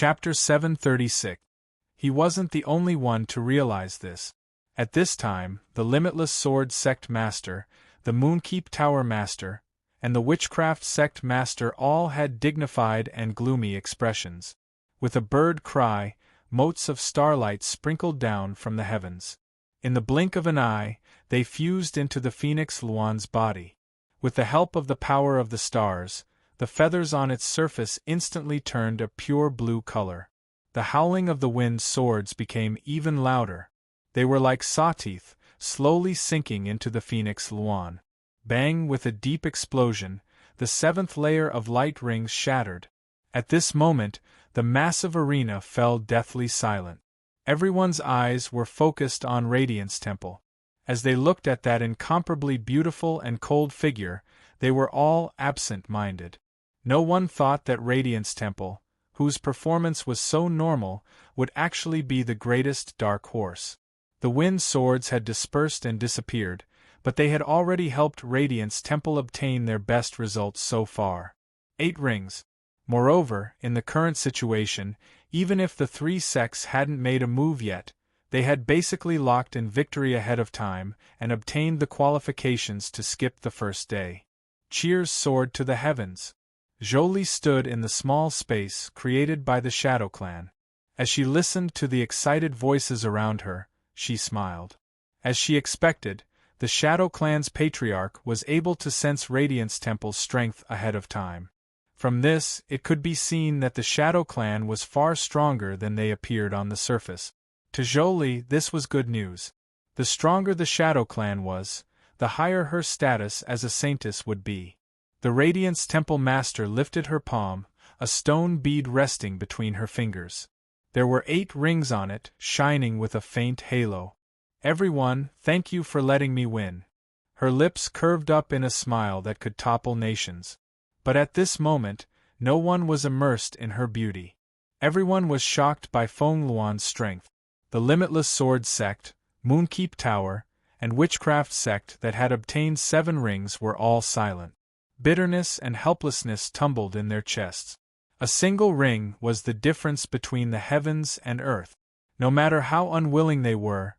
Chapter 736. He wasn't the only one to realize this. At this time, the Limitless Sword Sect Master, the Moonkeep Tower Master, and the Witchcraft Sect Master all had dignified and gloomy expressions. With a bird cry, motes of starlight sprinkled down from the heavens. In the blink of an eye, they fused into the Phoenix Luan's body. With the help of the power of the stars, the feathers on its surface instantly turned a pure blue color. The howling of the wind's swords became even louder. They were like saw-teeth, slowly sinking into the Phoenix Luan. Bang! With a deep explosion, the seventh layer of light rings shattered. At this moment, the massive arena fell deathly silent. Everyone's eyes were focused on Radiance Temple. As they looked at that incomparably beautiful and cold figure, they were all absent-minded. No one thought that Radiance Temple, whose performance was so normal, would actually be the greatest dark horse. The wind swords had dispersed and disappeared, but they had already helped Radiance Temple obtain their best results so far. 8 rings. Moreover, in the current situation, even if the three sects hadn't made a move yet, they had basically locked in victory ahead of time and obtained the qualifications to skip the first day. Cheers soared to the heavens. Jolie stood in the small space created by the Shadow Clan. As she listened to the excited voices around her, she smiled. As she expected, the Shadow Clan's patriarch was able to sense Radiance Temple's strength ahead of time. From this, it could be seen that the Shadow Clan was far stronger than they appeared on the surface. To Jolie, this was good news. The stronger the Shadow Clan was, the higher her status as a saintess would be. The Radiance Temple Master lifted her palm, a stone bead resting between her fingers. There were 8 rings on it, shining with a faint halo. Everyone, thank you for letting me win. Her lips curved up in a smile that could topple nations. But at this moment, no one was immersed in her beauty. Everyone was shocked by Feng Luan's strength. The Limitless Sword Sect, Moonkeep Tower, and Witchcraft Sect that had obtained 7 rings were all silent. Bitterness and helplessness tumbled in their chests. A single ring was the difference between the heavens and earth. No matter how unwilling they were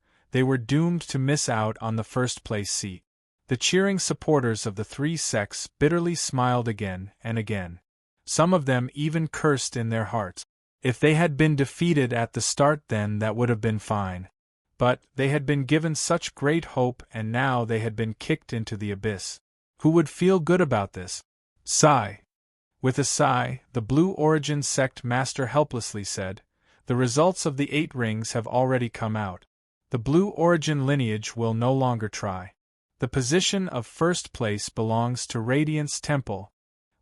doomed to miss out on the first-place seat. The cheering supporters of the three sects bitterly smiled again and again. Some of them even cursed in their hearts. If they had been defeated at the start, then that would have been fine. But they had been given such great hope, and now they had been kicked into the abyss. Who would feel good about this? Sigh. With a sigh, the Blue Origin Sect Master helplessly said, "The results of the 8 rings have already come out. The Blue Origin lineage will no longer try. The position of first place belongs to Radiance Temple."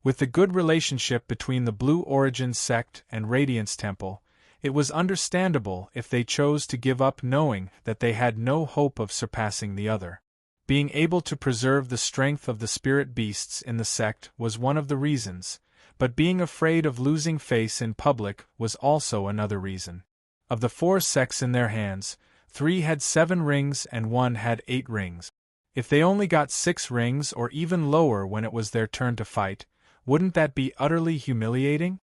With the good relationship between the Blue Origin Sect and Radiance Temple, it was understandable if they chose to give up, knowing that they had no hope of surpassing the other. Being able to preserve the strength of the spirit beasts in the sect was one of the reasons, but being afraid of losing face in public was also another reason. Of the 4 sects in their hands, 3 had 7 rings and 1 had 8 rings. If they only got 6 rings or even lower when it was their turn to fight, wouldn't that be utterly humiliating?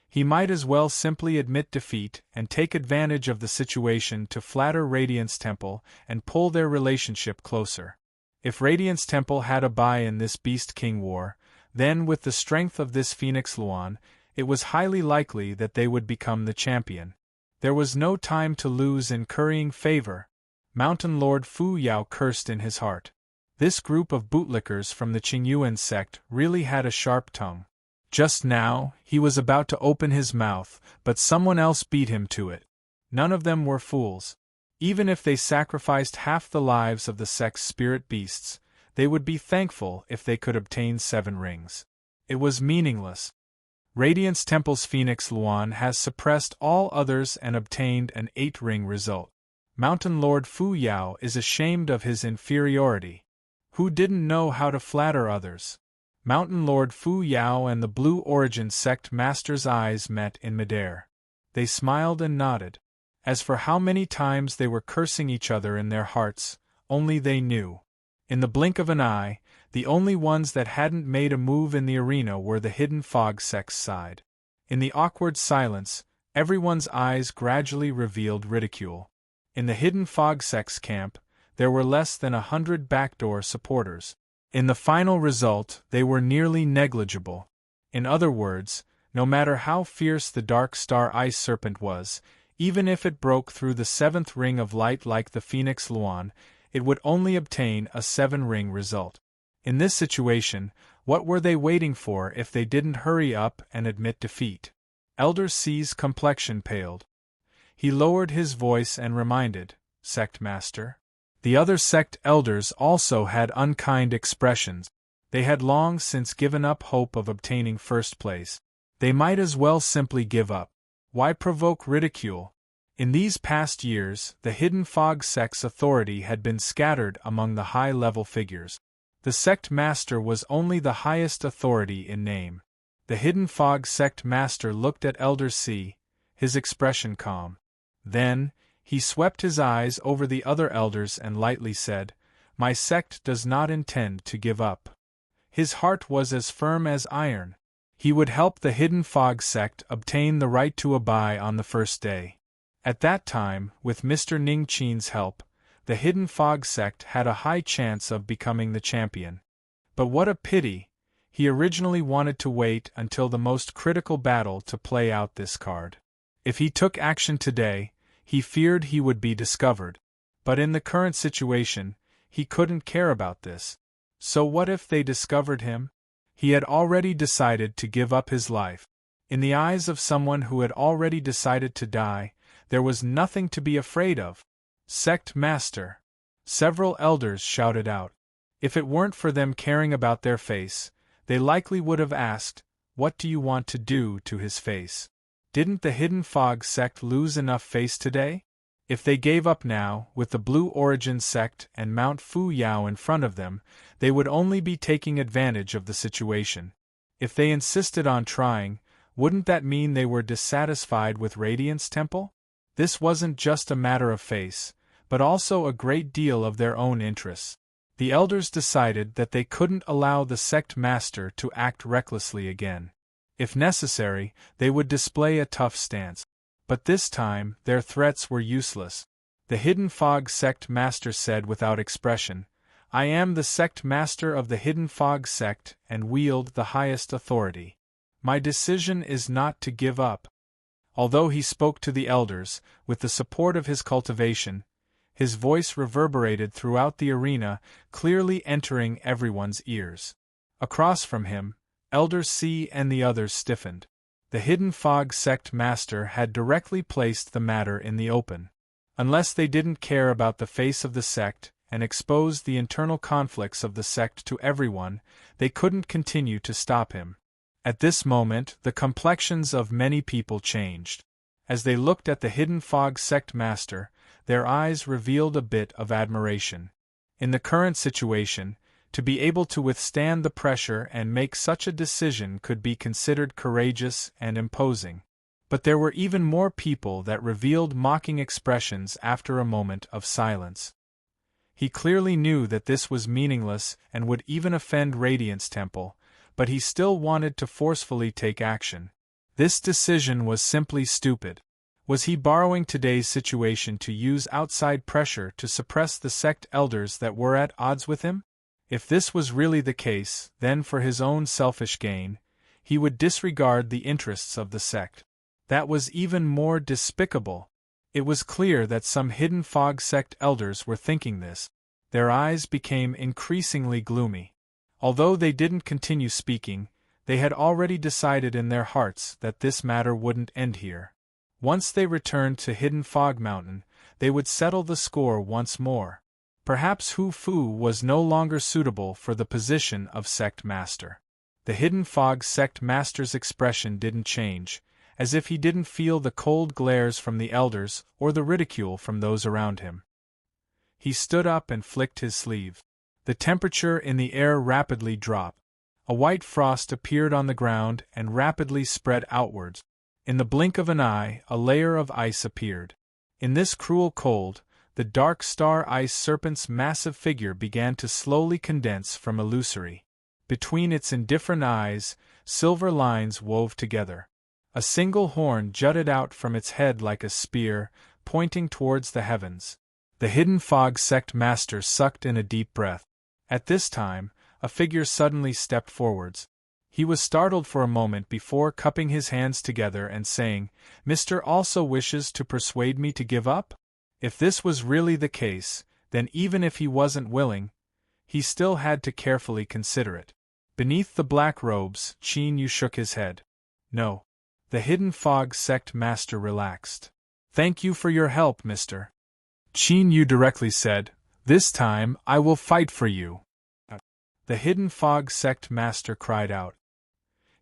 He might as well simply admit defeat and take advantage of the situation to flatter Radiance Temple and pull their relationship closer. If Radiance Temple had a buy in this Beast King war, then with the strength of this Phoenix Luan, it was highly likely that they would become the champion. There was no time to lose in currying favor. Mountain Lord Fu Yao cursed in his heart. This group of bootlickers from the Qingyuan sect really had a sharp tongue. Just now, he was about to open his mouth, but someone else beat him to it. None of them were fools. Even if they sacrificed half the lives of the sect's spirit beasts, they would be thankful if they could obtain 7 rings. It was meaningless. Radiance Temple's Phoenix Luan has suppressed all others and obtained an 8-ring result. Mountain Lord Fu Yao is ashamed of his inferiority. Who didn't know how to flatter others? Mountain Lord Fu Yao and the Blue Origin Sect Master's eyes met in midair. They smiled and nodded. As for how many times they were cursing each other in their hearts, only they knew. In the blink of an eye, the only ones that hadn't made a move in the arena were the Hidden Fog Sect's side. In the awkward silence, Everyone's eyes gradually revealed ridicule. In the hidden fog sect's camp, there were less than 100 backdoor supporters. In the final result, they were nearly negligible. In other words, no matter how fierce the dark star ice serpent was, even if it broke through the 7th ring of light like the Phoenix Luan, it would only obtain a 7-ring result. In this situation, what were they waiting for if they didn't hurry up and admit defeat? Elder C's complexion paled. He lowered his voice and reminded, "Sect Master." The other sect elders also had unkind expressions. They had long since given up hope of obtaining first place. They might as well simply give up. Why provoke ridicule? In these past years, the Hidden Fog sect's authority had been scattered among the high-level figures. The sect master was only the highest authority in name. The Hidden Fog sect master looked at Elder C, his expression calm. Then, he swept his eyes over the other elders and lightly said, "My sect does not intend to give up." His heart was as firm as iron. He would help the Hidden Fog sect obtain the right to a buy on the first day. At that time, with Mr. Ning Qin's help, the Hidden Fog sect had a high chance of becoming the champion. But what a pity! He originally wanted to wait until the most critical battle to play out this card. If he took action today, he feared he would be discovered. But in the current situation, he couldn't care about this. So what if they discovered him? He had already decided to give up his life. In the eyes of someone who had already decided to die, there was nothing to be afraid of. "Sect Master!" Several elders shouted out. If it weren't for them caring about their face, they likely would have asked, "What do you want to do to his face?" Didn't the Hidden Fog sect lose enough face today? If they gave up now, with the Blue Origin sect and Mount Fu Yao in front of them, they would only be taking advantage of the situation. If they insisted on trying, wouldn't that mean they were dissatisfied with Radiance Temple? This wasn't just a matter of face, but also a great deal of their own interests. The elders decided that they couldn't allow the sect master to act recklessly again. If necessary, they would display a tough stance. But this time, their threats were useless. The Hidden Fog sect master said without expression, "I am the sect master of the Hidden Fog sect and wield the highest authority. My decision is not to give up." Although he spoke to the elders, with the support of his cultivation, his voice reverberated throughout the arena, clearly entering everyone's ears. Across from him, Elder C and the others stiffened. The Hidden Fog sect master had directly placed the matter in the open. Unless they didn't care about the face of the sect and exposed the internal conflicts of the sect to everyone, they couldn't continue to stop him. At this moment, the complexions of many people changed. As they looked at the Hidden Fog sect master, their eyes revealed a bit of admiration. In the current situation, to be able to withstand the pressure and make such a decision could be considered courageous and imposing. But there were even more people that revealed mocking expressions after a moment of silence. He clearly knew that this was meaningless and would even offend Radiance Temple, but he still wanted to forcefully take action. This decision was simply stupid. Was he borrowing today's situation to use outside pressure to suppress the sect elders that were at odds with him? If this was really the case, then for his own selfish gain, he would disregard the interests of the sect. That was even more despicable. It was clear that some Hidden Fog sect elders were thinking this. Their eyes became increasingly gloomy. Although they didn't continue speaking, they had already decided in their hearts that this matter wouldn't end here. Once they returned to Hidden Fog Mountain, they would settle the score once more. Perhaps Hu Fu was no longer suitable for the position of sect master. The Hidden Fog sect master's expression didn't change, as if he didn't feel the cold glares from the elders or the ridicule from those around him. He stood up and flicked his sleeve. The temperature in the air rapidly dropped. A white frost appeared on the ground and rapidly spread outwards. In the blink of an eye, a layer of ice appeared. In this cruel cold, the dark star ice serpent's massive figure began to slowly condense from illusory. Between its indifferent eyes, silver lines wove together. A single horn jutted out from its head like a spear, pointing towards the heavens. The hidden fog sect master sucked in a deep breath. At this time, a figure suddenly stepped forwards. He was startled for a moment before cupping his hands together and saying, "Mr. also wishes to persuade me to give up?" If this was really the case, then even if he wasn't willing, he still had to carefully consider it. Beneath the black robes, Qin Yu shook his head. "No." The hidden fog sect master relaxed. "Thank you for your help, Mr. Qin Yu directly said, "This time I will fight for you." The hidden fog sect master cried out.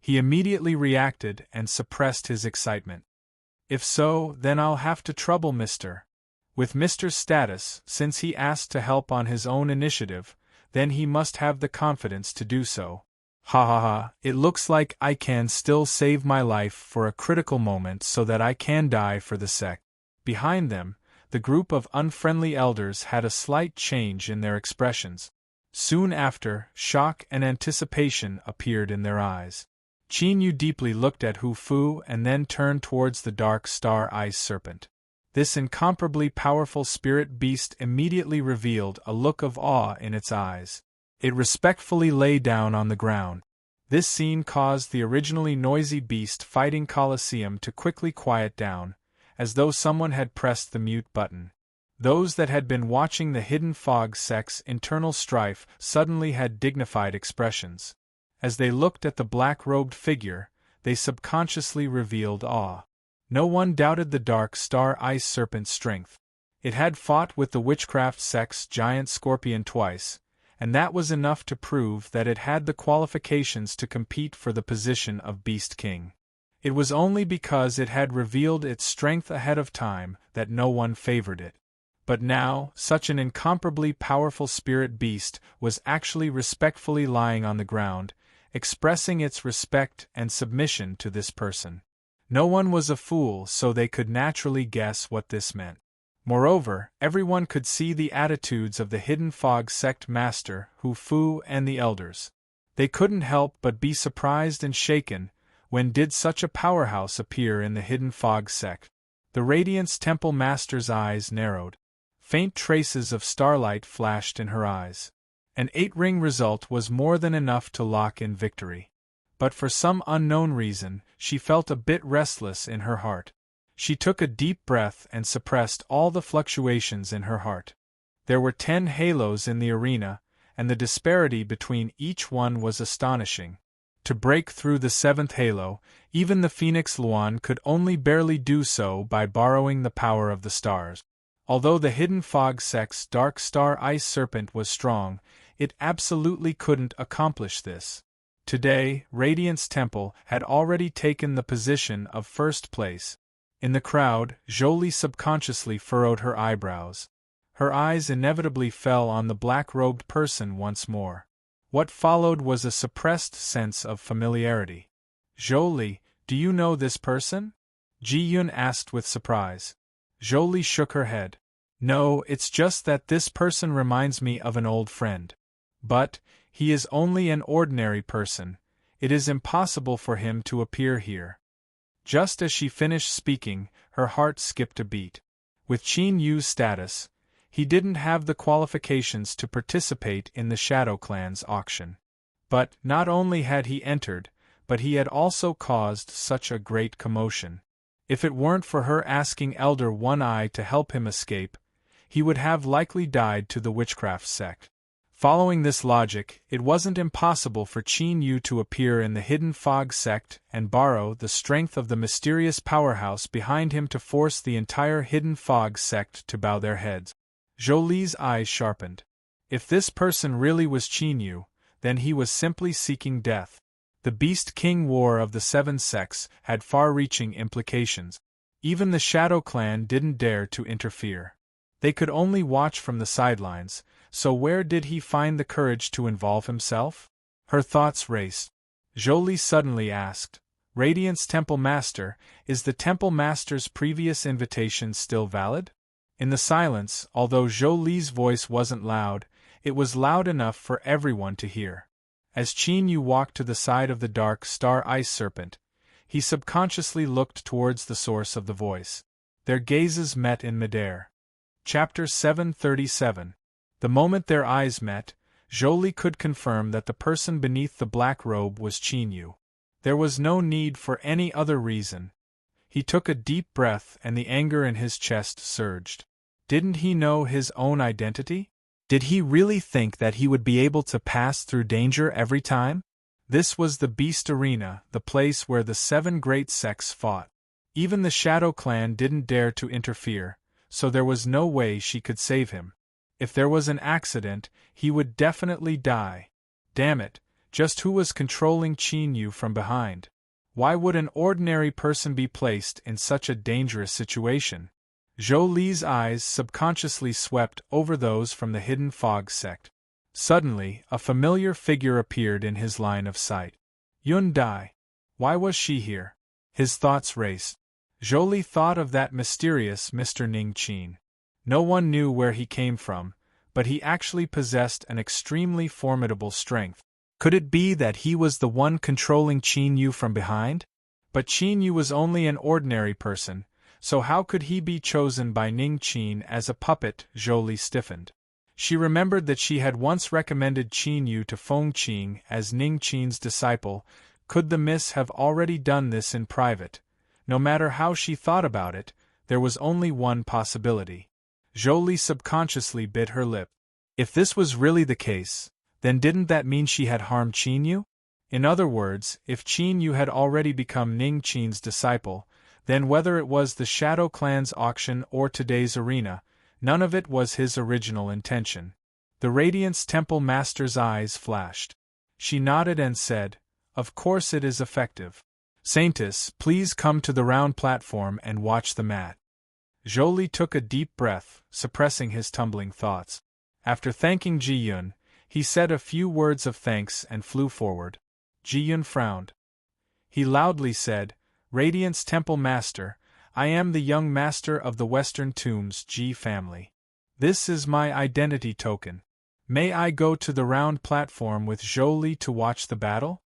He immediately reacted and suppressed his excitement. "If so, then I'll have to trouble Mr. With Mr.'s status, since he asked to help on his own initiative, then he must have the confidence to do so. Ha ha ha, it looks like I can still save my life for a critical moment so that I can die for the sect." Behind them, the group of unfriendly elders had a slight change in their expressions. Soon after, shock and anticipation appeared in their eyes. Qin Yu deeply looked at Hu Fu and then turned towards the dark star ice serpent. This incomparably powerful spirit beast immediately revealed a look of awe in its eyes. It respectfully lay down on the ground. This scene caused the originally noisy beast fighting Colosseum to quickly quiet down, as though someone had pressed the mute button. Those that had been watching the hidden fog sect's internal strife suddenly had dignified expressions. As they looked at the black-robed figure, they subconsciously revealed awe. No one doubted the dark star ice serpent's strength. It had fought with the witchcraft sect's giant scorpion twice, and that was enough to prove that it had the qualifications to compete for the position of Beast King. It was only because it had revealed its strength ahead of time that no one favored it. But now, such an incomparably powerful spirit beast was actually respectfully lying on the ground, expressing its respect and submission to this person. No one was a fool, so they could naturally guess what this meant. Moreover, everyone could see the attitudes of the hidden fog sect master, Hu Fu, and the elders. They couldn't help but be surprised and shaken. When did such a powerhouse appear in the hidden fog sect? The Radiance Temple Master's eyes narrowed. Faint traces of starlight flashed in her eyes. An 8-ring result was more than enough to lock in victory. But for some unknown reason, she felt a bit restless in her heart. She took a deep breath and suppressed all the fluctuations in her heart. There were 10 halos in the arena, and the disparity between each one was astonishing. To break through the 7th halo, even the Phoenix Luan could only barely do so by borrowing the power of the stars. Although the hidden fog sect's dark star ice serpent was strong, it absolutely couldn't accomplish this. Today, Radiance Temple had already taken the position of first place. In the crowd, Jolie subconsciously furrowed her eyebrows. Her eyes inevitably fell on the black-robed person once more. What followed was a suppressed sense of familiarity. "Jolie, do you know this person?" Ji-Yun asked with surprise. Jolie shook her head. "No, it's just that this person reminds me of an old friend. But, he is only an ordinary person. It is impossible for him to appear here." Just as she finished speaking, her heart skipped a beat. With Qin Yu's status, he didn't have the qualifications to participate in the Shadow Clan's auction. But, not only had he entered, but he had also caused such a great commotion. If it weren't for her asking Elder One-Eye to help him escape, he would have likely died to the witchcraft sect. Following this logic, it wasn't impossible for Qin Yu to appear in the hidden fog sect and borrow the strength of the mysterious powerhouse behind him to force the entire hidden fog sect to bow their heads. Jolie's eyes sharpened. If this person really was Qin Yu, then he was simply seeking death. The Beast King War of the 7 sects had far-reaching implications. Even the Shadow Clan didn't dare to interfere. They could only watch from the sidelines, so where did he find the courage to involve himself? Her thoughts raced. Jolie suddenly asked, "Radiance Temple Master, is the Temple Master's previous invitation still valid?" In the silence, although Jolie's voice wasn't loud, it was loud enough for everyone to hear. As Qin Yu walked to the side of the dark star ice serpent, He subconsciously looked towards the source of the voice. Their gazes met in midair. Chapter 737. The moment their eyes met, Jolie could confirm that the person beneath the black robe was Qin Yu. There was no need for any other reason. He took a deep breath and the anger in his chest surged. Didn't he know his own identity? Did he really think that he would be able to pass through danger every time? This was the Beast Arena, the place where the 7 great sects fought. Even the Shadow Clan didn't dare to interfere, so there was no way she could save him. If there was an accident, he would definitely die. Damn it, just who was controlling Qin Yu from behind? Why would an ordinary person be placed in such a dangerous situation? Jolie's eyes subconsciously swept over those from the Hidden Fog sect. Suddenly, a familiar figure appeared in his line of sight. Yun Dai. Why was she here? His thoughts raced. Jolie thought of that mysterious Mr. Ning Qin. No one knew where he came from, but he actually possessed an extremely formidable strength. Could it be that he was the one controlling Qin Yu from behind? But Qin Yu was only an ordinary person, so how could he be chosen by Ning Qin as a puppet? Jolie stiffened. She remembered that she had once recommended Qin Yu to Feng Qing as Ning Qin's disciple. Could the miss have already done this in private? No matter how she thought about it, there was only one possibility. Jolie subconsciously bit her lip. If this was really the case, then didn't that mean she had harmed Qin Yu? In other words, if Qin Yu had already become Ning Qin's disciple, then whether it was the Shadow Clan's auction or today's arena, none of it was his original intention. The Radiance Temple Master's eyes flashed. She nodded and said, "Of course it is effective. Saintess, please come to the round platform and watch the mat." Jolie took a deep breath, suppressing his tumbling thoughts. After thanking Ji Yun, he said a few words of thanks and flew forward. Ji Yun frowned. He loudly said, "Radiance Temple Master, I am the young master of the Western Tombs Ji family. This is my identity token. May I go to the round platform with Jolie to watch the battle?"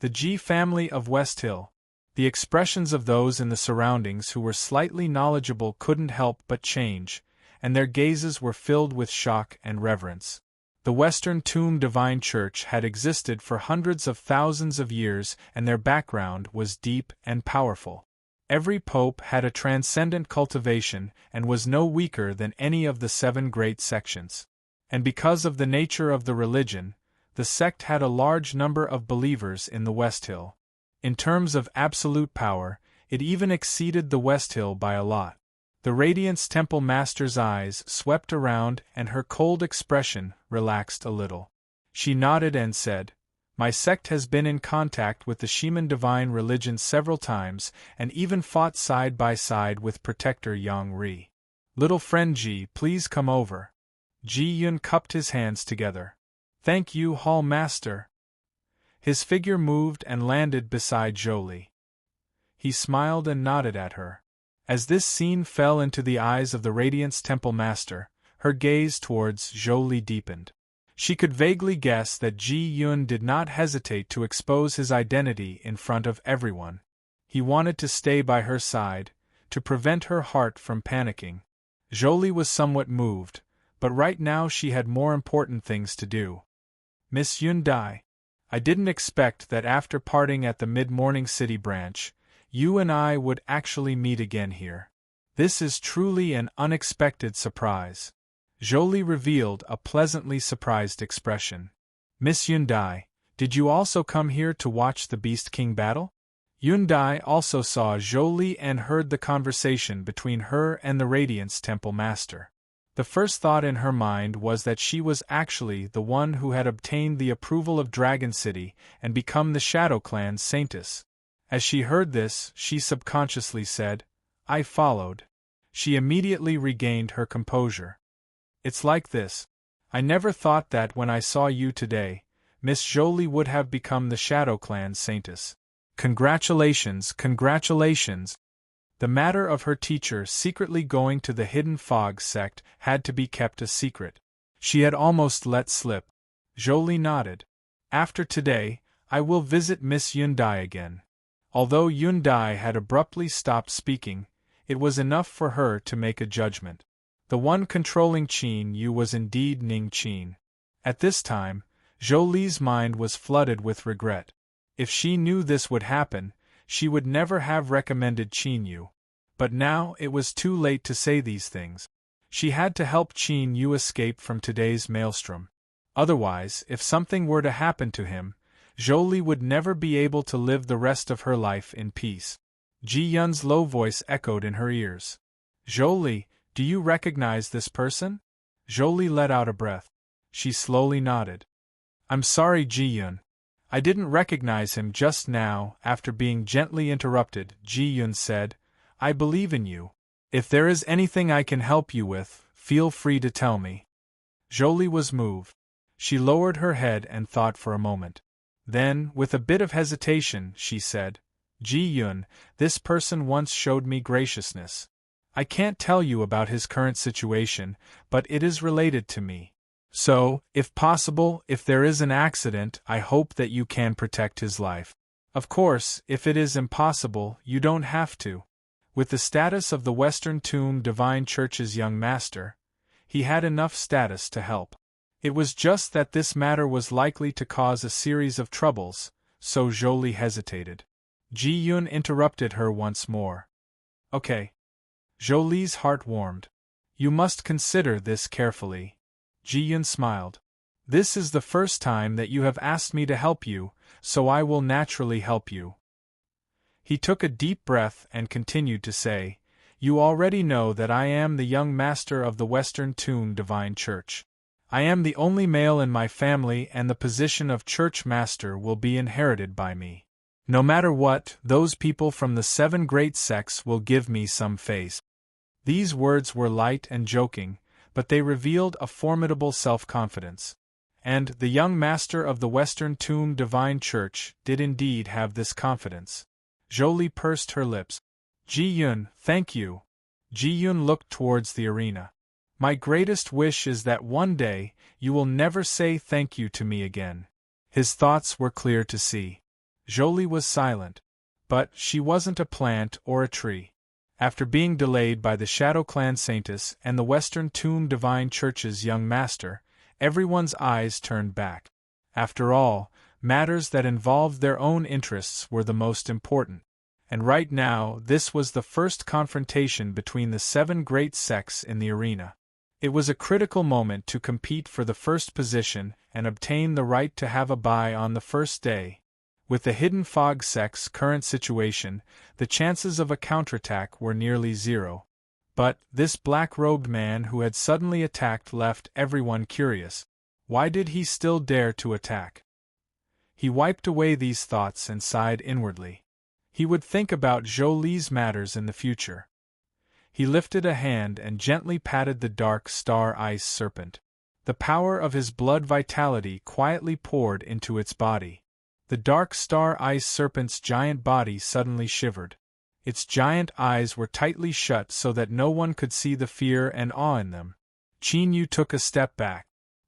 The Ji family of West Hill. The expressions of those in the surroundings who were slightly knowledgeable couldn't help but change, and their gazes were filled with shock and reverence. The Western Tomb Divine Church had existed for hundreds of thousands of years, and their background was deep and powerful. Every pope had a transcendent cultivation and was no weaker than any of the 7 great sections. And because of the nature of the religion, the sect had a large number of believers in the West Hill. In terms of absolute power, it even exceeded the West Hill by a lot. The Radiance Temple Master's eyes swept around and her cold expression relaxed a little. She nodded and said, "My sect has been in contact with the Shiman divine religion several times and even fought side by side with Protector Yang Ri. Little friend Ji, please come over." Ji Yun cupped his hands together. "Thank you, Hall Master." His figure moved and landed beside Jolie. He smiled and nodded at her. As this scene fell into the eyes of the Radiance Temple Master, her gaze towards Jolie deepened. She could vaguely guess that Ji Yun did not hesitate to expose his identity in front of everyone. He wanted to stay by her side, to prevent her heart from panicking. Jolie was somewhat moved, but right now she had more important things to do. "Miss Yun Dai, I didn't expect that after parting at the Mid-Morning City branch, you and I would actually meet again here. This is truly an unexpected surprise." Jolie revealed a pleasantly surprised expression. "Miss Yun Dai, did you also come here to watch the Beast King battle?" Yun Dai also saw Jolie and heard the conversation between her and the Radiance Temple Master. The first thought in her mind was that she was actually the one who had obtained the approval of Dragon City and become the Shadow Clan's saintess. As she heard this, she subconsciously said, "I followed." She immediately regained her composure. "It's like this. I never thought that when I saw you today, Miss Jolie would have become the Shadow Clan's saintess. Congratulations, congratulations!" The matter of her teacher secretly going to the Hidden Fog sect had to be kept a secret. She had almost let slip. Jolie nodded. "After today, I will visit Miss Yun Dai again. Although Yundai had abruptly stopped speaking, it was enough for her to make a judgment. The one controlling Qin Yu was indeed Ning Qin. At this time, Zhou Li's mind was flooded with regret. If she knew this would happen, she would never have recommended Qin Yu. But now it was too late to say these things. She had to help Qin Yu escape from today's maelstrom. Otherwise, if something were to happen to him, Zhou Li would never be able to live the rest of her life in peace. Ji Yun's low voice echoed in her ears. Zhou Li, do you recognize this person? Zhou Li let out a breath. She slowly nodded. I'm sorry, Ji Yun. I didn't recognize him just now. After being gently interrupted, Ji Yun said, I believe in you. If there is anything I can help you with, feel free to tell me. Zhou Li was moved. She lowered her head and thought for a moment. Then, with a bit of hesitation, she said, Ji Yun, this person once showed me graciousness. I can't tell you about his current situation, but it is related to me. So, if possible, if there is an accident, I hope that you can protect his life. Of course, if it is impossible, you don't have to. With the status of the Western Tomb Divine Church's young master, he had enough status to help. It was just that this matter was likely to cause a series of troubles, so Zhou Li hesitated. Ji Yun interrupted her once more. Okay. Zhou Li's heart warmed. You must consider this carefully. Ji Yun smiled. This is the first time that you have asked me to help you, so I will naturally help you. He took a deep breath and continued to say, You already know that I am the young master of the Western Tomb Divine Church. I am the only male in my family and the position of church master will be inherited by me. No matter what, those people from the 7 great sects will give me some face. These words were light and joking, but they revealed a formidable self-confidence. And the young master of the Western Tomb Divine Church did indeed have this confidence. Zhou Li pursed her lips. Ji Yun, thank you. Ji Yun looked towards the arena. My greatest wish is that one day, you will never say thank you to me again. His thoughts were clear to see. Zhou Li was silent. But she wasn't a plant or a tree. After being delayed by the Shadow Clan Saintess and the Western Tomb Divine Church's young master, everyone's eyes turned back. After all, matters that involved their own interests were the most important. And right now, this was the first confrontation between the 7 great sects in the arena. It was a critical moment to compete for the first position and obtain the right to have a bye on the first day. With the Hidden Fog sect's current situation, the chances of a counterattack were nearly zero. But this black-robed man who had suddenly attacked left everyone curious. Why did he still dare to attack? He wiped away these thoughts and sighed inwardly. He would think about Zhou Li's matters in the future. He lifted a hand and gently patted the dark star ice serpent. The power of his blood vitality quietly poured into its body. The dark star ice serpent's giant body suddenly shivered. Its giant eyes were tightly shut so that no one could see the fear and awe in them. Qin Yu took a step back.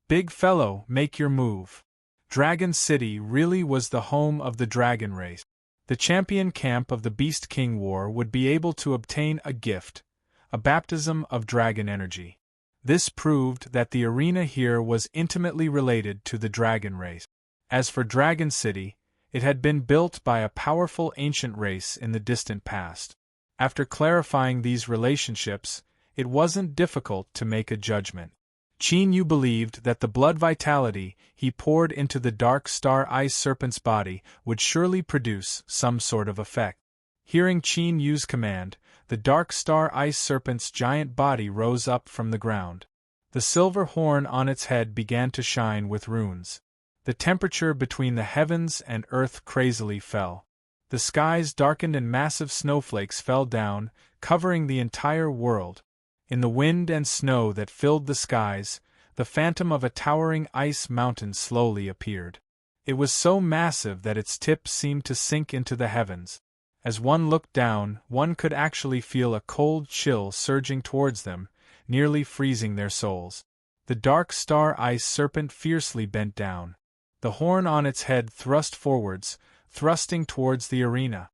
Big fellow, make your move. Dragon City really was the home of the dragon race. The champion camp of the Beast King War would be able to obtain a gift, a baptism of dragon energy. This proved that the arena here was intimately related to the dragon race. As for Dragon City, it had been built by a powerful ancient race in the distant past. After clarifying these relationships, it wasn't difficult to make a judgment. Qin Yu believed that the blood vitality he poured into the dark star ice serpent's body would surely produce some sort of effect. Hearing Qin Yu's command, the dark star ice serpent's giant body rose up from the ground. The silver horn on its head began to shine with runes. The temperature between the heavens and earth crazily fell. The skies darkened and massive snowflakes fell down, covering the entire world. In the wind and snow that filled the skies, the phantom of a towering ice mountain slowly appeared. It was so massive that its tip seemed to sink into the heavens. As one looked down, one could actually feel a cold chill surging towards them, nearly freezing their souls. The dark star ice serpent fiercely bent down. The horn on its head thrust forwards, thrusting towards the arena.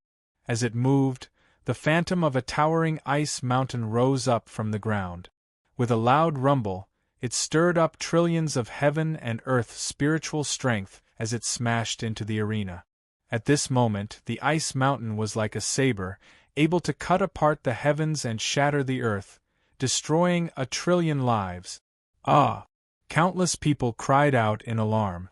As it moved, the phantom of a towering ice mountain rose up from the ground. With a loud rumble, it stirred up trillions of heaven and earth spiritual strength as it smashed into the arena. At this moment, the ice mountain was like a saber, able to cut apart the heavens and shatter the earth, destroying a trillion lives. Ah! Countless people cried out in alarm.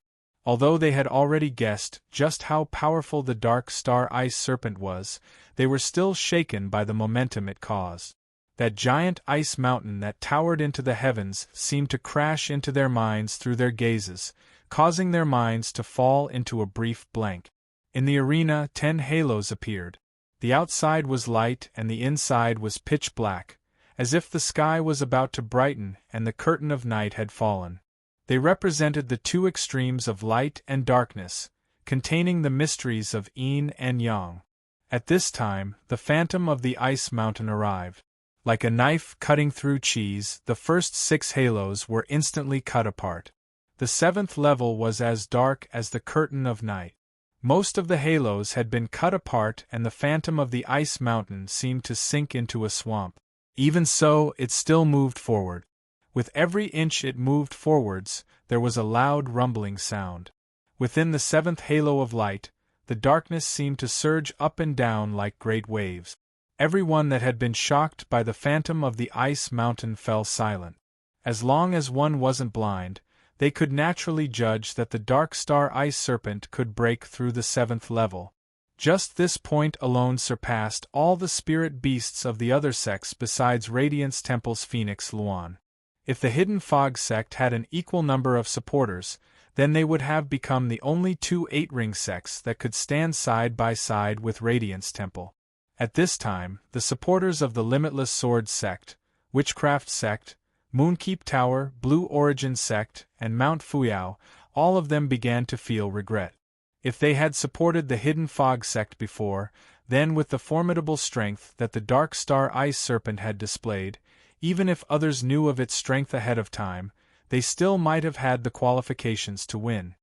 Although they had already guessed just how powerful the dark star ice serpent was, they were still shaken by the momentum it caused. That giant ice mountain that towered into the heavens seemed to crash into their minds through their gazes, causing their minds to fall into a brief blank. In the arena, 10 halos appeared. The outside was light and the inside was pitch black, as if the sky was about to brighten and the curtain of night had fallen. They represented the two extremes of light and darkness, containing the mysteries of yin and yang. At this time, the phantom of the ice mountain arrived. Like a knife cutting through cheese, the first 6 halos were instantly cut apart. The 7th level was as dark as the curtain of night. Most of the halos had been cut apart and the phantom of the ice mountain seemed to sink into a swamp. Even so, it still moved forward. With every inch it moved forwards, there was a loud rumbling sound. Within the 7th halo of light, the darkness seemed to surge up and down like great waves. Everyone that had been shocked by the phantom of the ice mountain fell silent. As long as one wasn't blind, they could naturally judge that the dark star ice serpent could break through the 7th level. Just this point alone surpassed all the spirit beasts of the other sects besides Radiance Temple's Phoenix Luan. If the Hidden Fog sect had an equal number of supporters, then they would have become the only 2 8-ring sects that could stand side by side with Radiance Temple. At this time, the supporters of the Limitless Sword sect, Witchcraft sect, Moonkeep Tower, Blue Origin sect, and Mount Fuyao, all of them began to feel regret. If they had supported the Hidden Fog sect before, then with the formidable strength that the Dark Star Ice Serpent had displayed, even if others knew of its strength ahead of time, they still might have had the qualifications to win.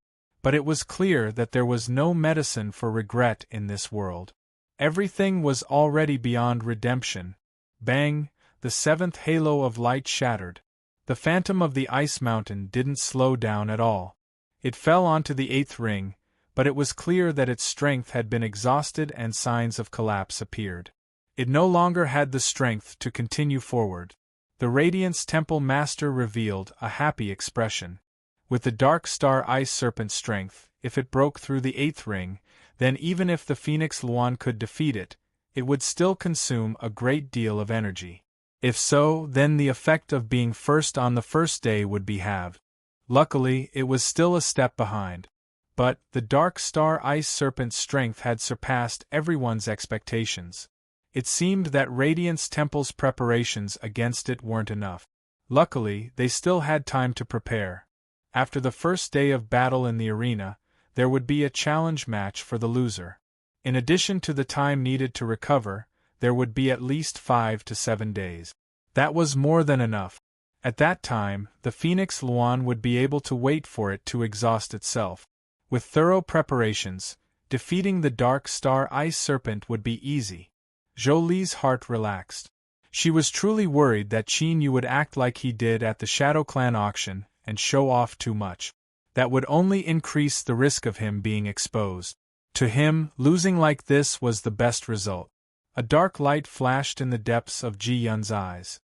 But it was clear that there was no medicine for regret in this world. Everything was already beyond redemption. Bang! The 7th halo of light shattered. The phantom of the ice mountain didn't slow down at all. It fell onto the 8th ring, but it was clear that its strength had been exhausted and signs of collapse appeared. It no longer had the strength to continue forward. The Radiance Temple Master revealed a happy expression. With the Dark Star Ice Serpent's strength, if it broke through the 8th ring, then even if the Phoenix Luan could defeat it, it would still consume a great deal of energy. If so, then the effect of being first on the first day would be halved. Luckily, it was still a step behind. But the Dark Star Ice Serpent's strength had surpassed everyone's expectations. It seemed that Radiance Temple's preparations against it weren't enough. Luckily, they still had time to prepare. After the first day of battle in the arena, there would be a challenge match for the loser. In addition to the time needed to recover, there would be at least 5 to 7 days. That was more than enough. At that time, the Phoenix Luan would be able to wait for it to exhaust itself. With thorough preparations, defeating the Dark Star Ice Serpent would be easy. Jolie's heart relaxed. She was truly worried that Qin Yu would act like he did at the Shadow Clan auction and show off too much. That would only increase the risk of him being exposed. To him, losing like this was the best result. A dark light flashed in the depths of Ji Yun's eyes.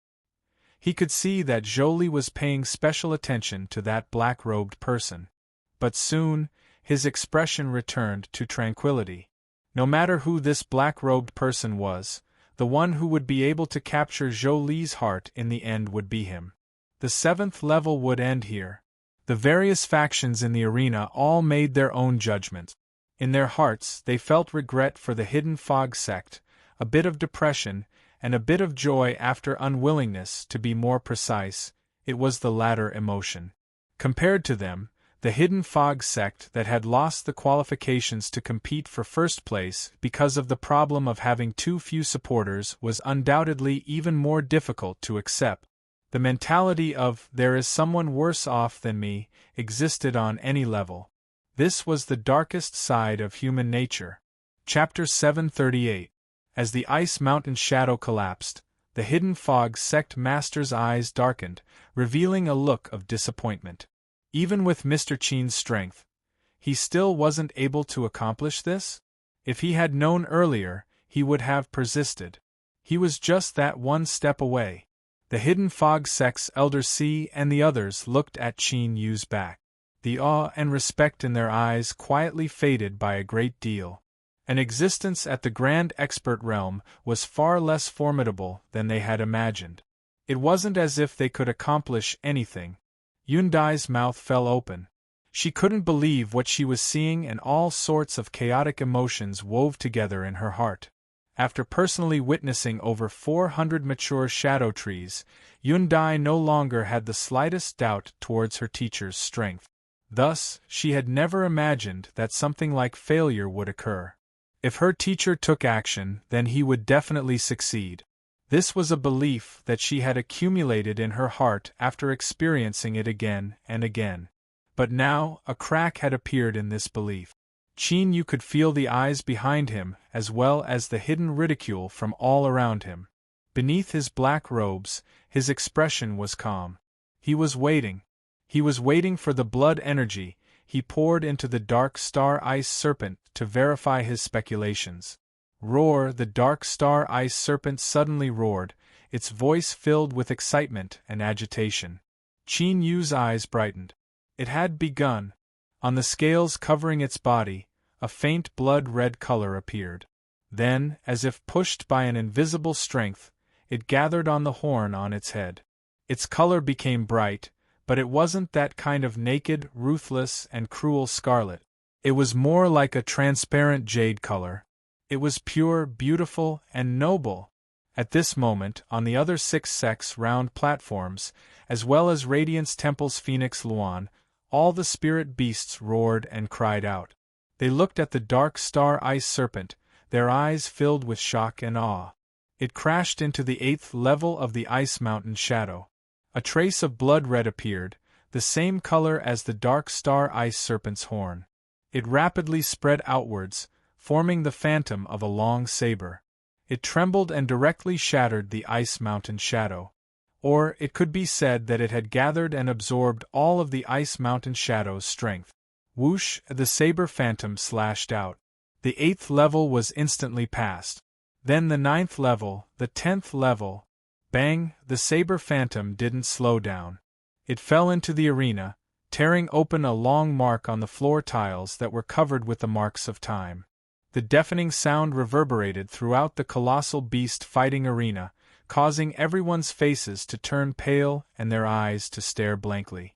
He could see that Jolie was paying special attention to that black-robed person. But soon, his expression returned to tranquility. No matter who this black-robed person was, the one who would be able to capture Jolie's heart in the end would be him. The 7th level would end here. The various factions in the arena all made their own judgment. In their hearts, they felt regret for the Hidden Fog sect, a bit of depression, and a bit of joy after unwillingness, to be more precise, it was the latter emotion. Compared to them, the Hidden Fog sect that had lost the qualifications to compete for first place because of the problem of having too few supporters was undoubtedly even more difficult to accept. The mentality of, there is someone worse off than me, existed on any level. This was the darkest side of human nature. Chapter 738. As the ice mountain shadow collapsed, the hidden fog sect master's eyes darkened, revealing a look of disappointment. Even with Mr. Qin's strength, he still wasn't able to accomplish this? If he had known earlier, he would have persisted. He was just that one step away. The hidden fog sect's elder C and the others looked at Qin Yu's back. The awe and respect in their eyes quietly faded by a great deal. An existence at the Grand Expert realm was far less formidable than they had imagined. It wasn't as if they could accomplish anything. Yundai's mouth fell open. She couldn't believe what she was seeing, and all sorts of chaotic emotions wove together in her heart. After personally witnessing over 400 mature shadow trees, Yundai no longer had the slightest doubt towards her teacher's strength. Thus, she had never imagined that something like failure would occur. If her teacher took action, then he would definitely succeed. This was a belief that she had accumulated in her heart after experiencing it again and again. But now, a crack had appeared in this belief. Qin Yu could feel the eyes behind him as well as the hidden ridicule from all around him. Beneath his black robes, his expression was calm. He was waiting. He was waiting for the blood energy he poured into the dark star ice serpent to verify his speculations. Roar! The dark star ice serpent suddenly roared, its voice filled with excitement and agitation. Qin Yu's eyes brightened. It had begun. On the scales covering its body, a faint blood-red color appeared. Then, as if pushed by an invisible strength, it gathered on the horn on its head. Its color became bright, but it wasn't that kind of naked, ruthless, and cruel scarlet. It was more like a transparent jade color. It was pure, beautiful, and noble. At this moment, on the other 6 sects round platforms, as well as Radiance Temple's Phoenix Luan, all the spirit beasts roared and cried out. They looked at the dark star ice serpent, their eyes filled with shock and awe. It crashed into the 8th level of the ice mountain shadow. A trace of blood red appeared, the same color as the dark star ice serpent's horn. It rapidly spread outwards, forming the phantom of a long saber. It trembled and directly shattered the ice mountain shadow. Or it could be said that it had gathered and absorbed all of the ice mountain shadow's strength. Whoosh! The saber phantom slashed out. The 8th level was instantly passed. Then the 9th level, the 10th level. Bang! The saber phantom didn't slow down. It fell into the arena, tearing open a long mark on the floor tiles that were covered with the marks of time. The deafening sound reverberated throughout the colossal beast fighting arena, causing everyone's faces to turn pale and their eyes to stare blankly.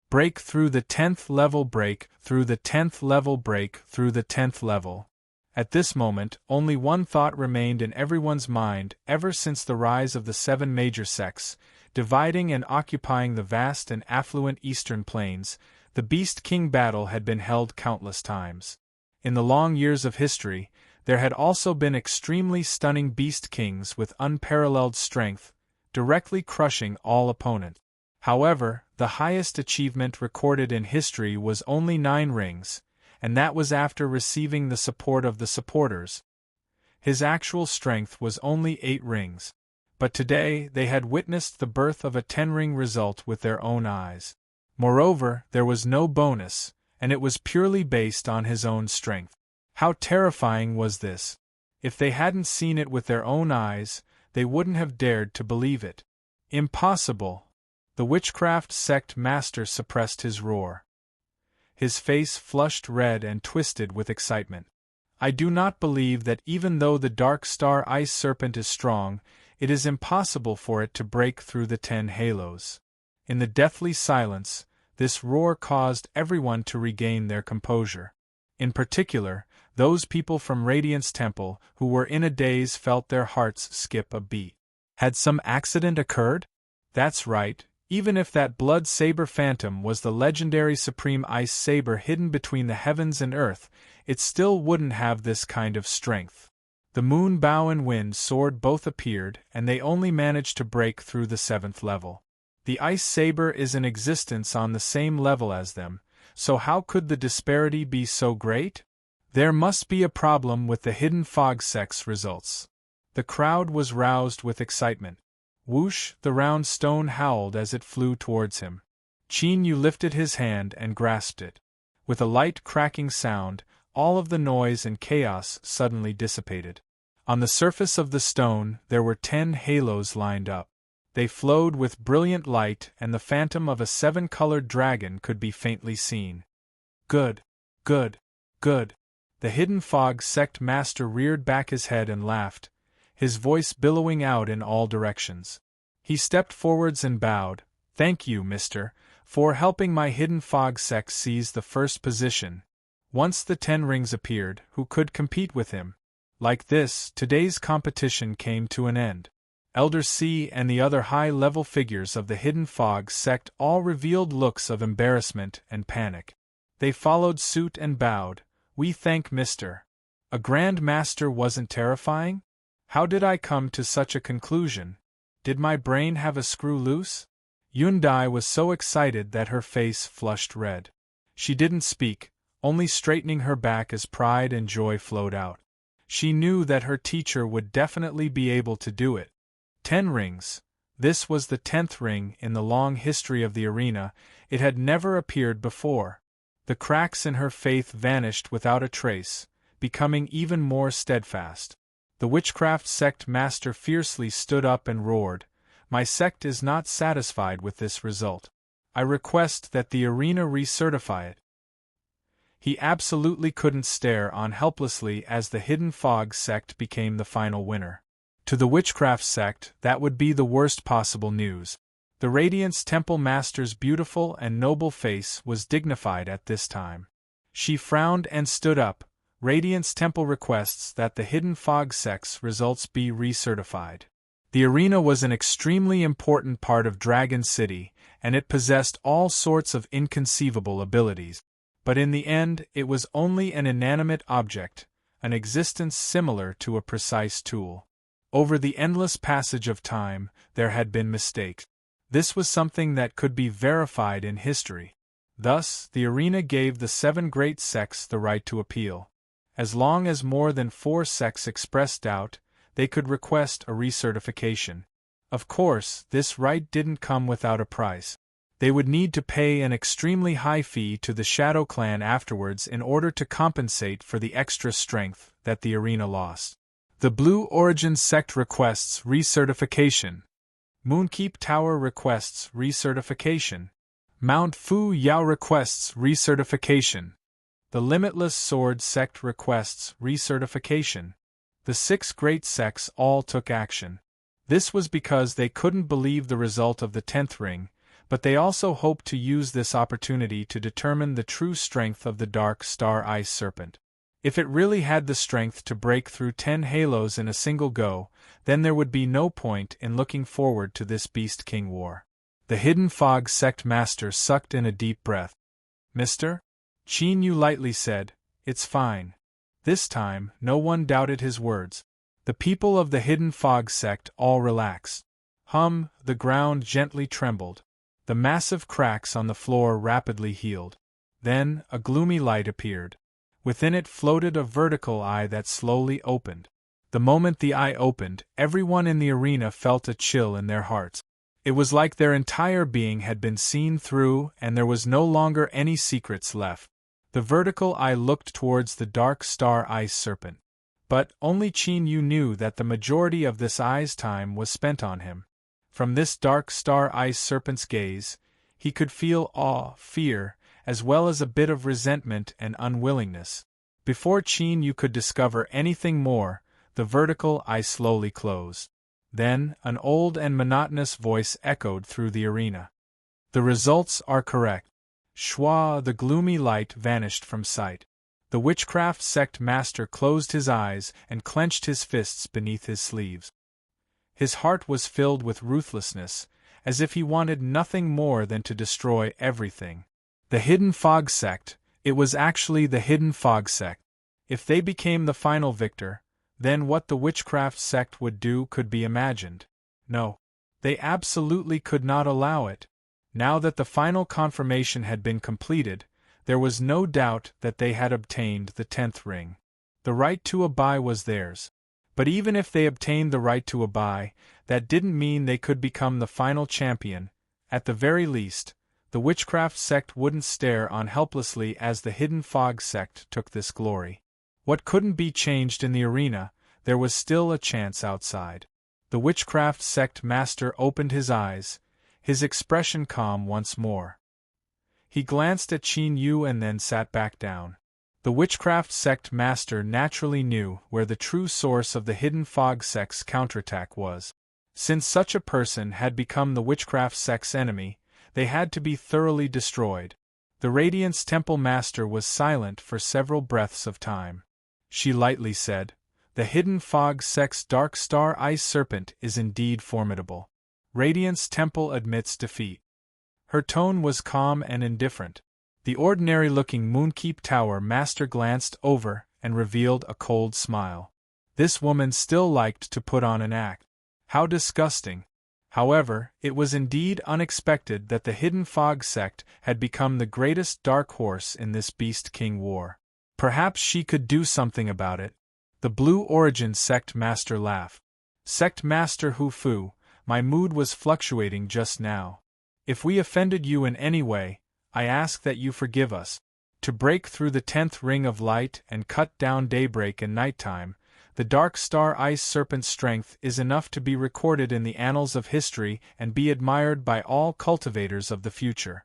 Break through the 10th level, break through the 10th level, break through the 10th level. At this moment, only one thought remained in everyone's mind ever since the rise of the 7 major sects, dividing and occupying the vast and affluent eastern plains. The Beast King battle had been held countless times. In the long years of history, there had also been extremely stunning Beast Kings with unparalleled strength, directly crushing all opponents. However, the highest achievement recorded in history was only 9 rings, and that was after receiving the support of the supporters. His actual strength was only 8 rings. But today they had witnessed the birth of a 10-ring result with their own eyes. Moreover, there was no bonus, and it was purely based on his own strength. How terrifying was this? If they hadn't seen it with their own eyes, they wouldn't have dared to believe it. Impossible! The witchcraft sect master suppressed his roar. His face flushed red and twisted with excitement. I do not believe that even though the dark star ice serpent is strong, it is impossible for it to break through the 10 halos. In the deathly silence, this roar caused everyone to regain their composure. In particular, those people from Radiance Temple who were in a daze felt their hearts skip a beat. Had some accident occurred? That's right. Even if that blood saber phantom was the legendary supreme ice saber hidden between the heavens and earth, it still wouldn't have this kind of strength. The moon bow and wind sword both appeared, and they only managed to break through the 7th level. The ice saber is in existence on the same level as them, so how could the disparity be so great? There must be a problem with the hidden fog sect's results. The crowd was roused with excitement. Whoosh, the round stone howled as it flew towards him. Qin Yu lifted his hand and grasped it. With a light cracking sound, all of the noise and chaos suddenly dissipated. On the surface of the stone there were 10 halos lined up. They flowed with brilliant light, and the phantom of a 7-colored dragon could be faintly seen. Good, good, good. The hidden fog sect master reared back his head and laughed, his voice billowing out in all directions. He stepped forwards and bowed. Thank you, mister, for helping my hidden fog sect seize the first position. Once the 10 rings appeared, who could compete with him? Like this, today's competition came to an end. Elder C and the other high-level figures of the hidden fog sect all revealed looks of embarrassment and panic. They followed suit and bowed. We thank Mr. A Grand Master wasn't terrifying? How did I come to such a conclusion? Did my brain have a screw loose? Yundai was so excited that her face flushed red. She didn't speak, only straightening her back as pride and joy flowed out. She knew that her teacher would definitely be able to do it. 10 rings. This was the 10th ring in the long history of the arena. It had never appeared before. The cracks in her faith vanished without a trace, becoming even more steadfast. The witchcraft sect master fiercely stood up and roared, "My sect is not satisfied with this result. I request that the arena recertify it." He absolutely couldn't stare on helplessly as the hidden fog sect became the final winner. To the witchcraft sect, that would be the worst possible news. The Radiance Temple Master's beautiful and noble face was dignified at this time. She frowned and stood up. Radiance Temple requests that the hidden fog sect's results be recertified. The arena was an extremely important part of Dragon City, and it possessed all sorts of inconceivable abilities. But in the end, it was only an inanimate object, an existence similar to a precise tool. Over the endless passage of time, there had been mistakes. This was something that could be verified in history. Thus, the arena gave the 7 great sects the right to appeal. As long as more than 4 sects expressed doubt, they could request a recertification. Of course, this right didn't come without a price. They would need to pay an extremely high fee to the Shadow Clan afterwards in order to compensate for the extra strength that the arena lost. The Blue Origin sect requests recertification. Moonkeep Tower requests recertification. Mount Fu Yao requests recertification. The Limitless Sword sect requests recertification. The 6 great sects all took action. This was because they couldn't believe the result of the 10th ring, but they also hoped to use this opportunity to determine the true strength of the Dark Star Ice Serpent. If it really had the strength to break through 10 halos in a single go, then there would be no point in looking forward to this Beast King War. The Hidden Fog sect master sucked in a deep breath. "Mister?" Qin Yu lightly said, "It's fine." This time, no one doubted his words. The people of the Hidden Fog sect all relaxed. The ground gently trembled. The massive cracks on the floor rapidly healed. Then, a gloomy light appeared. Within it floated a vertical eye that slowly opened. The moment the eye opened, everyone in the arena felt a chill in their hearts. It was like their entire being had been seen through and there was no longer any secrets left. The vertical eye looked towards the Dark Star Ice Serpent. But only Qin Yu knew that the majority of this eye's time was spent on him. From this Dark Star Ice Serpent's gaze, he could feel awe, fear, as well as a bit of resentment and unwillingness. Before Qin Yu could discover anything more, the vertical eye slowly closed. Then, an old and monotonous voice echoed through the arena. "The results are correct." Shwa, the gloomy light vanished from sight. The witchcraft sect master closed his eyes and clenched his fists beneath his sleeves. His heart was filled with ruthlessness, as if he wanted nothing more than to destroy everything. The Hidden Fog sect, it was actually the Hidden Fog sect. If they became the final victor, then what the witchcraft sect would do could be imagined. No, they absolutely could not allow it. Now that the final confirmation had been completed, there was no doubt that they had obtained the 10th ring. The right to abide was theirs. But even if they obtained the right to abide, that didn't mean they could become the final champion. At the very least, the witchcraft sect wouldn't stare on helplessly as the Hidden Fog sect took this glory. What couldn't be changed in the arena, there was still a chance outside. The witchcraft sect master opened his eyes, his expression calm once more. He glanced at Qin Yu and then sat back down. The witchcraft sect master naturally knew where the true source of the Hidden Fog sect's counterattack was. Since such a person had become the witchcraft sect's enemy, they had to be thoroughly destroyed. The Radiance Temple Master was silent for several breaths of time. She lightly said, "The Hidden Fog sect's Dark Star Ice Serpent is indeed formidable. Radiance Temple admits defeat." Her tone was calm and indifferent. The ordinary-looking Moonkeep Tower Master glanced over and revealed a cold smile. This woman still liked to put on an act. How disgusting! However, it was indeed unexpected that the Hidden Fog sect had become the greatest dark horse in this Beast King war. Perhaps she could do something about it. The Blue Origin sect master laughed. "Sect Master Hu Fu, my mood was fluctuating just now. If we offended you in any way, I ask that you forgive us. To break through the 10th ring of light and cut down daybreak and nighttime, the Dark Star Ice Serpent's strength is enough to be recorded in the annals of history and be admired by all cultivators of the future."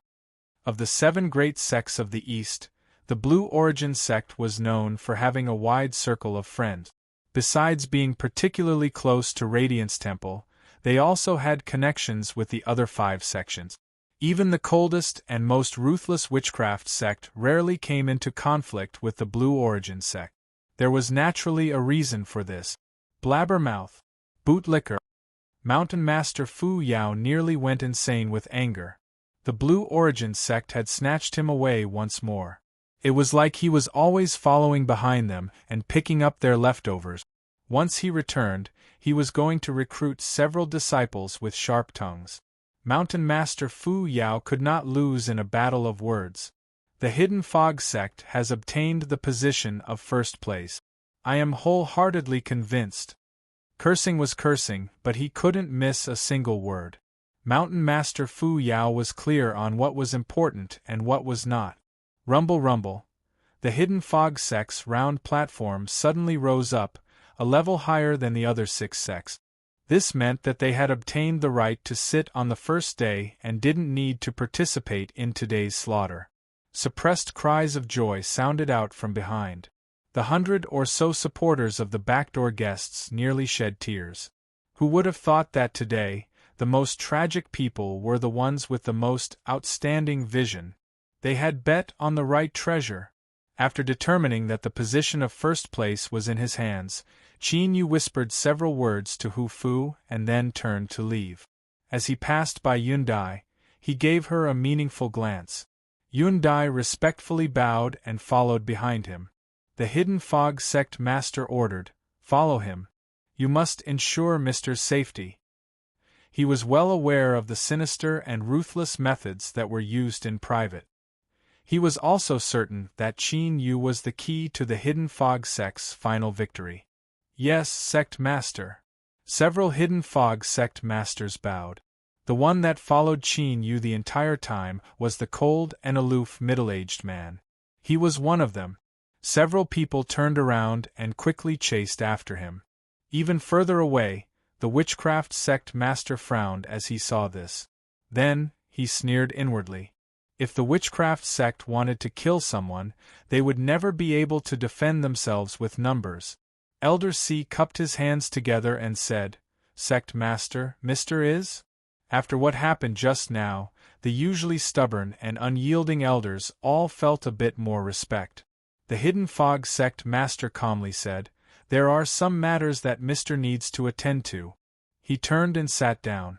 Of the 7 great sects of the East, the Blue Origin sect was known for having a wide circle of friends. Besides being particularly close to Radiance Temple, they also had connections with the other 5 sections. Even the coldest and most ruthless witchcraft sect rarely came into conflict with the Blue Origin sect. There was naturally a reason for this. Blabbermouth, Bootlicker, Mountain Master Fu Yao nearly went insane with anger. The Blue Origin sect had snatched him away once more. It was like he was always following behind them and picking up their leftovers. Once he returned, he was going to recruit several disciples with sharp tongues. Mountain Master Fu Yao could not lose in a battle of words. The Hidden Fog sect has obtained the position of first place. I am wholeheartedly convinced. Cursing was cursing, but he couldn't miss a single word. Mountain Master Fu Yao was clear on what was important and what was not. Rumble rumble. The Hidden Fog sect's round platform suddenly rose up, a level higher than the other 6 sects. This meant that they had obtained the right to sit on the first day and didn't need to participate in today's slaughter. Suppressed cries of joy sounded out from behind. The 100 or so supporters of the backdoor guests nearly shed tears. Who would have thought that today, the most tragic people were the ones with the most outstanding vision? They had bet on the right treasure. After determining that the position of first place was in his hands, Qin Yu whispered several words to Hu Fu and then turned to leave. As he passed by Yun Dai, he gave her a meaningful glance. Yun Dai respectfully bowed and followed behind him. The Hidden Fog sect master ordered, "Follow him. You must ensure Mr.'s safety." He was well aware of the sinister and ruthless methods that were used in private. He was also certain that Qin Yu was the key to the Hidden Fog sect's final victory. "Yes, sect master." Several Hidden Fog sect masters bowed. The one that followed Qin Yu the entire time was the cold and aloof middle-aged man. He was one of them. Several people turned around and quickly chased after him. Even further away, the witchcraft sect master frowned as he saw this. Then, he sneered inwardly. If the witchcraft sect wanted to kill someone, they would never be able to defend themselves with numbers. Elder C cupped his hands together and said, "Sect Master, Mr. Is?" After what happened just now, the usually stubborn and unyielding elders all felt a bit more respect. The Hidden Fog sect master calmly said, "There are some matters that Mr. needs to attend to." He turned and sat down.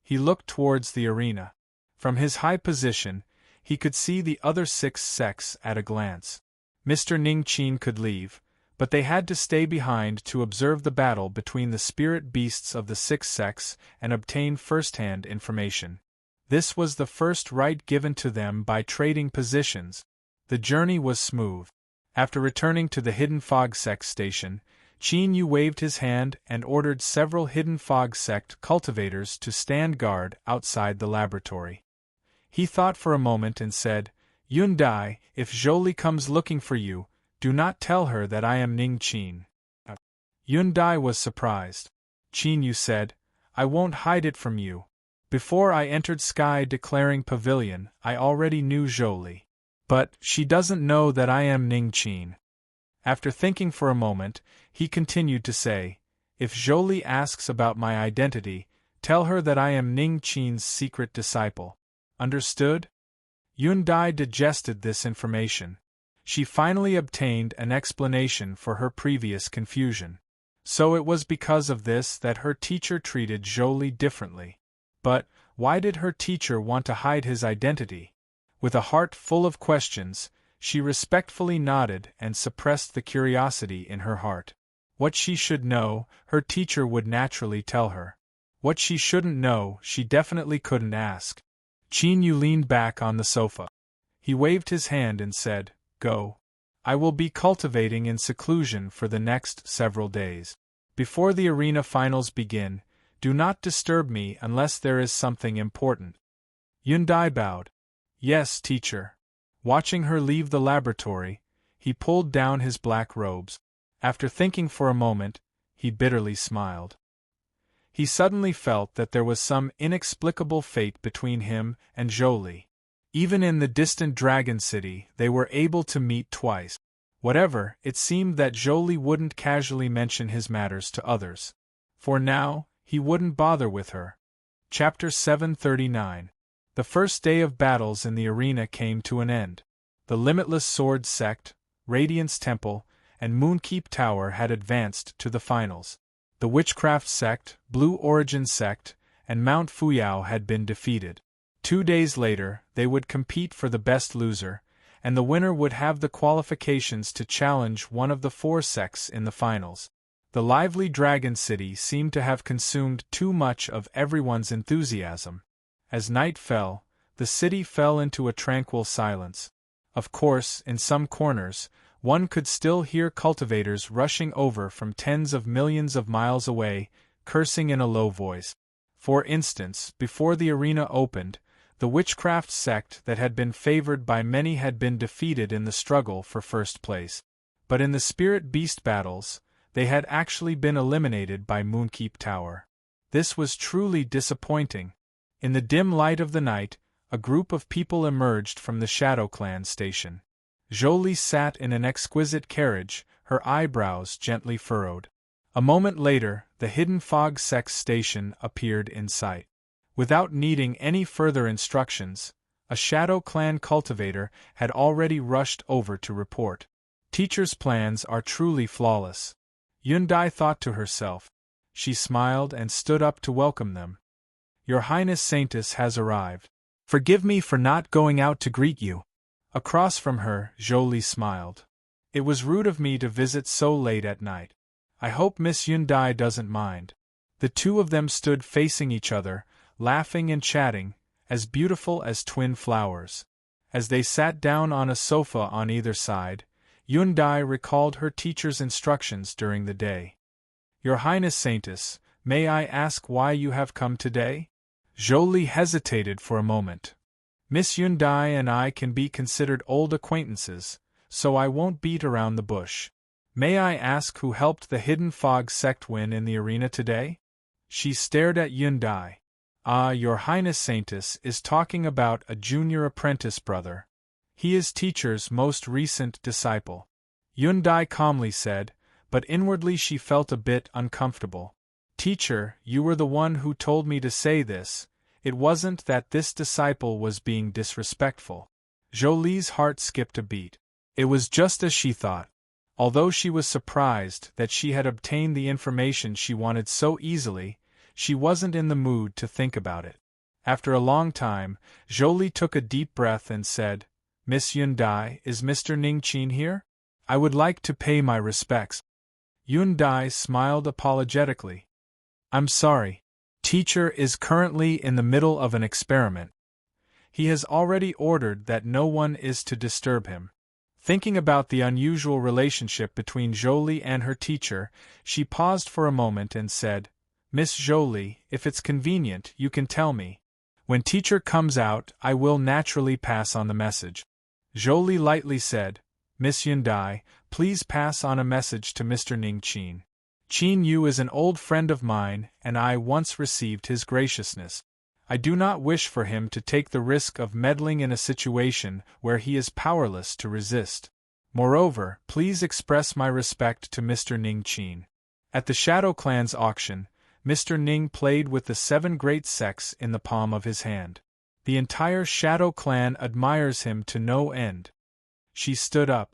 He looked towards the arena. From his high position, he could see the other 6 sects at a glance. Mr. Ning Qin could leave, but they had to stay behind to observe the battle between the spirit beasts of the 6 sects and obtain first-hand information. This was the first right given to them by trading positions. The journey was smooth. After returning to the hidden fog sect station, Qin Yu waved his hand and ordered several hidden fog sect cultivators to stand guard outside the laboratory. He thought for a moment and said, "Yun Dai, if Zhou comes looking for you, do not tell her that I am Ning Qin." Yun Dai was surprised. Qin Yu said, "I won't hide it from you. Before I entered Sky Declaring Pavilion, I already knew Zhou. But she doesn't know that I am Ning Qin." After thinking for a moment, he continued to say, "If Zhou asks about my identity, tell her that I am Ning Qin's secret disciple. Understood?" Yun Dai digested this information. She finally obtained an explanation for her previous confusion. So it was because of this that her teacher treated Zhou differently. But why did her teacher want to hide his identity? With a heart full of questions, she respectfully nodded and suppressed the curiosity in her heart. What she should know, her teacher would naturally tell her. What she shouldn't know, she definitely couldn't ask. Qin Yu leaned back on the sofa. He waved his hand and said, "Go. I will be cultivating in seclusion for the next several days. Before the arena finals begin, do not disturb me unless there is something important." Yun Dai bowed. "Yes, teacher." Watching her leave the laboratory, he pulled down his black robes. After thinking for a moment, he bitterly smiled. He suddenly felt that there was some inexplicable fate between him and Zhou. Even in the distant Dragon City, they were able to meet twice. Whatever, it seemed that Zhou wouldn't casually mention his matters to others. For now, he wouldn't bother with her. Chapter 739. The first day of battles in the arena came to an end. The Limitless Sword Sect, Radiance Temple, and Moonkeep Tower had advanced to the finals. The Witchcraft Sect, Blue Origin Sect, and Mount Fuyao had been defeated. 2 days later, they would compete for the best loser, and the winner would have the qualifications to challenge one of the 4 sects in the finals. The lively Dragon City seemed to have consumed too much of everyone's enthusiasm. As night fell, the city fell into a tranquil silence. Of course, in some corners, one could still hear cultivators rushing over from tens of millions of miles away, cursing in a low voice. For instance, before the arena opened, the witchcraft sect that had been favored by many had been defeated in the struggle for first place. But in the spirit beast battles, they had actually been eliminated by Moonkeep Tower. This was truly disappointing. In the dim light of the night, a group of people emerged from the Shadow Clan station. Zhou sat in an exquisite carriage, her eyebrows gently furrowed. A moment later, the hidden fog sect station appeared in sight. Without needing any further instructions, a Shadow Clan cultivator had already rushed over to report. Teacher's plans are truly flawless. Yun Dai thought to herself. She smiled and stood up to welcome them. "Your Highness Saintess has arrived. Forgive me for not going out to greet you." Across from her, Zhou smiled. "It was rude of me to visit so late at night. I hope Miss Yun Dai doesn't mind." The two of them stood facing each other, laughing and chatting, as beautiful as twin flowers. As they sat down on a sofa on either side, Yun Dai recalled her teacher's instructions during the day. "Your Highness Saintess, may I ask why you have come today?" Zhou hesitated for a moment. "Miss Yun Dai and I can be considered old acquaintances, so I won't beat around the bush. May I ask who helped the Hidden Fog sect win in the arena today?" She stared at Yun Dai. "Ah, Your Highness Saintess is talking about a junior apprentice brother. He is teacher's most recent disciple." Yun Dai calmly said, but inwardly she felt a bit uncomfortable. "Teacher, you were the one who told me to say this. It wasn't that this disciple was being disrespectful." Zhouli's heart skipped a beat. It was just as she thought. Although she was surprised that she had obtained the information she wanted so easily, she wasn't in the mood to think about it. After a long time, Zhouli took a deep breath and said, "Miss Yun Dai, is Mr. Ning Qin here? I would like to pay my respects." Yun Dai smiled apologetically. "I'm sorry. Teacher is currently in the middle of an experiment. He has already ordered that no one is to disturb him." Thinking about the unusual relationship between Jolie and her teacher, she paused for a moment and said, "Miss Jolie, if it's convenient, you can tell me. When teacher comes out, I will naturally pass on the message." Jolie lightly said, "Miss Yundai, please pass on a message to Mr. Ning Qin. Qin Yu is an old friend of mine, and I once received his graciousness. I do not wish for him to take the risk of meddling in a situation where he is powerless to resist. Moreover, please express my respect to Mr. Ning Qin." At the Shadow Clan's auction, Mr. Ning played with the 7 great sects in the palm of his hand. The entire Shadow Clan admires him to no end. She stood up.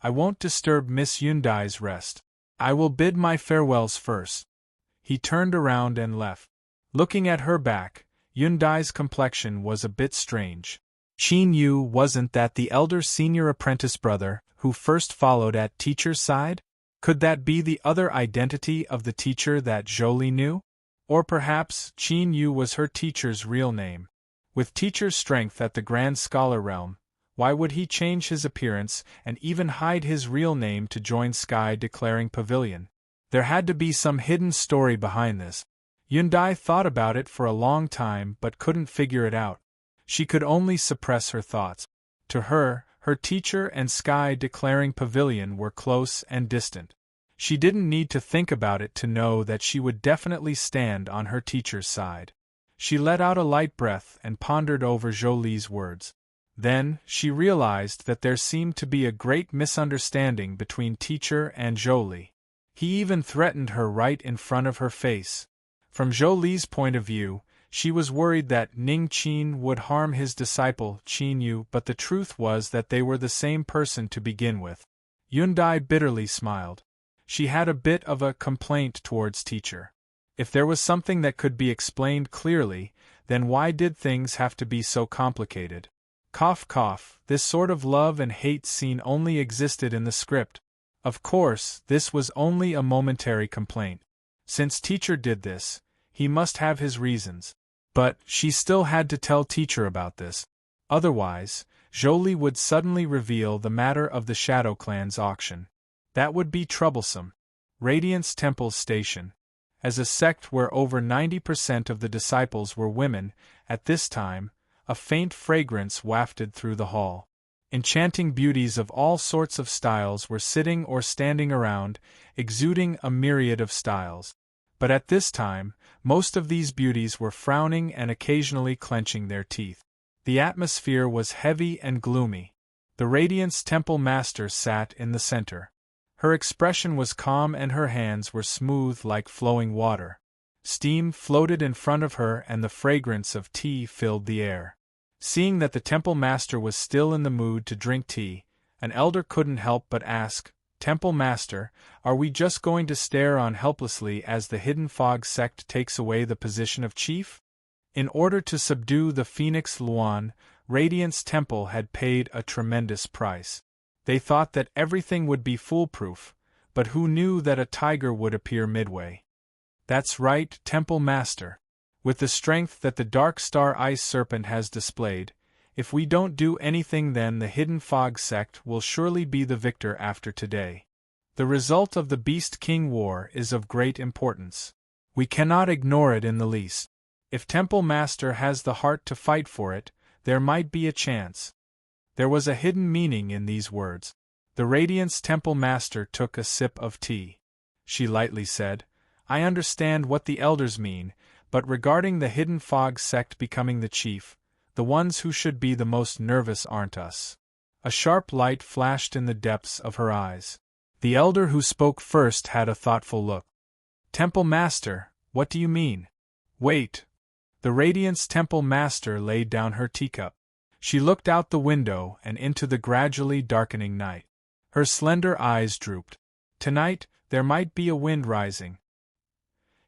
"I won't disturb Miss Yundai's rest. I will bid my farewells first." He turned around and left. Looking at her back, Yundai's complexion was a bit strange. Qin Yu, wasn't that the elder senior apprentice brother who first followed at teacher's side? Could that be the other identity of the teacher that Jolie knew? Or perhaps Qin Yu was her teacher's real name. With teacher's strength at the Grand Scholar realm, why would he change his appearance and even hide his real name to join Sky Declaring Pavilion? There had to be some hidden story behind this. Yundai thought about it for a long time but couldn't figure it out. She could only suppress her thoughts. To her, her teacher and Sky Declaring Pavilion were close and distant. She didn't need to think about it to know that she would definitely stand on her teacher's side. She let out a light breath and pondered over Jolie's words. Then, she realized that there seemed to be a great misunderstanding between teacher and Jolie. He even threatened her right in front of her face. From Jolie's point of view, she was worried that Ning Qin would harm his disciple Qin Yu, but the truth was that they were the same person to begin with. Yundai bitterly smiled. She had a bit of a complaint towards teacher. If there was something that could be explained clearly, then why did things have to be so complicated? Cough cough, this sort of love and hate scene only existed in the script. Of course, this was only a momentary complaint. Since teacher did this, he must have his reasons. But she still had to tell teacher about this. Otherwise, Jolie would suddenly reveal the matter of the Shadow Clan's auction. That would be troublesome. Radiance Temple Station. As a sect where over 90% of the disciples were women, at this time, a faint fragrance wafted through the hall. Enchanting beauties of all sorts of styles were sitting or standing around, exuding a myriad of styles. But at this time, most of these beauties were frowning and occasionally clenching their teeth. The atmosphere was heavy and gloomy. The Radiance Temple Master sat in the center. Her expression was calm and her hands were smooth like flowing water. Steam floated in front of her and the fragrance of tea filled the air. Seeing that the Temple Master was still in the mood to drink tea, an elder couldn't help but ask, "Temple Master, are we just going to stare on helplessly as the Hidden Fog sect takes away the position of chief?" In order to subdue the Phoenix Luan, Radiance Temple had paid a tremendous price. They thought that everything would be foolproof, but who knew that a tiger would appear midway? "That's right, Temple Master. With the strength that the Dark Star Ice Serpent has displayed, if we don't do anything then the Hidden Fog sect will surely be the victor after today. The result of the Beast King War is of great importance. We cannot ignore it in the least. If Temple Master has the heart to fight for it, there might be a chance." There was a hidden meaning in these words. The Radiance Temple Master took a sip of tea. She lightly said, "I understand what the elders mean, but regarding the Hidden Fog sect becoming the chief, the ones who should be the most nervous aren't us." A sharp light flashed in the depths of her eyes. The elder who spoke first had a thoughtful look. "Temple Master, what do you mean?" "Wait." The Radiance Temple Master laid down her teacup. She looked out the window and into the gradually darkening night. Her slender eyes drooped. "Tonight, there might be a wind rising."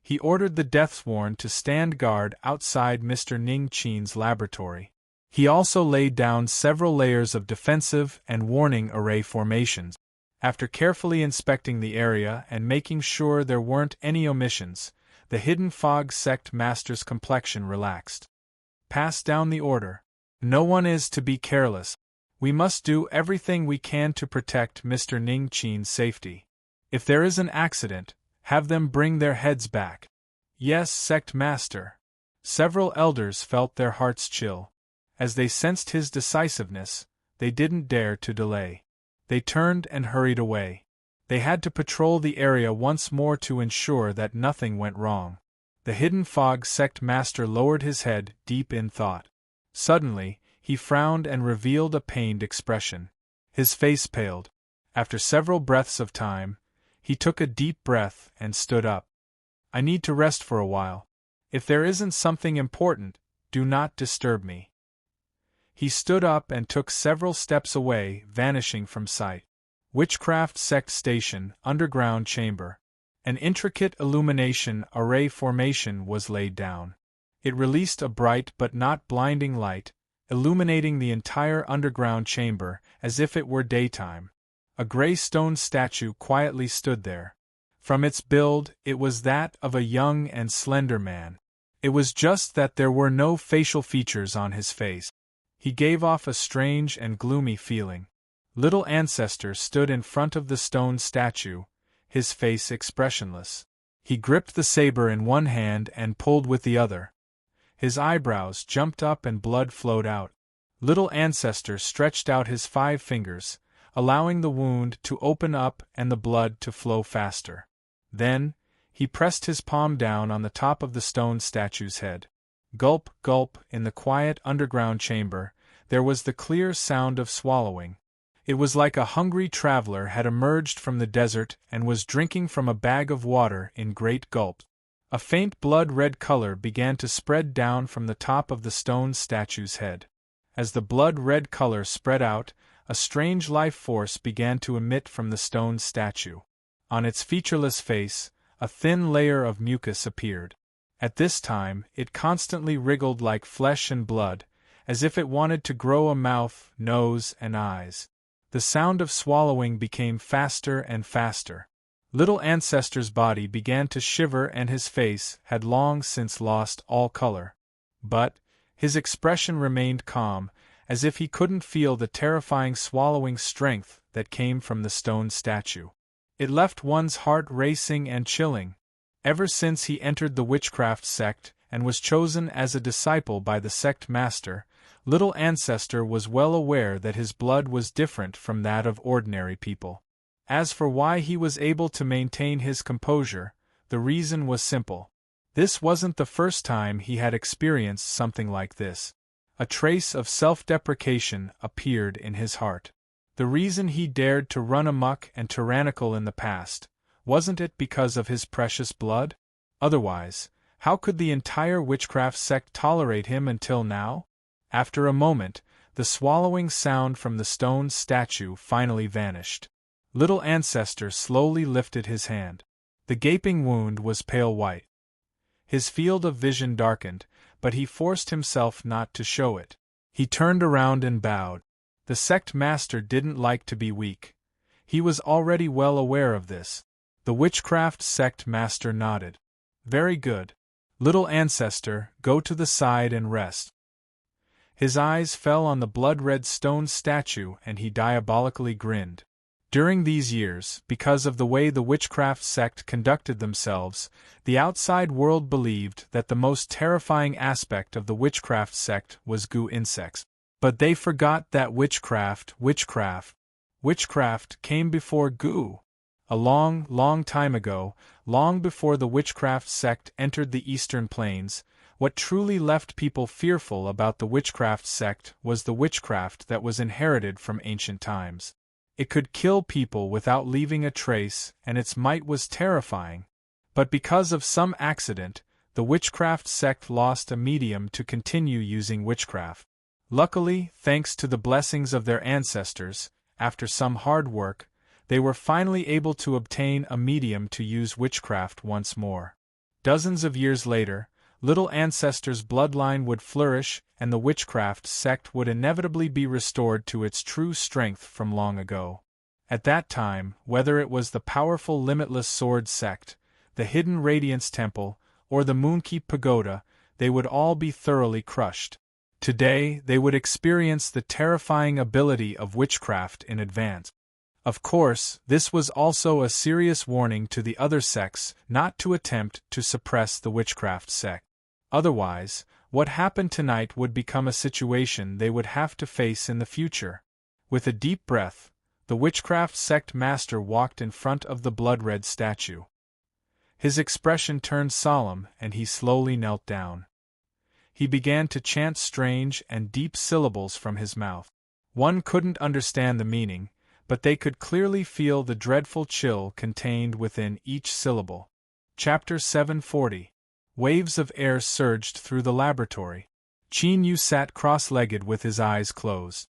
He ordered the Deathsworn to stand guard outside Mr. Ning Qin's laboratory. He also laid down several layers of defensive and warning array formations. After carefully inspecting the area and making sure there weren't any omissions, the Hidden Fog sect master's complexion relaxed. "Pass down the order. No one is to be careless. We must do everything we can to protect Mr. Ning Qin's safety. If there is an accident, have them bring their heads back. Yes, sect master. Several elders felt their hearts chill. As they sensed his decisiveness, they didn't dare to delay. They turned and hurried away. They had to patrol the area once more to ensure that nothing went wrong. The hidden fog sect master lowered his head, deep in thought. Suddenly, he frowned and revealed a pained expression. His face paled. After several breaths of time, he took a deep breath and stood up. I need to rest for a while. If there isn't something important, do not disturb me. He stood up and took several steps away, vanishing from sight. Witchcraft Sect Station, Underground Chamber. An intricate illumination array formation was laid down. It released a bright but not blinding light, illuminating the entire underground chamber as if it were daytime. A gray stone statue quietly stood there. From its build, it was that of a young and slender man. It was just that there were no facial features on his face. He gave off a strange and gloomy feeling. Little Ancestor stood in front of the stone statue, his face expressionless. He gripped the saber in one hand and pulled with the other. His eyebrows jumped up and blood flowed out. Little Ancestor stretched out his 5 fingers, allowing the wound to open up and the blood to flow faster. Then, he pressed his palm down on the top of the stone statue's head. Gulp, gulp, in the quiet underground chamber, there was the clear sound of swallowing. It was like a hungry traveler had emerged from the desert and was drinking from a bag of water in great gulps. A faint blood-red color began to spread down from the top of the stone statue's head. As the blood-red color spread out, a strange life force began to emit from the stone statue. On its featureless face, a thin layer of mucus appeared. At this time, it constantly wriggled like flesh and blood, as if it wanted to grow a mouth, nose, and eyes. The sound of swallowing became faster and faster. Little Ancestor's body began to shiver and his face had long since lost all color. But his expression remained calm, as if he couldn't feel the terrifying swallowing strength that came from the stone statue. It left one's heart racing and chilling. Ever since he entered the witchcraft sect and was chosen as a disciple by the sect master, Little Ancestor was well aware that his blood was different from that of ordinary people. As for why he was able to maintain his composure, the reason was simple. This wasn't the first time he had experienced something like this. A trace of self-deprecation appeared in his heart. The reason he dared to run amok and tyrannical in the past, wasn't it because of his precious blood? Otherwise, how could the entire witchcraft sect tolerate him until now? After a moment, the swallowing sound from the stone statue finally vanished. Little Ancestor slowly lifted his hand. The gaping wound was pale white. His field of vision darkened, but he forced himself not to show it. He turned around and bowed. The sect master didn't like to be weak. He was already well aware of this. The witchcraft sect master nodded. Very good. Little Ancestor, go to the side and rest. His eyes fell on the blood-red stone statue and he diabolically grinned. During these years, because of the way the witchcraft sect conducted themselves, the outside world believed that the most terrifying aspect of the witchcraft sect was goo insects. But they forgot that witchcraft came before goo. A long, long time ago, long before the witchcraft sect entered the eastern plains, what truly left people fearful about the witchcraft sect was the witchcraft that was inherited from ancient times. It could kill people without leaving a trace, and its might was terrifying. But because of some accident, the witchcraft sect lost a medium to continue using witchcraft. Luckily, thanks to the blessings of their ancestors, after some hard work, they were finally able to obtain a medium to use witchcraft once more. Dozens of years later, Little Ancestor's bloodline would flourish and the witchcraft sect would inevitably be restored to its true strength from long ago. At that time, whether it was the powerful Limitless Sword sect, the Hidden Radiance Temple, or the Moonkeep Pagoda, they would all be thoroughly crushed. Today, they would experience the terrifying ability of witchcraft in advance. Of course, this was also a serious warning to the other sects not to attempt to suppress the witchcraft sect. Otherwise, what happened tonight would become a situation they would have to face in the future. With a deep breath, the witchcraft sect master walked in front of the blood-red statue. His expression turned solemn and he slowly knelt down. He began to chant strange and deep syllables from his mouth. One couldn't understand the meaning, but they could clearly feel the dreadful chill contained within each syllable. Chapter 740. Waves of air surged through the laboratory. Qin Yu sat cross-legged with his eyes closed.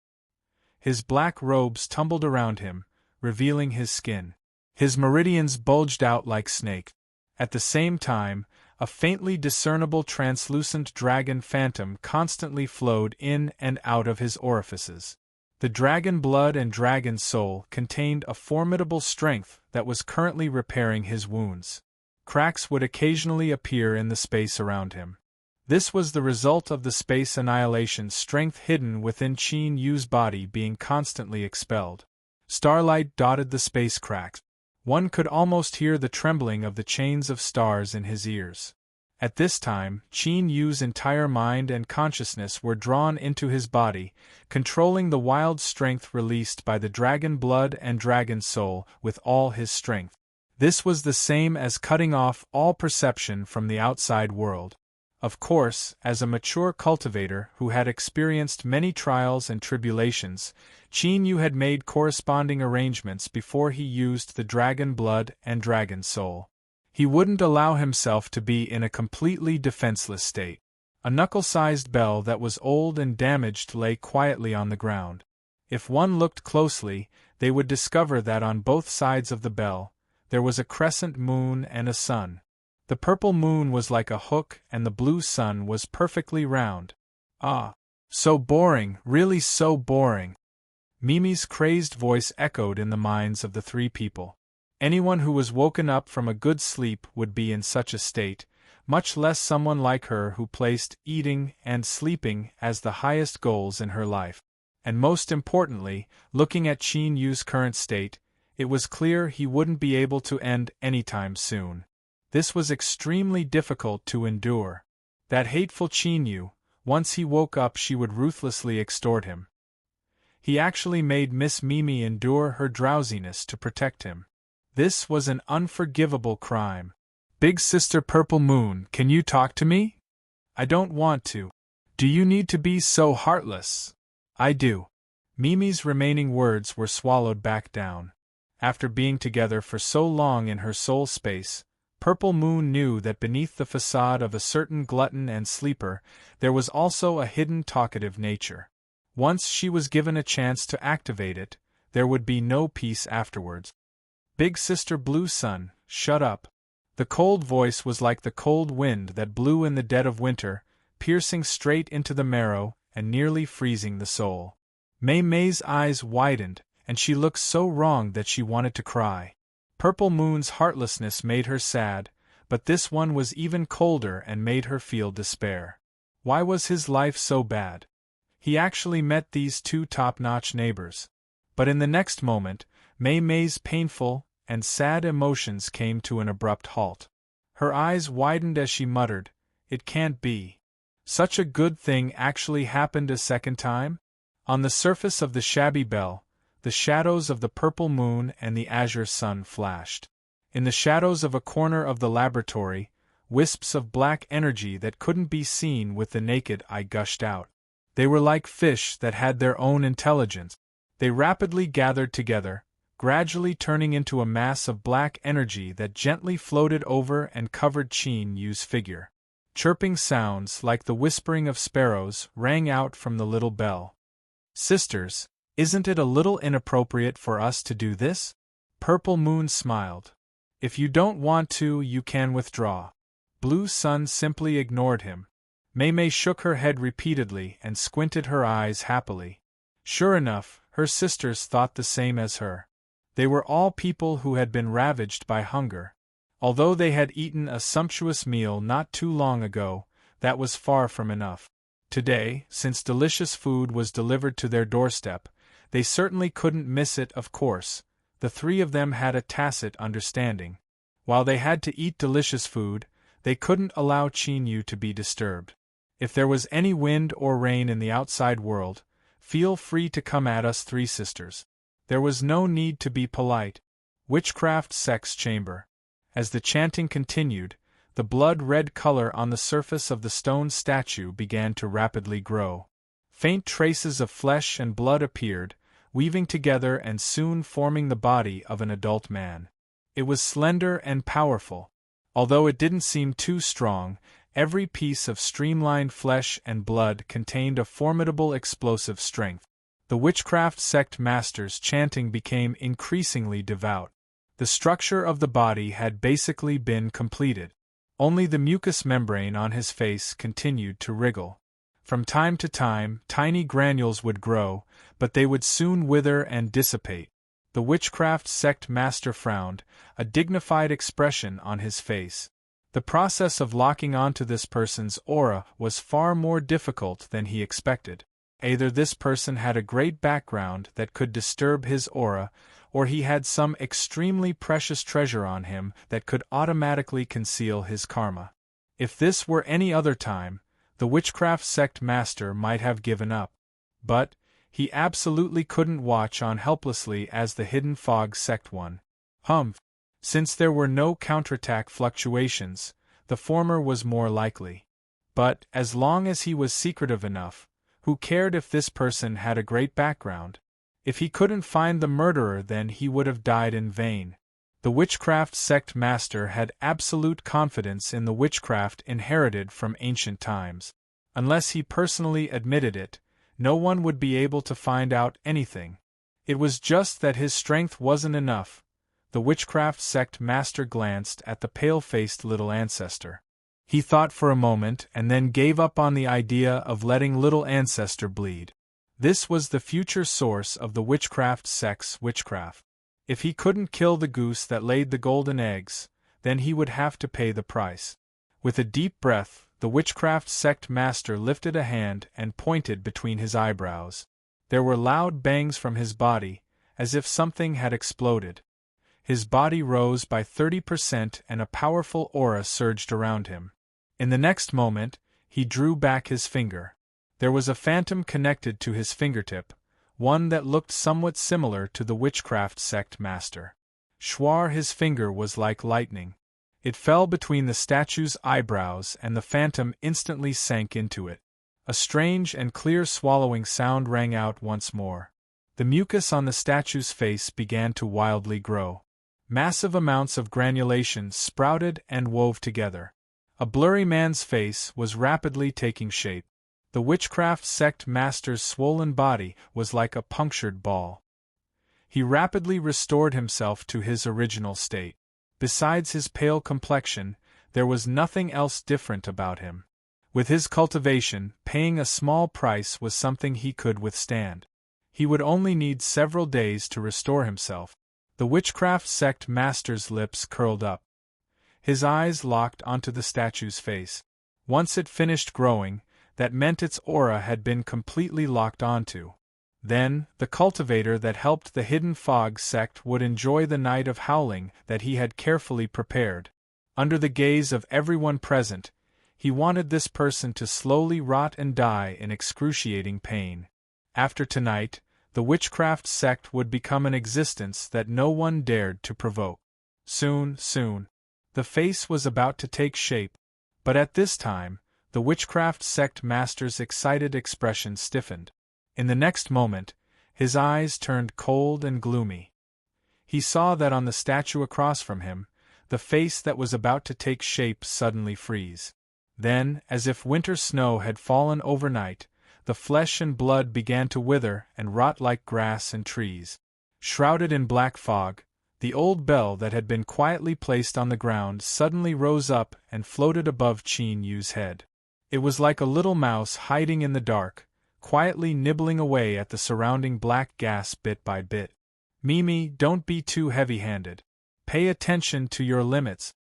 His black robes tumbled around him, revealing his skin. His meridians bulged out like snakes. At the same time, a faintly discernible translucent dragon phantom constantly flowed in and out of his orifices. The dragon blood and dragon soul contained a formidable strength that was currently repairing his wounds. Cracks would occasionally appear in the space around him. This was the result of the space annihilation strength hidden within Qin Yu's body being constantly expelled. Starlight dotted the space cracks. One could almost hear the trembling of the chains of stars in his ears. At this time, Qin Yu's entire mind and consciousness were drawn into his body, controlling the wild strength released by the dragon blood and dragon soul with all his strength. This was the same as cutting off all perception from the outside world. Of course, as a mature cultivator who had experienced many trials and tribulations, Qin Yu had made corresponding arrangements before he used the dragon blood and dragon soul. He wouldn't allow himself to be in a completely defenseless state. A knuckle-sized bell that was old and damaged lay quietly on the ground. If one looked closely, they would discover that on both sides of the bell, there was a crescent moon and a sun. The purple moon was like a hook and the blue sun was perfectly round. Ah! So boring, really so boring. Mimi's crazed voice echoed in the minds of the three people. Anyone who was woken up from a good sleep would be in such a state, much less someone like her who placed eating and sleeping as the highest goals in her life. And most importantly, looking at Qin Yu's current state, it was clear he wouldn't be able to end anytime soon. This was extremely difficult to endure. That hateful Qin Yu, once he woke up she would ruthlessly extort him. He actually made Miss Mimi endure her drowsiness to protect him. This was an unforgivable crime. Big Sister Purple Moon, can you talk to me? I don't want to. Do you need to be so heartless? I do. Mimi's remaining words were swallowed back down. After being together for so long in her soul space, Purple Moon knew that beneath the facade of a certain glutton and sleeper, there was also a hidden talkative nature. Once she was given a chance to activate it, there would be no peace afterwards. Big Sister Blue Sun, shut up. The cold voice was like the cold wind that blew in the dead of winter, piercing straight into the marrow and nearly freezing the soul. Mei Mei's eyes widened, and she looked so wrong that she wanted to cry. Purple Moon's heartlessness made her sad, but this one was even colder and made her feel despair. Why was his life so bad? He actually met these two top-notch neighbors. But in the next moment, Mei Mei's painful and sad emotions came to an abrupt halt. Her eyes widened as she muttered, "It can't be. Such a good thing actually happened a second time?" On the surface of the shabby bell, the shadows of the purple moon and the azure sun flashed. In the shadows of a corner of the laboratory, wisps of black energy that couldn't be seen with the naked eye gushed out. They were like fish that had their own intelligence. They rapidly gathered together, gradually turning into a mass of black energy that gently floated over and covered Qin Yu's figure. Chirping sounds like the whispering of sparrows rang out from the little bell. "Sisters, isn't it a little inappropriate for us to do this?" Purple Moon smiled. "If you don't want to, you can withdraw." Blue Sun simply ignored him. Mei Mei shook her head repeatedly and squinted her eyes happily. Sure enough, her sisters thought the same as her. They were all people who had been ravaged by hunger. Although they had eaten a sumptuous meal not too long ago, that was far from enough. Today, since delicious food was delivered to their doorstep, they certainly couldn't miss it. Of course, the three of them had a tacit understanding. While they had to eat delicious food, they couldn't allow Qin Yu to be disturbed. If there was any wind or rain in the outside world, feel free to come at us, three sisters. There was no need to be polite. Witchcraft Sex Chamber. As the chanting continued, the blood-red color on the surface of the stone statue began to rapidly grow. Faint traces of flesh and blood appeared, weaving together and soon forming the body of an adult man. It was slender and powerful. Although it didn't seem too strong, every piece of streamlined flesh and blood contained a formidable explosive strength. The witchcraft sect master's chanting became increasingly devout. The structure of the body had basically been completed. Only the mucous membrane on his face continued to wriggle. From time to time, tiny granules would grow, but they would soon wither and dissipate. The witchcraft sect master frowned, a dignified expression on his face. The process of locking onto this person's aura was far more difficult than he expected. Either this person had a great background that could disturb his aura, or he had some extremely precious treasure on him that could automatically conceal his karma. If this were any other time, the witchcraft sect master might have given up. But he absolutely couldn't watch on helplessly as the hidden fog sect won. Since there were no counterattack fluctuations, the former was more likely. But, as long as he was secretive enough, who cared if this person had a great background? If he couldn't find the murderer, then he would have died in vain. The witchcraft sect master had absolute confidence in the witchcraft inherited from ancient times. Unless he personally admitted it, no one would be able to find out anything. It was just that his strength wasn't enough. The witchcraft sect master glanced at the pale-faced little ancestor. He thought for a moment and then gave up on the idea of letting little ancestor bleed. This was the future source of the witchcraft sect's witchcraft. If he couldn't kill the goose that laid the golden eggs, then he would have to pay the price. With a deep breath, the witchcraft sect master lifted a hand and pointed between his eyebrows. There were loud bangs from his body, as if something had exploded. His body rose by 30% and a powerful aura surged around him. In the next moment, he drew back his finger. There was a phantom connected to his fingertip, one that looked somewhat similar to the witchcraft sect master. His finger was like lightning. It fell between the statue's eyebrows and the phantom instantly sank into it. A strange and clear swallowing sound rang out once more. The mucus on the statue's face began to wildly grow. Massive amounts of granulation sprouted and wove together. A blurry man's face was rapidly taking shape. The witchcraft sect master's swollen body was like a punctured ball. He rapidly restored himself to his original state. Besides his pale complexion, there was nothing else different about him. With his cultivation, paying a small price was something he could withstand. He would only need several days to restore himself. The witchcraft sect master's lips curled up. His eyes locked onto the statue's face. Once it finished growing, that meant its aura had been completely locked onto. Then, the cultivator that helped the hidden fog sect would enjoy the night of howling that he had carefully prepared. Under the gaze of everyone present, he wanted this person to slowly rot and die in excruciating pain. After tonight, the witchcraft sect would become an existence that no one dared to provoke. Soon, the face was about to take shape, but at this time, the witchcraft sect master's excited expression stiffened. In the next moment, his eyes turned cold and gloomy. He saw that on the statue across from him, the face that was about to take shape suddenly freeze. Then, as if winter snow had fallen overnight, the flesh and blood began to wither and rot like grass and trees. Shrouded in black fog, the old bell that had been quietly placed on the ground suddenly rose up and floated above Qin Yu's head. It was like a little mouse hiding in the dark, quietly nibbling away at the surrounding black gas bit by bit. Mimi, don't be too heavy-handed. Pay attention to your limits.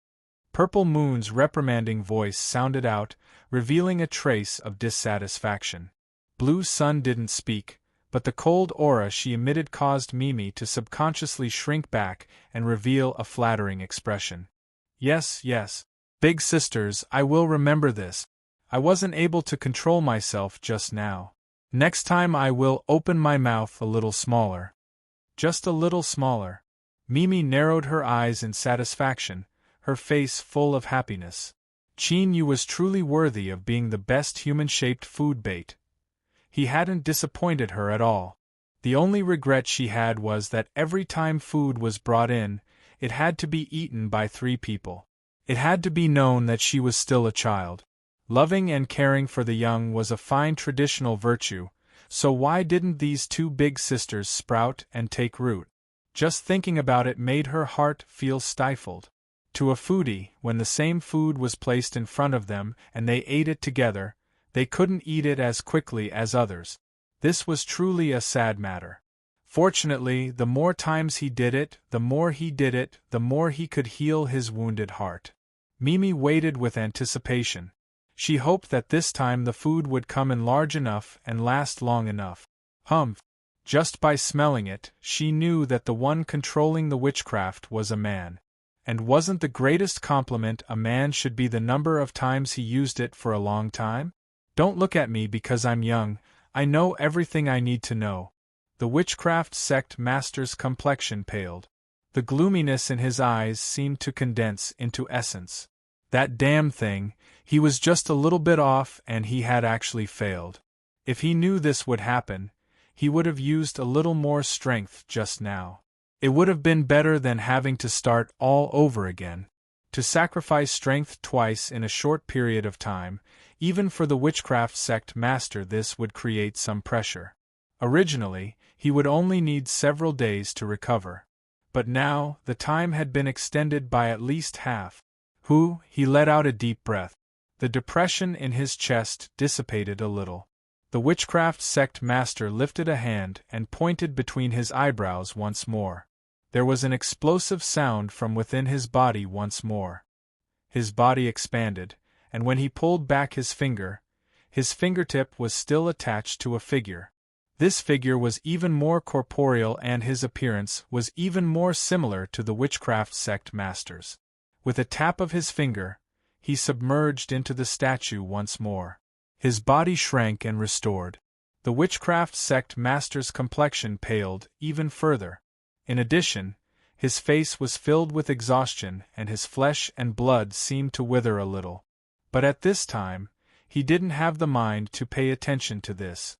Purple Moon's reprimanding voice sounded out, revealing a trace of dissatisfaction. Blue Sun didn't speak, but the cold aura she emitted caused Mimi to subconsciously shrink back and reveal a flattering expression. Yes, yes. Big sisters, I will remember this. I wasn't able to control myself just now. Next time I will open my mouth a little smaller. Just a little smaller. Mimi narrowed her eyes in satisfaction, her face full of happiness. Qin Yu was truly worthy of being the best human-shaped food bait. He hadn't disappointed her at all. The only regret she had was that every time food was brought in, it had to be eaten by 3 people. It had to be known that she was still a child. Loving and caring for the young was a fine traditional virtue, so why didn't these 2 big sisters sprout and take root? Just thinking about it made her heart feel stifled. To a foodie, when the same food was placed in front of them and they ate it together, they couldn't eat it as quickly as others. This was truly a sad matter. Fortunately, the more times he did it, the more he could heal his wounded heart. Mimi waited with anticipation. She hoped that this time the food would come in large enough and last long enough. Humph! Just by smelling it, she knew that the one controlling the witchcraft was a man. And wasn't the greatest compliment a man should be the number of times he used it for a long time? Don't look at me because I'm young, I know everything I need to know. The witchcraft sect master's complexion paled. The gloominess in his eyes seemed to condense into essence. That damn thing, he was just a little bit off and he had actually failed. If he knew this would happen, he would have used a little more strength just now. It would have been better than having to start all over again. To sacrifice strength twice in a short period of time, even for the witchcraft sect master, this would create some pressure. Originally, he would only need several days to recover. But now, the time had been extended by at least half. He let out a deep breath. The depression in his chest dissipated a little. The witchcraft sect master lifted a hand and pointed between his eyebrows once more. There was an explosive sound from within his body once more. His body expanded, and when he pulled back his fingertip was still attached to a figure. This figure was even more corporeal and his appearance was even more similar to the witchcraft sect master's. With a tap of his finger, he submerged into the statue once more. His body shrank and restored. The witchcraft sect master's complexion paled even further. In addition, his face was filled with exhaustion and his flesh and blood seemed to wither a little. But at this time, he didn't have the mind to pay attention to this.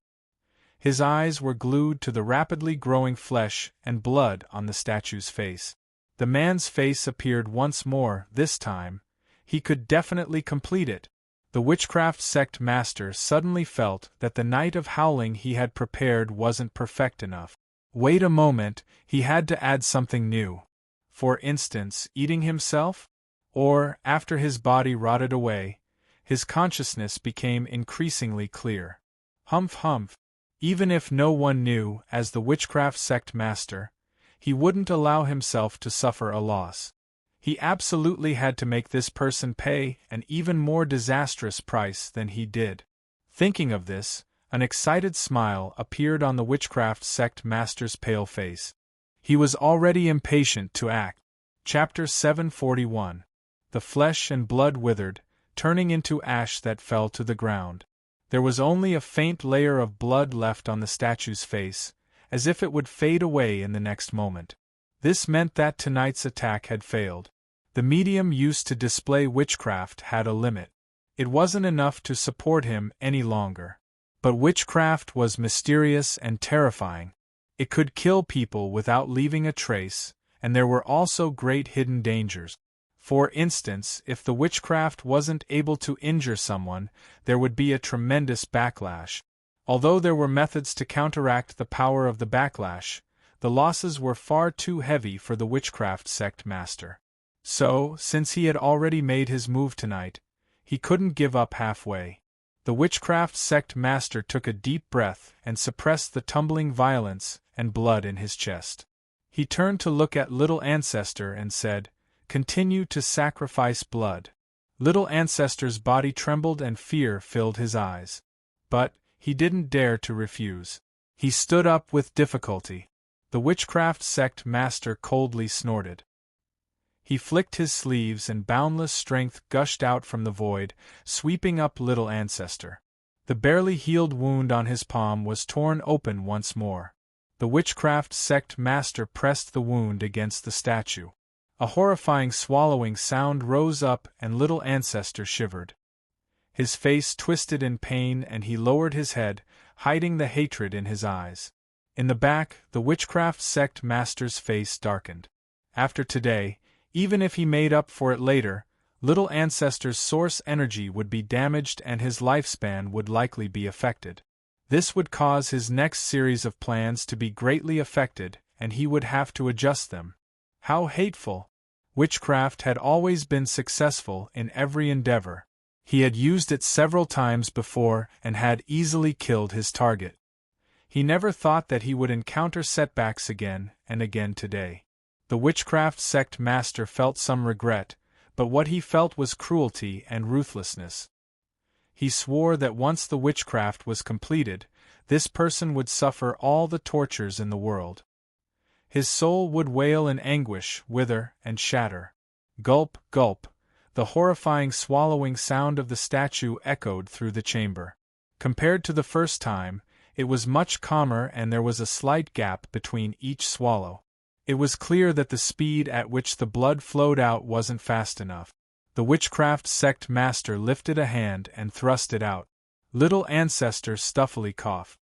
His eyes were glued to the rapidly growing flesh and blood on the statue's face. The man's face appeared once more. This time, he could definitely complete it. The witchcraft sect master suddenly felt that the night of howling he had prepared wasn't perfect enough. Wait a moment, he had to add something new. For instance, eating himself? Or, after his body rotted away, his consciousness became increasingly clear. Humph. Even if no one knew, as the witchcraft sect master, he wouldn't allow himself to suffer a loss. He absolutely had to make this person pay an even more disastrous price than he did. Thinking of this, an excited smile appeared on the witchcraft sect master's pale face. He was already impatient to act. Chapter 741. The flesh and blood withered, turning into ash that fell to the ground. There was only a faint layer of blood left on the statue's face, as if it would fade away in the next moment. This meant that tonight's attack had failed. The medium used to display witchcraft had a limit. It wasn't enough to support him any longer. But witchcraft was mysterious and terrifying. It could kill people without leaving a trace, and there were also great hidden dangers. For instance, if the witchcraft wasn't able to injure someone, there would be a tremendous backlash. Although there were methods to counteract the power of the backlash, the losses were far too heavy for the witchcraft sect master. So, since he had already made his move tonight, he couldn't give up halfway. The witchcraft sect master took a deep breath and suppressed the tumbling violence and blood in his chest. He turned to look at little ancestor and said, "Continue to sacrifice blood." Little Ancestor's body trembled and fear filled his eyes. But he didn't dare to refuse. He stood up with difficulty. The witchcraft sect master coldly snorted. He flicked his sleeves and boundless strength gushed out from the void, sweeping up Little Ancestor. The barely healed wound on his palm was torn open once more. The witchcraft sect master pressed the wound against the statue. A horrifying swallowing sound rose up and Little Ancestor shivered. His face twisted in pain and he lowered his head, hiding the hatred in his eyes. In the back, the witchcraft sect master's face darkened. After today, even if he made up for it later, Little Ancestor's source energy would be damaged and his lifespan would likely be affected. This would cause his next series of plans to be greatly affected, and he would have to adjust them. How hateful! Witchcraft had always been successful in every endeavor. He had used it several times before and had easily killed his target. He never thought that he would encounter setbacks again and again today. The witchcraft sect master felt some regret, but what he felt was cruelty and ruthlessness. He swore that once the witchcraft was completed, this person would suffer all the tortures in the world. His soul would wail in anguish, wither, and shatter. Gulp, gulp. The horrifying swallowing sound of the statue echoed through the chamber. Compared to the first time, it was much calmer and there was a slight gap between each swallow. It was clear that the speed at which the blood flowed out wasn't fast enough. The witchcraft sect master lifted a hand and thrust it out. Little Ancestor stuffily coughed.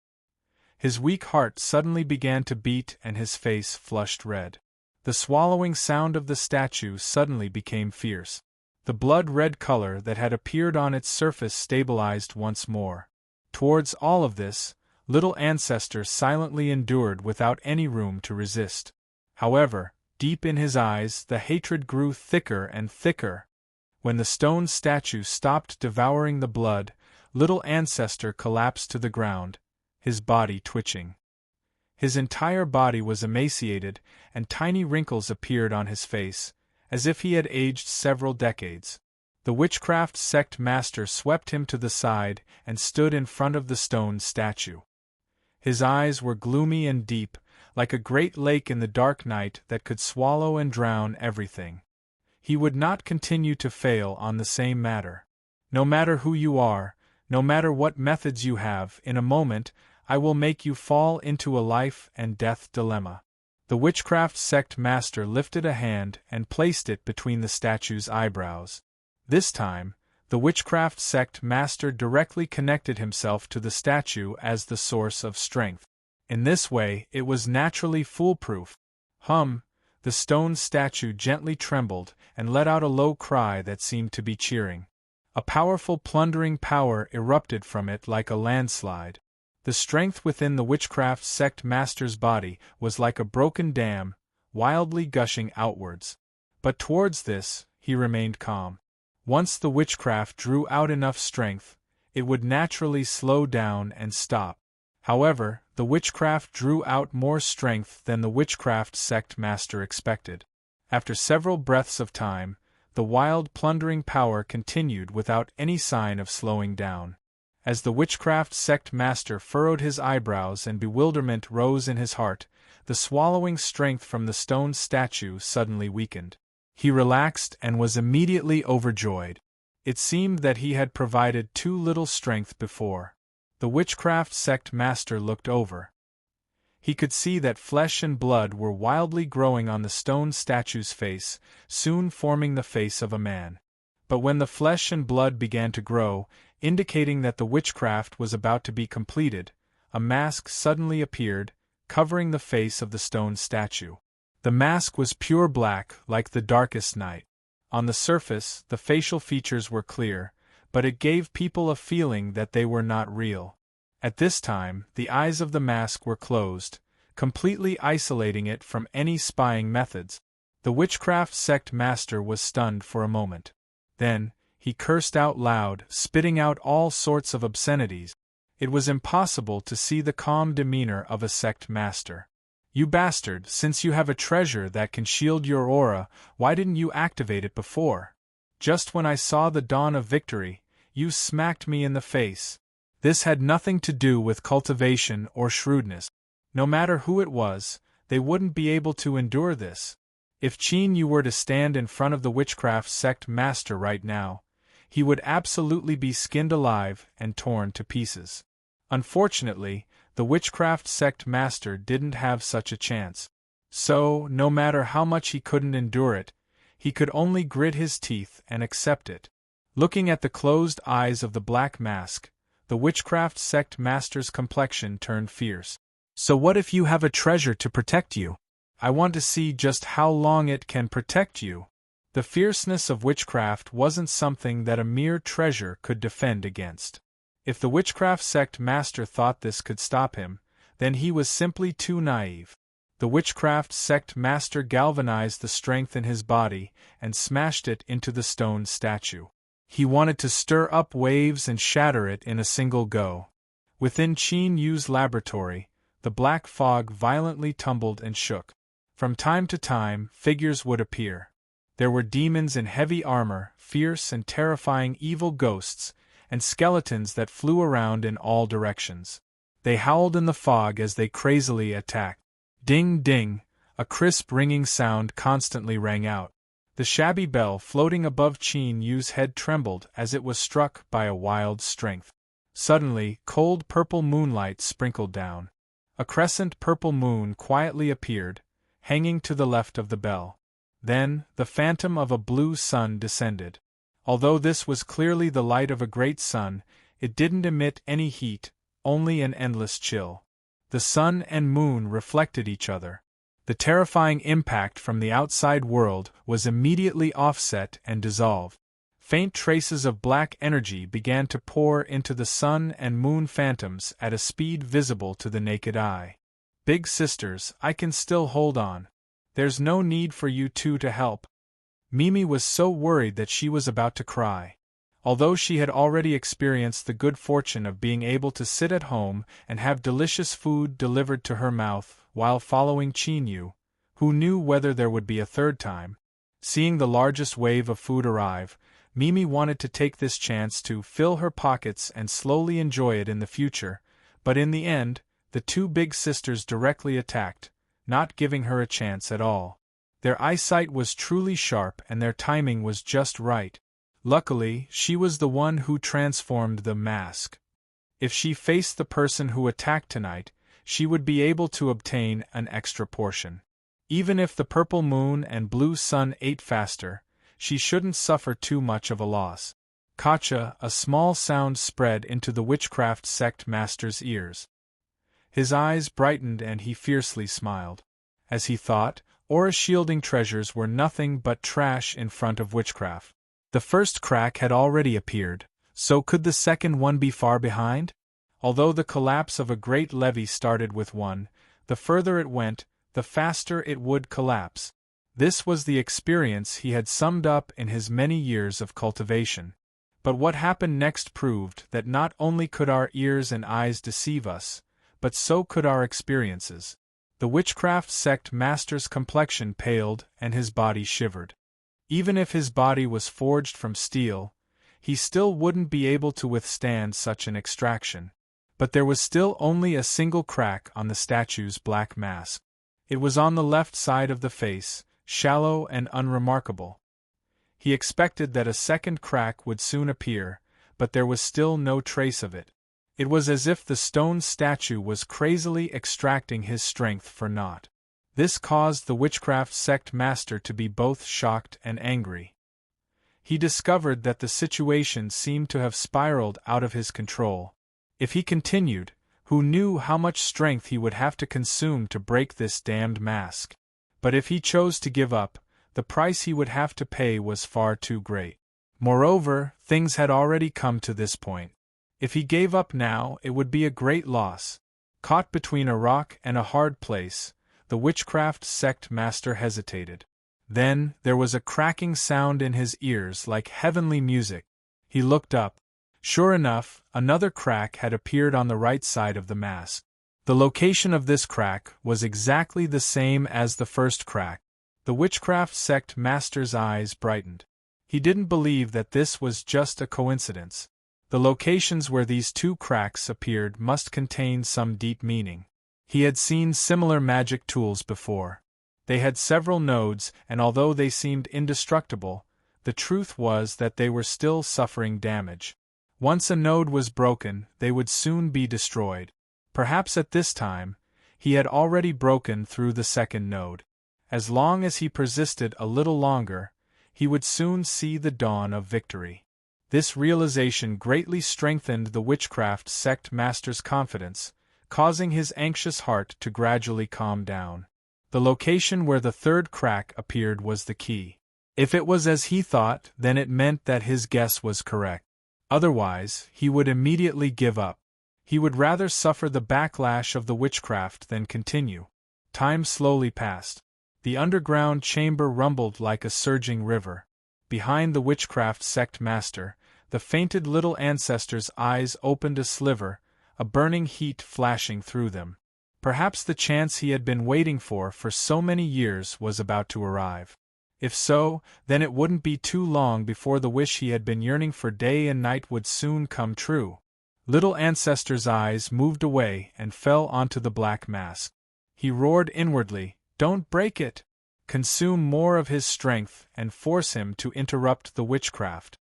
His weak heart suddenly began to beat and his face flushed red. The swallowing sound of the statue suddenly became fierce. The blood-red color that had appeared on its surface stabilized once more. Towards all of this, Little Ancestor silently endured without any room to resist. However, deep in his eyes the hatred grew thicker and thicker. When the stone statue stopped devouring the blood, Little Ancestor collapsed to the ground, his body twitching. His entire body was emaciated, and tiny wrinkles appeared on his face, as if he had aged several decades. The witchcraft sect master swept him to the side and stood in front of the stone statue. His eyes were gloomy and deep, like a great lake in the dark night that could swallow and drown everything. He would not continue to fail on the same matter. No matter who you are, no matter what methods you have, in a moment, I will make you fall into a life and death dilemma. The witchcraft sect master lifted a hand and placed it between the statue's eyebrows. This time, the witchcraft sect master directly connected himself to the statue as the source of strength. In this way, it was naturally foolproof. The stone statue gently trembled and let out a low cry that seemed to be cheering. A powerful plundering power erupted from it like a landslide. The strength within the witchcraft sect master's body was like a broken dam, wildly gushing outwards. But towards this, he remained calm. Once the witchcraft drew out enough strength, it would naturally slow down and stop. However, the witchcraft drew out more strength than the witchcraft sect master expected. After several breaths of time, the wild plundering power continued without any sign of slowing down. As the witchcraft sect master furrowed his eyebrows and bewilderment rose in his heart, the swallowing strength from the stone statue suddenly weakened. He relaxed and was immediately overjoyed. It seemed that he had provided too little strength before. The witchcraft sect master looked over. He could see that flesh and blood were wildly growing on the stone statue's face, soon forming the face of a man. But when the flesh and blood began to grow, indicating that the witchcraft was about to be completed, a mask suddenly appeared, covering the face of the stone statue. The mask was pure black, like the darkest night. On the surface, the facial features were clear, but it gave people a feeling that they were not real. At this time, the eyes of the mask were closed, completely isolating it from any spying methods. The witchcraft sect master was stunned for a moment. Then, he cursed out loud, spitting out all sorts of obscenities. It was impossible to see the calm demeanor of a sect master. "You bastard, since you have a treasure that can shield your aura, why didn't you activate it before?" Just when I saw the dawn of victory, you smacked me in the face. This had nothing to do with cultivation or shrewdness. No matter who it was, they wouldn't be able to endure this. If Qin Yu were to stand in front of the witchcraft sect master right now, he would absolutely be skinned alive and torn to pieces. Unfortunately, the witchcraft sect master didn't have such a chance. So, no matter how much he couldn't endure it, he could only grit his teeth and accept it. Looking at the closed eyes of the black mask, the witchcraft sect master's complexion turned fierce. So what if you have a treasure to protect you? I want to see just how long it can protect you. The fierceness of witchcraft wasn't something that a mere treasure could defend against. If the witchcraft sect master thought this could stop him, then he was simply too naive. The witchcraft sect master galvanized the strength in his body and smashed it into the stone statue. He wanted to stir up waves and shatter it in a single go. Within Qin Yu's laboratory, the black fog violently tumbled and shook. From time to time, figures would appear. There were demons in heavy armor, fierce and terrifying evil ghosts, and skeletons that flew around in all directions. They howled in the fog as they crazily attacked. Ding ding, a crisp ringing sound constantly rang out. The shabby bell floating above Qin Yu's head trembled as it was struck by a wild strength. Suddenly, cold purple moonlight sprinkled down. A crescent purple moon quietly appeared, hanging to the left of the bell. Then, the phantom of a blue sun descended. Although this was clearly the light of a great sun, it didn't emit any heat, only an endless chill. The sun and moon reflected each other. The terrifying impact from the outside world was immediately offset and dissolved. Faint traces of black energy began to pour into the sun and moon phantoms at a speed visible to the naked eye. Big sisters, I can still hold on. There's no need for you two to help. Mimi was so worried that she was about to cry. Although she had already experienced the good fortune of being able to sit at home and have delicious food delivered to her mouth while following Qin Yu, who knew whether there would be a third time. Seeing the largest wave of food arrive, Mimi wanted to take this chance to fill her pockets and slowly enjoy it in the future, but in the end, the two big sisters directly attacked, not giving her a chance at all. Their eyesight was truly sharp and their timing was just right. Luckily, she was the one who transformed the mask. If she faced the person who attacked tonight, she would be able to obtain an extra portion. Even if the purple moon and blue sun ate faster, she shouldn't suffer too much of a loss. Kacha, a small sound spread into the witchcraft sect master's ears. His eyes brightened and he fiercely smiled. As he thought, aura shielding treasures were nothing but trash in front of witchcraft. The first crack had already appeared, so could the second one be far behind? Although the collapse of a great levee started with one, the further it went, the faster it would collapse. This was the experience he had summed up in his many years of cultivation. But what happened next proved that not only could our ears and eyes deceive us, but so could our experiences. The witchcraft sect master's complexion paled and his body shivered. Even if his body was forged from steel, he still wouldn't be able to withstand such an extraction. But there was still only a single crack on the statue's black mask. It was on the left side of the face, shallow and unremarkable. He expected that a second crack would soon appear, but there was still no trace of it. It was as if the stone statue was crazily extracting his strength for naught. This caused the witchcraft sect master to be both shocked and angry. He discovered that the situation seemed to have spiraled out of his control. If he continued, who knew how much strength he would have to consume to break this damned mask? But if he chose to give up, the price he would have to pay was far too great. Moreover, things had already come to this point. If he gave up now, it would be a great loss. Caught between a rock and a hard place, the witchcraft sect master hesitated. Then, there was a cracking sound in his ears like heavenly music. He looked up. Sure enough, another crack had appeared on the right side of the mask. The location of this crack was exactly the same as the first crack. The witchcraft sect master's eyes brightened. He didn't believe that this was just a coincidence. The locations where these two cracks appeared must contain some deep meaning. He had seen similar magic tools before. They had several nodes, and although they seemed indestructible, the truth was that they were still suffering damage. Once a node was broken, they would soon be destroyed. Perhaps at this time, he had already broken through the second node. As long as he persisted a little longer, he would soon see the dawn of victory. This realization greatly strengthened the witchcraft sect master's confidence, causing his anxious heart to gradually calm down. The location where the third crack appeared was the key. If it was as he thought, then it meant that his guess was correct. Otherwise, he would immediately give up. He would rather suffer the backlash of the witchcraft than continue. Time slowly passed. The underground chamber rumbled like a surging river. Behind the witchcraft sect master, the fainted little ancestor's eyes opened a sliver, a burning heat flashing through them. Perhaps the chance he had been waiting for so many years was about to arrive. If so, then it wouldn't be too long before the wish he had been yearning for day and night would soon come true. Little ancestor's eyes moved away and fell onto the black mask. He roared inwardly, "Don't break it!" Consume more of his strength and force him to interrupt the witchcraft.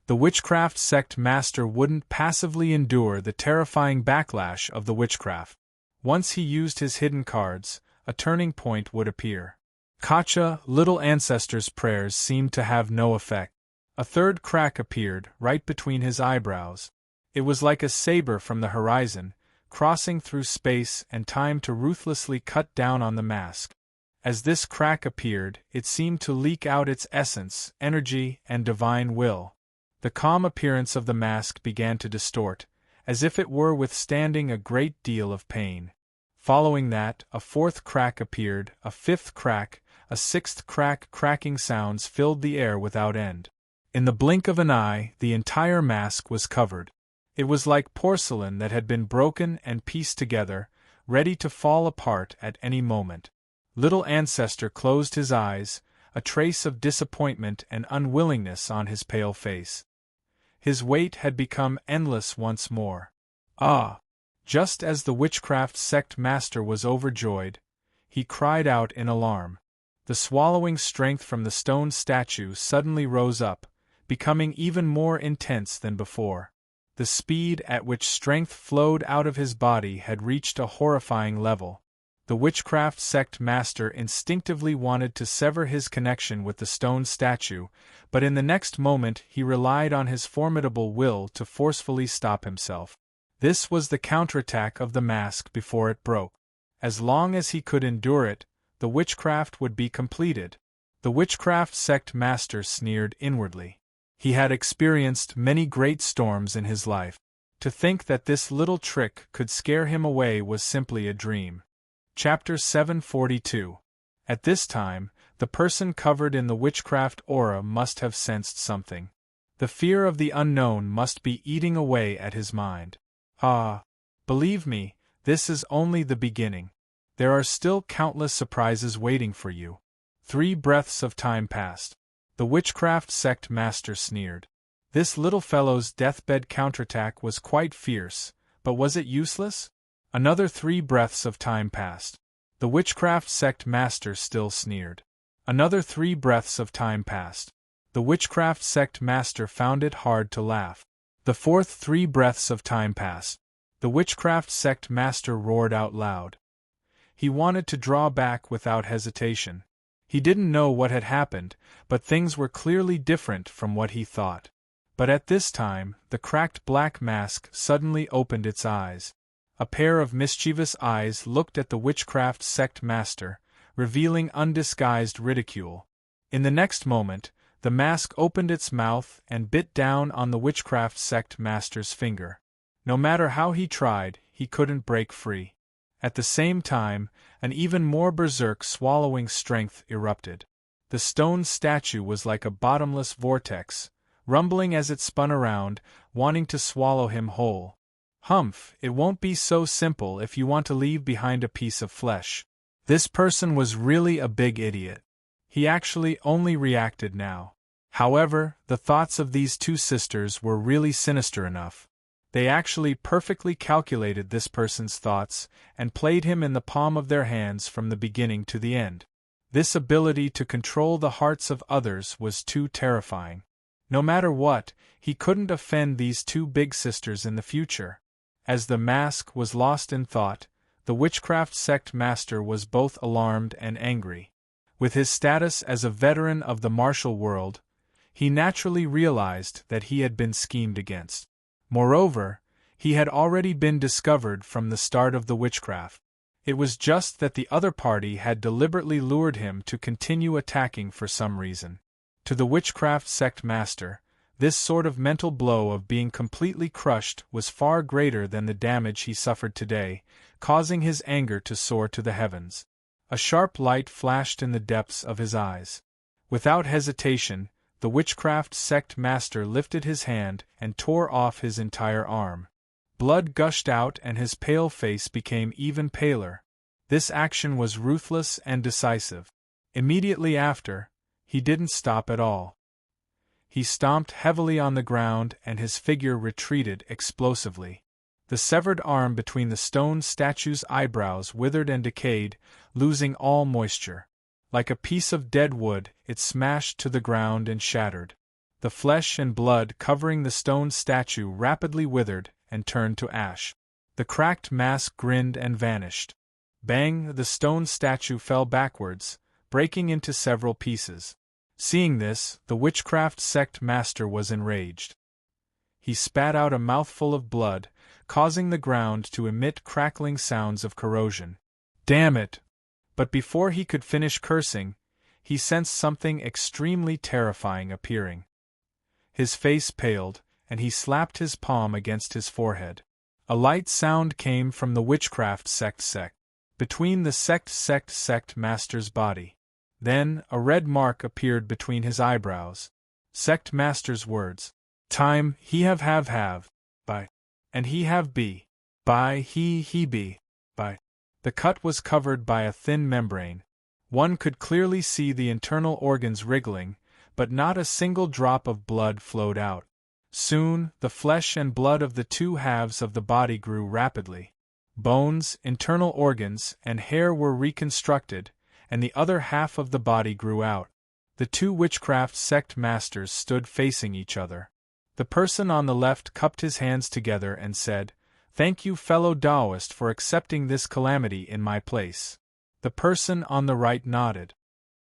The witchcraft sect master wouldn't passively endure the terrifying backlash of the witchcraft. Once he used his hidden cards, a turning point would appear. Gotcha! Little ancestor's prayers seemed to have no effect. A third crack appeared, right between his eyebrows. It was like a saber from the horizon, crossing through space and time to ruthlessly cut down on the mask. As this crack appeared, it seemed to leak out its essence, energy, and divine will. The calm appearance of the mask began to distort, as if it were withstanding a great deal of pain. Following that, a fourth crack appeared, a fifth crack, a sixth crack. Cracking sounds filled the air without end. In the blink of an eye, the entire mask was covered. It was like porcelain that had been broken and pieced together, ready to fall apart at any moment. Little ancestor closed his eyes, a trace of disappointment and unwillingness on his pale face. His wait had become endless once more. Ah! Just as the witchcraft sect master was overjoyed, he cried out in alarm. The swallowing strength from the stone statue suddenly rose up, becoming even more intense than before. The speed at which strength flowed out of his body had reached a horrifying level. The witchcraft sect master instinctively wanted to sever his connection with the stone statue, but in the next moment he relied on his formidable will to forcefully stop himself. This was the counterattack of the mask before it broke. As long as he could endure it, the witchcraft would be completed. The witchcraft sect master sneered inwardly. He had experienced many great storms in his life. To think that this little trick could scare him away was simply a dream. Chapter 742. At this time, the person covered in the witchcraft aura must have sensed something. The fear of the unknown must be eating away at his mind. Ah! Believe me, this is only the beginning. There are still countless surprises waiting for you. 3 breaths of time passed. The witchcraft sect master sneered. This little fellow's deathbed counterattack was quite fierce, but was it useless? Another 3 breaths of time passed. The witchcraft sect master still sneered. Another 3 breaths of time passed. The witchcraft sect master found it hard to laugh. The 4th 3 breaths of time passed. The witchcraft sect master roared out loud. He wanted to draw back without hesitation. He didn't know what had happened, but things were clearly different from what he thought. But at this time, the cracked black mask suddenly opened its eyes. A pair of mischievous eyes looked at the witchcraft sect master, revealing undisguised ridicule. In the next moment, the mask opened its mouth and bit down on the witchcraft sect master's finger. No matter how he tried, he couldn't break free. At the same time, an even more berserk swallowing strength erupted. The stone statue was like a bottomless vortex, rumbling as it spun around, wanting to swallow him whole. Humph, it won't be so simple if you want to leave behind a piece of flesh. This person was really a big idiot. He actually only reacted now. However, the thoughts of these two sisters were really sinister enough. They actually perfectly calculated this person's thoughts, and played him in the palm of their hands from the beginning to the end. This ability to control the hearts of others was too terrifying. No matter what, he couldn't offend these two big sisters in the future. As the mask was lost in thought, the witchcraft sect master was both alarmed and angry. With his status as a veteran of the martial world, he naturally realized that he had been schemed against. Moreover, he had already been discovered from the start of the witchcraft. It was just that the other party had deliberately lured him to continue attacking for some reason. To the witchcraft sect master, this sort of mental blow of being completely crushed was far greater than the damage he suffered today, causing his anger to soar to the heavens. A sharp light flashed in the depths of his eyes. Without hesitation, the witchcraft sect master lifted his hand and tore off his entire arm. Blood gushed out and his pale face became even paler. This action was ruthless and decisive. Immediately after, he didn't stop at all. He stomped heavily on the ground and his figure retreated explosively. The severed arm between the stone statue's eyebrows withered and decayed, losing all moisture. Like a piece of dead wood, it smashed to the ground and shattered. The flesh and blood covering the stone statue rapidly withered and turned to ash. The cracked mask grinned and vanished. Bang! The stone statue fell backwards, breaking into several pieces. Seeing this, the witchcraft sect master was enraged. He spat out a mouthful of blood, causing the ground to emit crackling sounds of corrosion. Damn it! But before he could finish cursing, he sensed something extremely terrifying appearing. His face paled, and he slapped his palm against his forehead. A light sound came from the witchcraft sect between the sect master's body. Then, a red mark appeared between his eyebrows. Sect master's words. Time, he have, by. And he have be. By, he be. By. The cut was covered by a thin membrane. One could clearly see the internal organs wriggling, but not a single drop of blood flowed out. Soon, the flesh and blood of the two halves of the body grew rapidly. Bones, internal organs, and hair were reconstructed, and the other half of the body grew out. The two witchcraft sect masters stood facing each other. The person on the left cupped his hands together and said, "Thank you, fellow Taoist, for accepting this calamity in my place." The person on the right nodded.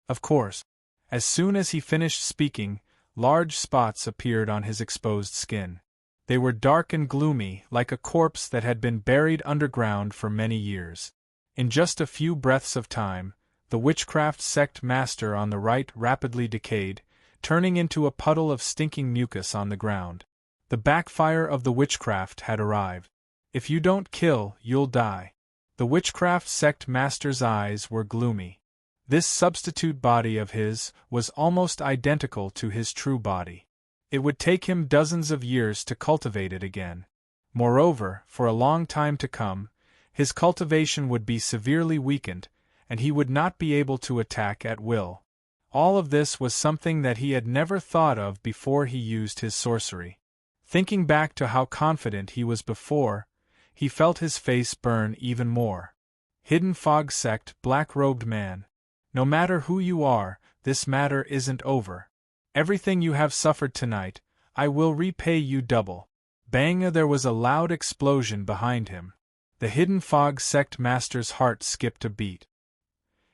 Of course. As soon as he finished speaking, large spots appeared on his exposed skin. They were dark and gloomy, like a corpse that had been buried underground for many years. In just a few breaths of time, the witchcraft sect master on the right rapidly decayed, turning into a puddle of stinking mucus on the ground. The backfire of the witchcraft had arrived. If you don't kill, you'll die. The witchcraft sect master's eyes were gloomy. This substitute body of his was almost identical to his true body. It would take him dozens of years to cultivate it again. Moreover, for a long time to come, his cultivation would be severely weakened, and he would not be able to attack at will. All of this was something that he had never thought of before he used his sorcery. Thinking back to how confident he was before, he felt his face burn even more. Hidden Fog Sect, black-robed man. No matter who you are, this matter isn't over. Everything you have suffered tonight, I will repay you double. Bang! There was a loud explosion behind him. The Hidden Fog Sect master's heart skipped a beat.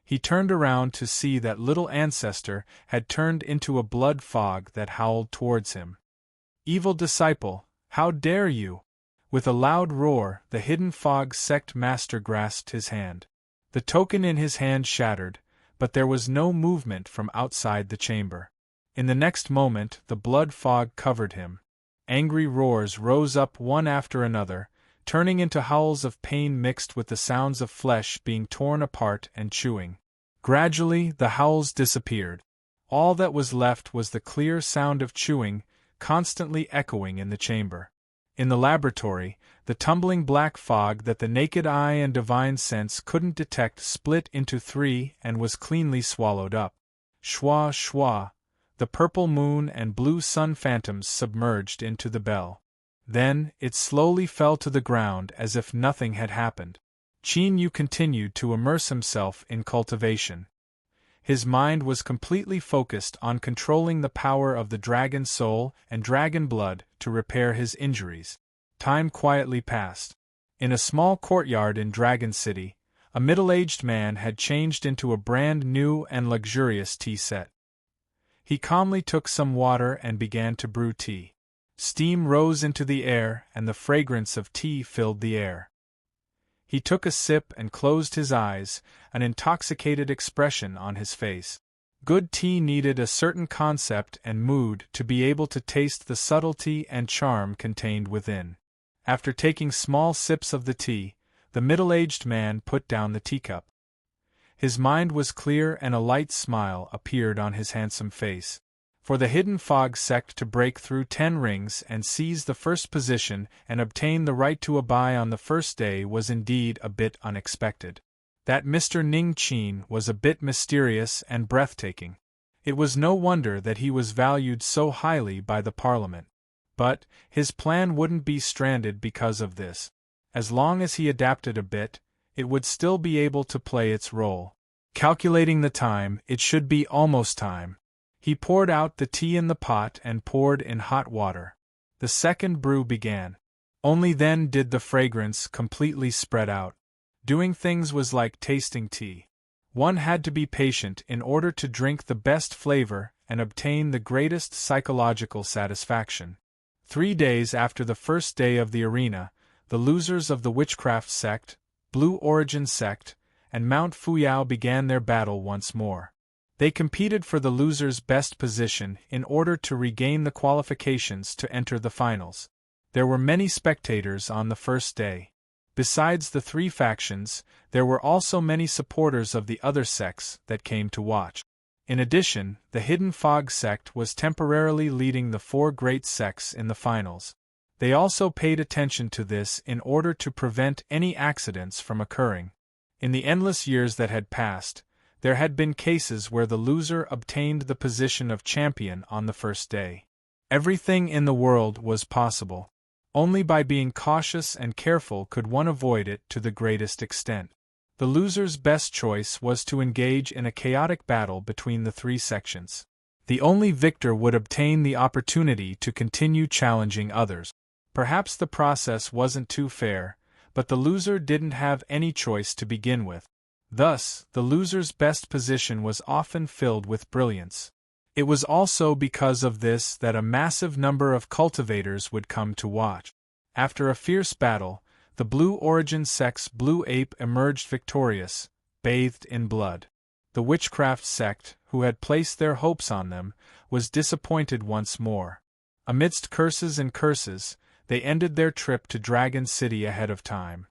He turned around to see that little ancestor had turned into a blood fog that howled towards him. Evil disciple, how dare you! With a loud roar, the Hidden Fog Sect master grasped his hand. The token in his hand shattered, but there was no movement from outside the chamber. In the next moment, the blood fog covered him. Angry roars rose up one after another, turning into howls of pain mixed with the sounds of flesh being torn apart and chewing. Gradually, the howls disappeared. All that was left was the clear sound of chewing, constantly echoing in the chamber. In the laboratory, the tumbling black fog that the naked eye and divine sense couldn't detect split into three and was cleanly swallowed up. Schwa, schwa. the purple moon and blue sun phantoms submerged into the bell. Then, it slowly fell to the ground as if nothing had happened. Qin Yu continued to immerse himself in cultivation. His mind was completely focused on controlling the power of the dragon soul and dragon blood to repair his injuries. Time quietly passed. In a small courtyard in Dragon City, a middle-aged man had changed into a brand new and luxurious tea set. He calmly took some water and began to brew tea. Steam rose into the air and the fragrance of tea filled the air. He took a sip and closed his eyes, an intoxicated expression on his face. Good tea needed a certain concept and mood to be able to taste the subtlety and charm contained within. After taking small sips of the tea, the middle-aged man put down the teacup. His mind was clear and a light smile appeared on his handsome face. For the Hidden Fog sect to break through 10 rings and seize the first position and obtain the right to a buy on the first day was indeed a bit unexpected. That Mr. Ning Qin was a bit mysterious and breathtaking. It was no wonder that he was valued so highly by the Parliament. But, his plan wouldn't be stranded because of this. As long as he adapted a bit, it would still be able to play its role. Calculating the time, it should be almost time. He poured out the tea in the pot and poured in hot water. The second brew began. Only then did the fragrance completely spread out. Doing things was like tasting tea. One had to be patient in order to drink the best flavor and obtain the greatest psychological satisfaction. 3 days after the first day of the arena, the losers of the Witchcraft sect, Blue Origin sect, and Mount Fuyao began their battle once more. They competed for the loser's best position in order to regain the qualifications to enter the finals. There were many spectators on the first day. Besides the 3 factions, there were also many supporters of the other sects that came to watch. In addition, the Hidden Fog sect was temporarily leading the 4 great sects in the finals. They also paid attention to this in order to prevent any accidents from occurring. In the endless years that had passed, there had been cases where the loser obtained the position of champion on the first day. Everything in the world was possible. Only by being cautious and careful could one avoid it to the greatest extent. The loser's best choice was to engage in a chaotic battle between the 3 sections. The only victor would obtain the opportunity to continue challenging others. Perhaps the process wasn't too fair, but the loser didn't have any choice to begin with. Thus, the loser's best position was often filled with brilliance. It was also because of this that a massive number of cultivators would come to watch. After a fierce battle, the Blue Origin sect's Blue Ape emerged victorious, bathed in blood. The Witchcraft sect, who had placed their hopes on them, was disappointed once more. Amidst curses and curses, they ended their trip to Dragon City ahead of time.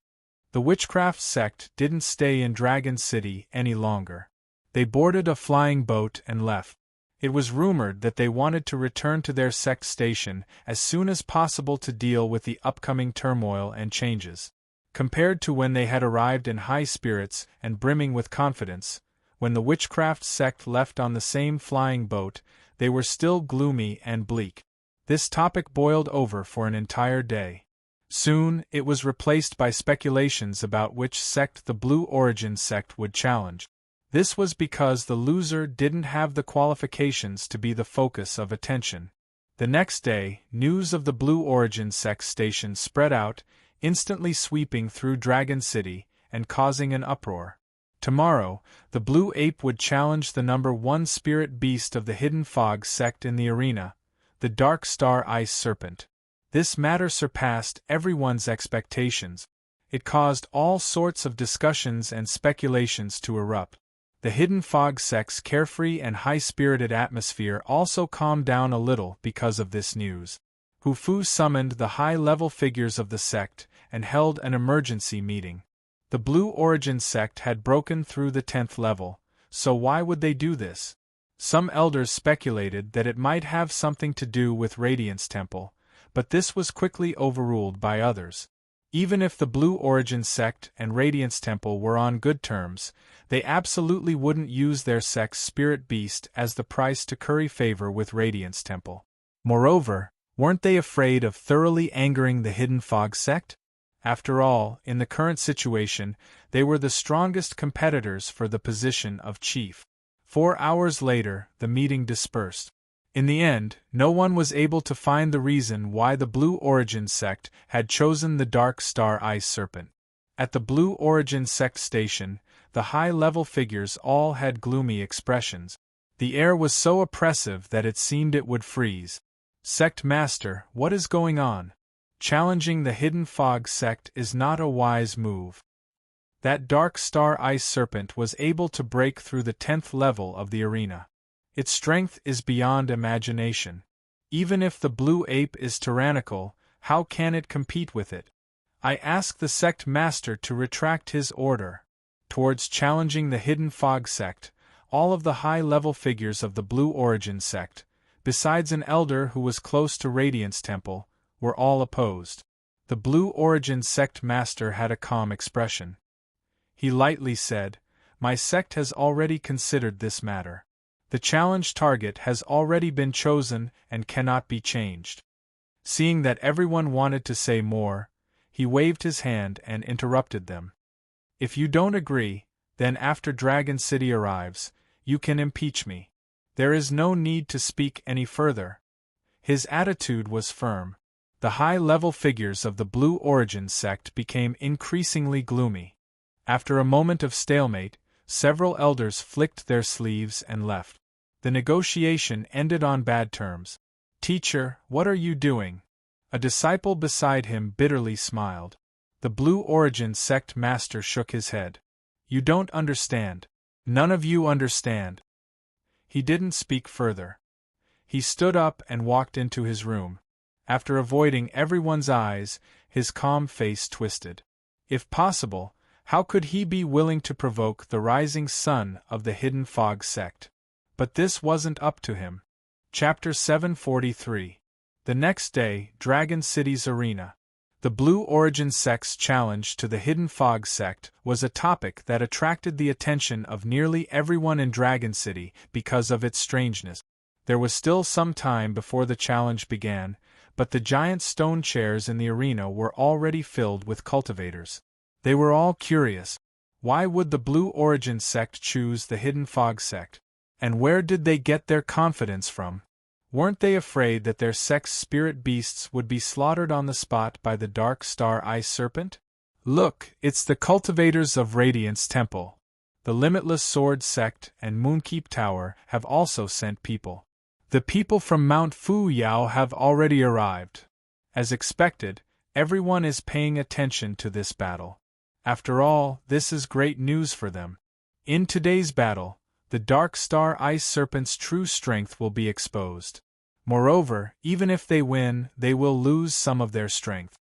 The Witchcraft sect didn't stay in Dragon City any longer. They boarded a flying boat and left. It was rumored that they wanted to return to their sect station as soon as possible to deal with the upcoming turmoil and changes. Compared to when they had arrived in high spirits and brimming with confidence, when the Witchcraft sect left on the same flying boat, they were still gloomy and bleak. This topic boiled over for an entire day. Soon, it was replaced by speculations about which sect the Blue Origin sect would challenge. This was because the loser didn't have the qualifications to be the focus of attention. The next day, news of the Blue Origin sect station spread out, instantly sweeping through Dragon City and causing an uproar. Tomorrow, the Blue Ape would challenge the number 1 spirit beast of the Hidden Fog sect in the arena, the Dark Star Ice Serpent. This matter surpassed everyone's expectations. It caused all sorts of discussions and speculations to erupt. The Hidden Fog sect's carefree and high-spirited atmosphere also calmed down a little because of this news. Hu Fu summoned the high-level figures of the sect and held an emergency meeting. The Blue Origin sect had broken through the 10th level, so why would they do this? Some elders speculated that it might have something to do with Radiance Temple, but this was quickly overruled by others. Even if the Blue Origin sect and Radiance Temple were on good terms, they absolutely wouldn't use their sect's spirit beast as the price to curry favor with Radiance Temple. Moreover, weren't they afraid of thoroughly angering the Hidden Fog sect? After all, in the current situation, they were the strongest competitors for the position of chief. 4 hours later, the meeting dispersed. In the end, no one was able to find the reason why the Blue Origin sect had chosen the Dark Star Ice Serpent. At the Blue Origin sect station, the high-level figures all had gloomy expressions. The air was so oppressive that it seemed it would freeze. Sect Master, what is going on? Challenging the Hidden Fog sect is not a wise move. That Dark Star Ice Serpent was able to break through the 10th level of the arena. Its strength is beyond imagination. Even if the Blue Ape is tyrannical, how can it compete with it? I ask the sect master to retract his order. Towards challenging the Hidden Fog sect, all of the high-level figures of the Blue Origin sect, besides an elder who was close to Radiance Temple, were all opposed. The Blue Origin sect master had a calm expression. He lightly said, "My sect has already considered this matter. The challenge target has already been chosen and cannot be changed." Seeing that everyone wanted to say more, he waved his hand and interrupted them. "If you don't agree, then after Dragon City arrives, you can impeach me. There is no need to speak any further." His attitude was firm. The high-level figures of the Blue Origin sect became increasingly gloomy. After a moment of stalemate, several elders flicked their sleeves and left. The negotiation ended on bad terms. "Teacher, what are you doing?" A disciple beside him bitterly smiled. The Blue Origin sect master shook his head. "You don't understand. None of you understand." He didn't speak further. He stood up and walked into his room. After avoiding everyone's eyes, his calm face twisted. If possible, how could he be willing to provoke the rising sun of the Hidden Fog sect? But this wasn't up to him. Chapter 743. The next day, Dragon City's arena. The Blue Origin sect's challenge to the Hidden Fog sect was a topic that attracted the attention of nearly everyone in Dragon City because of its strangeness. There was still some time before the challenge began, but the giant stone chairs in the arena were already filled with cultivators. They were all curious. Why would the Blue Origin sect choose the Hidden Fog sect? And where did they get their confidence from? Weren't they afraid that their sect's spirit beasts would be slaughtered on the spot by the Dark Star Ice Serpent? Look, it's the cultivators of Radiance Temple. The Limitless Sword sect and Moonkeep Tower have also sent people. The people from Mount Fu Yao have already arrived. As expected, everyone is paying attention to this battle. After all, this is great news for them. In today's battle, the Dark Star Ice Serpent's true strength will be exposed. Moreover, even if they win, they will lose some of their strength.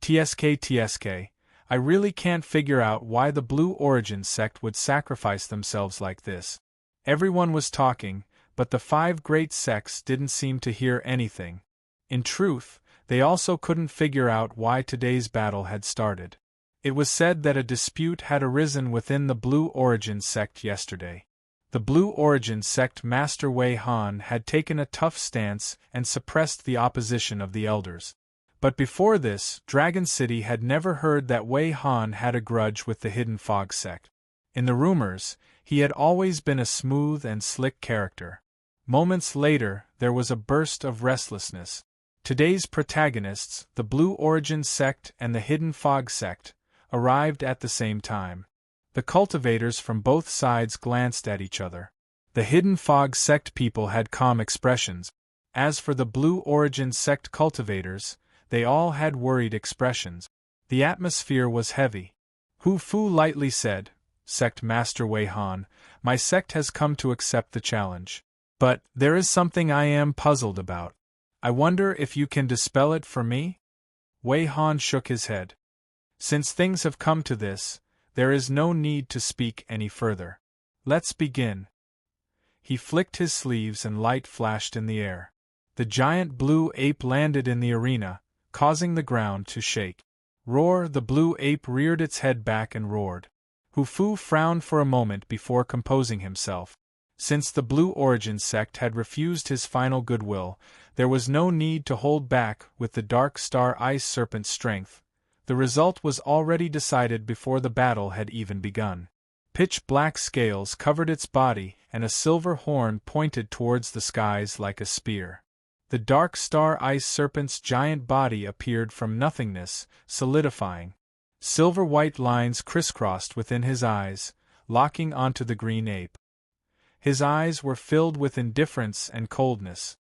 TSK, I really can't figure out why the Blue Origin sect would sacrifice themselves like this. Everyone was talking, but the 5 great sects didn't seem to hear anything. In truth, they also couldn't figure out why today's battle had started. It was said that a dispute had arisen within the Blue Origin sect yesterday. The Blue Origin sect Master Wei Han had taken a tough stance and suppressed the opposition of the elders. But before this, Dragon City had never heard that Wei Han had a grudge with the Hidden Fog sect. In the rumors, he had always been a smooth and slick character. Moments later, there was a burst of restlessness. Today's protagonists, the Blue Origin sect and the Hidden Fog sect, arrived at the same time. The cultivators from both sides glanced at each other. The Hidden Fog sect people had calm expressions. As for the Blue Origin sect cultivators, they all had worried expressions. The atmosphere was heavy. Hu Fu lightly said, "Sect Master Wei Han, my sect has come to accept the challenge. But there is something I am puzzled about. I wonder if you can dispel it for me?" Wei Han shook his head. "Since things have come to this, there is no need to speak any further. Let's begin." He flicked his sleeves and light flashed in the air. The giant blue ape landed in the arena, causing the ground to shake. Roar! The blue ape reared its head back and roared. Hu Fu frowned for a moment before composing himself. Since the Blue Origin sect had refused his final goodwill, there was no need to hold back with the Dark Star Ice Serpent's strength. The result was already decided before the battle had even begun. Pitch-black scales covered its body, and a silver horn pointed towards the skies like a spear. The Dark Star Ice Serpent's giant body appeared from nothingness, solidifying. Silver-white lines crisscrossed within his eyes, locking onto the green ape. His eyes were filled with indifference and coldness.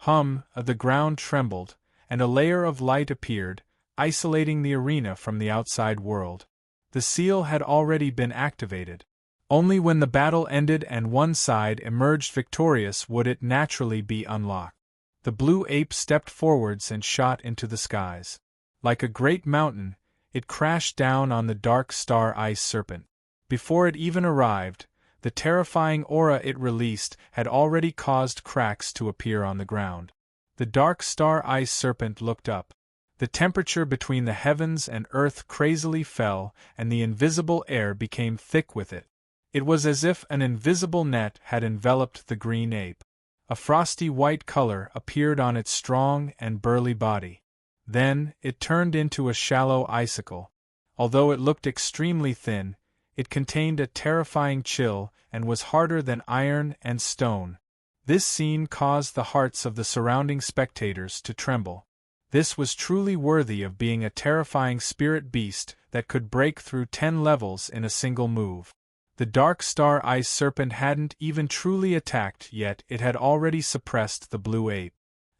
The ground trembled, and a layer of light appeared, isolating the arena from the outside world. The seal had already been activated. Only when the battle ended and one side emerged victorious would it naturally be unlocked. The blue ape stepped forwards and shot into the skies. Like a great mountain, it crashed down on the Dark Star Ice Serpent. Before it even arrived, the terrifying aura it released had already caused cracks to appear on the ground. The Dark Star Ice Serpent looked up. The temperature between the heavens and earth crazily fell, and the invisible air became thick with it. It was as if an invisible net had enveloped the green ape. A frosty white color appeared on its strong and burly body. Then, it turned into a shallow icicle. Although it looked extremely thin, it contained a terrifying chill and was harder than iron and stone. This scene caused the hearts of the surrounding spectators to tremble. This was truly worthy of being a terrifying spirit beast that could break through 10 levels in a single move. The Dark Star Ice Serpent hadn't even truly attacked yet, it had already suppressed the blue ape.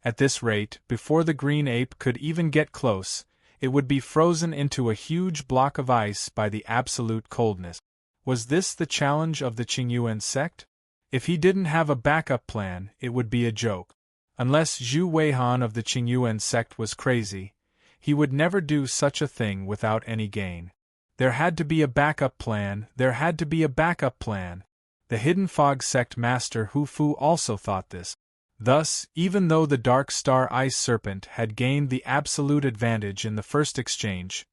At this rate, before the green ape could even get close, it would be frozen into a huge block of ice by the absolute coldness. Was this the challenge of the Qingyuan sect? If he didn't have a backup plan, it would be a joke. Unless Zhu Weihan of the Qingyuan sect was crazy, he would never do such a thing without any gain. There had to be a backup plan, there had to be a backup plan. The Hidden Fog sect master Hu Fu also thought this. Thus, even though the Dark Star Ice Serpent had gained the absolute advantage in the first exchange,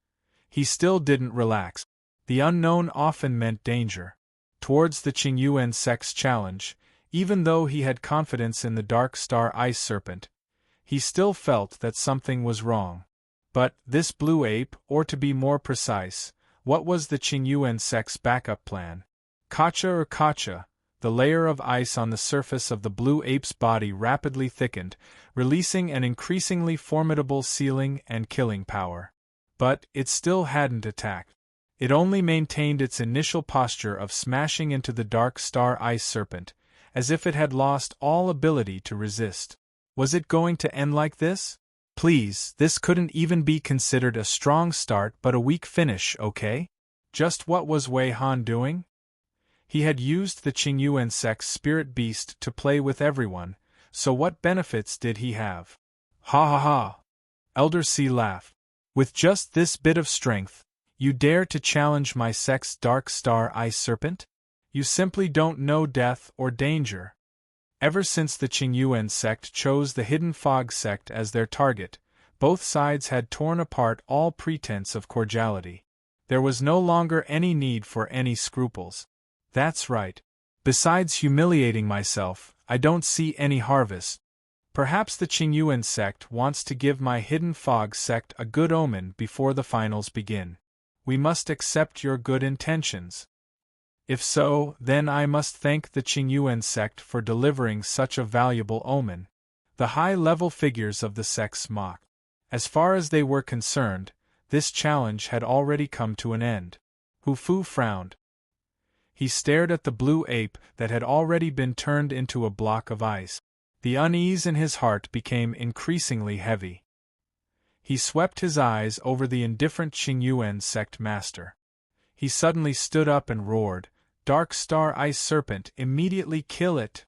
he still didn't relax. The unknown often meant danger. Towards the Qingyuan sect's challenge, even though he had confidence in the Dark Star Ice Serpent, he still felt that something was wrong. But, this blue ape, or to be more precise, what was the Qingyuan sect's backup plan? Kacha, the layer of ice on the surface of the blue ape's body rapidly thickened, releasing an increasingly formidable sealing and killing power. But, it still hadn't attacked. It only maintained its initial posture of smashing into the Dark Star Ice Serpent, as if it had lost all ability to resist. Was it going to end like this? Please, this couldn't even be considered a strong start but a weak finish, okay? Just what was Wei Han doing? He had used the Qingyuan sect's spirit beast to play with everyone, so what benefits did he have? Ha ha ha! Elder C laughed. With just this bit of strength, you dare to challenge my sect's Dark Star Ice Serpent? You simply don't know death or danger. Ever since the Qingyuan sect chose the Hidden Fog sect as their target, both sides had torn apart all pretense of cordiality. There was no longer any need for any scruples. That's right. Besides humiliating myself, I don't see any harvest. Perhaps the Qingyuan sect wants to give my Hidden Fog sect a good omen before the finals begin. We must accept your good intentions. If so, then I must thank the Qingyuan sect for delivering such a valuable omen. The high-level figures of the sects mocked. As far as they were concerned, this challenge had already come to an end. Hu Fu frowned. He stared at the blue ape that had already been turned into a block of ice. The unease in his heart became increasingly heavy. He swept his eyes over the indifferent Qingyuan sect master. He suddenly stood up and roared, "Dark Star Ice Serpent, immediately kill it!"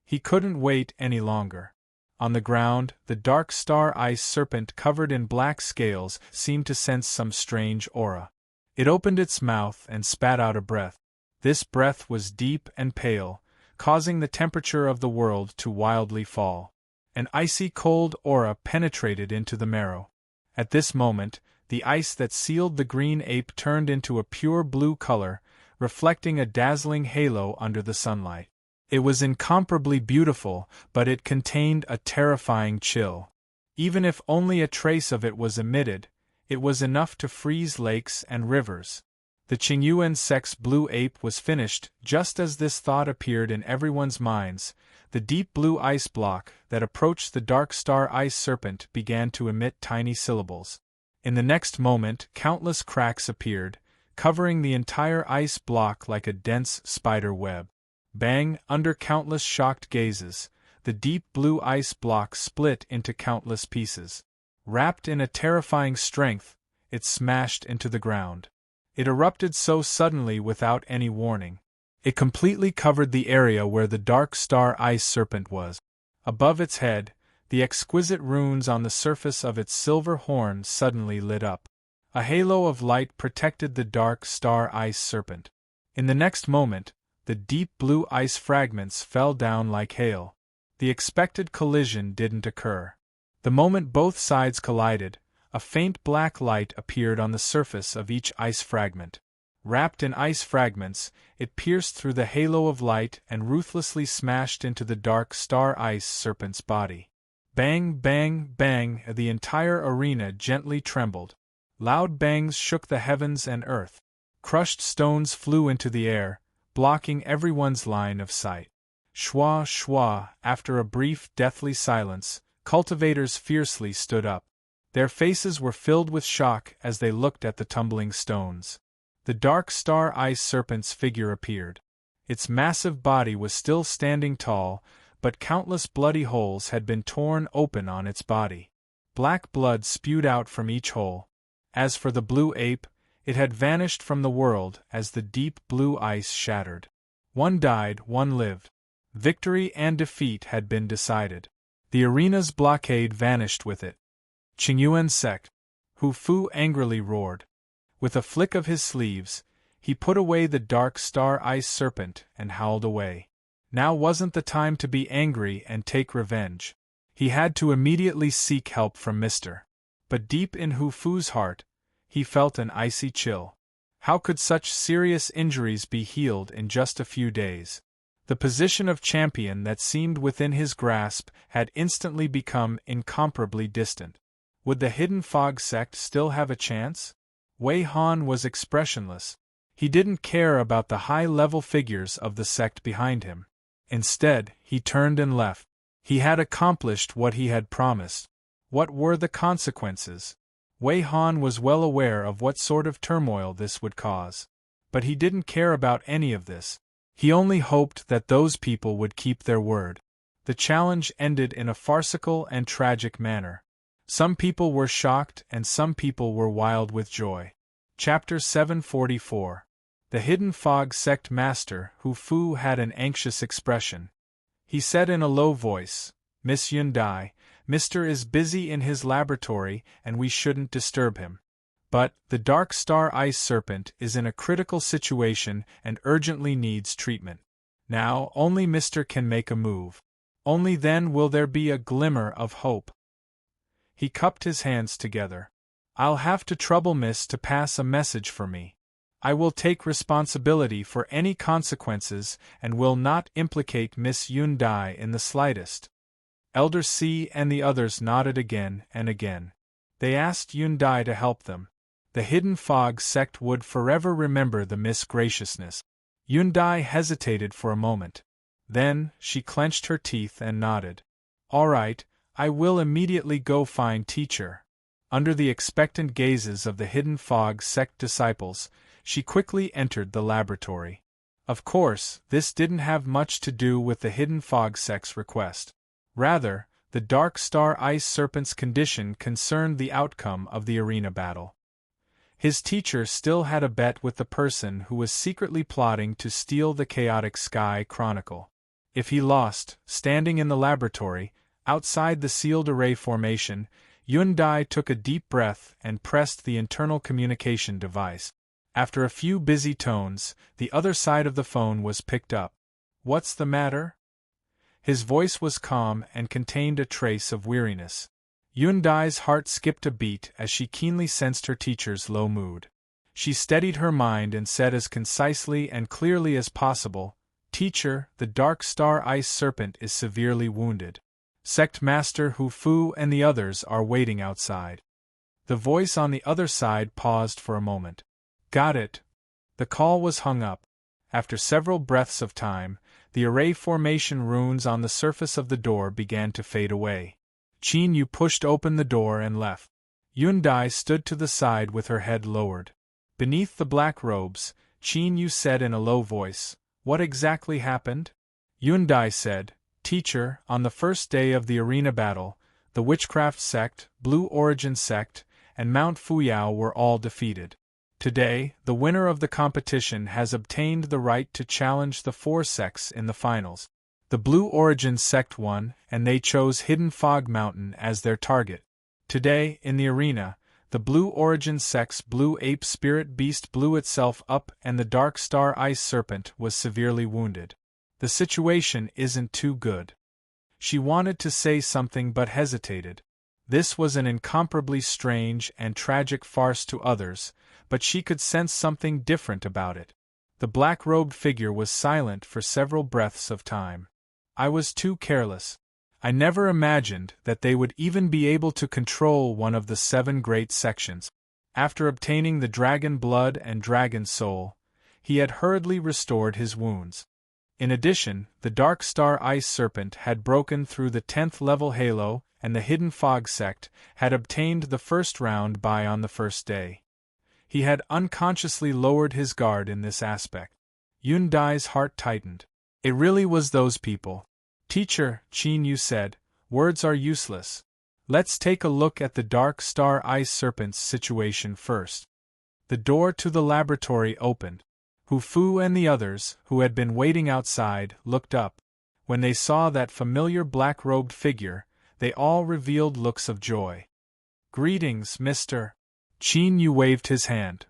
He couldn't wait any longer. On the ground, the Dark Star Ice Serpent covered in black scales seemed to sense some strange aura. It opened its mouth and spat out a breath. This breath was deep and pale, causing the temperature of the world to wildly fall. An icy cold aura penetrated into the marrow. At this moment, the ice that sealed the green ape turned into a pure blue color, reflecting a dazzling halo under the sunlight. It was incomparably beautiful, but it contained a terrifying chill. Even if only a trace of it was emitted, it was enough to freeze lakes and rivers. The Qingyuan sect's blue ape was finished just as this thought appeared in everyone's minds. The deep blue ice block that approached the dark star ice serpent began to emit tiny syllables. In the next moment, countless cracks appeared, covering the entire ice block like a dense spider web. Bang! Under countless shocked gazes, the deep blue ice block split into countless pieces. Wrapped in a terrifying strength, it smashed into the ground. It erupted so suddenly without any warning. It completely covered the area where the dark star ice serpent was. Above its head, the exquisite runes on the surface of its silver horn suddenly lit up. A halo of light protected the dark star ice serpent. In the next moment, the deep blue ice fragments fell down like hail. The expected collision didn't occur. The moment both sides collided, a faint black light appeared on the surface of each ice fragment. Wrapped in ice fragments, it pierced through the halo of light and ruthlessly smashed into the dark star ice serpent's body. Bang, bang, bang! The entire arena gently trembled. Loud bangs shook the heavens and earth. Crushed stones flew into the air, blocking everyone's line of sight. Schwa, schwa! After a brief, deathly silence, cultivators fiercely stood up. Their faces were filled with shock as they looked at the tumbling stones. The dark star ice serpent's figure appeared. Its massive body was still standing tall, but countless bloody holes had been torn open on its body. Black blood spewed out from each hole. As for the blue ape, it had vanished from the world as the deep blue ice shattered. One died, one lived. Victory and defeat had been decided. The arena's blockade vanished with it. Qingyuan sect. Hu Fu angrily roared. With a flick of his sleeves, he put away the dark star ice serpent and howled away. Now wasn't the time to be angry and take revenge. He had to immediately seek help from Mr. But deep in Hu Fu's heart, he felt an icy chill. How could such serious injuries be healed in just a few days? The position of champion that seemed within his grasp had instantly become incomparably distant. Would the Hidden Fog sect still have a chance? Wei Han was expressionless. He didn't care about the high-level figures of the sect behind him. Instead, he turned and left. He had accomplished what he had promised. What were the consequences? Wei Han was well aware of what sort of turmoil this would cause. But he didn't care about any of this. He only hoped that those people would keep their word. The challenge ended in a farcical and tragic manner. Some people were shocked and some people were wild with joy. Chapter 744. The Hidden Fog sect master, Hu Fu, had an anxious expression. He said in a low voice, "Miss Yundai, Mr. is busy in his laboratory and we shouldn't disturb him. But, the Dark Star Ice Serpent is in a critical situation and urgently needs treatment. Now, only Mr. can make a move. Only then will there be a glimmer of hope." He cupped his hands together. "I'll have to trouble Miss to pass a message for me. I will take responsibility for any consequences and will not implicate Miss Yundai in the slightest." Elder C and the others nodded again and again. They asked Yundai to help them. The Hidden Fog sect would forever remember the misgraciousness. Yundai hesitated for a moment. Then, she clenched her teeth and nodded. "All right, I will immediately go find teacher." Under the expectant gazes of the Hidden Fog sect disciples, she quickly entered the laboratory. Of course, this didn't have much to do with the Hidden Fog sect's request. Rather, the Dark Star Ice Serpent's condition concerned the outcome of the arena battle. His teacher still had a bet with the person who was secretly plotting to steal the Chaotic Sky Chronicle. If he lost, standing in the laboratory, outside the sealed array formation, Yundai took a deep breath and pressed the internal communication device. After a few busy tones, the other side of the phone was picked up. "What's the matter?" His voice was calm and contained a trace of weariness. Yundai's heart skipped a beat as she keenly sensed her teacher's low mood. She steadied her mind and said as concisely and clearly as possible, "Teacher, the Dark Star Ice Serpent is severely wounded. Sect Master Hu Fu and the others are waiting outside." The voice on the other side paused for a moment. "Got it." The call was hung up. After several breaths of time, the array formation runes on the surface of the door began to fade away. Qin Yu pushed open the door and left. Yundai stood to the side with her head lowered. Beneath the black robes, Qin Yu said in a low voice, "What exactly happened?" Yundai said, "Teacher, on the first day of the arena battle, the Witchcraft Sect, Blue Origin Sect, and Mount Fuyao were all defeated. Today, the winner of the competition has obtained the right to challenge the 4 sects in the finals. The Blue Origin Sect won, and they chose Hidden Fog Mountain as their target. Today, in the arena, the Blue Origin Sect's Blue Ape Spirit Beast blew itself up and the Dark Star Ice Serpent was severely wounded. The situation isn't too good." She wanted to say something but hesitated. This was an incomparably strange and tragic farce to others, but she could sense something different about it. The black-robed figure was silent for several breaths of time. "I was too careless. I never imagined that they would even be able to control one of the 7 great sections." After obtaining the dragon blood and dragon soul, he had hurriedly restored his wounds. In addition, the Dark Star Ice Serpent had broken through the 10th level halo, and the Hidden Fog Sect had obtained the first round bye on the first day. He had unconsciously lowered his guard in this aspect. Yundai's heart tightened. It really was those people. "Teacher," Qin Yu said, "words are useless. Let's take a look at the Dark Star Ice Serpent's situation first." The door to the laboratory opened. Hu Fu and the others, who had been waiting outside, looked up. When they saw that familiar black-robed figure, they all revealed looks of joy. "Greetings, Mr." Qin Yu waved his hand.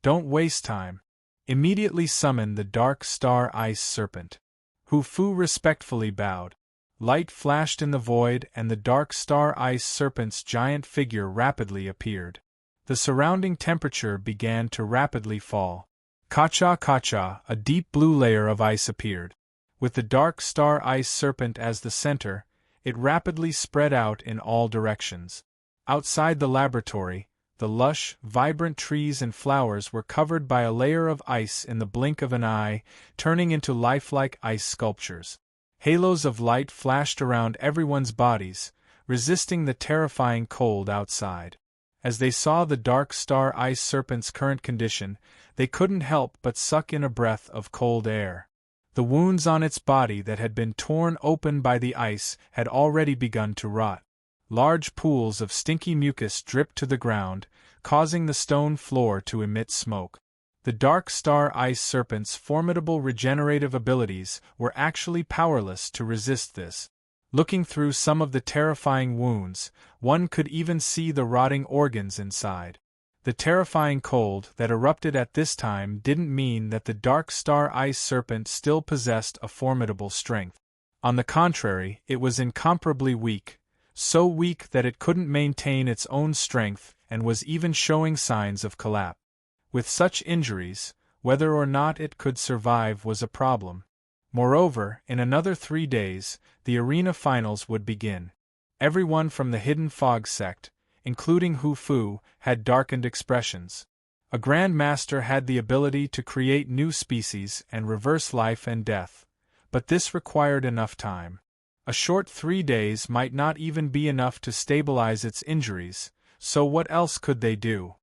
"Don't waste time. Immediately summon the Dark Star Ice Serpent." Hu Fu respectfully bowed. Light flashed in the void and the Dark Star Ice Serpent's giant figure rapidly appeared. The surrounding temperature began to rapidly fall. Kacha, a deep blue layer of ice appeared. With the Dark Star Ice Serpent as the center, it rapidly spread out in all directions. Outside the laboratory, the lush, vibrant trees and flowers were covered by a layer of ice in the blink of an eye, turning into lifelike ice sculptures. Halos of light flashed around everyone's bodies, resisting the terrifying cold outside. As they saw the Dark Star Ice Serpent's current condition, they couldn't help but suck in a breath of cold air. The wounds on its body that had been torn open by the ice had already begun to rot. Large pools of stinky mucus dripped to the ground, causing the stone floor to emit smoke. The Dark Star Ice Serpent's formidable regenerative abilities were actually powerless to resist this. Looking through some of the terrifying wounds, one could even see the rotting organs inside. The terrifying cold that erupted at this time didn't mean that the Dark Star Ice Serpent still possessed a formidable strength. On the contrary, it was incomparably weak, so weak that it couldn't maintain its own strength and was even showing signs of collapse. With such injuries, whether or not it could survive was a problem. Moreover, in another 3 days, the arena finals would begin. Everyone from the Hidden Fog Sect, including Hu Fu, had darkened expressions. A Grand Master had the ability to create new species and reverse life and death, but this required enough time. A short 3 days might not even be enough to stabilize its injuries, so what else could they do?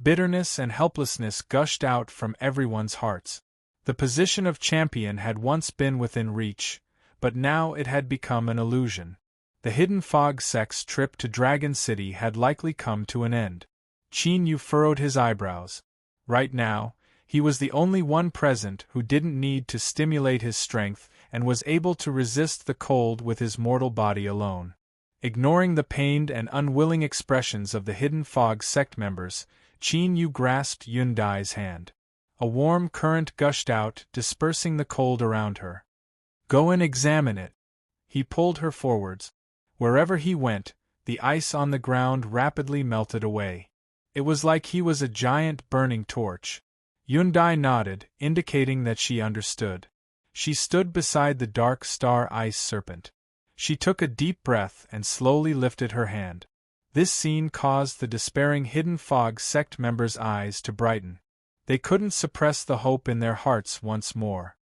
Bitterness and helplessness gushed out from everyone's hearts. The position of champion had once been within reach, but now it had become an illusion. The Hidden Fog Sect's trip to Dragon City had likely come to an end. Qin Yu furrowed his eyebrows. Right now, he was the only one present who didn't need to stimulate his strength and was able to resist the cold with his mortal body alone. Ignoring the pained and unwilling expressions of the Hidden Fog Sect members, Qin Yu grasped Yundai's hand. A warm current gushed out, dispersing the cold around her. "Go and examine it." He pulled her forwards. Wherever he went, The ice on the ground rapidly melted away. It was like he was a giant burning torch. Yundai nodded, indicating that she understood. She stood beside the dark star ice serpent. She took a deep breath and slowly lifted her hand. This scene caused the despairing Hidden Fog sect members' eyes to brighten. They couldn't suppress the hope in their hearts once more.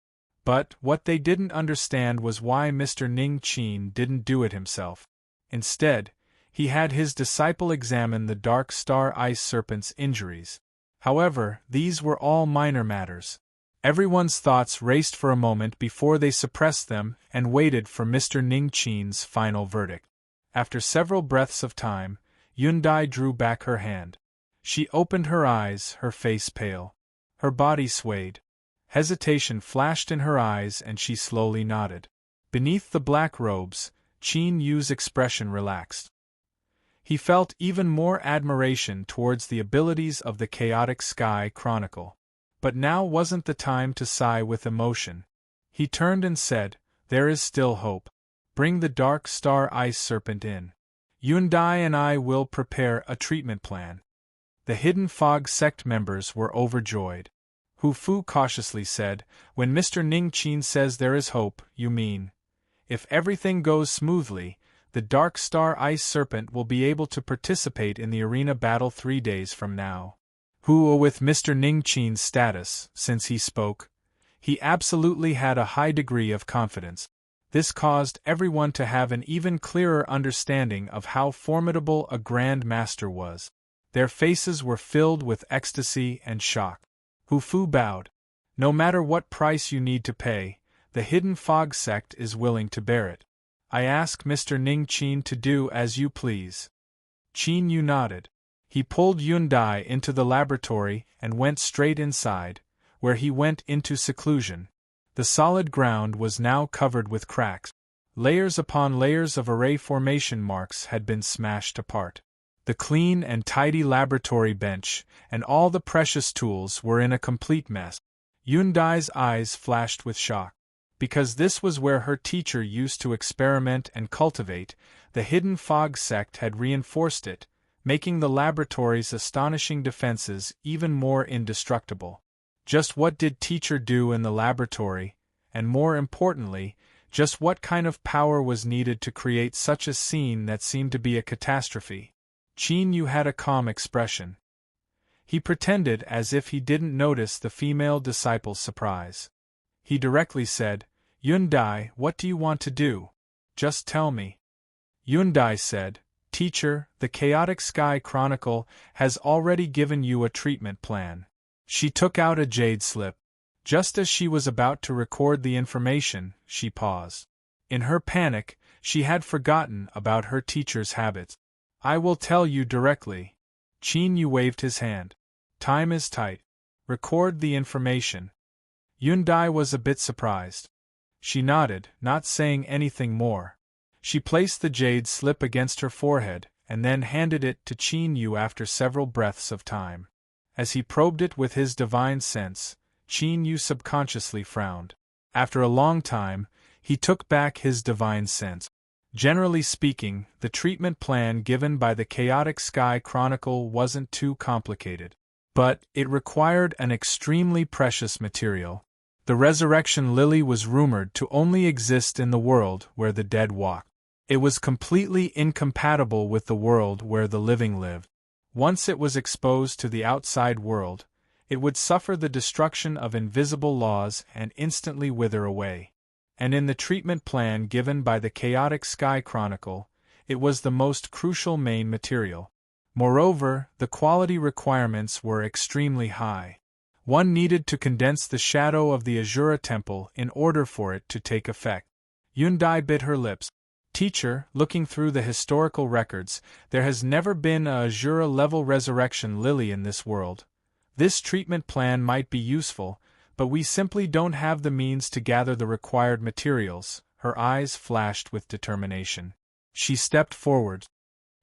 But what they didn't understand was why Mr. Ning Qin didn't do it himself. Instead, he had his disciple examine the dark star ice serpent's injuries. However, these were all minor matters. Everyone's thoughts raced for a moment before they suppressed them and waited for Mr. Ning Qin's final verdict. After several breaths of time, Yundai drew back her hand. She opened her eyes, her face pale. Her body swayed. Hesitation flashed in her eyes and she slowly nodded. Beneath the black robes, Qin Yu's expression relaxed. He felt even more admiration towards the abilities of the Chaotic Sky Chronicle. But now wasn't the time to sigh with emotion. He turned and said, "There is still hope. Bring the dark star ice serpent in. Yundai and I will prepare a treatment plan." The Hidden Fog sect members were overjoyed. Hu Fu cautiously said, "When Mr. Ning Qin says there is hope, you mean, if everything goes smoothly, the Dark Star Ice Serpent will be able to participate in the arena battle 3 days from now." With Mr. Ning Qin's status, since he spoke, he absolutely had a high degree of confidence. This caused everyone to have an even clearer understanding of how formidable a Grand Master was. Their faces were filled with ecstasy and shock. Hu Fu bowed. "No matter what price you need to pay, the Hidden Fog sect is willing to bear it. I ask Mr. Ning Qin to do as you please." Qin Yu nodded. He pulled Yundai into the laboratory and went straight inside, where he went into seclusion. The solid ground was now covered with cracks. Layers upon layers of array formation marks had been smashed apart. The clean and tidy laboratory bench and all the precious tools were in a complete mess. Yundai's eyes flashed with shock. Because this was where her teacher used to experiment and cultivate, the Hidden Fog sect had reinforced it, making the laboratory's astonishing defenses even more indestructible. Just what did teacher do in the laboratory, and more importantly, just what kind of power was needed to create such a scene that seemed to be a catastrophe? Qin Yu had a calm expression. He pretended as if he didn't notice the female disciple's surprise. He directly said, "Yundai, what do you want to do? Just tell me." Yundai said, "Teacher, the Chaotic Sky Chronicle has already given you a treatment plan." She took out a jade slip. Just as she was about to record the information, she paused. In her panic, she had forgotten about her teacher's habits. "I will tell you directly." Qin Yu waved his hand. "Time is tight. Record the information." Yundai was a bit surprised. She nodded, not saying anything more. She placed the jade slip against her forehead, and then handed it to Qin Yu after several breaths of time. As he probed it with his divine sense, Qin Yu subconsciously frowned. After a long time, he took back his divine sense. Generally speaking, the treatment plan given by the Chaotic Sky Chronicle wasn't too complicated. But it required an extremely precious material. The resurrection lily was rumored to only exist in the world where the dead walk. It was completely incompatible with the world where the living lived. Once it was exposed to the outside world, it would suffer the destruction of invisible laws and instantly wither away. And in the treatment plan given by the Chaotic Sky Chronicle, it was the most crucial main material. Moreover, the quality requirements were extremely high. One needed to condense the shadow of the Azura Temple in order for it to take effect. Yundai bit her lips. "Teacher, looking through the historical records, there has never been a Azura-level resurrection lily in this world. This treatment plan might be useful, but we simply don't have the means to gather the required materials." Her eyes flashed with determination. She stepped forward.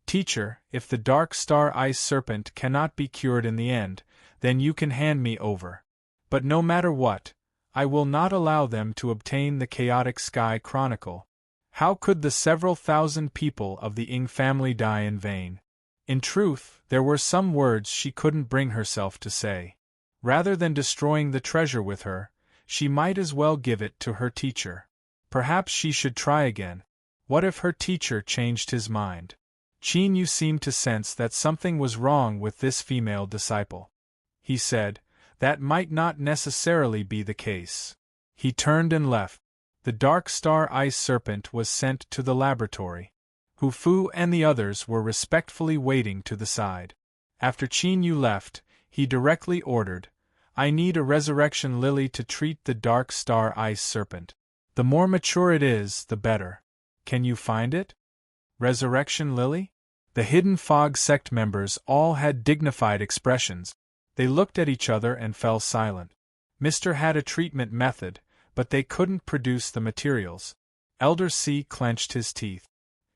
"Teacher, if the Dark Star Ice Serpent cannot be cured in the end, then you can hand me over. But no matter what, I will not allow them to obtain the Chaotic Sky Chronicle." How could the several thousand people of the Ing family die in vain? In truth, there were some words she couldn't bring herself to say. Rather than destroying the treasure with her, she might as well give it to her teacher. Perhaps she should try again. What if her teacher changed his mind? Qin Yu seemed to sense that something was wrong with this female disciple. He said, "That might not necessarily be the case." He turned and left. The dark star ice serpent was sent to the laboratory. Hu Fu and the others were respectfully waiting to the side. After Qin Yu left, he directly ordered, "I need a resurrection lily to treat the dark star ice serpent. The more mature it is, the better. Can you find it?" Resurrection lily? The Hidden Fog sect members all had dignified expressions. They looked at each other and fell silent. Mr. had a treatment method, but they couldn't produce the materials. Elder C clenched his teeth.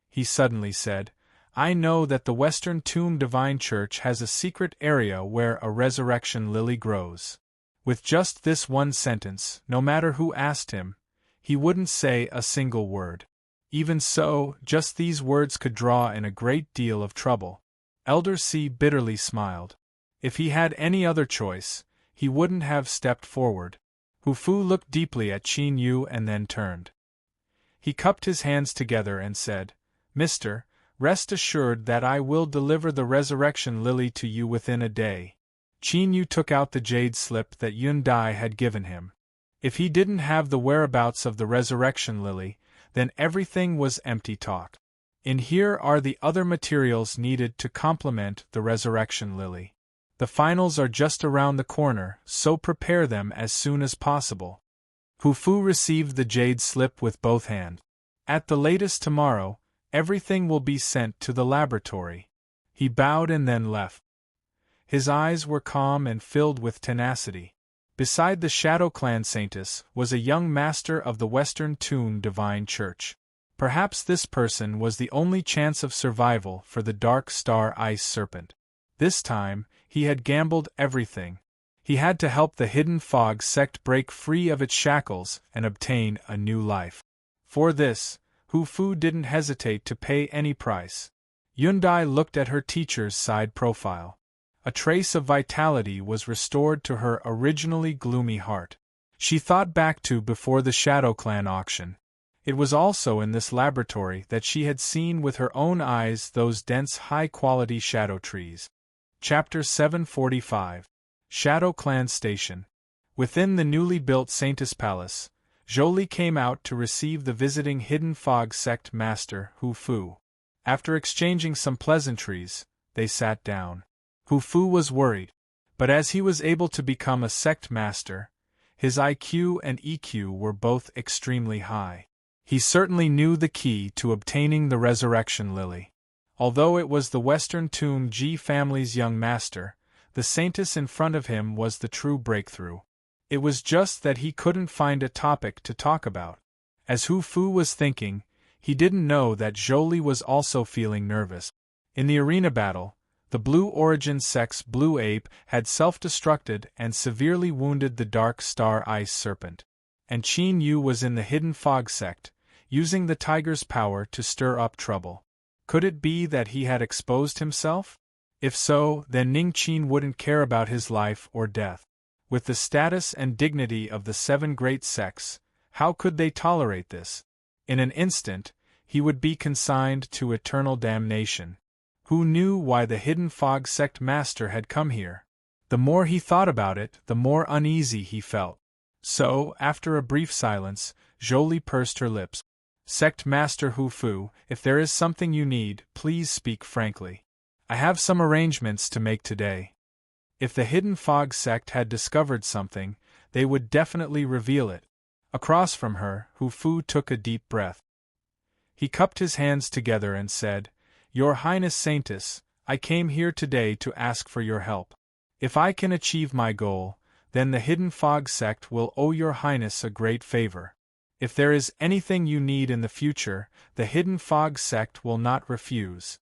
He suddenly said, "I know that the Western Tomb Divine Church has a secret area where a resurrection lily grows." With just this one sentence, no matter who asked him, he wouldn't say a single word. Even so, just these words could draw in a great deal of trouble. Elder C bitterly smiled. If he had any other choice, he wouldn't have stepped forward. Hu Fu looked deeply at Qin Yu and then turned. He cupped his hands together and said, "Mister, rest assured that I will deliver the resurrection lily to you within a day." Qin Yu took out the jade slip that Yun Dai had given him. If he didn't have the whereabouts of the resurrection lily, then everything was empty talk. In here are the other materials needed to complement the resurrection lily. The finals are just around the corner, so prepare them as soon as possible. Hu Fu received the jade slip with both hands. At the latest tomorrow, everything will be sent to the laboratory. He bowed and then left. His eyes were calm and filled with tenacity. Beside the Shadow Clan Saintess was a young master of the Western Tomb Divine Church. Perhaps this person was the only chance of survival for the Dark Star Ice Serpent. This time, he had gambled everything. He had to help the Hidden Fog sect break free of its shackles and obtain a new life. For this, Hu Fu didn't hesitate to pay any price. Yun Dai looked at her teacher's side profile. A trace of vitality was restored to her originally gloomy heart. She thought back to before the Shadow Clan auction. It was also in this laboratory that she had seen with her own eyes those dense high-quality shadow trees. Chapter 745. Shadow Clan Station. Within the newly built Saintess Palace, Jolie came out to receive the visiting Hidden Fog sect master, Hu Fu. After exchanging some pleasantries, they sat down. Hu Fu was worried, but as he was able to become a sect master, his IQ and EQ were both extremely high. He certainly knew the key to obtaining the resurrection lily. Although it was the Western Tomb Ji family's young master, the saintess in front of him was the true breakthrough. It was just that he couldn't find a topic to talk about. As Hu Fu was thinking, he didn't know that Jolie was also feeling nervous. In the arena battle, the Blue Origin sect's Blue Ape had self-destructed and severely wounded the Dark Star Ice Serpent. And Qin Yu was in the Hidden Fog sect, using the tiger's power to stir up trouble. Could it be that he had exposed himself? If so, then Ning Qin wouldn't care about his life or death. With the status and dignity of the 7 great sects, how could they tolerate this? In an instant, he would be consigned to eternal damnation. Who knew why the Hidden Fog sect master had come here? The more he thought about it, the more uneasy he felt. So, after a brief silence, Jolie pursed her lips. "Sect Master Hu Fu, if there is something you need, please speak frankly. I have some arrangements to make today." If the Hidden Fog sect had discovered something, they would definitely reveal it. Across from her, Hu Fu took a deep breath. He cupped his hands together and said, "Your Highness Saintess, I came here today to ask for your help. If I can achieve my goal, then the Hidden Fog sect will owe your Highness a great favor. If there is anything you need in the future, the Hidden Fog sect will not refuse."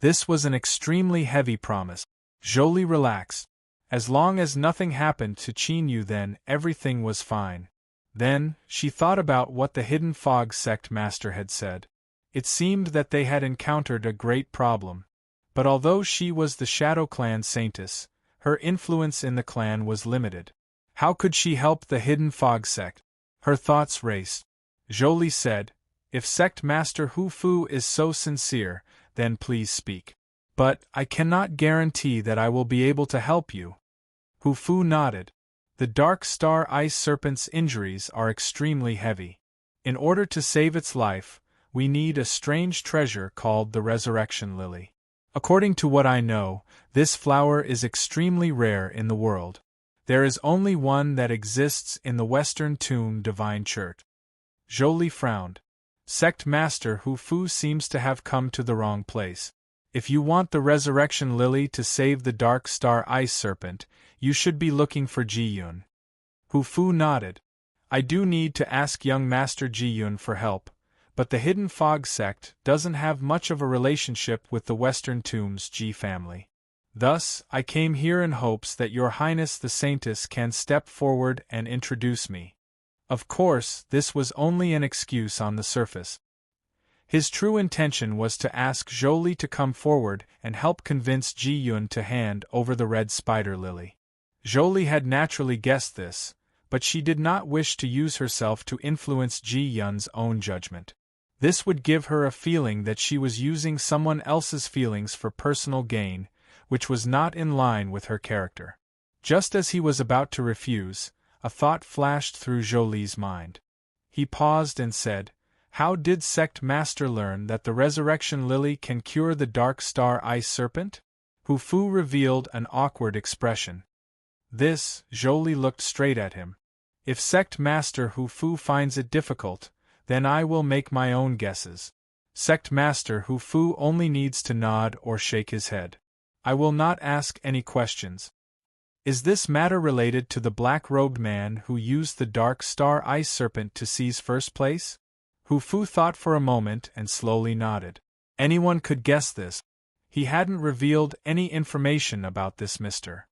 This was an extremely heavy promise. Jolie relaxed. As long as nothing happened to Qin Yu, then everything was fine. Then, she thought about what the Hidden Fog sect master had said. It seemed that they had encountered a great problem. But although she was the Shadow Clan saintess, her influence in the clan was limited. How could she help the Hidden Fog sect? Her thoughts raced. Jolie said, "If sect master Hu Fu is so sincere, then please speak. But I cannot guarantee that I will be able to help you." Hu Fu nodded. The Dark Star Ice Serpent's injuries are extremely heavy. In order to save its life, we need a strange treasure called the Resurrection Lily. According to what I know, this flower is extremely rare in the world. There is only one that exists in the Western Tomb Divine Church. Jolie frowned. Sect Master Hu Fu seems to have come to the wrong place. If you want the Resurrection Lily to save the Dark Star Ice Serpent, you should be looking for Ji-Yun. Hu Fu nodded. I do need to ask young Master Ji-Yun for help, but the Hidden Fog sect doesn't have much of a relationship with the Western Tomb's Ji family. Thus, I came here in hopes that Your Highness the Saintess can step forward and introduce me. Of course, this was only an excuse on the surface. His true intention was to ask Jolie to come forward and help convince Ji-Yun to hand over the red spider lily. Jolie had naturally guessed this, but she did not wish to use herself to influence Ji-Yun's own judgment. This would give her a feeling that she was using someone else's feelings for personal gain, which was not in line with her character. Just as he was about to refuse, a thought flashed through Jolie's mind. He paused and said, "How did Sect Master learn that the Resurrection Lily can cure the Dark Star Ice Serpent?" Hu Fu revealed an awkward expression. This, Jolie looked straight at him. If Sect Master Hu Fu finds it difficult, then I will make my own guesses. Sect Master Hu Fu only needs to nod or shake his head. I will not ask any questions. Is this matter related to the black-robed man who used the Dark Star Ice Serpent to seize first place? Hu Fu thought for a moment and slowly nodded. Anyone could guess this. He hadn't revealed any information about this Mr.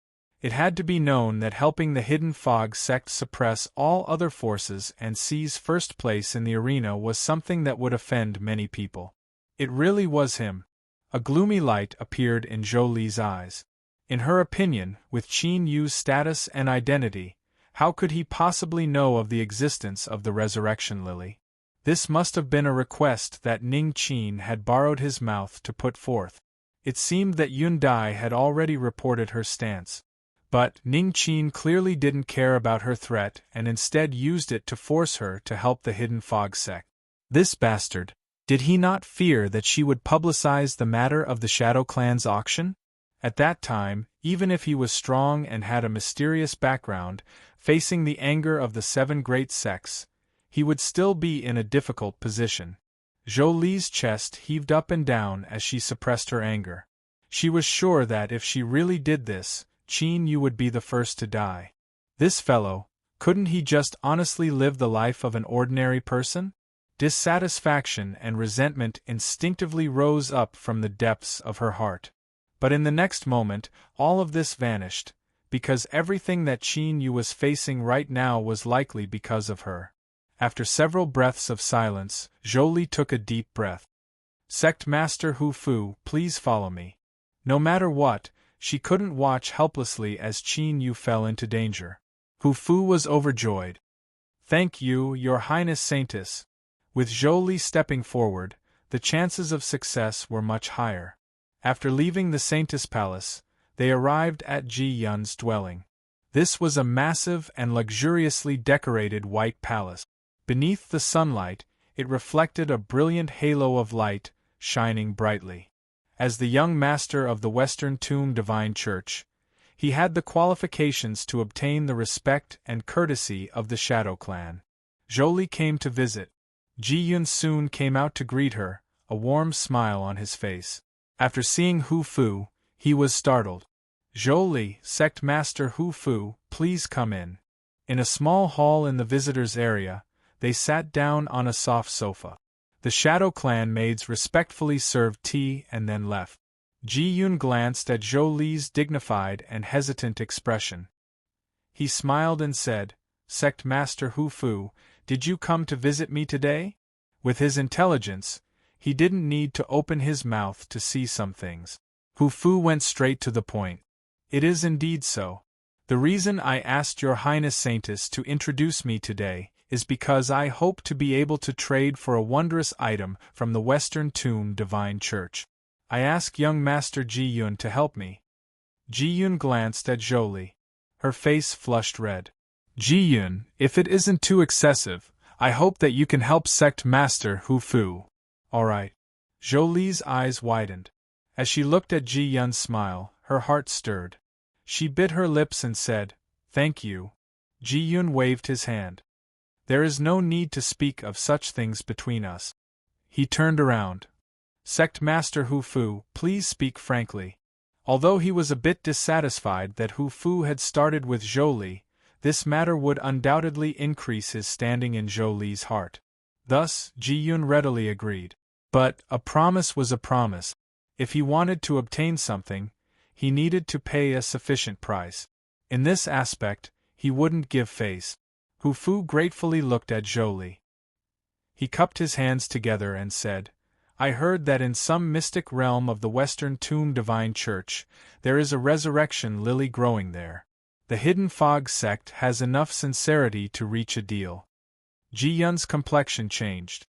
It had to be known that helping the Hidden Fog sect suppress all other forces and seize first place in the arena was something that would offend many people. It really was him. A gloomy light appeared in Jolie's eyes. In her opinion, with Qin Yu's status and identity, how could he possibly know of the existence of the Resurrection Lily? This must have been a request that Ning Qin had borrowed his mouth to put forth. It seemed that Yun Dai had already reported her stance. But Ning Qin clearly didn't care about her threat and instead used it to force her to help the Hidden Fog sect. This bastard! Did he not fear that she would publicize the matter of the Shadow Clan's auction? At that time, even if he was strong and had a mysterious background, facing the anger of the 7 great sects, he would still be in a difficult position. Jolie's chest heaved up and down as she suppressed her anger. She was sure that if she really did this, Qin Yu would be the first to die. This fellow, couldn't he just honestly live the life of an ordinary person? Dissatisfaction and resentment instinctively rose up from the depths of her heart. But in the next moment, all of this vanished, because everything that Qin Yu was facing right now was likely because of her. After several breaths of silence, Jolie took a deep breath. Sect Master Hu Fu, please follow me. No matter what, she couldn't watch helplessly as Qin Yu fell into danger. Hu Fu was overjoyed. Thank you, Your Highness Saintess. With Jolie stepping forward, the chances of success were much higher. After leaving the Saintess Palace, they arrived at Ji-Yun's dwelling. This was a massive and luxuriously decorated white palace. Beneath the sunlight, it reflected a brilliant halo of light, shining brightly. As the young master of the Western Tomb Divine Church, he had the qualifications to obtain the respect and courtesy of the Shadow Clan. Jolie came to visit. Ji-Yun soon came out to greet her, a warm smile on his face. After seeing Hu Fu, he was startled. Jolie, Sect Master Hu Fu, please come in. In a small hall in the visitors' area, they sat down on a soft sofa. The Shadow Clan maids respectfully served tea and then left. Ji-Yun glanced at Jolie's dignified and hesitant expression. He smiled and said, Sect Master Hu Fu, did you come to visit me today? With his intelligence, he didn't need to open his mouth to see some things. Hu Fu went straight to the point. It is indeed so. The reason I asked your Highness Saintess to introduce me today is because I hope to be able to trade for a wondrous item from the Western Tomb Divine Church. I ask young Master Ji Yun to help me. Ji Yun glanced at Zhou Li. Her face flushed red. Ji Yun, if it isn't too excessive, I hope that you can help Sect Master Hu Fu. All right. Zhou Li's eyes widened. As she looked at Ji Yun's smile, her heart stirred. She bit her lips and said, "Thank you." Ji Yun waved his hand. "There is no need to speak of such things between us." He turned around. "Sect Master Hu Fu, please speak frankly." Although he was a bit dissatisfied that Hu Fu had started with Zhou Li, this matter would undoubtedly increase his standing in Zhou Li's heart. Thus, Ji Yun readily agreed. But a promise was a promise. If he wanted to obtain something, he needed to pay a sufficient price. In this aspect, he wouldn't give face. Hu Fu gratefully looked at Zhou Li. He cupped his hands together and said, "I heard that in some mystic realm of the Western Tomb Divine Church, there is a resurrection lily growing there. The Hidden Fog sect has enough sincerity to reach a deal." Ji Yun's complexion changed.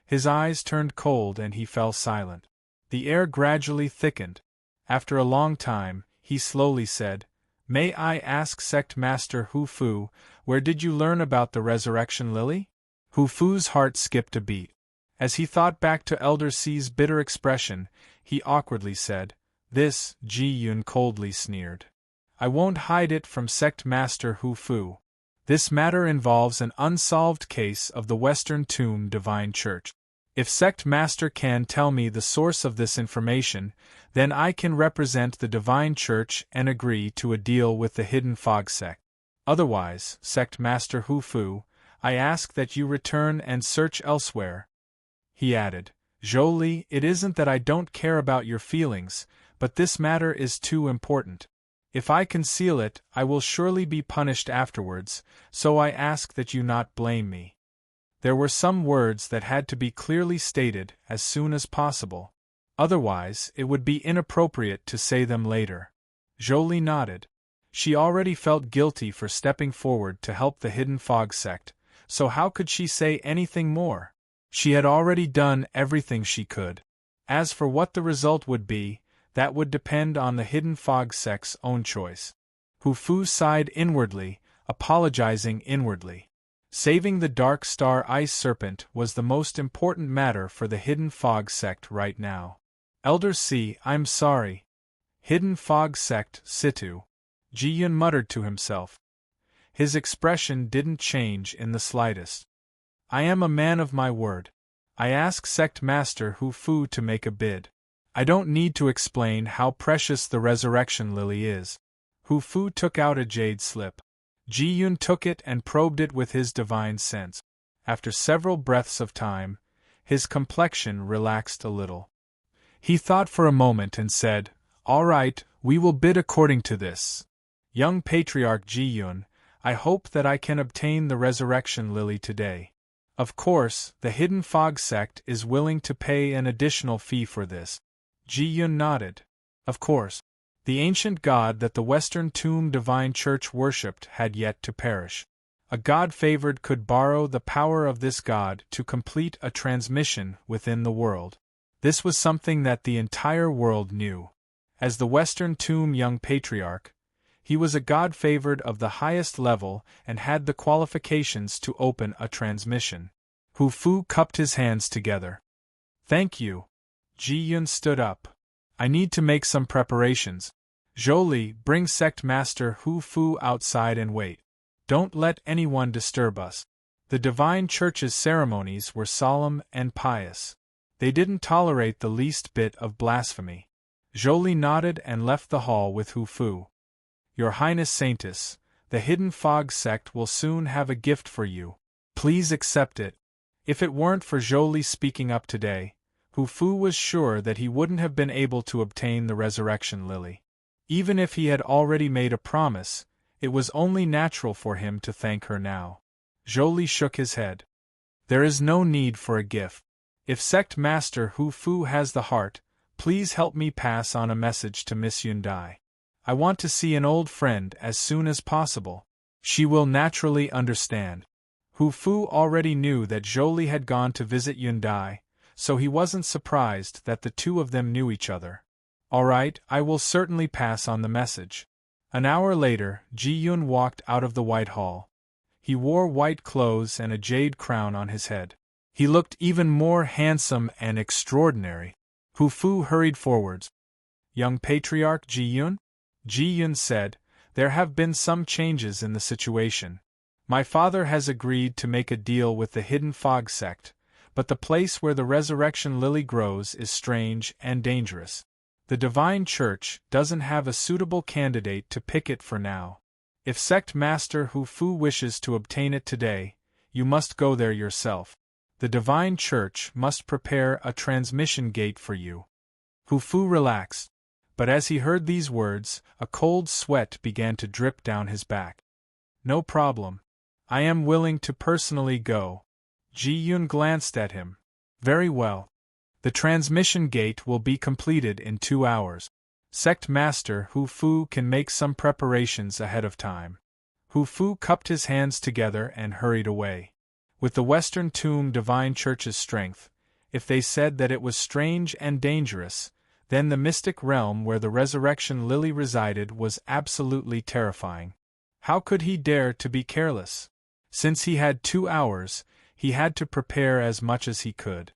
His eyes turned cold and he fell silent. The air gradually thickened. After a long time, he slowly said, "May I ask Sect Master Hu Fu, where did you learn about the resurrection lily?" Hu Fu's heart skipped a beat. As he thought back to Elder C's bitter expression, he awkwardly said, "This," Ji Yun coldly sneered. "I won't hide it from Sect Master Hu Fu. This matter involves an unsolved case of the Western Tomb Divine Church. If Sect Master can tell me the source of this information, then I can represent the Divine Church and agree to a deal with the Hidden Fog sect. Otherwise, Sect Master Hu Fu, I ask that you return and search elsewhere." He added, "Zhou Li, it isn't that I don't care about your feelings, but this matter is too important. If I conceal it, I will surely be punished afterwards, so I ask that you not blame me." There were some words that had to be clearly stated as soon as possible. Otherwise, it would be inappropriate to say them later. Zhou Li nodded. She already felt guilty for stepping forward to help the Hidden Fog sect, so how could she say anything more? She had already done everything she could. As for what the result would be, that would depend on the Hidden Fog sect's own choice. Hu Fu sighed inwardly, apologizing inwardly. Saving the Dark Star Ice Serpent was the most important matter for the Hidden Fog sect right now. "Elder C, I'm sorry." Hidden Fog sect, Situ. Ji Yun muttered to himself. His expression didn't change in the slightest. "I am a man of my word. I ask Sect Master Hu Fu to make a bid. I don't need to explain how precious the resurrection lily is." Hu Fu took out a jade slip. Ji Yun took it and probed it with his divine sense. After several breaths of time, his complexion relaxed a little. He thought for a moment and said, "All right, we will bid according to this. Young Patriarch Ji Yun, I hope that I can obtain the resurrection lily today. Of course, the Hidden Fog sect is willing to pay an additional fee for this." Ji Yun nodded. Of course. The ancient god that the Western Tomb Divine Church worshipped had yet to perish. A god favored could borrow the power of this god to complete a transmission within the world. This was something that the entire world knew. As the Western Tomb Young Patriarch, he was a god favored of the highest level and had the qualifications to open a transmission. Hu Fu cupped his hands together. "Thank you." Ji Yun stood up. "I need to make some preparations. Zhou Li, bring Sect Master Hu Fu outside and wait. Don't let anyone disturb us." The Divine Church's ceremonies were solemn and pious. They didn't tolerate the least bit of blasphemy. Zhou Li nodded and left the hall with Hu Fu. "Your Highness Saintess, the Hidden Fog sect will soon have a gift for you. Please accept it." If it weren't for Zhou Li speaking up today, Hu Fu was sure that he wouldn't have been able to obtain the resurrection lily. Even if he had already made a promise, It was only natural for him to thank her now. Jolie shook his head. There is no need for a gift. If Sect Master Hu Fu has the heart, please help me pass on a message to Miss Yundai. I want to see an old friend as soon as possible. She will naturally understand. Hu Fu already knew that Jolie had gone to visit Yundai, so he wasn't surprised that the two of them knew each other. All right, I will certainly pass on the message. An hour later, Ji Yun walked out of the White Hall. He wore white clothes and a jade crown on his head. He looked even more handsome and extraordinary. Hu Fu hurried forwards. Young Patriarch Ji Yun? Ji Yun said, there have been some changes in the situation. My father has agreed to make a deal with the Hidden Fog sect, but the place where the Resurrection Lily grows is strange and dangerous. The Divine Church doesn't have a suitable candidate to pick it for now. If Sect Master Hu Fu wishes to obtain it today, you must go there yourself. The Divine Church must prepare a transmission gate for you. Hu Fu relaxed, but as he heard these words, a cold sweat began to drip down his back. No problem. I am willing to personally go. Ji Yun glanced at him. Very well. The transmission gate will be completed in 2 hours. Sect Master Hu Fu can make some preparations ahead of time. Hu Fu cupped his hands together and hurried away. With the Western Tomb Divine Church's strength, if they said that it was strange and dangerous, then the mystic realm where the Resurrection Lily resided was absolutely terrifying. How could he dare to be careless? Since he had 2 hours, he had to prepare as much as he could.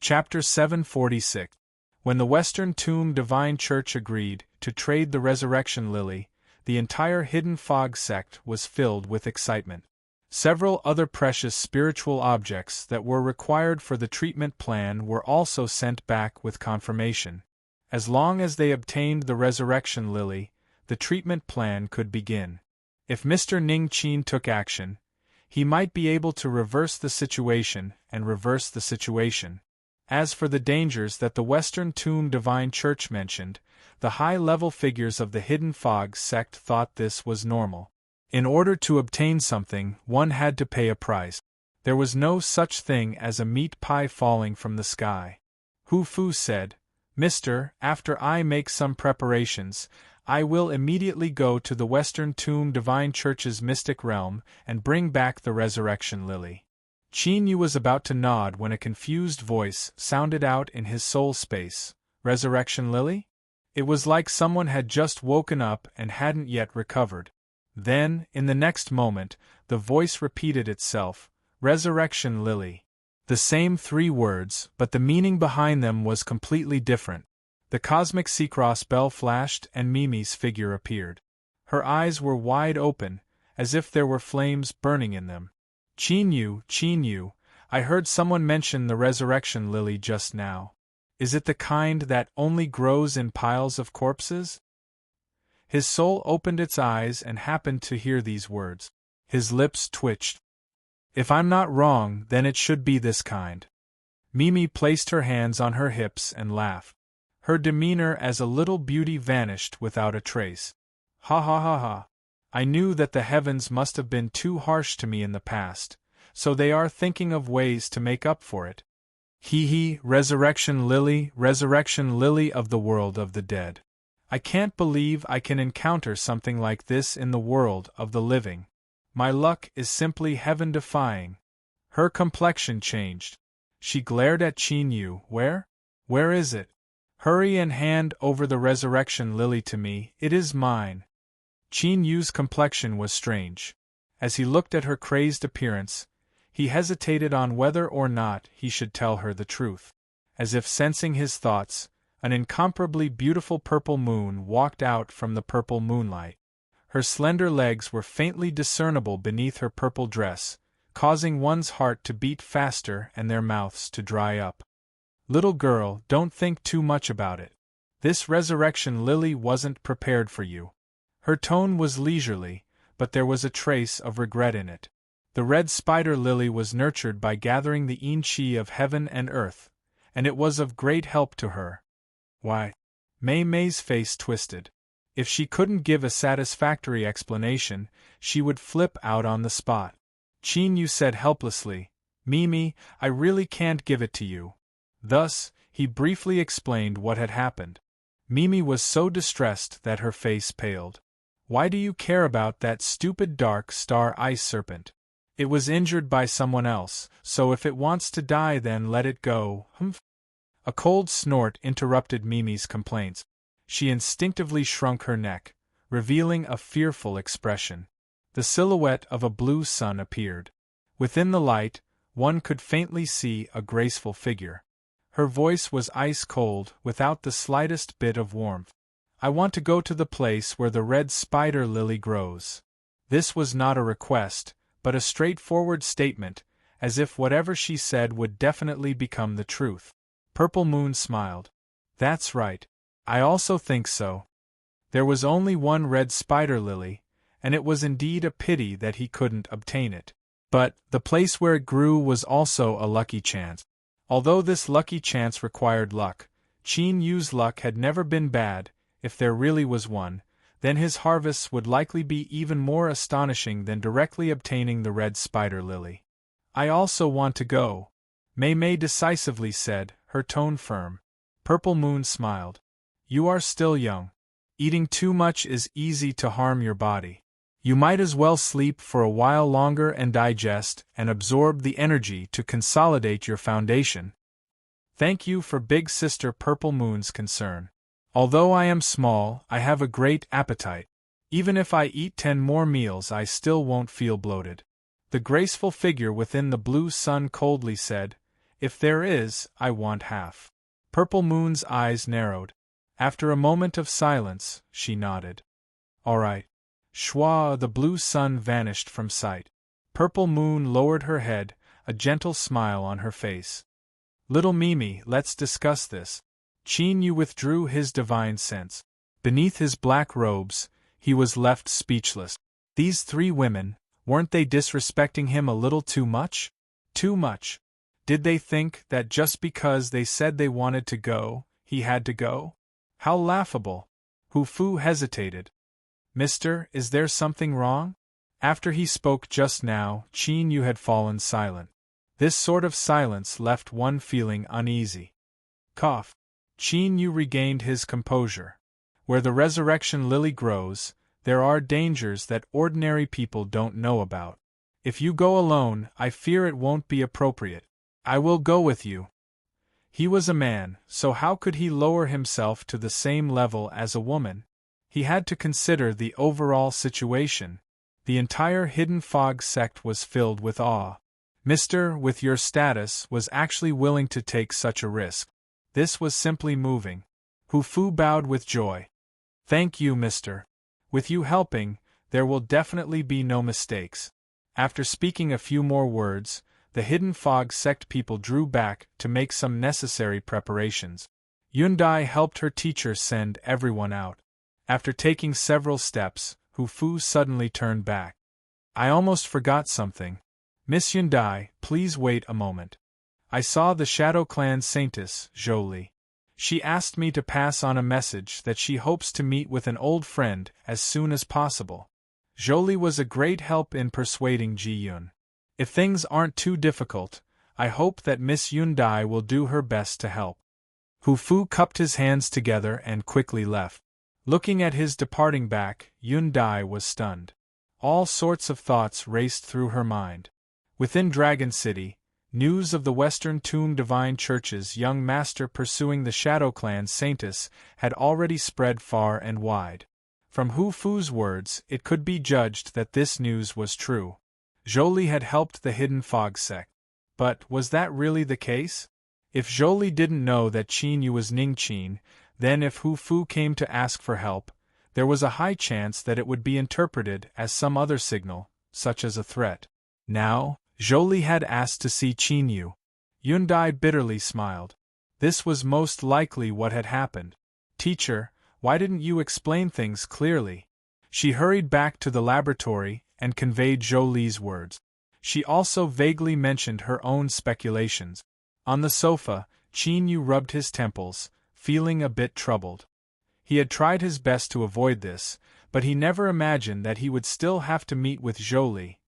Chapter 746. When the Western Tomb Divine Church agreed to trade the Resurrection Lily, the entire Hidden Fog sect was filled with excitement. Several other precious spiritual objects that were required for the treatment plan were also sent back with confirmation. As long as they obtained the Resurrection Lily, the treatment plan could begin. If Mr. Ning Qin took action, he might be able to reverse the situation and reverse the situation. As for the dangers that the Western Tomb Divine Church mentioned, the high-level figures of the Hidden Fog sect thought this was normal. In order to obtain something, one had to pay a price. There was no such thing as a meat pie falling from the sky. Hu Fu said, Mister, after I make some preparations, I will immediately go to the Western Tomb Divine Church's mystic realm and bring back the Resurrection Lily. Qin Yu was about to nod when a confused voice sounded out in his soul space. Resurrection Lily? It was like someone had just woken up and hadn't yet recovered. Then, in the next moment, the voice repeated itself, Resurrection Lily. The same 3 words, but the meaning behind them was completely different. The cosmic Seacross bell flashed and Mimi's figure appeared. Her eyes were wide open, as if there were flames burning in them. Qin Yu, I heard someone mention the Resurrection Lily just now. Is it the kind that only grows in piles of corpses? His soul opened its eyes and happened to hear these words. His lips twitched. If I'm not wrong, then it should be this kind. Mimi placed her hands on her hips and laughed. Her demeanor as a little beauty vanished without a trace. Ha ha ha ha. I knew that the heavens must have been too harsh to me in the past, so they are thinking of ways to make up for it. Hee hee, Resurrection Lily of the world of the dead. I can't believe I can encounter something like this in the world of the living. My luck is simply heaven-defying. Her complexion changed. She glared at Qin Yu. Where is it? Hurry and hand over the Resurrection Lily to me, it is mine. Qin Yu's complexion was strange. As he looked at her crazed appearance, he hesitated on whether or not he should tell her the truth. As if sensing his thoughts, an incomparably beautiful purple moon walked out from the purple moonlight. Her slender legs were faintly discernible beneath her purple dress, causing one's heart to beat faster and their mouths to dry up. Little girl, don't think too much about it. This Resurrection Lily wasn't prepared for you. Her tone was leisurely, but there was a trace of regret in it. The red spider lily was nurtured by gathering the yin qi of heaven and earth, and it was of great help to her. Why? Mei Mei's face twisted. If she couldn't give a satisfactory explanation, she would flip out on the spot. Qin Yu said helplessly, "Mimi, I really can't give it to you." Thus, he briefly explained what had happened. Mimi was so distressed that her face paled. "Why do you care about that stupid dark star ice serpent? It was injured by someone else, so if it wants to die then let it go." Humph. A cold snort interrupted Mimi's complaints. She instinctively shrunk her neck, revealing a fearful expression. The silhouette of a blue sun appeared. Within the light, one could faintly see a graceful figure. Her voice was ice-cold, without the slightest bit of warmth. "I want to go to the place where the red spider lily grows." This was not a request, but a straightforward statement, as if whatever she said would definitely become the truth. Purple Moon smiled. "That's right. I also think so." There was only one red spider lily, and it was indeed a pity that he couldn't obtain it. But the place where it grew was also a lucky chance. Although this lucky chance required luck, Qin Yu's luck had never been bad. If there really was one, then his harvests would likely be even more astonishing than directly obtaining the red spider lily. "I also want to go," Mei Mei decisively said, her tone firm. Purple Moon smiled. "You are still young. Eating too much is easy to harm your body. You might as well sleep for a while longer and digest and absorb the energy to consolidate your foundation." "Thank you for Big Sister Purple Moon's concern. Although I am small, I have a great appetite. Even if I eat 10 more meals I still won't feel bloated." The graceful figure within the blue sun coldly said, "If there is, I want half." Purple Moon's eyes narrowed. After a moment of silence, she nodded. "All right." Shwa, the blue sun vanished from sight. Purple Moon lowered her head, a gentle smile on her face. "Little Mimi, let's discuss this." Qin Yu withdrew his divine sense. Beneath his black robes, he was left speechless. These 3 women, weren't they disrespecting him a little too much? Too much. Did they think that just because they said they wanted to go, he had to go? How laughable. Hu Fu hesitated. "Mister, is there something wrong?" After he spoke just now, Qin Yu had fallen silent. This sort of silence left one feeling uneasy. Cough. Qin Yu regained his composure. "Where the resurrection lily grows, there are dangers that ordinary people don't know about. If you go alone, I fear it won't be appropriate. I will go with you." He was a man, so how could he lower himself to the same level as a woman? He had to consider the overall situation. The entire Hidden Fog sect was filled with awe. Mr. with your status was actually willing to take such a risk. This was simply moving. Hu Fu bowed with joy. "Thank you, mister. With you helping, there will definitely be no mistakes." After speaking a few more words, the Hidden Fog sect people drew back to make some necessary preparations. Yundai helped her teacher send everyone out. After taking several steps, Hu Fu suddenly turned back. "I almost forgot something. Miss Yundai, please wait a moment. I saw the Shadow Clan Saintess, Jolie. She asked me to pass on a message that she hopes to meet with an old friend as soon as possible. Jolie was a great help in persuading Ji Yun. If things aren't too difficult, I hope that Miss Yundai will do her best to help." Hu Fu cupped his hands together and quickly left. Looking at his departing back, Yundai was stunned. All sorts of thoughts raced through her mind. Within Dragon City, news of the Western Tomb Divine Church's young master pursuing the Shadow Clan Saintess had already spread far and wide. From Hu Fu's words, it could be judged that this news was true. Jolie had helped the Hidden Fog sect. But was that really the case? If Jolie didn't know that Qin Yu was Ningqin, then if Hu Fu came to ask for help, there was a high chance that it would be interpreted as some other signal, such as a threat. Now, Jolie had asked to see Qin Yu. Yundai bitterly smiled. This was most likely what had happened. "Teacher, why didn't you explain things clearly?" She hurried back to the laboratory and conveyed Jolie's words. She also vaguely mentioned her own speculations. On the sofa, Qin Yu rubbed his temples, feeling a bit troubled. He had tried his best to avoid this, but he never imagined that he would still have to meet with Jolie.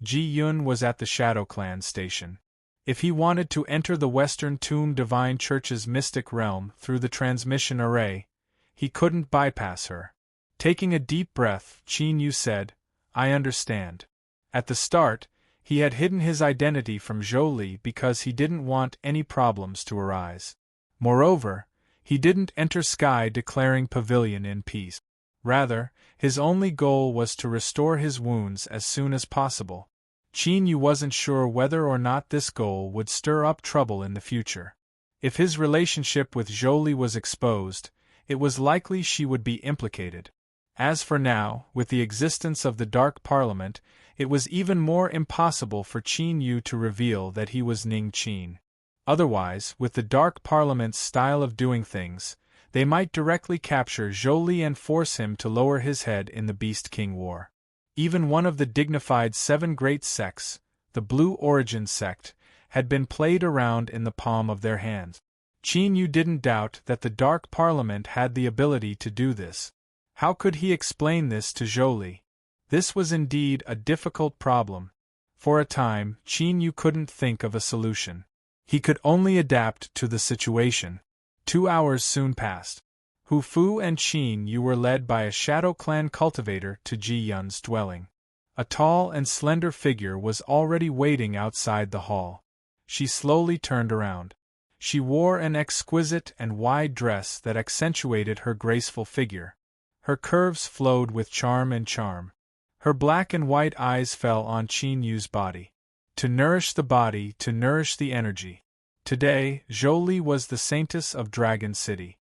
Ji-Yun was at the Shadow Clan station. If he wanted to enter the Western Tomb Divine Church's mystic realm through the transmission array, he couldn't bypass her. Taking a deep breath, Qin Yu said, "I understand." At the start, he had hidden his identity from Jolie because he didn't want any problems to arise. Moreover, he didn't enter Sky declaring pavilion in peace. Rather, his only goal was to restore his wounds as soon as possible. Qin Yu wasn't sure whether or not this goal would stir up trouble in the future. If his relationship with Jolie was exposed, it was likely she would be implicated. As for now, with the existence of the Dark Parliament, it was even more impossible for Qin Yu to reveal that he was Ning Qin. Otherwise, with the Dark Parliament's style of doing things, they might directly capture Jolie and force him to lower his head in the Beast King War. Even one of the dignified 7 great sects, the Blue Origin sect, had been played around in the palm of their hands. Qin Yu didn't doubt that the Dark Parliament had the ability to do this. How could he explain this to Jolie? This was indeed a difficult problem. For a time, Qin Yu couldn't think of a solution. He could only adapt to the situation. 2 hours soon passed. Hu Fu and Qin Yu were led by a Shadow Clan cultivator to Ji Yun's dwelling. A tall and slender figure was already waiting outside the hall. She slowly turned around. She wore an exquisite and wide dress that accentuated her graceful figure. Her curves flowed with charm and charm. Her black and white eyes fell on Qin Yu's body. To nourish the body, to nourish the energy. Today, Jolie was the saintess of Dragon City.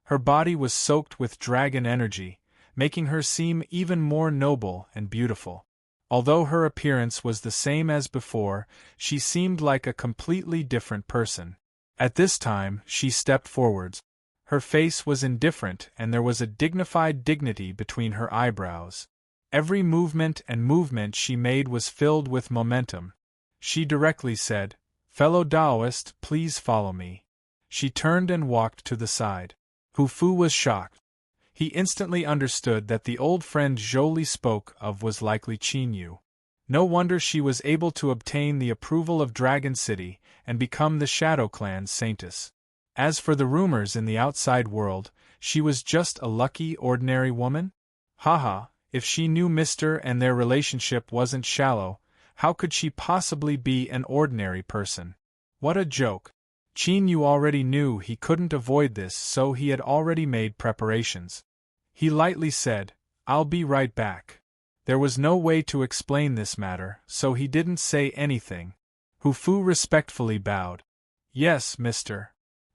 Her body was soaked with dragon energy, making her seem even more noble and beautiful. Although her appearance was the same as before, she seemed like a completely different person. At this time, she stepped forwards. Her face was indifferent and there was a dignified dignity between her eyebrows. Every movement she made was filled with momentum. She directly said, "Fellow Taoist, please follow me." She turned and walked to the side. Hu Fu was shocked. He instantly understood that the old friend Jolie spoke of was likely Qin Yu. No wonder she was able to obtain the approval of Dragon City and become the Shadow Clan's saintess. As for the rumors in the outside world, she was just a lucky, ordinary woman? Haha, if she knew Mr. and their relationship wasn't shallow, how could she possibly be an ordinary person? What a joke. Qin Yu already knew he couldn't avoid this, so he had already made preparations. He lightly said, "I'll be right back." There was no way to explain this matter, so he didn't say anything. Hu Fu respectfully bowed. "Yes, Mr."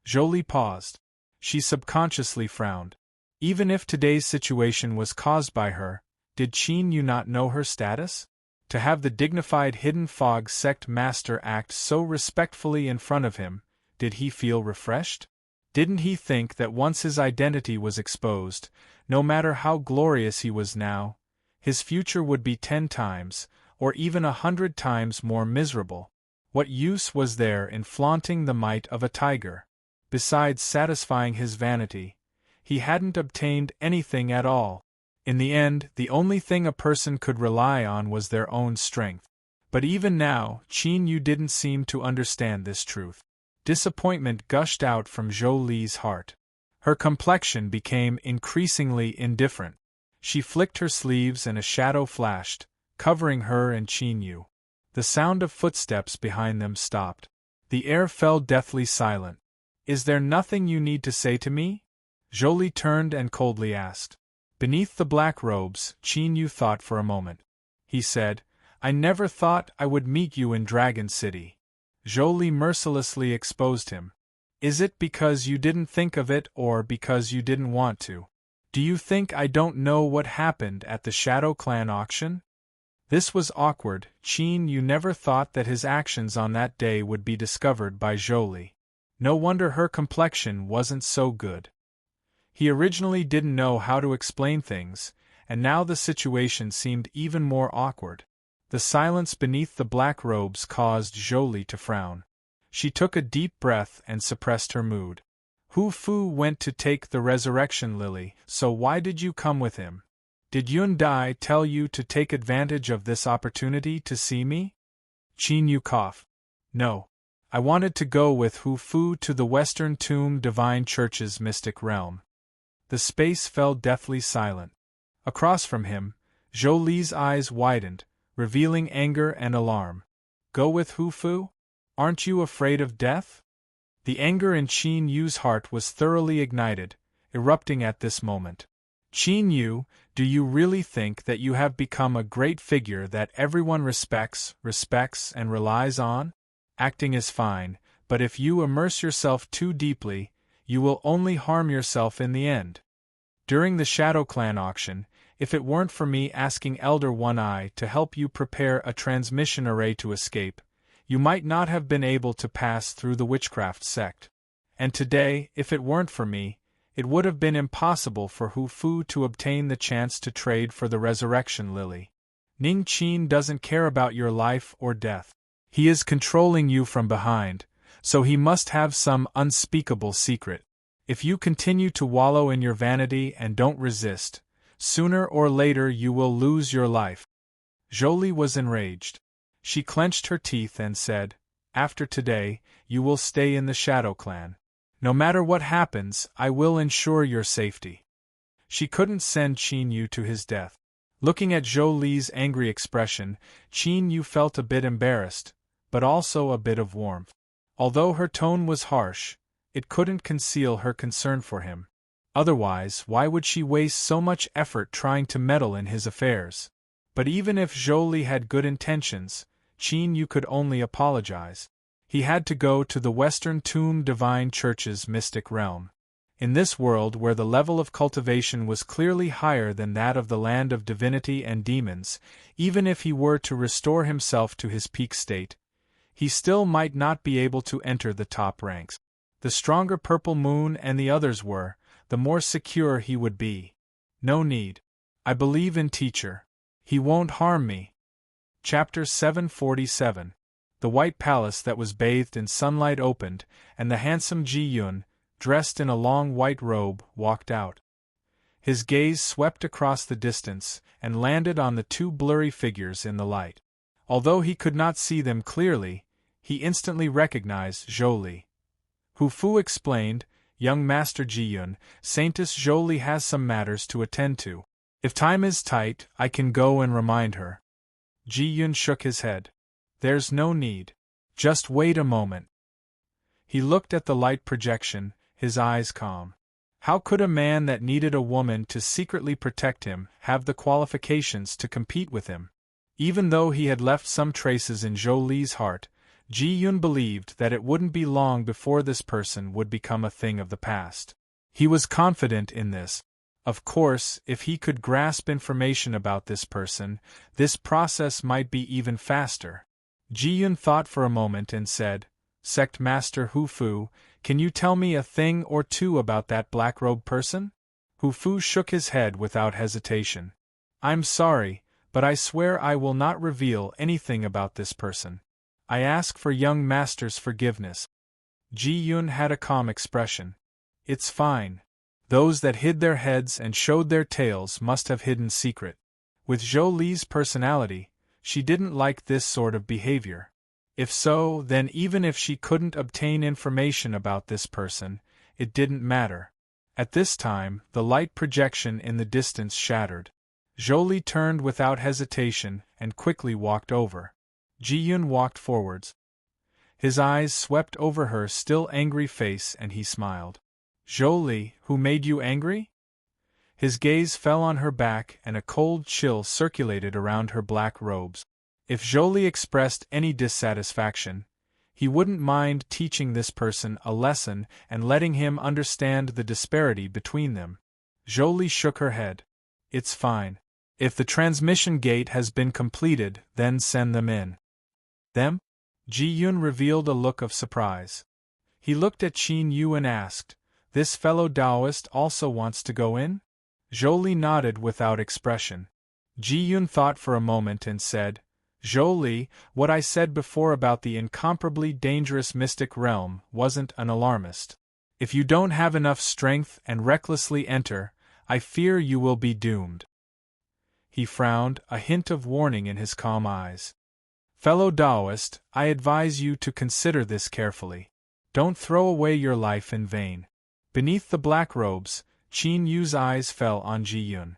Jolie paused. She subconsciously frowned. Even if today's situation was caused by her, did Qin Yu not know her status? To have the dignified Hidden Fog sect master act so respectfully in front of him, did he feel refreshed? Didn't he think that once his identity was exposed, no matter how glorious he was now, his future would be 10 times, or even 100 times more miserable? What use was there in flaunting the might of a tiger? Besides satisfying his vanity, he hadn't obtained anything at all. In the end, the only thing a person could rely on was their own strength. But even now, Qin Yu didn't seem to understand this truth. Disappointment gushed out from Jolie's heart. Her complexion became increasingly indifferent. She flicked her sleeves and a shadow flashed, covering her and Qin Yu. The sound of footsteps behind them stopped. The air fell deathly silent. "Is there nothing you need to say to me?" Jolie turned and coldly asked. Beneath the black robes, Qin Yu thought for a moment. He said, "I never thought I would meet you in Dragon City." Jolie mercilessly exposed him. "Is it because you didn't think of it or because you didn't want to? Do you think I don't know what happened at the Shadow Clan auction?" This was awkward. Qin Yu never thought that his actions on that day would be discovered by Jolie. No wonder her complexion wasn't so good. He originally didn't know how to explain things, and now the situation seemed even more awkward. The silence beneath the black robes caused Jolie to frown. She took a deep breath and suppressed her mood. Hu Fu went to take the resurrection lily, so why did you come with him? Did Yun Dai tell you to take advantage of this opportunity to see me? Qin Yu coughed. No. I wanted to go with Hu Fu to the Western Tomb Divine Church's mystic realm. The space fell deathly silent. Across from him, Zhou Li's eyes widened, revealing anger and alarm. Go with Hu Fu? Aren't you afraid of death? The anger in Qin Yu's heart was thoroughly ignited, erupting at this moment. Qin Yu, do you really think that you have become a great figure that everyone respects, and relies on? Acting is fine, but if you immerse yourself too deeply, you will only harm yourself in the end. During the Shadow Clan auction, if it weren't for me asking Elder One-Eye to help you prepare a transmission array to escape, you might not have been able to pass through the witchcraft sect. And today, if it weren't for me, it would have been impossible for Hu Fu to obtain the chance to trade for the resurrection lily. Ning Qin doesn't care about your life or death. He is controlling you from behind, so he must have some unspeakable secret. If you continue to wallow in your vanity and don't resist, sooner or later you will lose your life. Zhou Li was enraged. She clenched her teeth and said, After today, you will stay in the Shadow Clan. No matter what happens, I will ensure your safety. She couldn't send Qin Yu to his death. Looking at Zhou Li's angry expression, Qin Yu felt a bit embarrassed, but also a bit of warmth. Although her tone was harsh, it couldn't conceal her concern for him. Otherwise, why would she waste so much effort trying to meddle in his affairs? But even if Zhou Li had good intentions, Qin Yu could only apologize. He had to go to the Western Tomb Divine Church's mystic realm. In this world where the level of cultivation was clearly higher than that of the land of divinity and demons, even if he were to restore himself to his peak state, he still might not be able to enter the top ranks. The stronger Purple Moon and the others were, the more secure he would be. No need. I believe in Teacher. He won't harm me. Chapter 747. The white palace that was bathed in sunlight opened, and the handsome Ji Yun, dressed in a long white robe, walked out. His gaze swept across the distance and landed on the two blurry figures in the light. Although he could not see them clearly, he instantly recognized Zhou Li. Hu Fu explained, Young Master Ji Yun, Saintess Zhou Li has some matters to attend to. If time is tight, I can go and remind her. Ji Yun shook his head. There's no need. Just wait a moment. He looked at the light projection, his eyes calm. How could a man that needed a woman to secretly protect him have the qualifications to compete with him? Even though he had left some traces in Zhou Li's heart, Ji Yun believed that it wouldn't be long before this person would become a thing of the past. He was confident in this. Of course, if he could grasp information about this person, this process might be even faster. Ji Yun thought for a moment and said, Sect Master Hu Fu, can you tell me a thing or two about that black-robed person? Hu Fu shook his head without hesitation. I'm sorry, but I swear I will not reveal anything about this person. I ask for young master's forgiveness. Ji Yun had a calm expression. It's fine. Those that hid their heads and showed their tails must have hidden secret. With Zhou Li's personality, she didn't like this sort of behavior. If so, then even if she couldn't obtain information about this person, it didn't matter. At this time, the light projection in the distance shattered. Zhou Li turned without hesitation and quickly walked over. Ji Yun walked forwards. His eyes swept over her still angry face and he smiled. Zhou Li, who made you angry? His gaze fell on her back and a cold chill circulated around her black robes. If Zhou Li expressed any dissatisfaction, he wouldn't mind teaching this person a lesson and letting him understand the disparity between them. Zhou Li shook her head. It's fine. If the transmission gate has been completed, then send them in. Them? Ji Yun revealed a look of surprise. He looked at Qin Yu and asked, This fellow Taoist also wants to go in? Zhou Li nodded without expression. Ji Yun thought for a moment and said, Zhou Li, what I said before about the incomparably dangerous mystic realm wasn't an alarmist. If you don't have enough strength and recklessly enter, I fear you will be doomed. He frowned, a hint of warning in his calm eyes. Fellow Taoist, I advise you to consider this carefully. Don't throw away your life in vain. Beneath the black robes, Qin Yu's eyes fell on Ji Yun.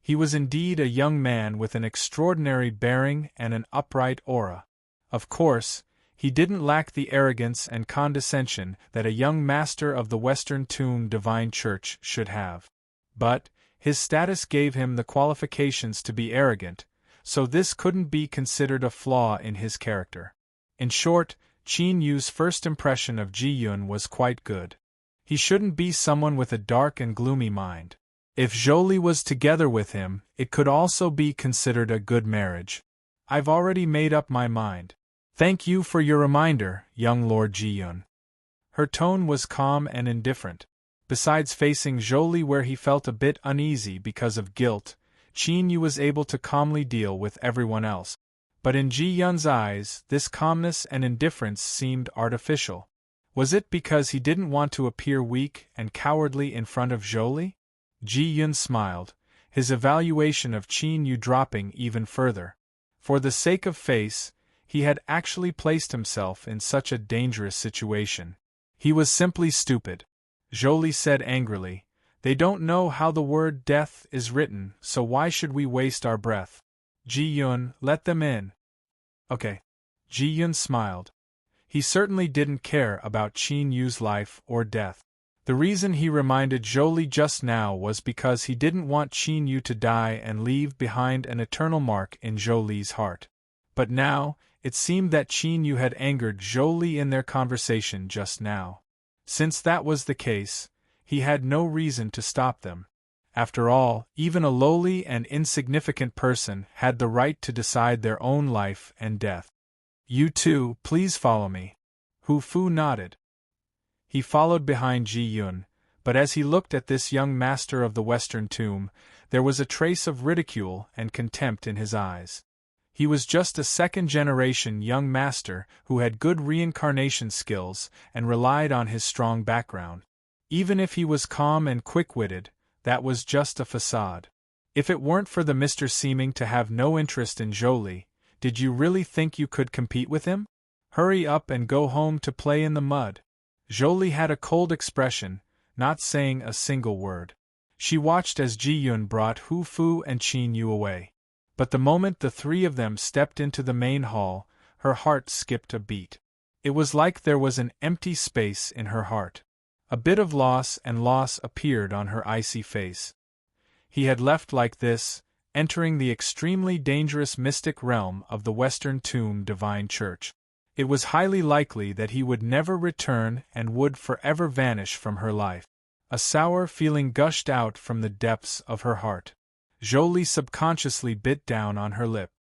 He was indeed a young man with an extraordinary bearing and an upright aura. Of course, he didn't lack the arrogance and condescension that a young master of the Western Tomb Divine Church should have. But his status gave him the qualifications to be arrogant, so this couldn't be considered a flaw in his character. In short, Qin Yu's first impression of Ji Yun was quite good. He shouldn't be someone with a dark and gloomy mind. If Jolie was together with him, it could also be considered a good marriage. I've already made up my mind. Thank you for your reminder, young Lord Ji Yun. Her tone was calm and indifferent. Besides facing Jolie where he felt a bit uneasy because of guilt, Qin Yu was able to calmly deal with everyone else. But in Ji Yun's eyes, this calmness and indifference seemed artificial. Was it because he didn't want to appear weak and cowardly in front of Jolie? Ji Yun smiled, his evaluation of Qin Yu dropping even further. For the sake of face, he had actually placed himself in such a dangerous situation. He was simply stupid. Jolie said angrily, "They don't know how the word death is written, so why should we waste our breath? Ji Yun, let them in." Okay. Ji Yun smiled. He certainly didn't care about Qin Yu's life or death. The reason he reminded Jolie just now was because he didn't want Qin Yu to die and leave behind an eternal mark in Jolie's heart. But now, it seemed that Qin Yu had angered Jolie in their conversation just now. Since that was the case, he had no reason to stop them. After all, even a lowly and insignificant person had the right to decide their own life and death. "You two, please follow me." Hu Fu nodded. He followed behind Ji Yun, but as he looked at this young master of the Western Tomb, there was a trace of ridicule and contempt in his eyes. He was just a second-generation young master who had good reincarnation skills and relied on his strong background. Even if he was calm and quick-witted, that was just a facade. If it weren't for the Mr. seeming to have no interest in Jolie, did you really think you could compete with him? Hurry up and go home to play in the mud. Jolie had a cold expression, not saying a single word. She watched as Ji Yun brought Hu Fu and Qin Yu away. But the moment the three of them stepped into the main hall, her heart skipped a beat. It was like there was an empty space in her heart. A bit of loss appeared on her icy face. He had left like this, entering the extremely dangerous mystic realm of the Western Tomb Divine Church. It was highly likely that he would never return and would forever vanish from her life. A sour feeling gushed out from the depths of her heart. Jolie subconsciously bit down on her lip.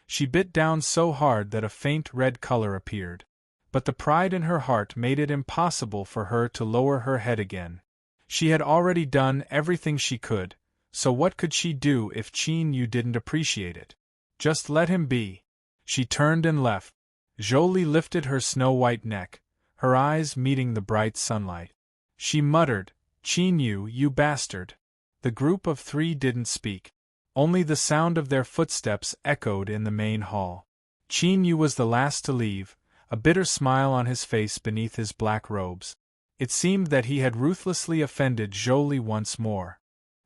She bit down so hard that a faint red color appeared. But the pride in her heart made it impossible for her to lower her head again. She had already done everything she could, so what could she do if Qin Yu didn't appreciate it? Just let him be. She turned and left. Jolie lifted her snow-white neck, her eyes meeting the bright sunlight. She muttered, "Qin Yu, you bastard." The group of three didn't speak. Only the sound of their footsteps echoed in the main hall. Qin Yu was the last to leave, a bitter smile on his face beneath his black robes. It seemed that he had ruthlessly offended Jolie once more.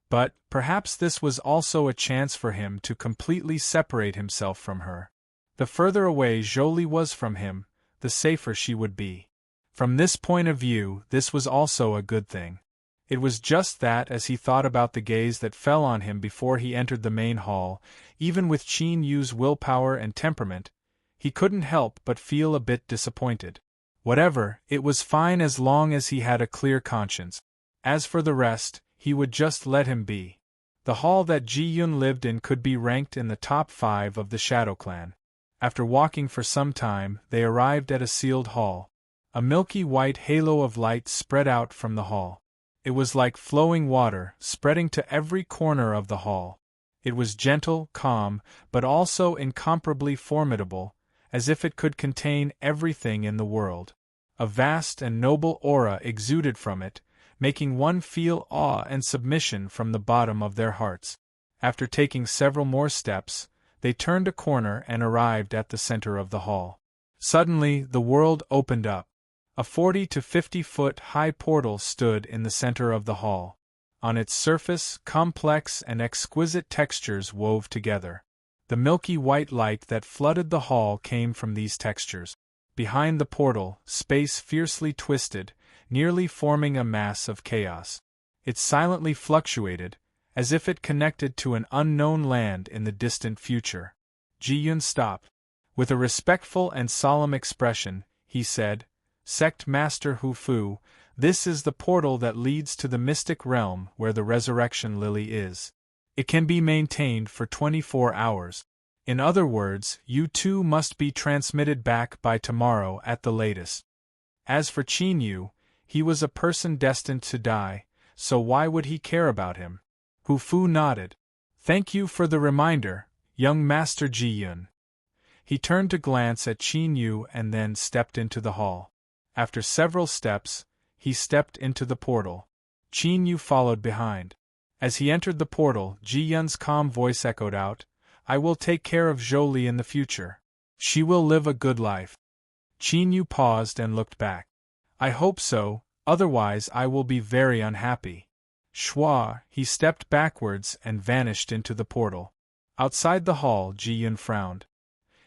But perhaps this was also a chance for him to completely separate himself from her. The further away Jolie was from him, the safer she would be. From this point of view, this was also a good thing. It was just that as he thought about the gaze that fell on him before he entered the main hall, even with Qin Yu's willpower and temperament, he couldn't help but feel a bit disappointed. Whatever, it was fine as long as he had a clear conscience. As for the rest, he would just let him be. The hall that Ji Yun lived in could be ranked in the top 5 of the Shadow Clan. After walking for some time, they arrived at a sealed hall. A milky white halo of light spread out from the hall. It was like flowing water, spreading to every corner of the hall. It was gentle, calm, but also incomparably formidable, as if it could contain everything in the world. A vast and noble aura exuded from it, making one feel awe and submission from the bottom of their hearts. After taking several more steps, they turned a corner and arrived at the center of the hall. Suddenly, the world opened up. A 40 to 50-foot high portal stood in the center of the hall. On its surface, complex and exquisite textures wove together. The milky white light that flooded the hall came from these textures. Behind the portal, space fiercely twisted, nearly forming a mass of chaos. It silently fluctuated, as if it connected to an unknown land in the distant future. Ji-yun stopped. With a respectful and solemn expression, he said, "Sect Master Hu-Fu, this is the portal that leads to the mystic realm where the resurrection lily is. It can be maintained for 24 hours. In other words, you two must be transmitted back by tomorrow at the latest." As for Qin Yu, he was a person destined to die, so why would he care about him? Hu-Fu nodded. "Thank you for the reminder, young Master Ji-yun." He turned to glance at Qin Yu and then stepped into the hall. After several steps, he stepped into the portal. Qin Yu followed behind. As he entered the portal, Ji-yun's calm voice echoed out, "I will take care of Zhou in the future. She will live a good life." Qin Yu paused and looked back. "I hope so, otherwise I will be very unhappy." Schwa, he stepped backwards and vanished into the portal. Outside the hall, Ji-yun frowned.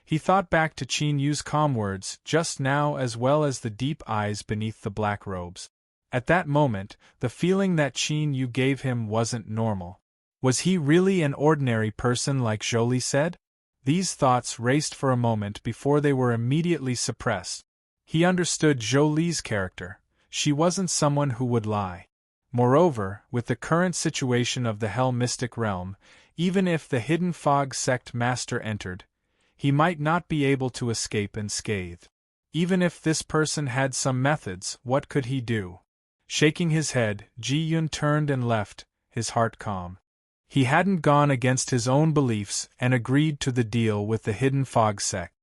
He thought back to Qin Yu's calm words just now as well as the deep eyes beneath the black robes. At that moment, the feeling that Qin Yu gave him wasn't normal. Was he really an ordinary person like Zhou said? These thoughts raced for a moment before they were immediately suppressed. He understood Zhou's character. She wasn't someone who would lie. Moreover, with the current situation of the Hell Mystic Realm, even if the Hidden Fog Sect Master entered, he might not be able to escape unscathed. Even if this person had some methods, what could he do? Shaking his head, Ji-yun turned and left, his heart calm. He hadn't gone against his own beliefs and agreed to the deal with the Hidden Fog Sect.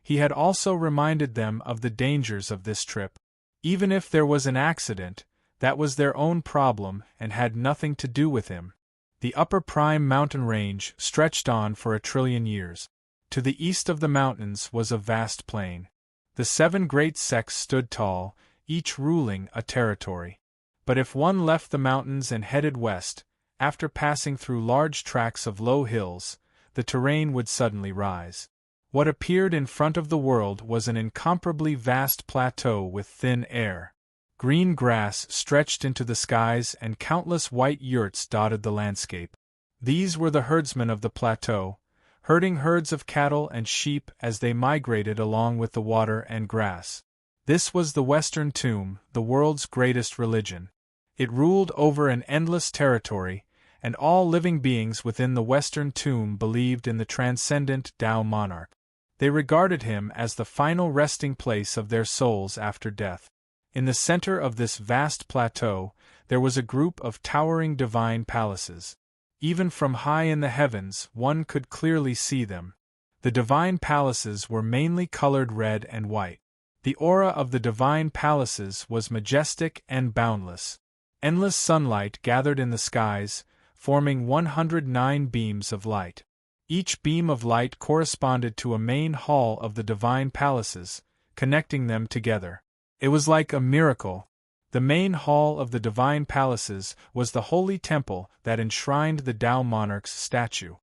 He had also reminded them of the dangers of this trip. Even if there was an accident, that was their own problem and had nothing to do with him. The Upper Prime Mountain Range stretched on for 1 trillion years. To the east of the mountains was a vast plain. The 7 great sects stood tall, each ruling a territory. But if one left the mountains and headed west, after passing through large tracts of low hills, the terrain would suddenly rise. What appeared in front of the world was an incomparably vast plateau with thin air. Green grass stretched into the skies and countless white yurts dotted the landscape. These were the herdsmen of the plateau, herding herds of cattle and sheep as they migrated along with the water and grass. This was the Western Tomb, the world's greatest religion. It ruled over an endless territory, and all living beings within the Western Tomb believed in the transcendent Tao monarch. They regarded him as the final resting place of their souls after death. In the center of this vast plateau, there was a group of towering divine palaces. Even from high in the heavens, one could clearly see them. The divine palaces were mainly colored red and white. The aura of the divine palaces was majestic and boundless. Endless sunlight gathered in the skies, forming 109 beams of light. Each beam of light corresponded to a main hall of the divine palaces, connecting them together. It was like a miracle. The main hall of the divine palaces was the holy temple that enshrined the Tao monarch's statue.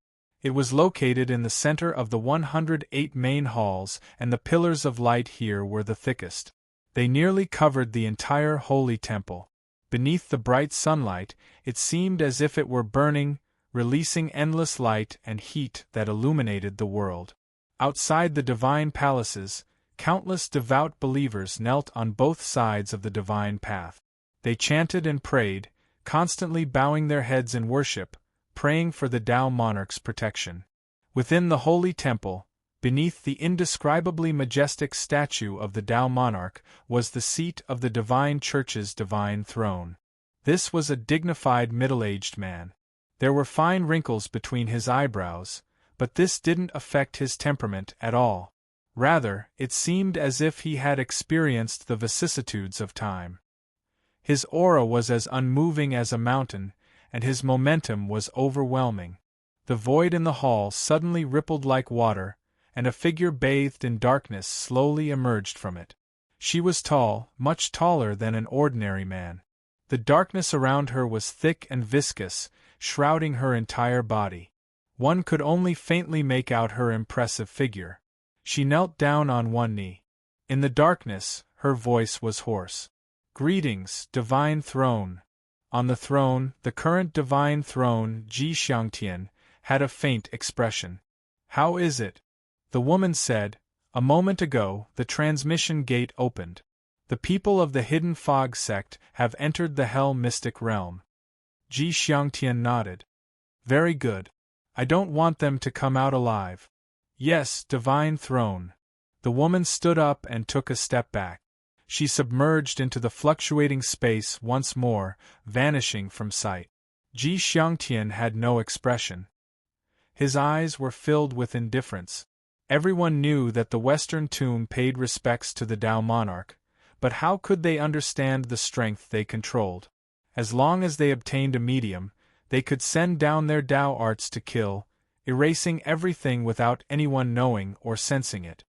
It was located in the center of the 108 main halls, and the pillars of light here were the thickest. They nearly covered the entire holy temple. Beneath the bright sunlight, it seemed as if it were burning, releasing endless light and heat that illuminated the world. Outside the divine palaces, countless devout believers knelt on both sides of the divine path. They chanted and prayed, constantly bowing their heads in worship, praying for the Tao monarch's protection. Within the holy temple, beneath the indescribably majestic statue of the Tao monarch, was the seat of the divine church's divine throne. This was a dignified middle-aged man. There were fine wrinkles between his eyebrows, but this didn't affect his temperament at all. Rather, it seemed as if he had experienced the vicissitudes of time. His aura was as unmoving as a mountain, and his momentum was overwhelming. The void in the hall suddenly rippled like water, and a figure bathed in darkness slowly emerged from it. She was tall, much taller than an ordinary man. The darkness around her was thick and viscous, shrouding her entire body. One could only faintly make out her impressive figure. She knelt down on one knee. In the darkness, her voice was hoarse. "Greetings, divine throne." On the throne, the current divine throne, Ji Xiangtian, had a faint expression. "How is it?" The woman said, "A moment ago, the transmission gate opened. The people of the Hidden Fog sect have entered the Hell Mystic Realm." Ji Xiangtian nodded. "Very good. I don't want them to come out alive." "Yes, divine throne." The woman stood up and took a step back. She submerged into the fluctuating space once more, vanishing from sight. Ji Xiangtian had no expression. His eyes were filled with indifference. Everyone knew that the Western Tomb paid respects to the Tao monarch, but how could they understand the strength they controlled? As long as they obtained a medium, they could send down their Tao arts to kill, erasing everything without anyone knowing or sensing it.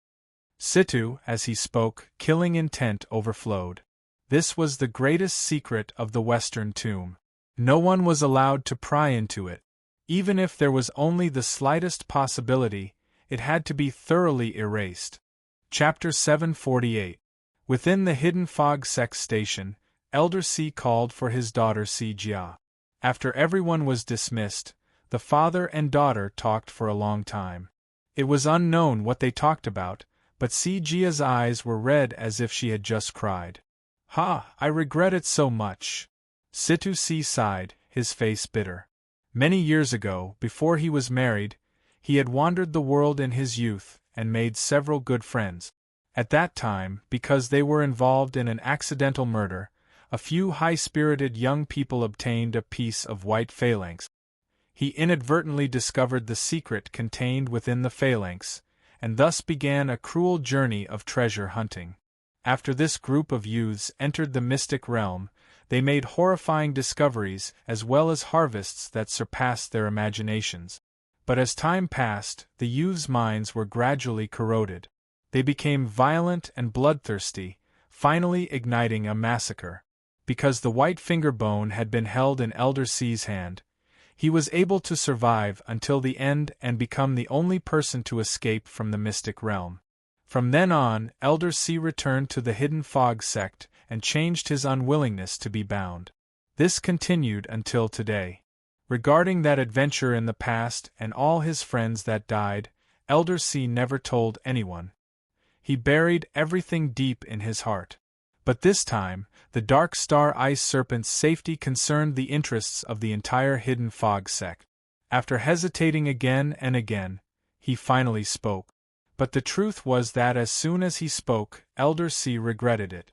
Situ, as he spoke, killing intent overflowed. This was the greatest secret of the Western Tomb. No one was allowed to pry into it. Even if there was only the slightest possibility, it had to be thoroughly erased. Chapter 748. Within the Hidden Fog Sect Station, Elder C called for his daughter Si Jia. After everyone was dismissed, the father and daughter talked for a long time. It was unknown what they talked about, but Si Jia's eyes were red as if she had just cried. "Ha, I regret it so much." Situ Si sighed, his face bitter. Many years ago, before he was married, he had wandered the world in his youth and made several good friends. At that time, because they were involved in an accidental murder, a few high-spirited young people obtained a piece of white phalanx. He inadvertently discovered the secret contained within the phalanx, and thus began a cruel journey of treasure hunting. After this group of youths entered the mystic realm, they made horrifying discoveries as well as harvests that surpassed their imaginations. But as time passed, the youths' minds were gradually corroded. They became violent and bloodthirsty, finally igniting a massacre. Because the white finger bone had been held in Elder C's hand, he was able to survive until the end and become the only person to escape from the mystic realm. From then on, Elder C returned to the Hidden Fog sect and changed his unwillingness to be bound. This continued until today. Regarding that adventure in the past and all his friends that died, Elder C never told anyone. He buried everything deep in his heart. But this time, the Dark Star Ice Serpent's safety concerned the interests of the entire Hidden Fog sect. After hesitating again and again, he finally spoke. But the truth was that as soon as he spoke, Elder C regretted it.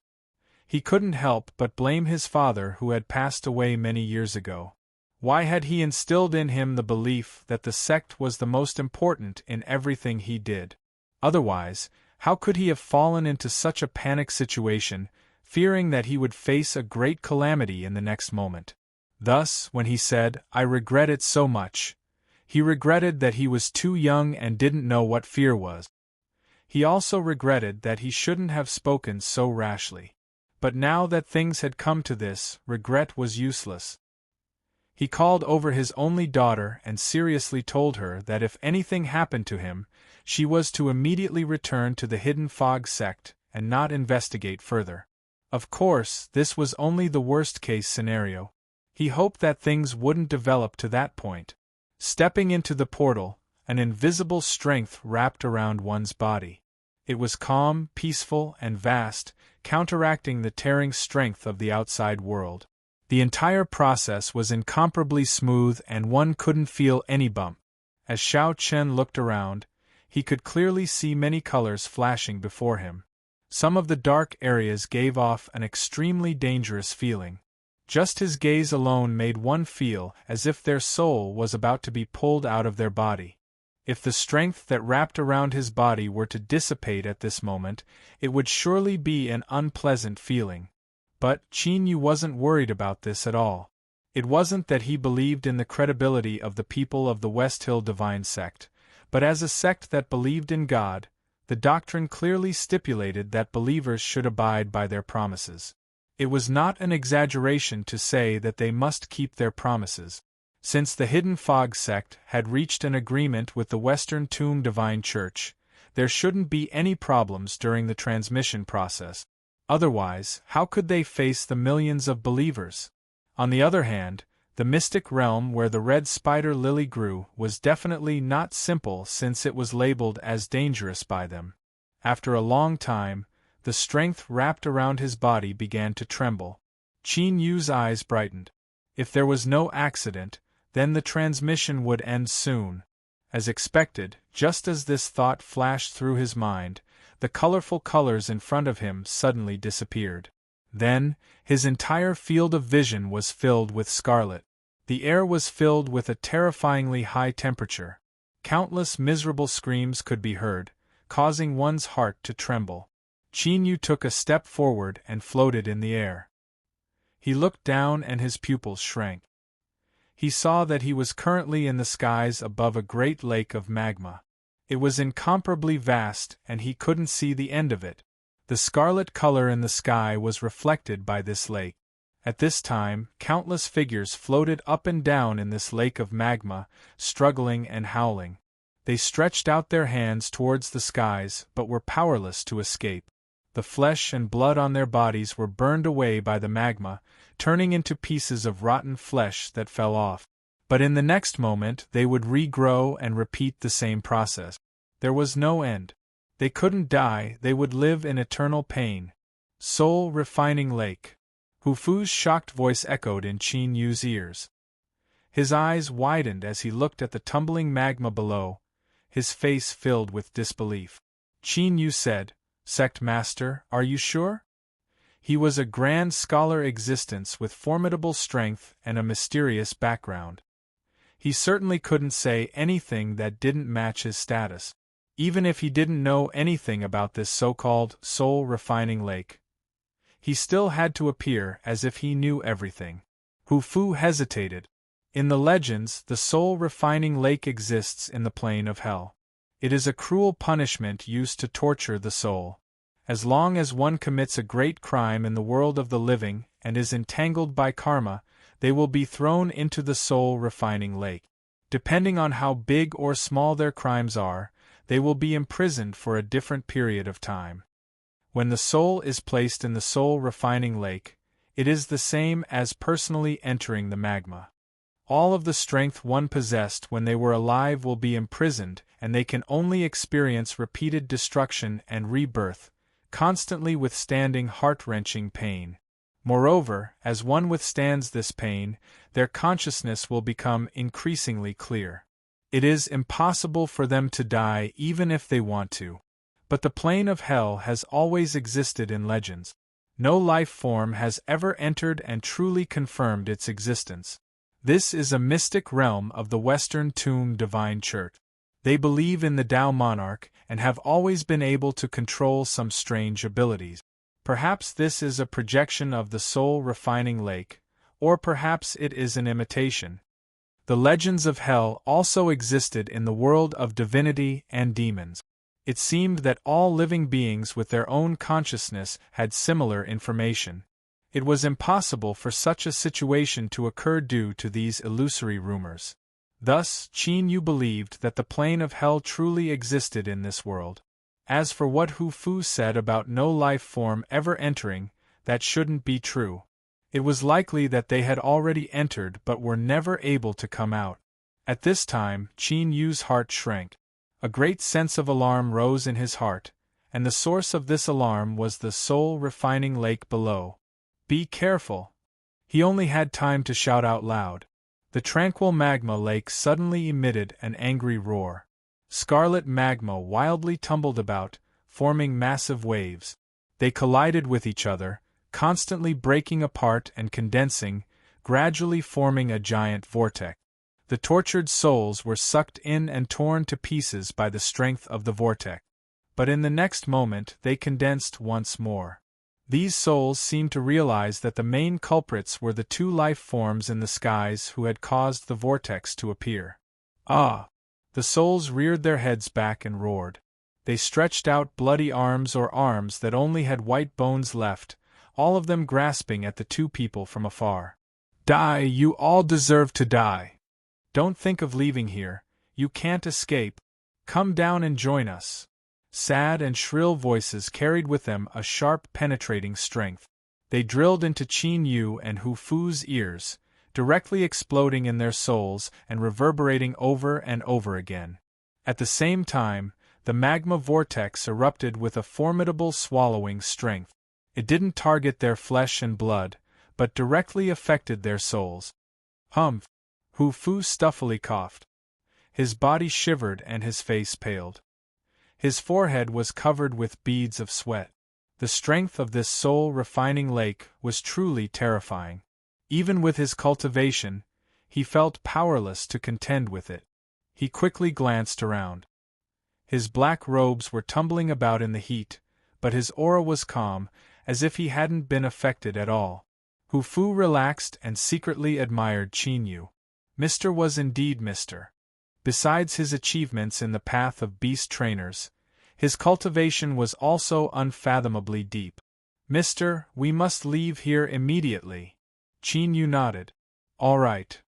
He couldn't help but blame his father who had passed away many years ago. Why had he instilled in him the belief that the sect was the most important in everything he did? Otherwise, how could he have fallen into such a panic situation, fearing that he would face a great calamity in the next moment? Thus, when he said, "I regret it so much," he regretted that he was too young and didn't know what fear was. He also regretted that he shouldn't have spoken so rashly. But now that things had come to this, regret was useless. He called over his only daughter and seriously told her that if anything happened to him, she was to immediately return to the Hidden Fog sect and not investigate further. Of course, this was only the worst-case scenario. He hoped that things wouldn't develop to that point. Stepping into the portal, an invisible strength wrapped around one's body. It was calm, peaceful, and vast, counteracting the tearing strength of the outside world. The entire process was incomparably smooth and one couldn't feel any bump. As Xiao Chen looked around, he could clearly see many colors flashing before him. Some of the dark areas gave off an extremely dangerous feeling. Just his gaze alone made one feel as if their soul was about to be pulled out of their body. If the strength that wrapped around his body were to dissipate at this moment, it would surely be an unpleasant feeling. But Qin Yu wasn't worried about this at all. It wasn't that he believed in the credibility of the people of the West Hill Divine Sect, but as a sect that believed in God, the doctrine clearly stipulated that believers should abide by their promises. It was not an exaggeration to say that they must keep their promises. Since the Hidden Fog sect had reached an agreement with the Western Tomb Divine Church, there shouldn't be any problems during the transmission process. Otherwise, how could they face the millions of believers? On the other hand, the mystic realm where the red spider lily grew was definitely not simple since it was labeled as dangerous by them. After a long time, the strength wrapped around his body began to tremble. Qin Yu's eyes brightened. If there was no accident, then the transmission would end soon. As expected, just as this thought flashed through his mind, the colorful colors in front of him suddenly disappeared. Then, his entire field of vision was filled with scarlet. The air was filled with a terrifyingly high temperature. Countless miserable screams could be heard, causing one's heart to tremble. Qin Yu took a step forward and floated in the air. He looked down and his pupils shrank. He saw that he was currently in the skies above a great lake of magma. It was incomparably vast and he couldn't see the end of it. The scarlet color in the sky was reflected by this lake. At this time, countless figures floated up and down in this lake of magma, struggling and howling. They stretched out their hands towards the skies but were powerless to escape. The flesh and blood on their bodies were burned away by the magma, turning into pieces of rotten flesh that fell off. But in the next moment they would regrow and repeat the same process. There was no end. They couldn't die, they would live in eternal pain. Soul-refining lake. Hu Fu's shocked voice echoed in Qin Yu's ears. His eyes widened as he looked at the tumbling magma below, his face filled with disbelief. Qin Yu said, "Sect Master, are you sure?" He was a grand scholar existence with formidable strength and a mysterious background. He certainly couldn't say anything that didn't match his status. Even if he didn't know anything about this so-called soul-refining lake, he still had to appear as if he knew everything. Hu Fu hesitated. In the legends, the soul-refining lake exists in the plane of hell. It is a cruel punishment used to torture the soul. As long as one commits a great crime in the world of the living and is entangled by karma, they will be thrown into the soul-refining lake. Depending on how big or small their crimes are, they will be imprisoned for a different period of time. When the soul is placed in the soul-refining lake, it is the same as personally entering the magma. All of the strength one possessed when they were alive will be imprisoned, and they can only experience repeated destruction and rebirth, constantly withstanding heart-wrenching pain. Moreover, as one withstands this pain, their consciousness will become increasingly clear. It is impossible for them to die even if they want to. But the plane of hell has always existed in legends. No life form has ever entered and truly confirmed its existence. This is a mystic realm of the Western Tomb Divine Church. They believe in the Tao monarch and have always been able to control some strange abilities. Perhaps this is a projection of the soul-refining lake, or perhaps it is an imitation. The legends of hell also existed in the world of divinity and demons. It seemed that all living beings with their own consciousness had similar information. It was impossible for such a situation to occur due to these illusory rumors. Thus, Qin Yu believed that the plane of hell truly existed in this world. As for what Hu Fu said about no life form ever entering, that shouldn't be true. It was likely that they had already entered but were never able to come out. At this time, Qin Yu's heart shrank. A great sense of alarm rose in his heart, and the source of this alarm was the soul-refining lake below. "Be careful!" He only had time to shout out loud. The tranquil magma lake suddenly emitted an angry roar. Scarlet magma wildly tumbled about, forming massive waves. They collided with each other, constantly breaking apart and condensing, gradually forming a giant vortex. The tortured souls were sucked in and torn to pieces by the strength of the vortex. But in the next moment they condensed once more. These souls seemed to realize that the main culprits were the two life forms in the skies who had caused the vortex to appear. Ah! The souls reared their heads back and roared. They stretched out bloody arms or arms that only had white bones left, all of them grasping at the two people from afar. Die, you all deserve to die. Don't think of leaving here, you can't escape. Come down and join us. Sad and shrill voices carried with them a sharp penetrating strength. They drilled into Qin Yu and Hu Fu's ears, directly exploding in their souls and reverberating over and over again. At the same time, the magma vortex erupted with a formidable swallowing strength. It didn't target their flesh and blood, but directly affected their souls. Humph! Hu Fu stuffily coughed. His body shivered and his face paled. His forehead was covered with beads of sweat. The strength of this soul-refining lake was truly terrifying. Even with his cultivation, he felt powerless to contend with it. He quickly glanced around. His black robes were tumbling about in the heat, but his aura was calm, as if he hadn't been affected at all. Hu Fu relaxed and secretly admired Qin Yu. Mr. was indeed Mr. Besides his achievements in the path of beast trainers, his cultivation was also unfathomably deep. Mister, we must leave here immediately. Qin Yu nodded. All right.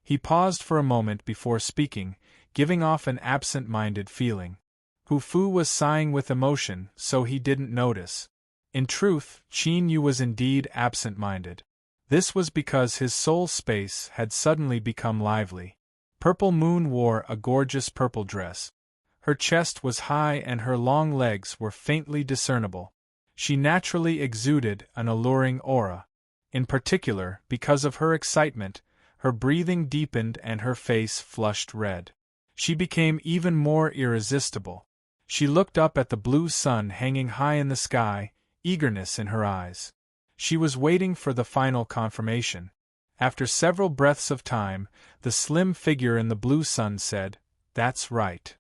He paused for a moment before speaking, giving off an absent-minded feeling. Hu Fu was sighing with emotion, so he didn't notice. In truth, Qin Yu was indeed absent-minded. This was because his soul space had suddenly become lively. Purple Moon wore a gorgeous purple dress. Her chest was high and her long legs were faintly discernible. She naturally exuded an alluring aura. In particular, because of her excitement, her breathing deepened and her face flushed red. She became even more irresistible. She looked up at the blue sun hanging high in the sky, eagerness in her eyes. She was waiting for the final confirmation. After several breaths of time, the slim figure in the blue sun said, "That's right."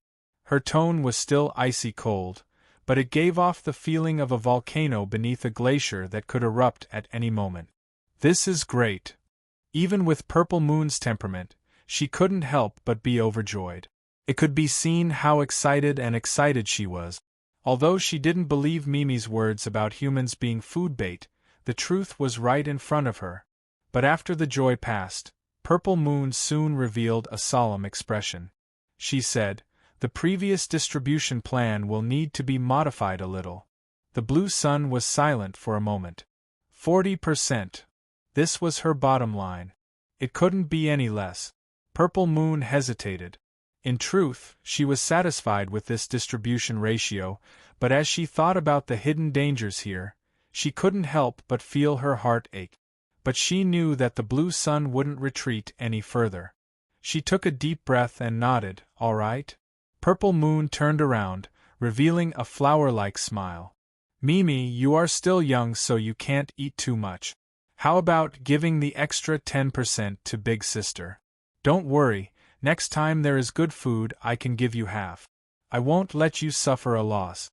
Her tone was still icy cold, but it gave off the feeling of a volcano beneath a glacier that could erupt at any moment. This is great. Even with Purple Moon's temperament, she couldn't help but be overjoyed. It could be seen how excited she was. Although she didn't believe Mimi's words about humans being food bait, the truth was right in front of her. But after the joy passed, Purple Moon soon revealed a solemn expression. She said, "The previous distribution plan will need to be modified a little." The blue sun was silent for a moment. 40%. This was her bottom line. It couldn't be any less. Purple Moon hesitated. In truth, she was satisfied with this distribution ratio, but as she thought about the hidden dangers here, she couldn't help but feel her heart ache. But she knew that the blue sun wouldn't retreat any further. She took a deep breath and nodded, "All right." Purple Moon turned around, revealing a flower-like smile. "Mimi, you are still young so you can't eat too much. How about giving the extra 10% to Big Sister? Don't worry, next time there is good food I can give you half. I won't let you suffer a loss."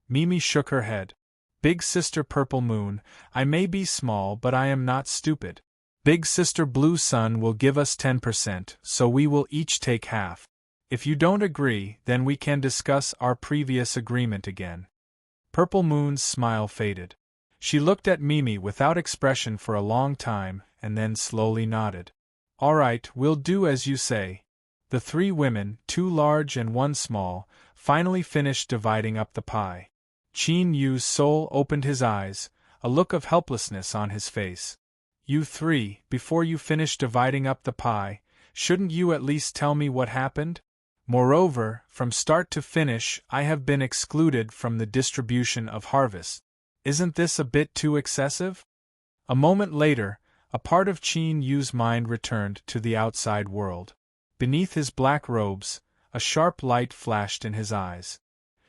Mimi shook her head. "Big Sister Purple Moon, I may be small but I am not stupid. Big Sister Blue Sun will give us 10%, so we will each take half. If you don't agree, then we can discuss our previous agreement again." Purple Moon's smile faded. She looked at Mimi without expression for a long time, and then slowly nodded. "All right, we'll do as you say." The three women, two large and one small, finally finished dividing up the pie. Qin Yu's soul opened his eyes, a look of helplessness on his face. "You three, before you finish dividing up the pie, shouldn't you at least tell me what happened? Moreover, from start to finish I have been excluded from the distribution of harvest. Isn't this a bit too excessive?" A moment later, a part of Qin Yu's mind returned to the outside world. Beneath his black robes, a sharp light flashed in his eyes.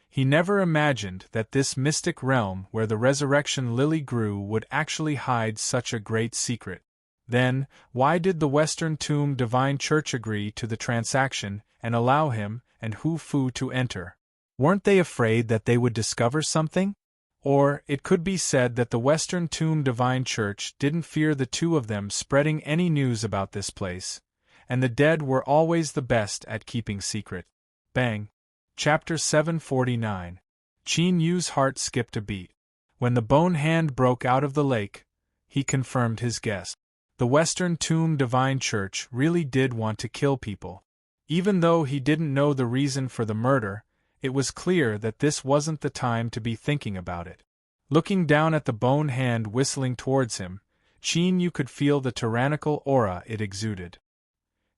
He never imagined that this mystic realm where the resurrection lily grew would actually hide such a great secret. Then, why did the Western Tomb Divine Church agree to the transaction and allow him and Hu Fu to enter? Weren't they afraid that they would discover something? Or, it could be said that the Western Tomb Divine Church didn't fear the two of them spreading any news about this place, and the dead were always the best at keeping secret. Bang! Chapter 749. Qin Yu's heart skipped a beat. When the bone hand broke out of the lake, he confirmed his guess. The Western Tomb Divine Church really did want to kill people. Even though he didn't know the reason for the murder, it was clear that this wasn't the time to be thinking about it. Looking down at the bone hand whistling towards him, Qin Yu could feel the tyrannical aura it exuded.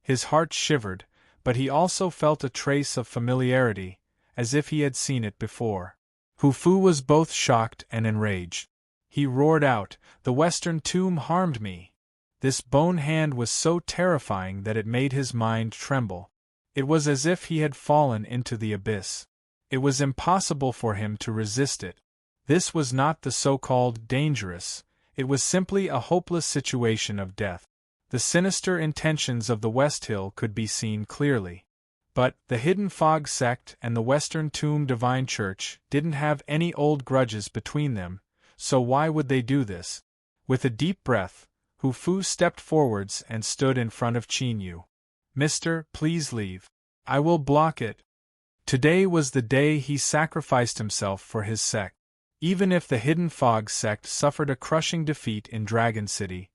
His heart shivered, but he also felt a trace of familiarity, as if he had seen it before. Hu Fu was both shocked and enraged. He roared out, "The Western Tomb harmed me!" This bone hand was so terrifying that it made his mind tremble. It was as if he had fallen into the abyss. It was impossible for him to resist it. This was not the so-called dangerous, it was simply a hopeless situation of death. The sinister intentions of the West Hill could be seen clearly. But the Hidden Fog sect and the Western Tomb Divine Church didn't have any old grudges between them, so why would they do this? With a deep breath, Hu Fu stepped forwards and stood in front of Qin Yu. "Mister, please leave. I will block it." Today was the day he sacrificed himself for his sect. Even if the Hidden Fog sect suffered a crushing defeat in Dragon City,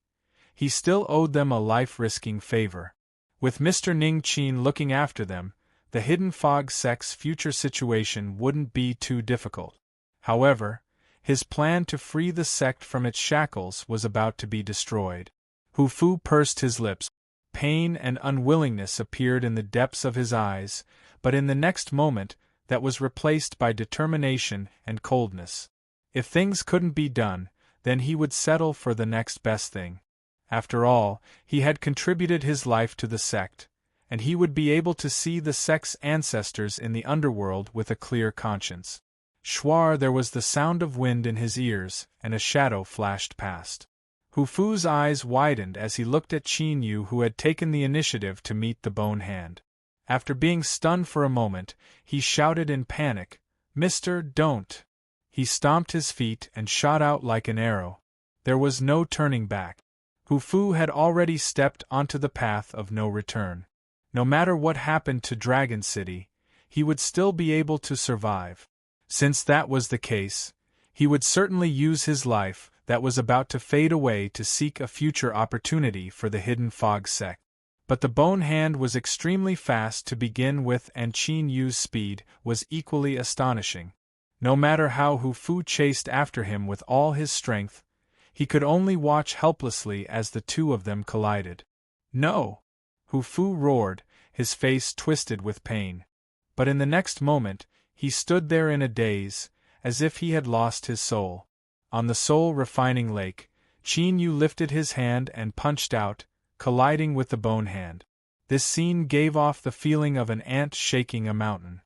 he still owed them a life-risking favor. With Mr. Ning Qin looking after them, the Hidden Fog sect's future situation wouldn't be too difficult. However, his plan to free the sect from its shackles was about to be destroyed. Hu Fu pursed his lips. Pain and unwillingness appeared in the depths of his eyes, but in the next moment, that was replaced by determination and coldness. If things couldn't be done, then he would settle for the next best thing. After all, he had contributed his life to the sect, and he would be able to see the sect's ancestors in the underworld with a clear conscience. Schwar, there was the sound of wind in his ears, and a shadow flashed past. Hu Fu's eyes widened as he looked at Qin Yu, who had taken the initiative to meet the bone hand. After being stunned for a moment, he shouted in panic, "Mister, don't!" He stomped his feet and shot out like an arrow. There was no turning back. Hu Fu had already stepped onto the path of no return. No matter what happened to Dragon City, he would still be able to survive. Since that was the case, he would certainly use his life that was about to fade away to seek a future opportunity for the Hidden Fog sect. But the bone hand was extremely fast to begin with, and Qin Yu's speed was equally astonishing. No matter how Hu Fu chased after him with all his strength, he could only watch helplessly as the two of them collided. "No!" Hu Fu roared, his face twisted with pain. But in the next moment, he stood there in a daze, as if he had lost his soul. On the soul-refining lake, Qin Yu lifted his hand and punched out, colliding with the bone hand. This scene gave off the feeling of an ant shaking a mountain.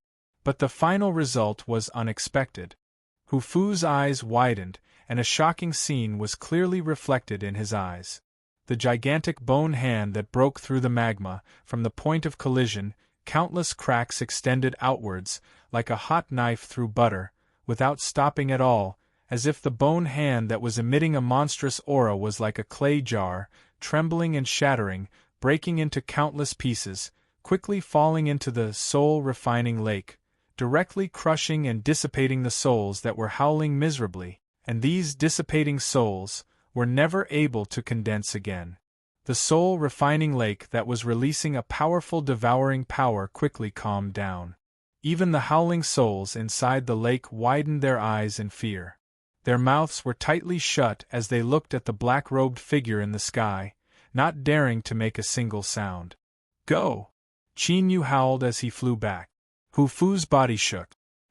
But the final result was unexpected. Hu Fu's eyes widened, and a shocking scene was clearly reflected in his eyes. The gigantic bone hand that broke through the magma, from the point of collision, countless cracks extended outwards, like a hot knife through butter, without stopping at all, as if the bone hand that was emitting a monstrous aura was like a clay jar, trembling and shattering, breaking into countless pieces, quickly falling into the soul-refining lake, directly crushing and dissipating the souls that were howling miserably, and these dissipating souls were never able to condense again. The soul-refining lake that was releasing a powerful devouring power quickly calmed down. Even the howling souls inside the lake widened their eyes in fear. Their mouths were tightly shut as they looked at the black-robed figure in the sky, not daring to make a single sound. "Go!" Qin Yu howled as he flew back. Hu Fu's body shook.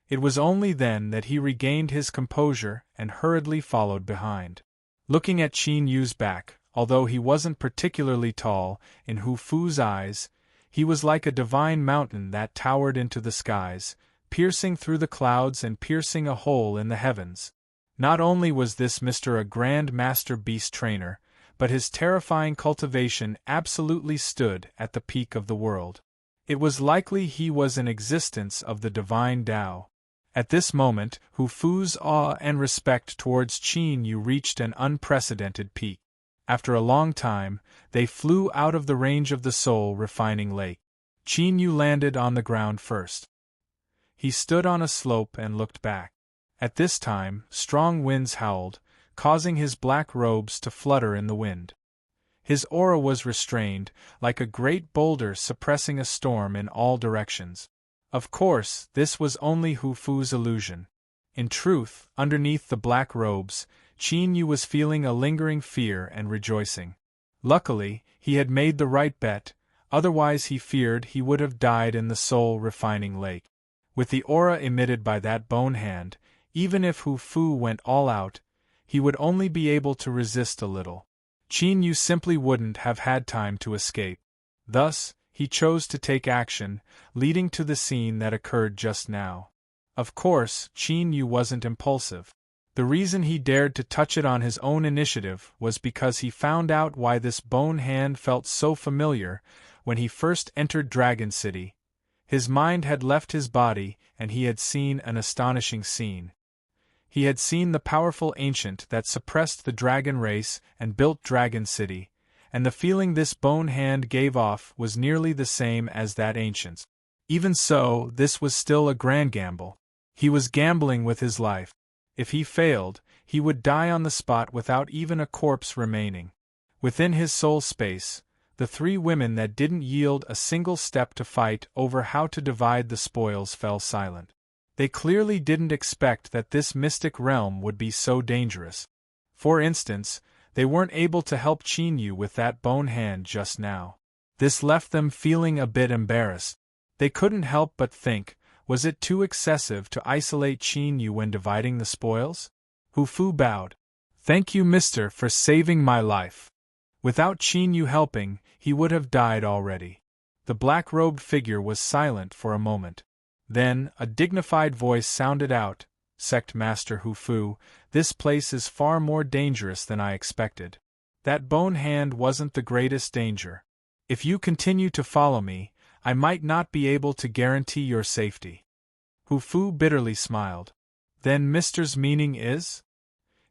It was only then that he regained his composure and hurriedly followed behind. Looking at Qin Yu's back, although he wasn't particularly tall, in Hu Fu's eyes, he was like a divine mountain that towered into the skies, piercing through the clouds and piercing a hole in the heavens. Not only was this Mr. a Grand Master Beast Trainer, but his terrifying cultivation absolutely stood at the peak of the world. It was likely he was an existence of the divine Tao. At this moment, Hu Fu's awe and respect towards Qin Yu reached an unprecedented peak. After a long time, they flew out of the range of the soul-refining lake. Qin Yu landed on the ground first. He stood on a slope and looked back. At this time, strong winds howled, causing his black robes to flutter in the wind. His aura was restrained, like a great boulder suppressing a storm in all directions. Of course, this was only Hu Fu's illusion. In truth, underneath the black robes, Qin Yu was feeling a lingering fear and rejoicing. Luckily, he had made the right bet, otherwise he feared he would have died in the soul-refining lake. With the aura emitted by that bone hand, even if Hu Fu went all out, he would only be able to resist a little. Qin Yu simply wouldn't have had time to escape. Thus, he chose to take action, leading to the scene that occurred just now. Of course, Qin Yu wasn't impulsive. The reason he dared to touch it on his own initiative was because he found out why this bone hand felt so familiar when he first entered Dragon City. His mind had left his body and he had seen an astonishing scene. He had seen the powerful ancient that suppressed the dragon race and built Dragon City, and the feeling this bone hand gave off was nearly the same as that ancient's. Even so, this was still a grand gamble. He was gambling with his life. If he failed, he would die on the spot without even a corpse remaining. Within his soul space, the three women that didn't yield a single step to fight over how to divide the spoils fell silent. They clearly didn't expect that this mystic realm would be so dangerous. For instance, they weren't able to help Qin Yu with that bone hand just now. This left them feeling a bit embarrassed. They couldn't help but think, was it too excessive to isolate Qin Yu when dividing the spoils? Hu Fu bowed. "Thank you, mister, for saving my life. Without Qin Yu helping, he would have died already." The black-robed figure was silent for a moment. Then, a dignified voice sounded out, "Sect Master Hu Fu, this place is far more dangerous than I expected. That bone hand wasn't the greatest danger. If you continue to follow me, I might not be able to guarantee your safety." Hu Fu bitterly smiled. Then Mister's meaning is?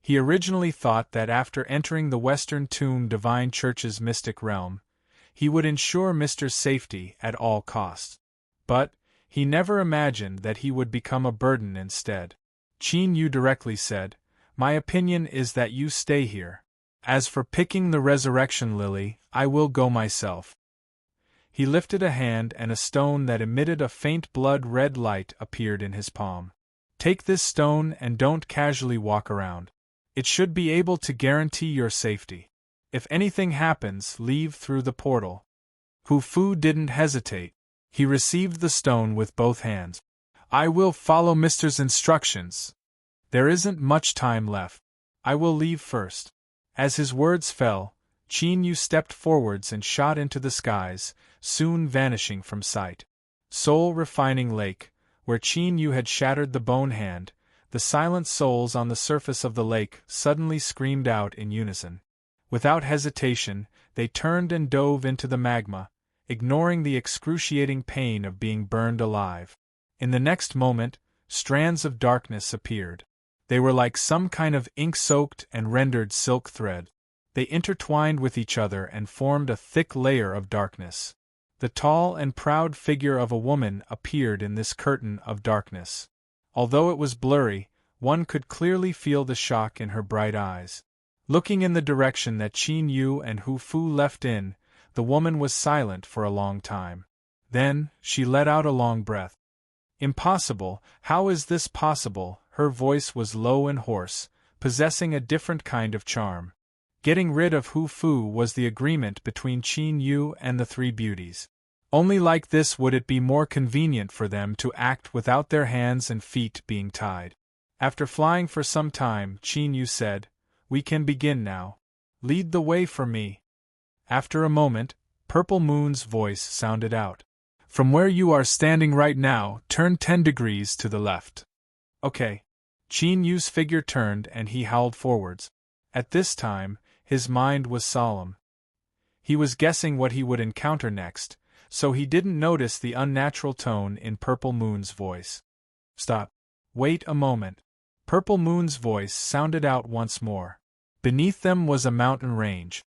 He originally thought that after entering the Western Tomb Divine Church's mystic realm, he would ensure Mister's safety at all costs. But he never imagined that he would become a burden instead. Qin Yu directly said, "My opinion is that you stay here. As for picking the resurrection lily, I will go myself." He lifted a hand and a stone that emitted a faint blood-red light appeared in his palm. "Take this stone and don't casually walk around. It should be able to guarantee your safety. If anything happens, leave through the portal." Hu Fu didn't hesitate. He received the stone with both hands. "I will follow Mister's instructions. There isn't much time left. I will leave first." As his words fell, Qin Yu stepped forwards and shot into the skies, soon vanishing from sight. Soul-refining lake, where Qin Yu had shattered the bone hand, the silent souls on the surface of the lake suddenly screamed out in unison. Without hesitation, they turned and dove into the magma, ignoring the excruciating pain of being burned alive. In the next moment, strands of darkness appeared. They were like some kind of ink-soaked and rendered silk thread. They intertwined with each other and formed a thick layer of darkness. The tall and proud figure of a woman appeared in this curtain of darkness. Although it was blurry, one could clearly feel the shock in her bright eyes. Looking in the direction that Qin Yu and Hu Fu left in, the woman was silent for a long time. Then, she let out a long breath. "Impossible, how is this possible?" Her voice was low and hoarse, possessing a different kind of charm. Getting rid of Hu Fu was the agreement between Qin Yu and the three beauties. Only like this would it be more convenient for them to act without their hands and feet being tied. After flying for some time, Qin Yu said, "We can begin now. Lead the way for me." After a moment, Purple Moon's voice sounded out. "From where you are standing right now, turn 10 degrees to the left." "Okay." Qin Yu's figure turned and he howled forwards. At this time, his mind was solemn. He was guessing what he would encounter next, so he didn't notice the unnatural tone in Purple Moon's voice. "Stop. Wait a moment." Purple Moon's voice sounded out once more. Beneath them was a mountain range.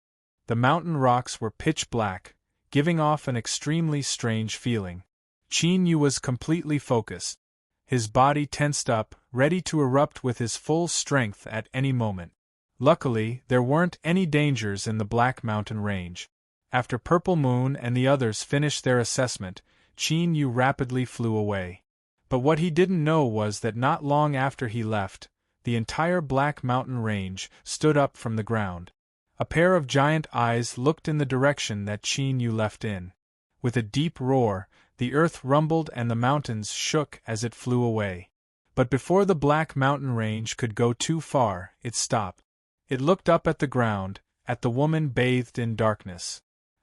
The mountain rocks were pitch black, giving off an extremely strange feeling. Qin Yu was completely focused. His body tensed up, ready to erupt with his full strength at any moment. Luckily, there weren't any dangers in the Black Mountain Range. After Purple Moon and the others finished their assessment, Qin Yu rapidly flew away. But what he didn't know was that not long after he left, the entire Black Mountain Range stood up from the ground. A pair of giant eyes looked in the direction that Qin Yu left in. With a deep roar, the earth rumbled and the mountains shook as it flew away. But before the Black Mountain Range could go too far, it stopped. It looked up at the ground, at the woman bathed in darkness.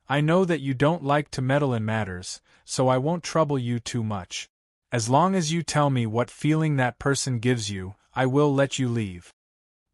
"I know that you don't like to meddle in matters, so I won't trouble you too much. As long as you tell me what feeling that person gives you, I will let you leave."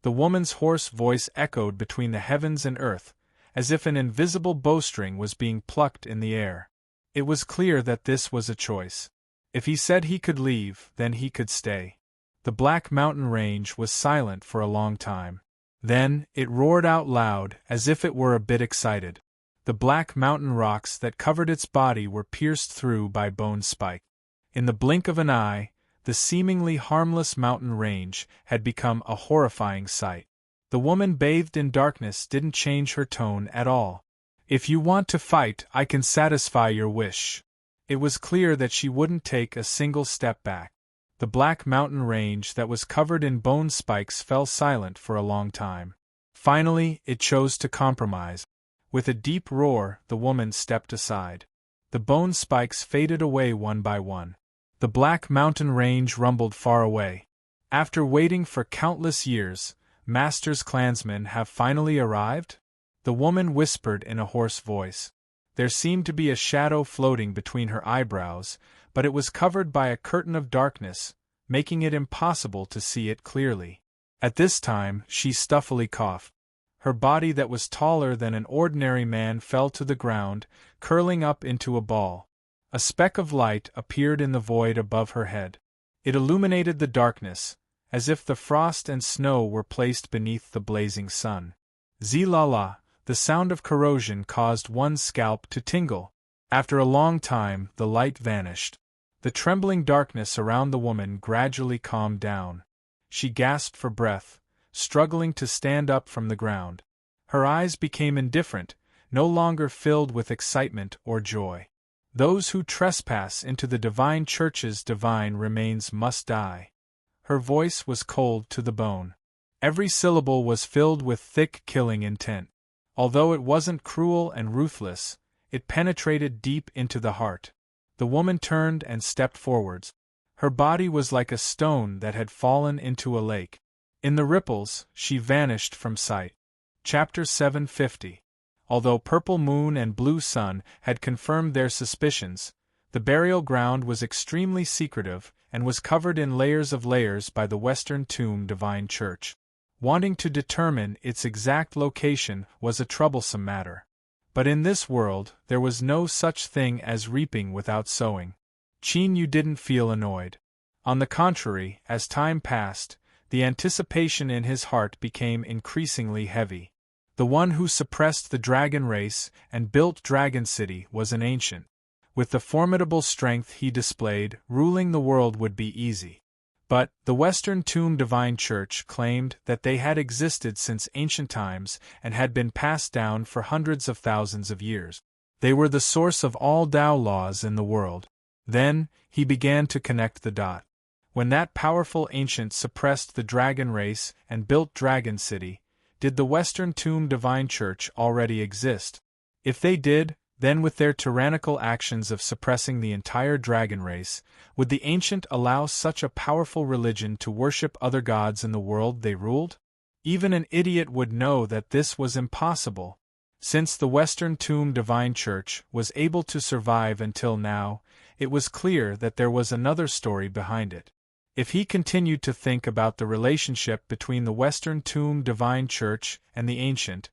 The woman's hoarse voice echoed between the heavens and earth, as if an invisible bowstring was being plucked in the air. It was clear that this was a choice. If he said he could leave, then he could stay. The Black Mountain Range was silent for a long time. Then, it roared out loud, as if it were a bit excited. The black mountain rocks that covered its body were pierced through by bone spikes. In the blink of an eye, the seemingly harmless mountain range had become a horrifying sight. The woman bathed in darkness didn't change her tone at all. "If you want to fight, I can satisfy your wish." It was clear that she wouldn't take a single step back. The Black Mountain Range that was covered in bone spikes fell silent for a long time. Finally, it chose to compromise. With a deep roar, the woman stepped aside. The bone spikes faded away one by one. The Black Mountain Range rumbled far away. "After waiting for countless years, Master's clansmen have finally arrived?" The woman whispered in a hoarse voice. There seemed to be a shadow floating between her eyebrows, but it was covered by a curtain of darkness, making it impossible to see it clearly. At this time, she stuffily coughed. Her body that was taller than an ordinary man fell to the ground, curling up into a ball. A speck of light appeared in the void above her head. It illuminated the darkness, as if the frost and snow were placed beneath the blazing sun. Zilala, the sound of corrosion caused one's scalp to tingle. After a long time, the light vanished. The trembling darkness around the woman gradually calmed down. She gasped for breath, struggling to stand up from the ground. Her eyes became indifferent, no longer filled with excitement or joy. "Those who trespass into the divine church's divine remains must die." Her voice was cold to the bone. Every syllable was filled with thick killing intent. Although it wasn't cruel and ruthless, it penetrated deep into the heart. The woman turned and stepped forwards. Her body was like a stone that had fallen into a lake. In the ripples, she vanished from sight. Chapter 750. Although Purple Moon and Blue Sun had confirmed their suspicions, the burial ground was extremely secretive and was covered in layers by the Western Tomb Divine Church. Wanting to determine its exact location was a troublesome matter. But in this world, there was no such thing as reaping without sowing. Qin Yu didn't feel annoyed. On the contrary, as time passed, the anticipation in his heart became increasingly heavy. The one who suppressed the dragon race and built Dragon City was an ancient. With the formidable strength he displayed, ruling the world would be easy. But the Western Tomb Divine Church claimed that they had existed since ancient times and had been passed down for hundreds of thousands of years. They were the source of all Tao laws in the world. Then, he began to connect the dot. When that powerful ancient suppressed the dragon race and built Dragon City, did the Western Tomb Divine Church already exist? If they did, then with their tyrannical actions of suppressing the entire dragon race, would the ancient allow such a powerful religion to worship other gods in the world they ruled? Even an idiot would know that this was impossible. Since the Western Tomb Divine Church was able to survive until now, it was clear that there was another story behind it. If he continued to think about the relationship between the Western Tomb Divine Church and the ancient,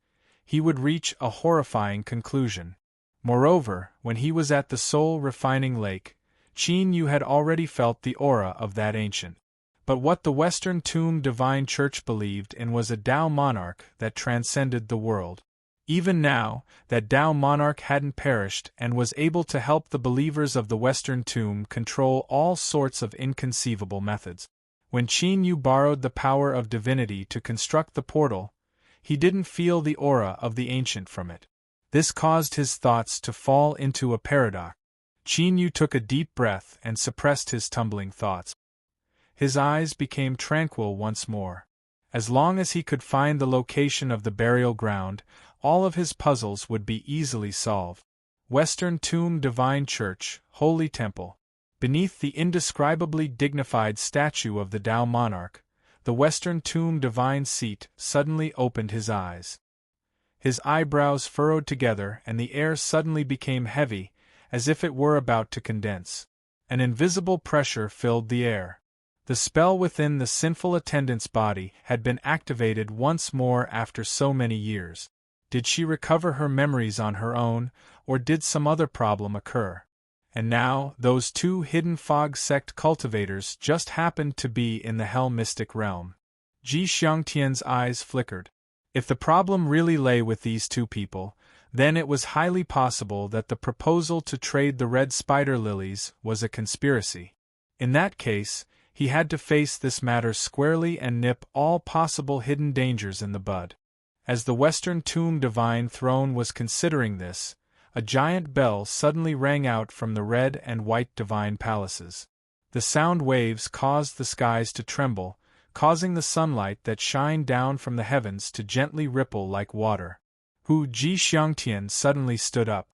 he would reach a horrifying conclusion. Moreover, when he was at the soul-refining lake, Qin Yu had already felt the aura of that ancient. But what the Western Tomb Divine Church believed in was a Tao monarch that transcended the world. Even now, that Tao monarch hadn't perished and was able to help the believers of the Western Tomb control all sorts of inconceivable methods. When Qin Yu borrowed the power of divinity to construct the portal, he didn't feel the aura of the ancient from it. This caused his thoughts to fall into a paradox. Qin Yu took a deep breath and suppressed his tumbling thoughts. His eyes became tranquil once more. As long as he could find the location of the burial ground, all of his puzzles would be easily solved. Western Tomb Divine Church, Holy Temple. Beneath the indescribably dignified statue of the Tao monarch, the Western Tomb Divine Seat suddenly opened his eyes. His eyebrows furrowed together and the air suddenly became heavy, as if it were about to condense. An invisible pressure filled the air. The spell within the sinful attendant's body had been activated once more after so many years. Did she recover her memories on her own, or did some other problem occur? And now, those two hidden fog sect cultivators just happened to be in the hell mystic realm. Ji Xiangtian's eyes flickered. If the problem really lay with these two people, then it was highly possible that the proposal to trade the red spider lilies was a conspiracy. In that case, he had to face this matter squarely and nip all possible hidden dangers in the bud. As the Western Tomb Divine Throne was considering this, a giant bell suddenly rang out from the red and white divine palaces. The sound waves caused the skies to tremble, causing the sunlight that shined down from the heavens to gently ripple like water. Ji Xiangtian suddenly stood up.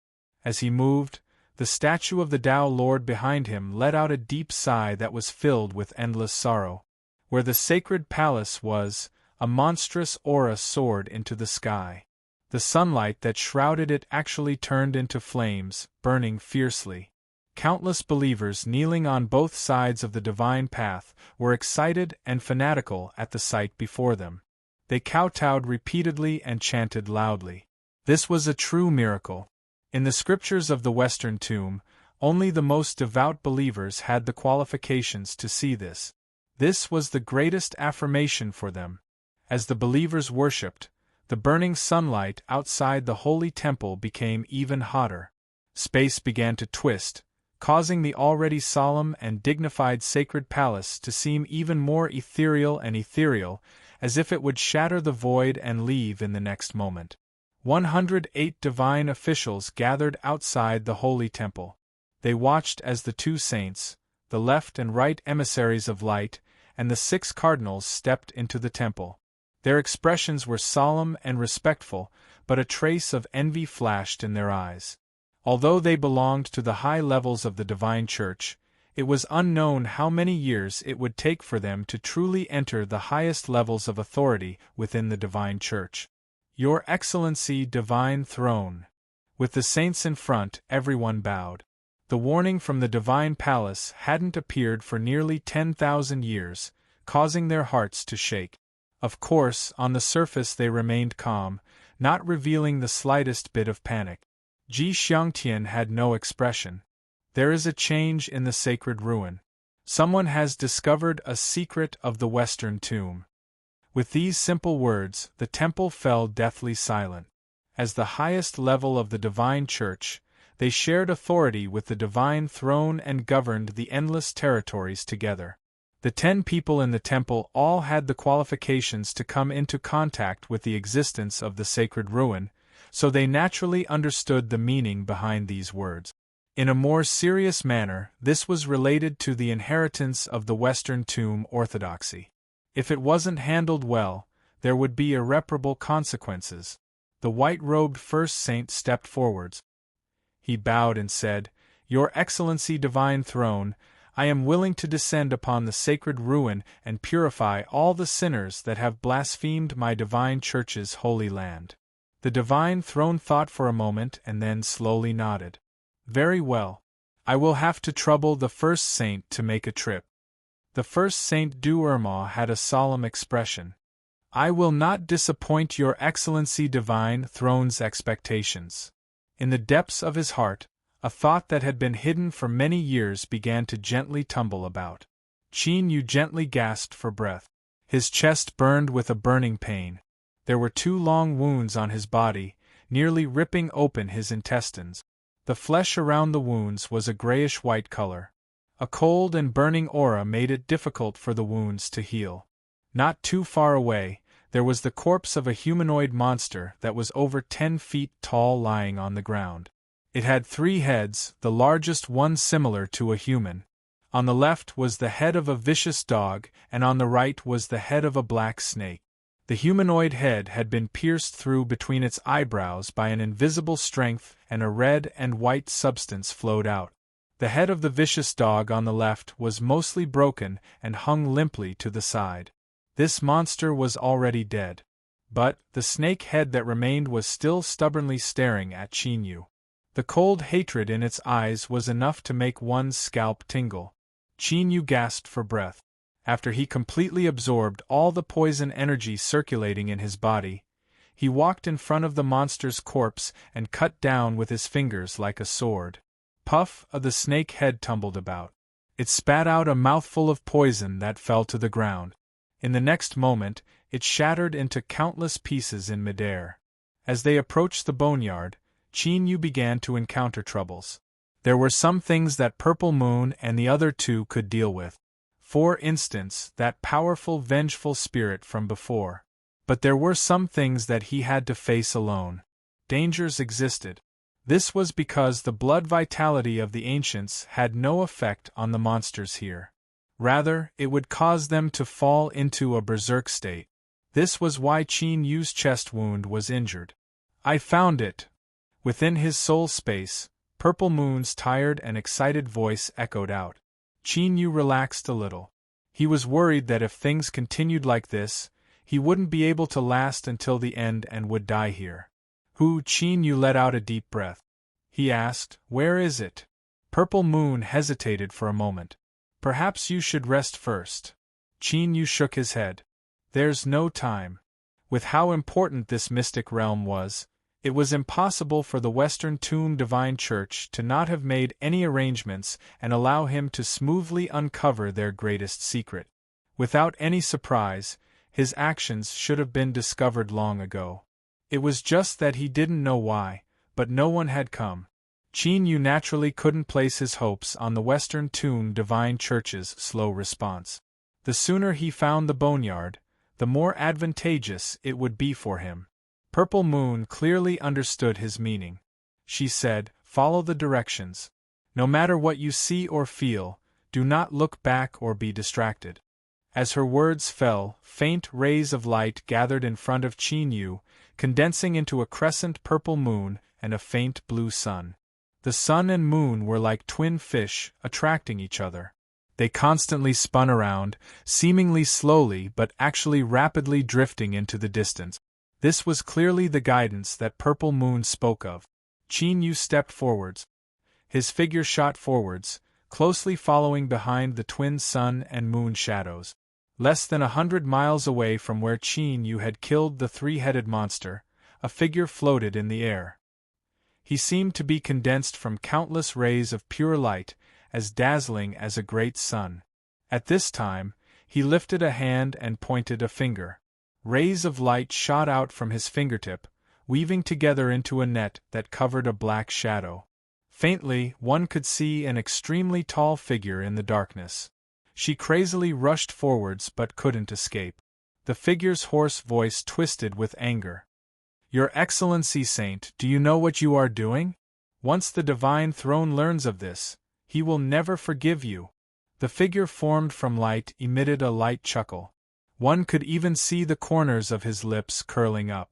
As he moved, the statue of the Tao Lord behind him let out a deep sigh that was filled with endless sorrow. Where the sacred palace was, a monstrous aura soared into the sky. The sunlight that shrouded it actually turned into flames, burning fiercely. Countless believers kneeling on both sides of the divine path were excited and fanatical at the sight before them. They kowtowed repeatedly and chanted loudly. This was a true miracle. In the scriptures of the Western Tomb, only the most devout believers had the qualifications to see this. This was the greatest affirmation for them. As the believers worshipped, the burning sunlight outside the holy temple became even hotter. Space began to twist, causing the already solemn and dignified sacred palace to seem even more ethereal, as if it would shatter the void and leave in the next moment. 108 divine officials gathered outside the holy temple. They watched as the two saints, the left and right emissaries of light, and the 6 cardinals stepped into the temple. Their expressions were solemn and respectful, but a trace of envy flashed in their eyes. Although they belonged to the high levels of the divine church, it was unknown how many years it would take for them to truly enter the highest levels of authority within the divine church. Your Excellency, Divine Throne. With the saints in front, everyone bowed. The warning from the divine palace hadn't appeared for nearly 10,000 years, causing their hearts to shake. Of course, on the surface they remained calm, not revealing the slightest bit of panic. Ji Xiangtian had no expression. There is a change in the sacred ruin. Someone has discovered a secret of the Western Tomb. With these simple words, the temple fell deathly silent. As the highest level of the divine church, they shared authority with the divine throne and governed the endless territories together. The 10 people in the temple all had the qualifications to come into contact with the existence of the sacred ruin, so they naturally understood the meaning behind these words. In a more serious manner, this was related to the inheritance of the Western Tomb orthodoxy. If it wasn't handled well, there would be irreparable consequences. The white-robed first saint stepped forwards. He bowed and said, "Your Excellency, Divine Throne, I am willing to descend upon the sacred ruin and purify all the sinners that have blasphemed my divine church's holy land." The Divine Throne thought for a moment and then slowly nodded. "Very well. I will have to trouble the first saint to make a trip." The first Saint Du Erma had a solemn expression. I will not disappoint your Excellency Divine Throne's expectations. In the depths of his heart, a thought that had been hidden for many years began to gently tumble about. Qin Yu gently gasped for breath. His chest burned with a burning pain. There were 2 long wounds on his body, nearly ripping open his intestines. The flesh around the wounds was a grayish-white color. A cold and burning aura made it difficult for the wounds to heal. Not too far away, there was the corpse of a humanoid monster that was over 10 feet tall lying on the ground. It had 3 heads, the largest one similar to a human. On the left was the head of a vicious dog, and on the right was the head of a black snake. The humanoid head had been pierced through between its eyebrows by an invisible strength, and a red and white substance flowed out. The head of the vicious dog on the left was mostly broken and hung limply to the side. This monster was already dead. But the snake head that remained was still stubbornly staring at Qin Yu. The cold hatred in its eyes was enough to make one's scalp tingle. Qin Yu gasped for breath. After he completely absorbed all the poison energy circulating in his body, he walked in front of the monster's corpse and cut down with his fingers like a sword. Puff of the snake head tumbled about. It spat out a mouthful of poison that fell to the ground. In the next moment, it shattered into countless pieces in midair. As they approached the boneyard, Qin Yu began to encounter troubles. There were some things that Purple Moon and the other 2 could deal with. For instance, that powerful vengeful spirit from before. But there were some things that he had to face alone. Dangers existed. This was because the blood vitality of the ancients had no effect on the monsters here. Rather, it would cause them to fall into a berserk state. This was why Qin Yu's chest wound was injured. I found it. Within his soul space, Purple Moon's tired and excited voice echoed out. Qin Yu relaxed a little. He was worried that if things continued like this, he wouldn't be able to last until the end and would die here. Qin Yu let out a deep breath. He asked, "Where is it?" Purple Moon hesitated for a moment. "Perhaps you should rest first." Qin Yu shook his head. "There's no time." With how important this mystic realm was, it was impossible for the Western Toon Divine Church to not have made any arrangements and allow him to smoothly uncover their greatest secret. Without any surprise, his actions should have been discovered long ago. It was just that he didn't know why, but no one had come. Qin Yu naturally couldn't place his hopes on the Western Toon Divine Church's slow response. The sooner he found the boneyard, the more advantageous it would be for him. Purple Moon clearly understood his meaning. She said, "Follow the directions. No matter what you see or feel, do not look back or be distracted." As her words fell, faint rays of light gathered in front of Qin Yu, condensing into a crescent purple moon and a faint blue sun. The sun and moon were like twin fish, attracting each other. They constantly spun around, seemingly slowly but actually rapidly drifting into the distance. This was clearly the guidance that Purple Moon spoke of. Qin Yu stepped forwards. His figure shot forwards, closely following behind the twin sun and moon shadows. Less than 100 miles away from where Qin Yu had killed the 3-headed monster, a figure floated in the air. He seemed to be condensed from countless rays of pure light, as dazzling as a great sun. At this time, he lifted a hand and pointed a finger. Rays of light shot out from his fingertip, weaving together into a net that covered a black shadow. Faintly, one could see an extremely tall figure in the darkness. She crazily rushed forwards but couldn't escape. The figure's hoarse voice twisted with anger. "Your Excellency Saint, do you know what you are doing? Once the Divine Throne learns of this, he will never forgive you." The figure formed from light emitted a light chuckle. One could even see the corners of his lips curling up.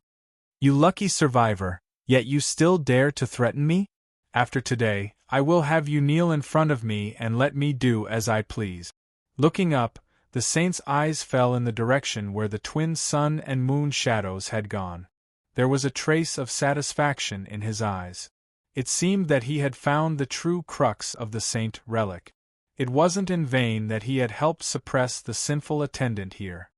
"You lucky survivor, yet you still dare to threaten me? After today, I will have you kneel in front of me and let me do as I please." Looking up, the saint's eyes fell in the direction where the twin sun and moon shadows had gone. There was a trace of satisfaction in his eyes. It seemed that he had found the true crux of the saint relic. It wasn't in vain that he had helped suppress the sinful attendant here.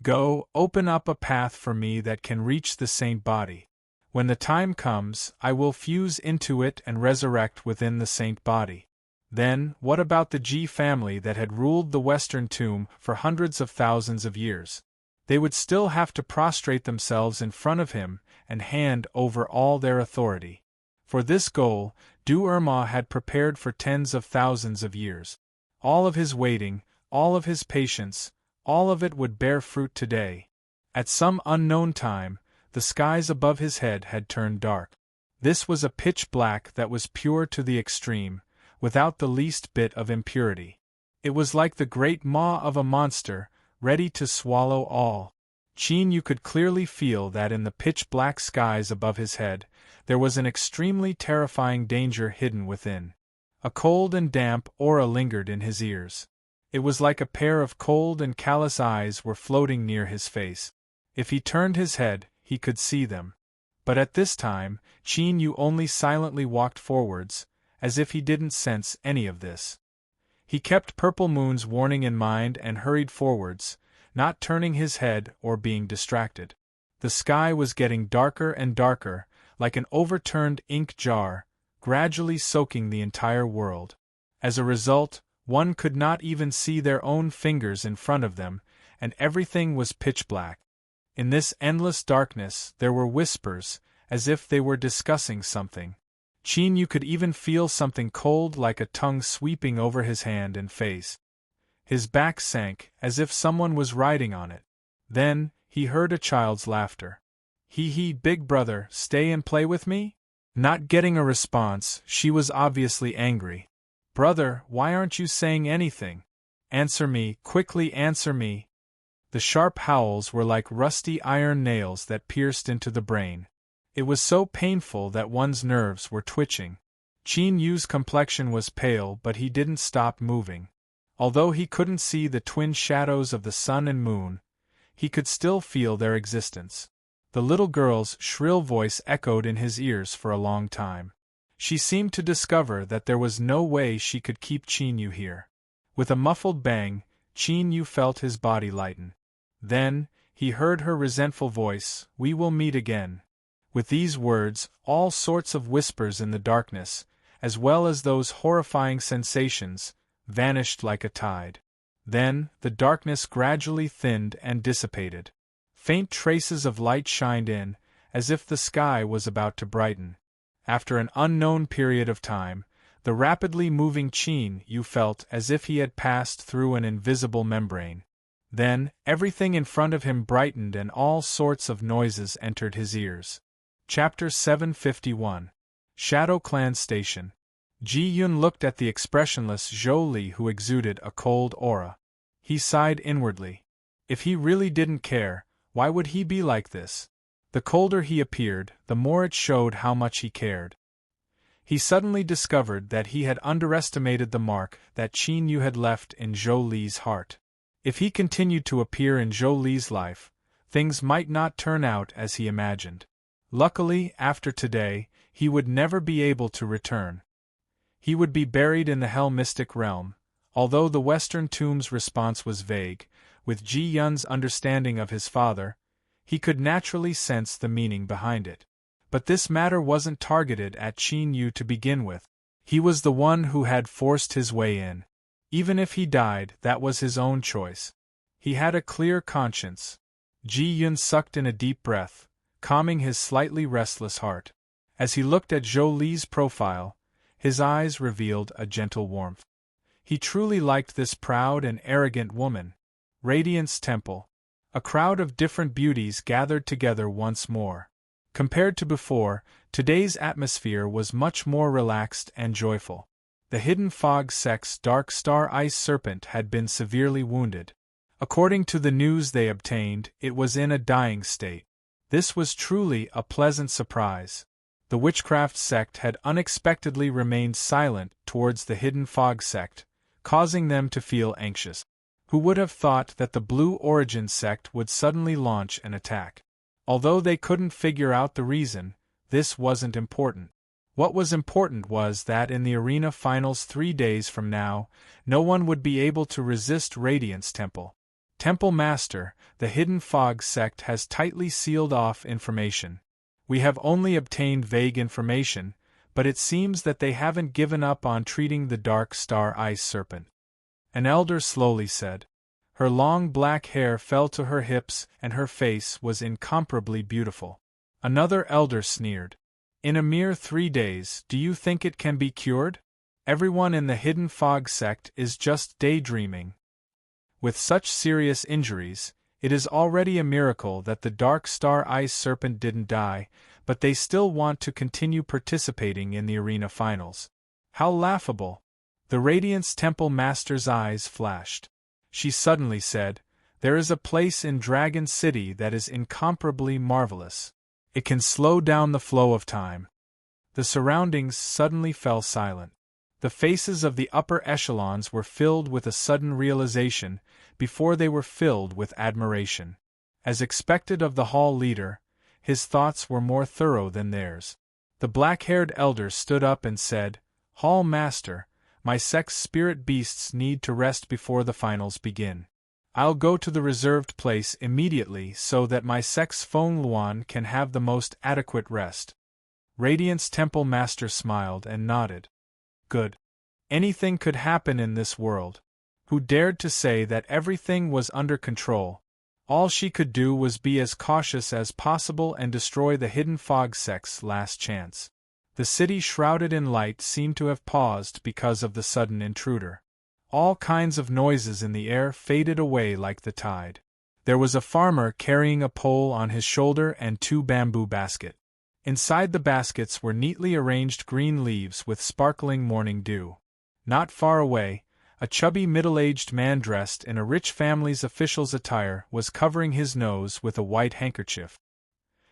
Go, open up a path for me that can reach the saint body. When the time comes, I will fuse into it and resurrect within the saint body. Then, what about the G family that had ruled the Western tomb for hundreds of thousands of years? They would still have to prostrate themselves in front of him and hand over all their authority. For this goal, Du-Irma had prepared for tens of thousands of years. All of his waiting, all of his patience, all of it would bear fruit today. At some unknown time, the skies above his head had turned dark. This was a pitch black that was pure to the extreme, without the least bit of impurity. It was like the great maw of a monster, ready to swallow all. You could clearly feel that in the pitch-black skies above his head, there was an extremely terrifying danger hidden within. A cold and damp aura lingered in his ears. It was like a pair of cold and callous eyes were floating near his face. If he turned his head, he could see them. But at this time, Yu only silently walked forwards, as if he didn't sense any of this. He kept Purple Moon's warning in mind and hurried forwards, not turning his head or being distracted. The sky was getting darker and darker, like an overturned ink jar, gradually soaking the entire world. As a result, one could not even see their own fingers in front of them, and everything was pitch black. In this endless darkness there were whispers, as if they were discussing something. You could even feel something cold like a tongue sweeping over his hand and face. His back sank, as if someone was riding on it. Then, he heard a child's laughter. Hee, big brother, stay and play with me? Not getting a response, she was obviously angry. Brother, why aren't you saying anything? Answer me, quickly answer me. The sharp howls were like rusty iron nails that pierced into the brain. It was so painful that one's nerves were twitching. Yu's complexion was pale, but he didn't stop moving. Although he couldn't see the twin shadows of the sun and moon, he could still feel their existence. The little girl's shrill voice echoed in his ears for a long time. She seemed to discover that there was no way she could keep Yu here. With a muffled bang, Yu felt his body lighten. Then, he heard her resentful voice, "We will meet again." With these words, all sorts of whispers in the darkness, as well as those horrifying sensations, vanished like a tide. Then, the darkness gradually thinned and dissipated. Faint traces of light shined in, as if the sky was about to brighten. After an unknown period of time, the rapidly moving Yu felt as if he had passed through an invisible membrane. Then, everything in front of him brightened and all sorts of noises entered his ears. Chapter 751. Shadow Clan Station. Ji-Yun looked at the expressionless Zhou Li, who exuded a cold aura. He sighed inwardly. If he really didn't care, why would he be like this? The colder he appeared, the more it showed how much he cared. He suddenly discovered that he had underestimated the mark that Yu had left in Zhou Li's heart. If he continued to appear in Zhou Li's life, things might not turn out as he imagined. Luckily, after today, he would never be able to return. He would be buried in the Hell Mystic Realm. Although the Western Tomb's response was vague, with Ji-Yun's understanding of his father, he could naturally sense the meaning behind it. But this matter wasn't targeted at Yu to begin with. He was the one who had forced his way in. Even if he died, that was his own choice. He had a clear conscience. Ji-Yun sucked in a deep breath, calming his slightly restless heart. As he looked at Zhou Li's profile, his eyes revealed a gentle warmth. He truly liked this proud and arrogant woman. Radiance Temple. A crowd of different beauties gathered together once more. Compared to before, today's atmosphere was much more relaxed and joyful. The Hidden Fog sect's Dark Star Ice Serpent had been severely wounded. According to the news they obtained, it was in a dying state. This was truly a pleasant surprise. The Witchcraft sect had unexpectedly remained silent towards the Hidden Fog sect, causing them to feel anxious. Who would have thought that the Blue Origin sect would suddenly launch an attack? Although they couldn't figure out the reason, this wasn't important. What was important was that in the arena finals 3 days from now, no one would be able to resist Radiance Temple. Temple Master, the Hidden Fog sect has tightly sealed off information. We have only obtained vague information, but it seems that they haven't given up on treating the Dark Star Ice Serpent. An elder slowly said. Her long black hair fell to her hips and her face was incomparably beautiful. Another elder sneered. In a mere 3 days, do you think it can be cured? Everyone in the Hidden Fog sect is just daydreaming. With such serious injuries, it is already a miracle that the Dark Star Ice Serpent didn't die, but they still want to continue participating in the arena finals. How laughable! The Radiance Temple Master's eyes flashed. She suddenly said, There is a place in Dragon City that is incomparably marvelous. It can slow down the flow of time. The surroundings suddenly fell silent. The faces of the upper echelons were filled with a sudden realization, before they were filled with admiration. As expected of the hall leader, his thoughts were more thorough than theirs. The black-haired elder stood up and said, Hall Master, my sect's spirit beasts need to rest before the finals begin. I'll go to the reserved place immediately so that my sect's Feng Luan can have the most adequate rest. Radiance Temple Master smiled and nodded. Good. Anything could happen in this world. Who dared to say that everything was under control? All she could do was be as cautious as possible and destroy the Hidden Fog sect's last chance. The city shrouded in light seemed to have paused because of the sudden intruder. All kinds of noises in the air faded away like the tide. There was a farmer carrying a pole on his shoulder and 2 bamboo baskets. Inside the baskets were neatly arranged green leaves with sparkling morning dew. Not far away, a chubby middle-aged man dressed in a rich family's official's attire was covering his nose with a white handkerchief.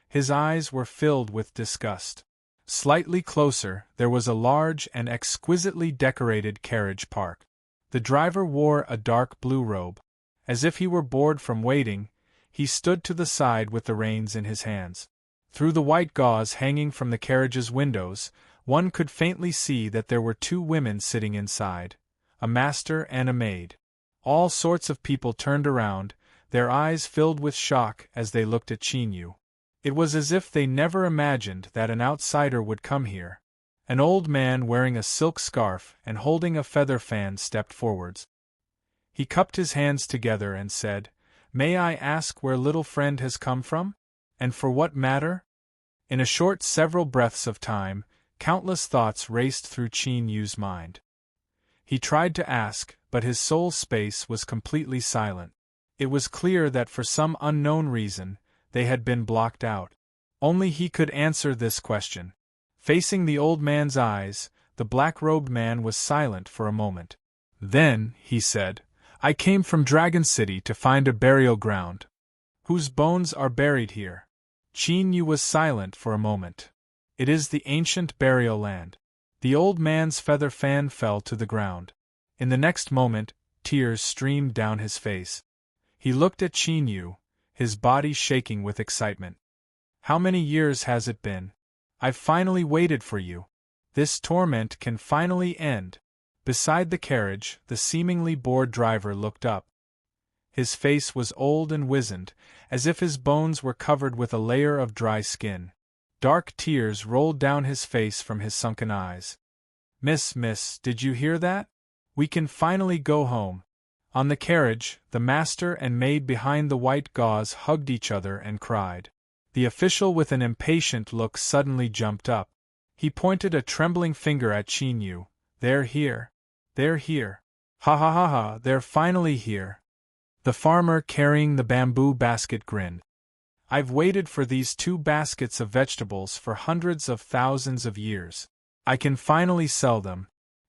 His eyes were filled with disgust. Slightly closer, there was a large and exquisitely decorated carriage park. The driver wore a dark blue robe. As if he were bored from waiting, he stood to the side with the reins in his hands. Through the white gauze hanging from the carriage's windows, one could faintly see that there were 2 women sitting inside, a master and a maid. All sorts of people turned around, their eyes filled with shock as they looked at Qin. It was as if they never imagined that an outsider would come here. An old man wearing a silk scarf and holding a feather fan stepped forwards. He cupped his hands together and said, May I ask where little friend has come from? And for what matter? In a short several breaths of time, countless thoughts raced through Qin Yu's mind. He tried to ask, but his soul space was completely silent. It was clear that for some unknown reason, they had been blocked out. Only he could answer this question. Facing the old man's eyes, the black-robed man was silent for a moment. Then, he said, I came from Dragon City to find a burial ground. Whose bones are buried here? Qin Yu was silent for a moment. It is the ancient burial land. The old man's feather fan fell to the ground. In the next moment, tears streamed down his face. He looked at Qin Yu, his body shaking with excitement. How many years has it been? I've finally waited for you. This torment can finally end. Beside the carriage, the seemingly bored driver looked up. His face was old and wizened, as if his bones were covered with a layer of dry skin. Dark tears rolled down his face from his sunken eyes. Miss, did you hear that? We can finally go home. On the carriage, the master and maid behind the white gauze hugged each other and cried. The official with an impatient look suddenly jumped up. He pointed a trembling finger at Qin Yu. They're here. They're here. Ha ha ha ha, they're finally here. The farmer carrying the bamboo basket grinned. I've waited for these 2 baskets of vegetables for hundreds of thousands of years. I can finally sell them.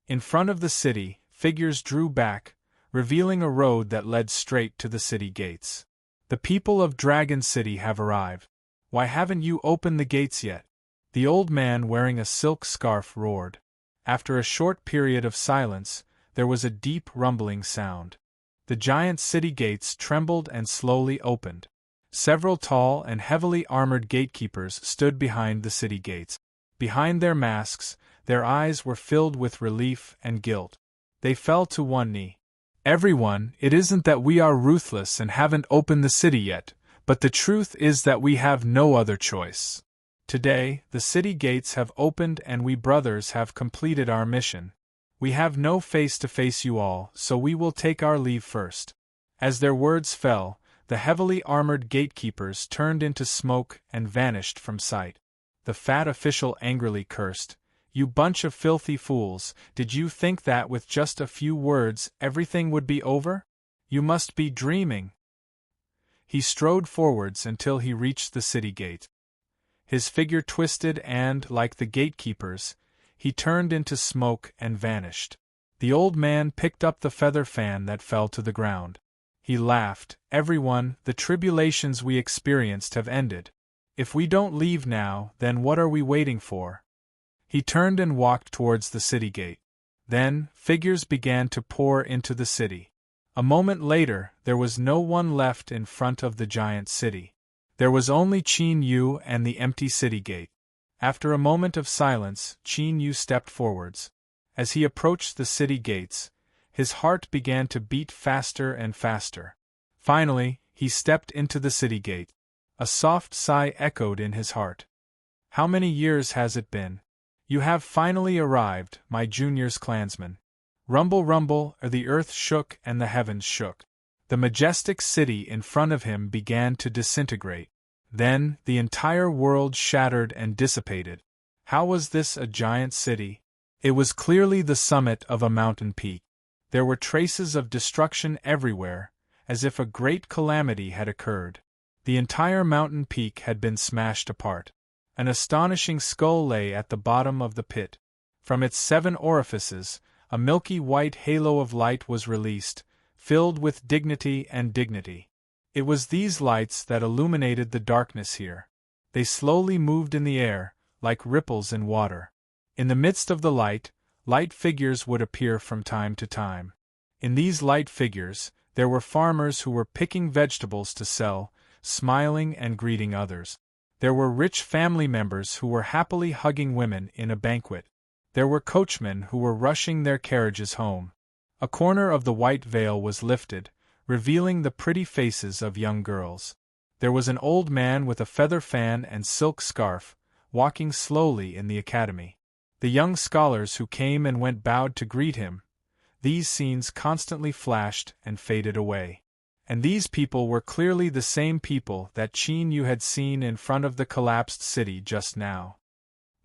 In front of the city, figures drew back, revealing a road that led straight to the city gates. The people of Dragon City have arrived. Why haven't you opened the gates yet? The old man wearing a silk scarf roared. After a short period of silence, there was a deep rumbling sound. The giant city gates trembled and slowly opened. Several tall and heavily armored gatekeepers stood behind the city gates. Behind their masks, their eyes were filled with relief and guilt. They fell to one knee. Everyone, it isn't that we are ruthless and haven't opened the city yet, but the truth is that we have no other choice. Today, the city gates have opened and we brothers have completed our mission. We have no face to face you all, so we will take our leave first. As their words fell, the heavily armored gatekeepers turned into smoke and vanished from sight. The fat official angrily cursed, "You bunch of filthy fools, did you think that with just a few words everything would be over? You must be dreaming." He strode forwards until he reached the city gate. His figure twisted and, like the gatekeepers, he turned into smoke and vanished. The old man picked up the feather fan that fell to the ground. He laughed, "Everyone, the tribulations we experienced have ended. If we don't leave now, then what are we waiting for?" He turned and walked towards the city gate. Then, figures began to pour into the city. A moment later, there was no one left in front of the giant city. There was only Qin Yu and the empty city gate. After a moment of silence, Qin Yu stepped forwards. As he approached the city gates, his heart began to beat faster and faster. Finally, he stepped into the city gate. A soft sigh echoed in his heart. "How many years has it been? You have finally arrived, my junior's clansmen." Rumble, rumble, the earth shook and the heavens shook. The majestic city in front of him began to disintegrate. Then, the entire world shattered and dissipated. How was this a giant city? It was clearly the summit of a mountain peak. There were traces of destruction everywhere, as if a great calamity had occurred. The entire mountain peak had been smashed apart. An astonishing skull lay at the bottom of the pit. From its 7 orifices, a milky white halo of light was released, filled with dignity and dignity. It was these lights that illuminated the darkness here. They slowly moved in the air, like ripples in water. In the midst of the light figures would appear from time to time. In these light figures, there were farmers who were picking vegetables to sell, smiling and greeting others. There were rich family members who were happily hugging women in a banquet. There were coachmen who were rushing their carriages home. A corner of the white veil was lifted, revealing the pretty faces of young girls. There was an old man with a feather fan and silk scarf, walking slowly in the academy. The young scholars who came and went bowed to greet him. These scenes constantly flashed and faded away. And these people were clearly the same people that Qin Yu had seen in front of the collapsed city just now.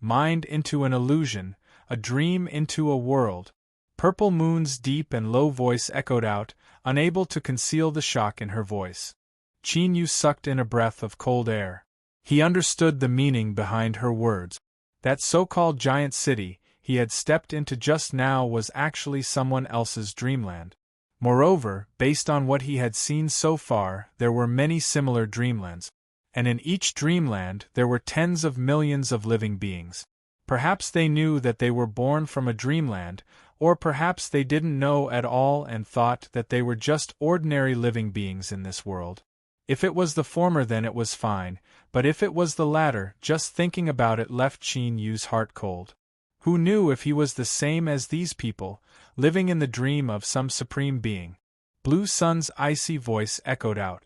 Mind into an illusion, a dream into a world. Purple Moon's deep and low voice echoed out, unable to conceal the shock in her voice. Qin Yu sucked in a breath of cold air. He understood the meaning behind her words. That so-called giant city he had stepped into just now was actually someone else's dreamland. Moreover, based on what he had seen so far, there were many similar dreamlands. And in each dreamland there were tens of millions of living beings. Perhaps they knew that they were born from a dreamland, or perhaps they didn't know at all and thought that they were just ordinary living beings in this world. If it was the former, then it was fine, but if it was the latter, just thinking about it left Qin Yu's heart cold. Who knew if he was the same as these people, living in the dream of some supreme being? Blue Sun's icy voice echoed out.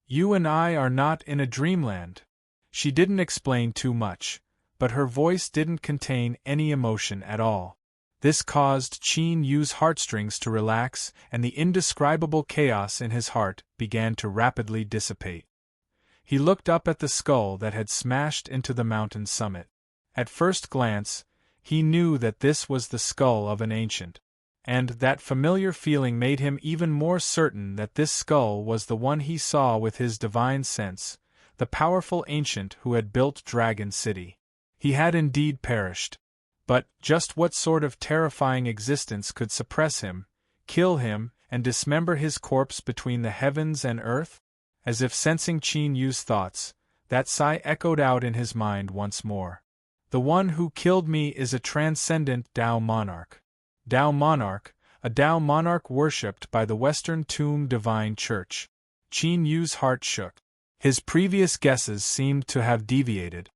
"You and I are not in a dreamland." She didn't explain too much, but her voice didn't contain any emotion at all. This caused Qin Yu's heartstrings to relax, and the indescribable chaos in his heart began to rapidly dissipate. He looked up at the skull that had smashed into the mountain summit. At first glance, he knew that this was the skull of an ancient, and that familiar feeling made him even more certain that this skull was the one he saw with his divine sense, the powerful ancient who had built Dragon City. He had indeed perished. But just what sort of terrifying existence could suppress him, kill him, and dismember his corpse between the heavens and earth? As if sensing Qin Yu's thoughts, that sigh echoed out in his mind once more. "The one who killed me is a transcendent Tao monarch. Tao monarch, a Tao monarch worshipped by the Western Tomb Divine Church." Qin Yu's heart shook. His previous guesses seemed to have deviated.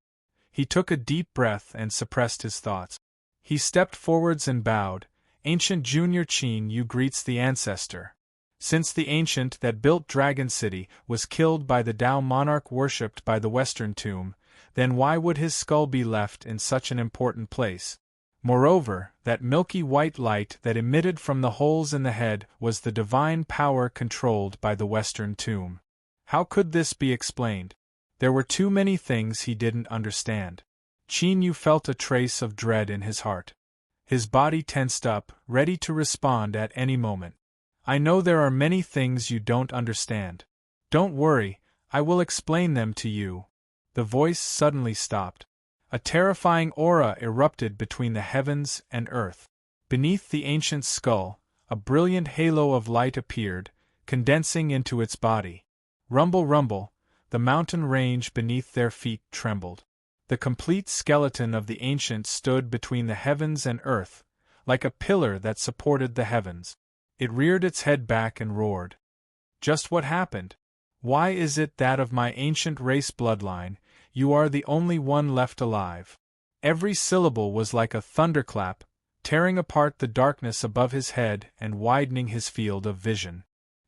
He took a deep breath and suppressed his thoughts. He stepped forwards and bowed. "Ancient Junior Qin Yu greets the ancestor." Since the ancient that built Dragon City was killed by the Tao monarch worshipped by the Western tomb, then why would his skull be left in such an important place? Moreover, that milky white light that emitted from the holes in the head was the divine power controlled by the Western tomb. How could this be explained? There were too many things he didn't understand. Qin Yu felt a trace of dread in his heart. His body tensed up, ready to respond at any moment. I know there are many things you don't understand. Don't worry, I will explain them to you. The voice suddenly stopped. A terrifying aura erupted between the heavens and earth. Beneath the ancient's skull, a brilliant halo of light appeared, condensing into its body. Rumble, rumble, the mountain range beneath their feet trembled. The complete skeleton of the ancient stood between the heavens and earth, like a pillar that supported the heavens. It reared its head back and roared. Just what happened? Why is it that of my ancient race bloodline, you are the only one left alive? Every syllable was like a thunderclap, tearing apart the darkness above his head and widening his field of vision.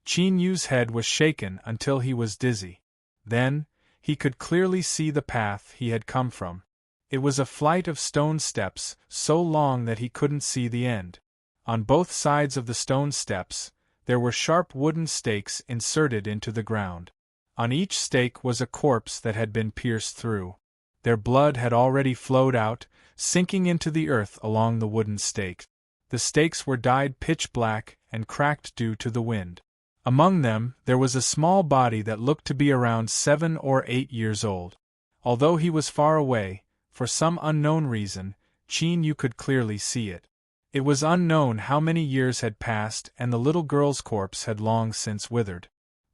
Qin Yu's head was shaken until he was dizzy. Then, he could clearly see the path he had come from. It was a flight of stone steps, so long that he couldn't see the end. On both sides of the stone steps, there were sharp wooden stakes inserted into the ground. On each stake was a corpse that had been pierced through. Their blood had already flowed out, sinking into the earth along the wooden stakes. The stakes were dyed pitch black and cracked due to the wind. Among them, there was a small body that looked to be around 7 or 8 years old. Although he was far away, for some unknown reason, Qin Yu could clearly see it. It was unknown how many years had passed and the little girl's corpse had long since withered.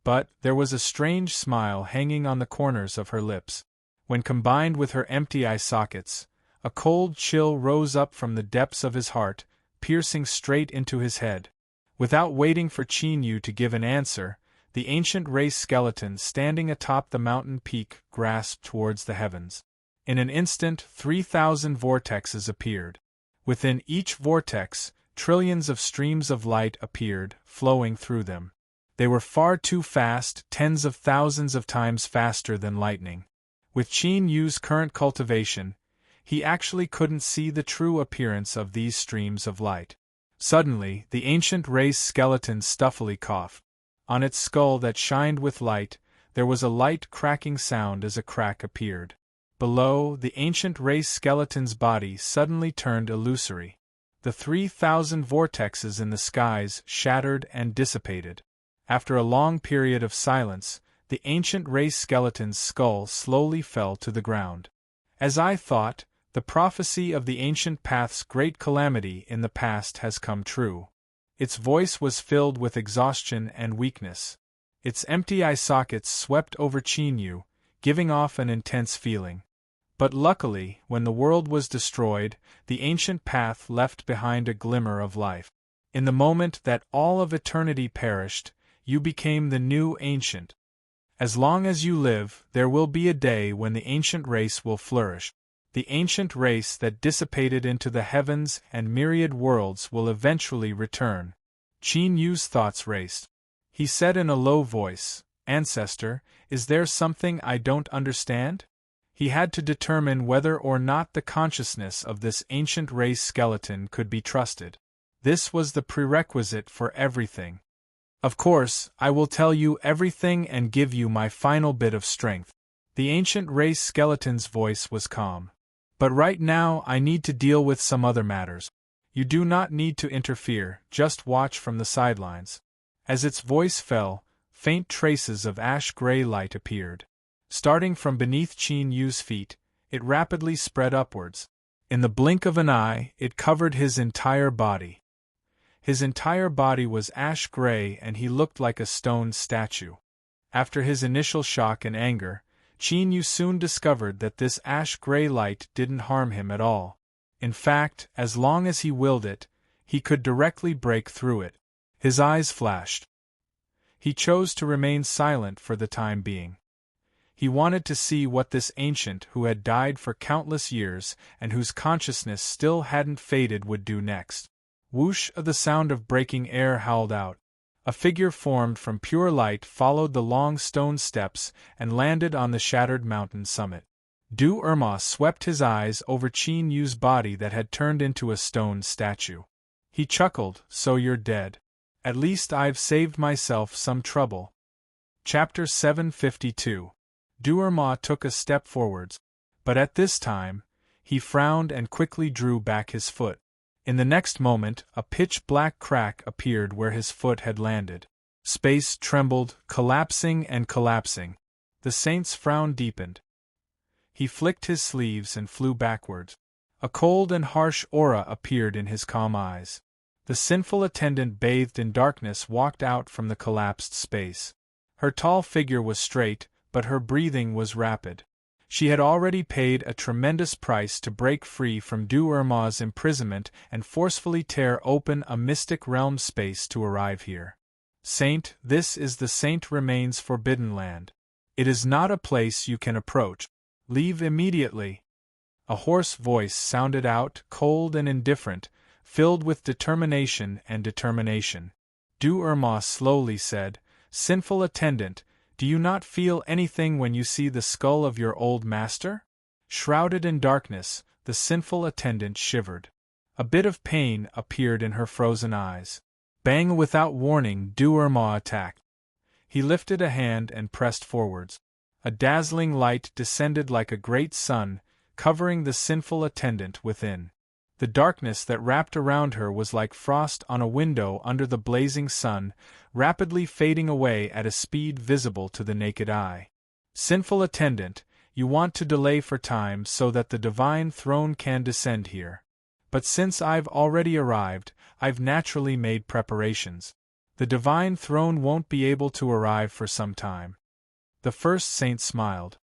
But there was a strange smile hanging on the corners of her lips. When combined with her empty eye sockets, a cold chill rose up from the depths of his heart, piercing straight into his head. Without waiting for Qin Yu to give an answer, the ancient race skeleton standing atop the mountain peak grasped towards the heavens. In an instant 3,000 vortexes appeared. Within each vortex, trillions of streams of light appeared, flowing through them. They were far too fast, tens of thousands of times faster than lightning. With Qin Yu's current cultivation, he actually couldn't see the true appearance of these streams of light. Suddenly, the ancient race skeleton stuffily coughed. On its skull that shined with light, there was a light cracking sound as a crack appeared. Below, the ancient race skeleton's body suddenly turned illusory. The 3,000 vortexes in the skies shattered and dissipated. After a long period of silence, the ancient race skeleton's skull slowly fell to the ground. As I thought, the prophecy of the ancient path's great calamity in the past has come true. Its voice was filled with exhaustion and weakness. Its empty eye sockets swept over Qin Yu, giving off an intense feeling. But luckily, when the world was destroyed, the ancient path left behind a glimmer of life. In the moment that all of eternity perished, you became the new ancient. As long as you live, there will be a day when the ancient race will flourish. The ancient race that dissipated into the heavens and myriad worlds will eventually return. Qin Yu's thoughts raced. He said in a low voice, "Ancestor, is there something I don't understand?" He had to determine whether or not the consciousness of this ancient race skeleton could be trusted. This was the prerequisite for everything. Of course, I will tell you everything and give you my final bit of strength. The ancient race skeleton's voice was calm. But right now I need to deal with some other matters. You do not need to interfere, just watch from the sidelines. As its voice fell, faint traces of ash-gray light appeared. Starting from beneath Qin Yu's feet, it rapidly spread upwards. In the blink of an eye, it covered his entire body. His entire body was ash-gray and he looked like a stone statue. After his initial shock and anger, Qin Yu soon discovered that this ash-gray light didn't harm him at all. In fact, as long as he willed it, he could directly break through it. His eyes flashed. He chose to remain silent for the time being. He wanted to see what this ancient who had died for countless years and whose consciousness still hadn't faded would do next. Whoosh! The sound of breaking air howled out. A figure formed from pure light followed the long stone steps and landed on the shattered mountain summit. Du Irma swept his eyes over Qin Yu's body that had turned into a stone statue. He chuckled, "So you're dead. At least I've saved myself some trouble." Chapter 752. Du Irma took a step forwards, but at this time, he frowned and quickly drew back his foot. In the next moment, a pitch-black crack appeared where his foot had landed. Space trembled, collapsing and collapsing. The saint's frown deepened. He flicked his sleeves and flew backwards. A cold and harsh aura appeared in his calm eyes. The sinful attendant bathed in darkness walked out from the collapsed space. Her tall figure was straight, but her breathing was rapid. She had already paid a tremendous price to break free from Du Irma's imprisonment and forcefully tear open a mystic realm space to arrive here. Saint, this is the Saint Remains Forbidden Land. It is not a place you can approach. Leave immediately. A hoarse voice sounded out, cold and indifferent, filled with determination and determination. Du Irma slowly said, "Sinful attendant, do you not feel anything when you see the skull of your old master?" Shrouded in darkness, the sinful attendant shivered. A bit of pain appeared in her frozen eyes. Bang! Without warning, Du Irma attacked. He lifted a hand and pressed forwards. A dazzling light descended like a great sun, covering the sinful attendant within. The darkness that wrapped around her was like frost on a window under the blazing sun, rapidly fading away at a speed visible to the naked eye. Sinful attendant, you want to delay for time so that the divine throne can descend here. But since I've already arrived, I've naturally made preparations. The divine throne won't be able to arrive for some time. The first saint smiled.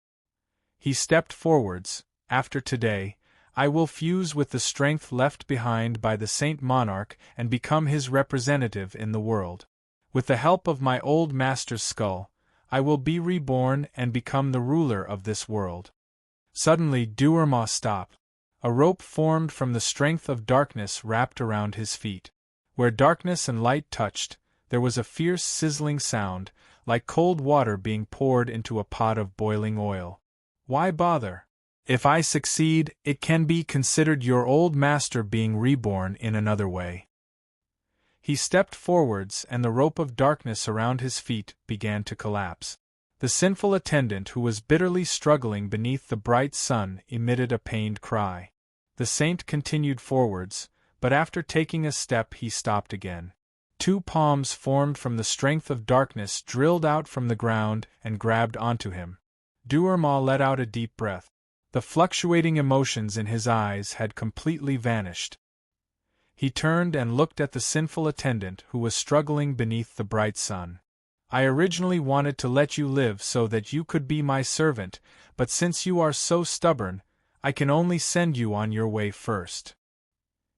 He stepped forwards. After today, I will fuse with the strength left behind by the Saint Monarch and become his representative in the world. With the help of my old master's skull, I will be reborn and become the ruler of this world. Suddenly Du Irma stopped. A rope formed from the strength of darkness wrapped around his feet. Where darkness and light touched, there was a fierce sizzling sound, like cold water being poured into a pot of boiling oil. Why bother? If I succeed, it can be considered your old master being reborn in another way. He stepped forwards and the rope of darkness around his feet began to collapse. The sinful attendant who was bitterly struggling beneath the bright sun emitted a pained cry. The saint continued forwards, but after taking a step he stopped again. Two palms formed from the strength of darkness drilled out from the ground and grabbed onto him. Du Irma let out a deep breath. The fluctuating emotions in his eyes had completely vanished. He turned and looked at the sinful attendant who was struggling beneath the bright sun. I originally wanted to let you live so that you could be my servant, but since you are so stubborn, I can only send you on your way first.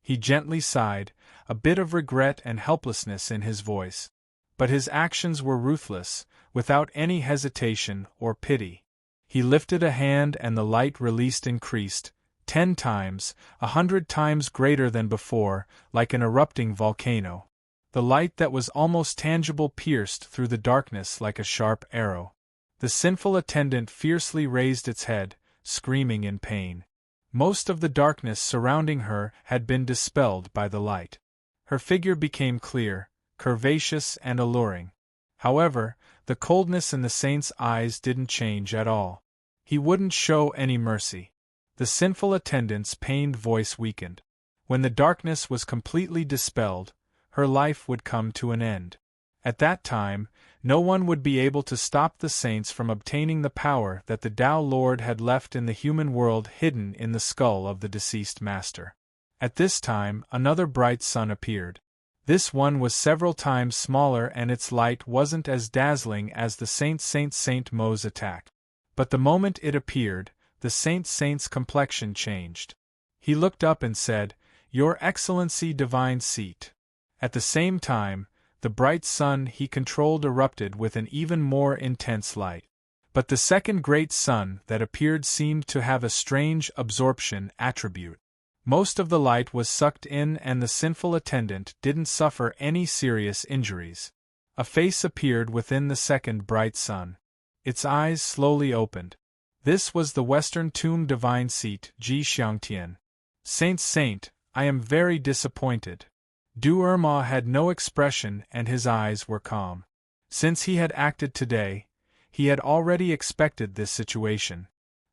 He gently sighed, a bit of regret and helplessness in his voice. But his actions were ruthless, without any hesitation or pity. He lifted a hand and the light released increased, 10 times, 100 times greater than before, like an erupting volcano. The light that was almost tangible pierced through the darkness like a sharp arrow. The sinful attendant fiercely raised its head, screaming in pain. Most of the darkness surrounding her had been dispelled by the light. Her figure became clear, curvaceous and alluring. However, the coldness in the saint's eyes didn't change at all. He wouldn't show any mercy. The sinful attendant's pained voice weakened. When the darkness was completely dispelled, her life would come to an end. At that time, no one would be able to stop the saints from obtaining the power that the Tao Lord had left in the human world hidden in the skull of the deceased master. At this time, another bright sun appeared. This one was several times smaller and its light wasn't as dazzling as the Saint Mo's attack. But the moment it appeared, the saint's complexion changed. He looked up and said, "Your Excellency Divine Seat." At the same time, the bright sun he controlled erupted with an even more intense light. But the second great sun that appeared seemed to have a strange absorption attribute. Most of the light was sucked in and the sinful attendant didn't suffer any serious injuries. A face appeared within the second bright sun. Its eyes slowly opened. This was the Western Tomb Divine Seat, Ji Xiangtian. Saint, I am very disappointed. Du Erma had no expression and his eyes were calm. Since he had acted today, he had already expected this situation.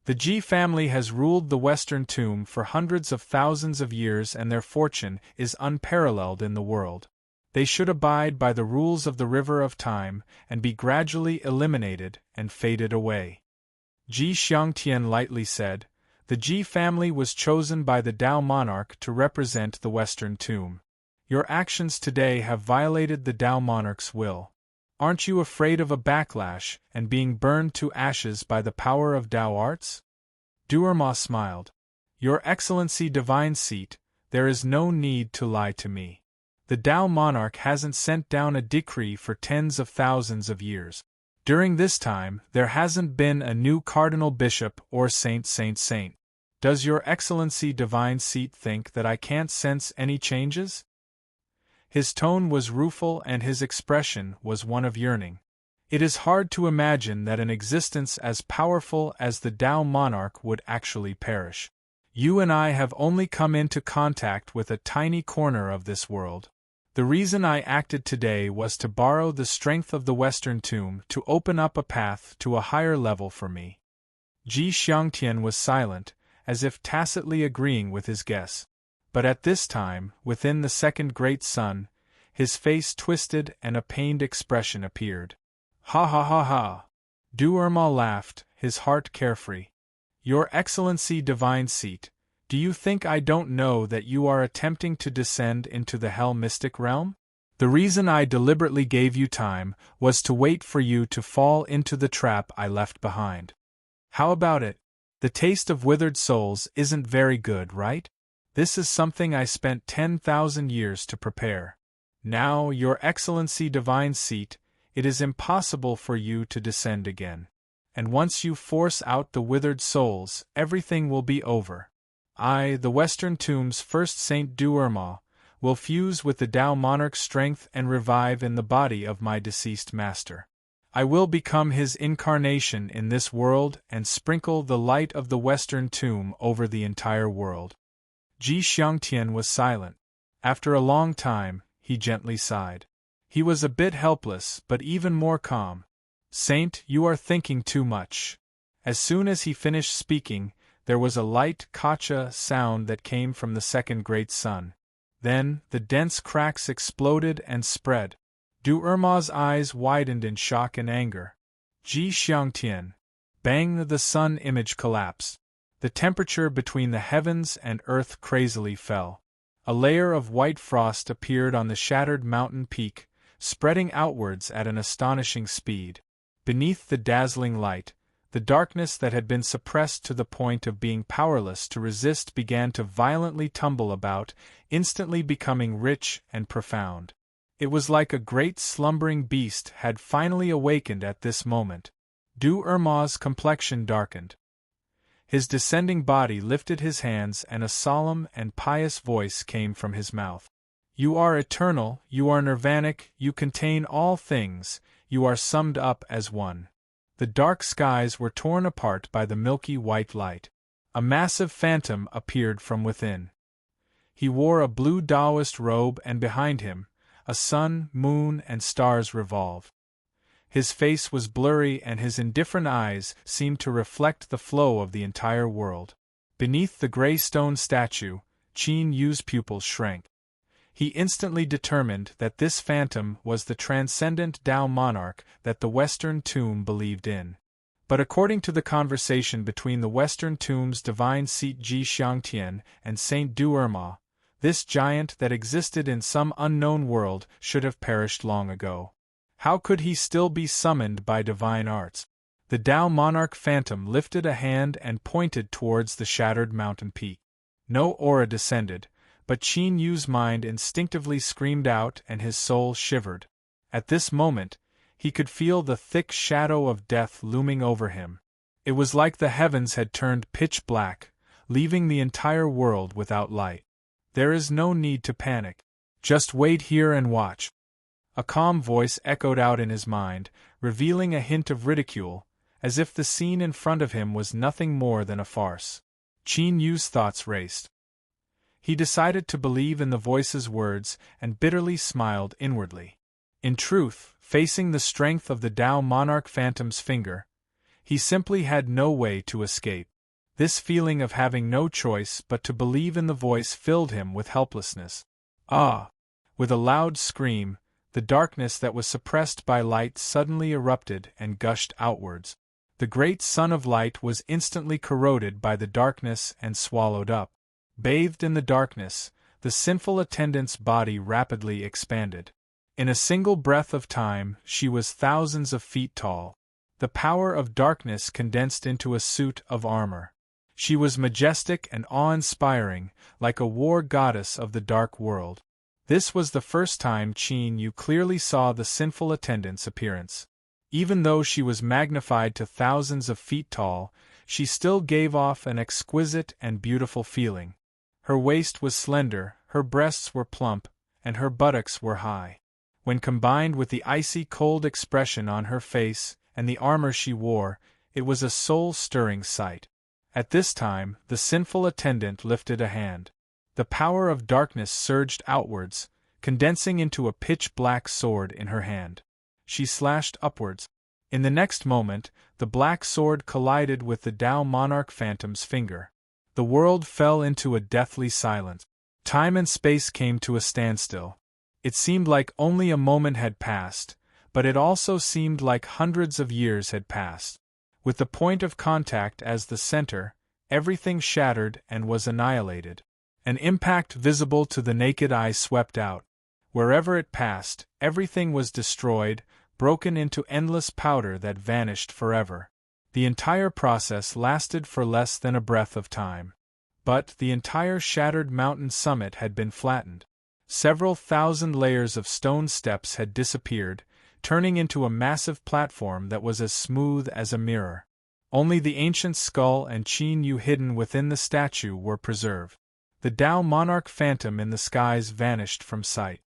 The Ji family has ruled the Western Tomb for hundreds of thousands of years and their fortune is unparalleled in the world. They should abide by the rules of the River of Time and be gradually eliminated and faded away. Ji Xiangtian lightly said, the Ji family was chosen by the Tao monarch to represent the Western Tomb. Your actions today have violated the Tao monarch's will. Aren't you afraid of a backlash and being burned to ashes by the power of Tao arts? Du Erma smiled. Your Excellency Divine Seat, there is no need to lie to me. The Tao monarch hasn't sent down a decree for tens of thousands of years. During this time, there hasn't been a new cardinal bishop or saint. Does Your Excellency Divine Seat think that I can't sense any changes? His tone was rueful and his expression was one of yearning. It is hard to imagine that an existence as powerful as the Tao monarch would actually perish. You and I have only come into contact with a tiny corner of this world. The reason I acted today was to borrow the strength of the Western Tomb to open up a path to a higher level for me. Ji Xiangtian was silent, as if tacitly agreeing with his guess. But at this time, within the second great sun, his face twisted and a pained expression appeared. Ha ha ha ha! Du Erma laughed, his heart carefree. Your Excellency Divine Seat, do you think I don't know that you are attempting to descend into the hell mystic realm? The reason I deliberately gave you time was to wait for you to fall into the trap I left behind. How about it? The taste of withered souls isn't very good, right? This is something I spent 10,000 years to prepare. Now, Your Excellency Divine Seat, it is impossible for you to descend again. And once you force out the withered souls, everything will be over. I, the Western Tomb's first Saint Du Erma, will fuse with the Tao monarch's strength and revive in the body of my deceased master. I will become his incarnation in this world and sprinkle the light of the Western Tomb over the entire world. Ji Xiangtian was silent. After a long time, he gently sighed. He was a bit helpless, but even more calm. Saint, you are thinking too much. As soon as he finished speaking, there was a light kacha sound that came from the second great sun. Then, the dense cracks exploded and spread. Du Erma's eyes widened in shock and anger. Ji Xiangtian. Bang! The sun image collapsed. The temperature between the heavens and earth crazily fell. A layer of white frost appeared on the shattered mountain peak, spreading outwards at an astonishing speed. Beneath the dazzling light, the darkness that had been suppressed to the point of being powerless to resist began to violently tumble about, instantly becoming rich and profound. It was like a great slumbering beast had finally awakened at this moment. Du Erma's complexion darkened. His descending body lifted his hands and a solemn and pious voice came from his mouth. You are eternal, you are nirvanic, you contain all things, you are summed up as one. The dark skies were torn apart by the milky white light. A massive phantom appeared from within. He wore a blue Taoist robe and behind him, a sun, moon, and stars revolve. His face was blurry and his indifferent eyes seemed to reflect the flow of the entire world. Beneath the gray stone statue, Qin Yu's pupils shrank. He instantly determined that this phantom was the transcendent Tao monarch that the Western Tomb believed in. But according to the conversation between the Western Tomb's Divine Seat Ji Xiangtian and Saint Du Erma, this giant that existed in some unknown world should have perished long ago. How could he still be summoned by divine arts? The Tao monarch phantom lifted a hand and pointed towards the shattered mountain peak. No aura descended, but Qin Yu's mind instinctively screamed out and his soul shivered. At this moment, he could feel the thick shadow of death looming over him. It was like the heavens had turned pitch black, leaving the entire world without light. There is no need to panic. Just wait here and watch. A calm voice echoed out in his mind, revealing a hint of ridicule, as if the scene in front of him was nothing more than a farce. Qin Yu's thoughts raced. He decided to believe in the voice's words and bitterly smiled inwardly. In truth, facing the strength of the Tao Monarch Phantom's finger, he simply had no way to escape. This feeling of having no choice but to believe in the voice filled him with helplessness. Ah! With a loud scream, the darkness that was suppressed by light suddenly erupted and gushed outwards. The great sun of light was instantly corroded by the darkness and swallowed up. Bathed in the darkness, the sinful attendant's body rapidly expanded. In a single breath of time, she was thousands of feet tall. The power of darkness condensed into a suit of armor. She was majestic and awe-inspiring, like a war goddess of the dark world. This was the first time Qin Yu clearly saw the sinful attendant's appearance. Even though she was magnified to thousands of feet tall, she still gave off an exquisite and beautiful feeling. Her waist was slender, her breasts were plump, and her buttocks were high. When combined with the icy cold expression on her face and the armor she wore, it was a soul-stirring sight. At this time, the sinful attendant lifted a hand. The power of darkness surged outwards, condensing into a pitch-black sword in her hand. She slashed upwards. In the next moment, the black sword collided with the Tao Monarch Phantom's finger. The world fell into a deathly silence. Time and space came to a standstill. It seemed like only a moment had passed, but it also seemed like hundreds of years had passed. With the point of contact as the center, everything shattered and was annihilated. An impact visible to the naked eye swept out. Wherever it passed, everything was destroyed, broken into endless powder that vanished forever. The entire process lasted for less than a breath of time. But the entire shattered mountain summit had been flattened. Several thousand layers of stone steps had disappeared, turning into a massive platform that was as smooth as a mirror. Only the ancient skull and Qin Yu hidden within the statue were preserved. The Tao Monarch Phantom in the skies vanished from sight.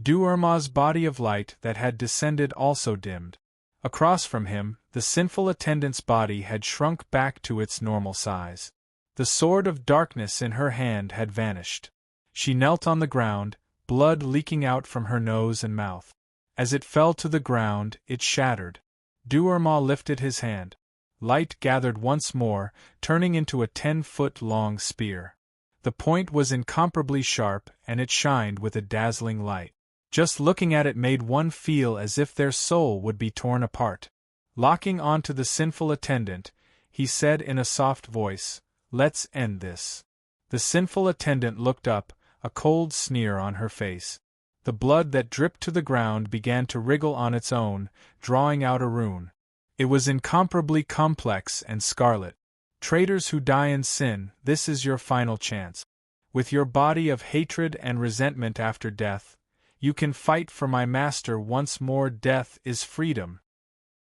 Du-Erma's body of light that had descended also dimmed. Across from him, the sinful attendant's body had shrunk back to its normal size. The sword of darkness in her hand had vanished. She knelt on the ground, blood leaking out from her nose and mouth. As it fell to the ground, it shattered. Du-Erma lifted his hand. Light gathered once more, turning into a 10-foot-long spear. The point was incomparably sharp, and it shined with a dazzling light. Just looking at it made one feel as if their soul would be torn apart. Locking onto the sinful attendant, he said in a soft voice, "Let's end this." The sinful attendant looked up, a cold sneer on her face. The blood that dripped to the ground began to wriggle on its own, drawing out a rune. It was incomparably complex and scarlet. Traitors who die in sin, this is your final chance. With your body of hatred and resentment after death, you can fight for my master once more. Death is freedom.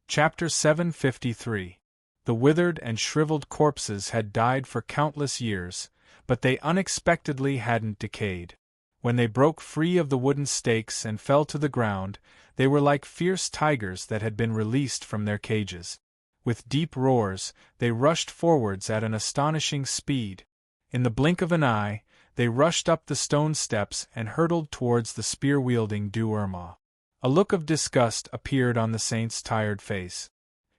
Chapter 753. The withered and shriveled corpses had died for countless years, but they unexpectedly hadn't decayed. When they broke free of the wooden stakes and fell to the ground, they were like fierce tigers that had been released from their cages. With deep roars, they rushed forwards at an astonishing speed. In the blink of an eye, they rushed up the stone steps and hurtled towards the spear-wielding Du-Erma. A look of disgust appeared on the saint's tired face.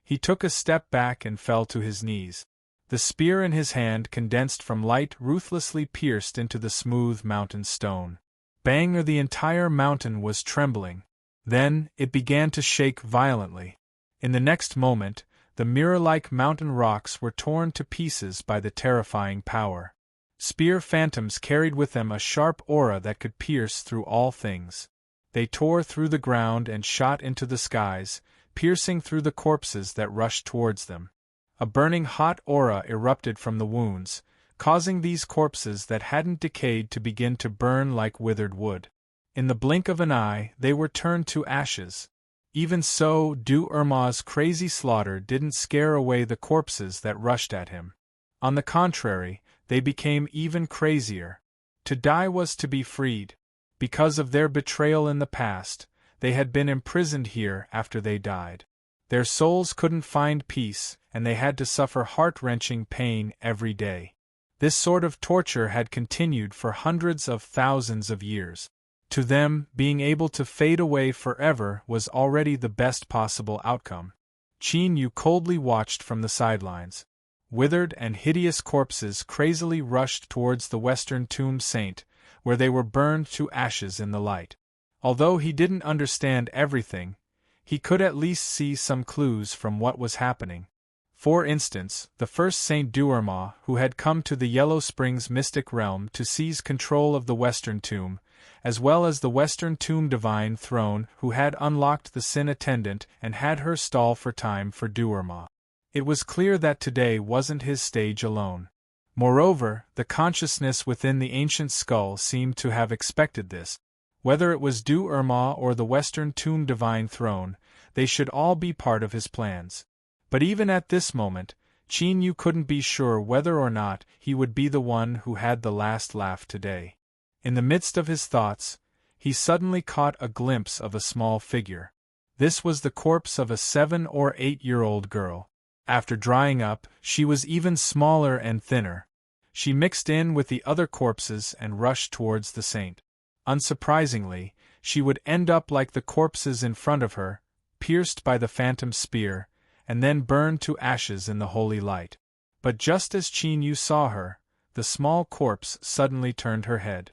He took a step back and fell to his knees. The spear in his hand condensed from light ruthlessly pierced into the smooth mountain stone. Bang! The entire mountain was trembling. Then, it began to shake violently. In the next moment, the mirror-like mountain rocks were torn to pieces by the terrifying power. Spear phantoms carried with them a sharp aura that could pierce through all things. They tore through the ground and shot into the skies, piercing through the corpses that rushed towards them. A burning hot aura erupted from the wounds, causing these corpses that hadn't decayed to begin to burn like withered wood. In the blink of an eye, they were turned to ashes. Even so, Du-Erma's crazy slaughter didn't scare away the corpses that rushed at him. On the contrary, they became even crazier. To die was to be freed. Because of their betrayal in the past, they had been imprisoned here after they died. Their souls couldn't find peace, and they had to suffer heart-wrenching pain every day. This sort of torture had continued for hundreds of thousands of years. To them, being able to fade away forever was already the best possible outcome. Qin Yu coldly watched from the sidelines. Withered and hideous corpses crazily rushed towards the western tomb saint, where they were burned to ashes in the light. Although he didn't understand everything, he could at least see some clues from what was happening. For instance, the first Saint Duerma, who had come to the Yellow Springs mystic realm to seize control of the Western Tomb, as well as the Western Tomb Divine Throne, who had unlocked the Sin Attendant and had her stall for time for Duerma. It was clear that today wasn't his stage alone. Moreover, the consciousness within the ancient skull seemed to have expected this. Whether it was Duerma or the Western Tomb Divine Throne, they should all be part of his plans. But even at this moment, Qin Yu couldn't be sure whether or not he would be the one who had the last laugh today. In the midst of his thoughts, he suddenly caught a glimpse of a small figure. This was the corpse of a 7- or 8-year-old girl. After drying up, she was even smaller and thinner. She mixed in with the other corpses and rushed towards the saint. Unsurprisingly, she would end up like the corpses in front of her, pierced by the phantom spear, and then burned to ashes in the holy light. But just as Qin Yu saw her, the small corpse suddenly turned her head.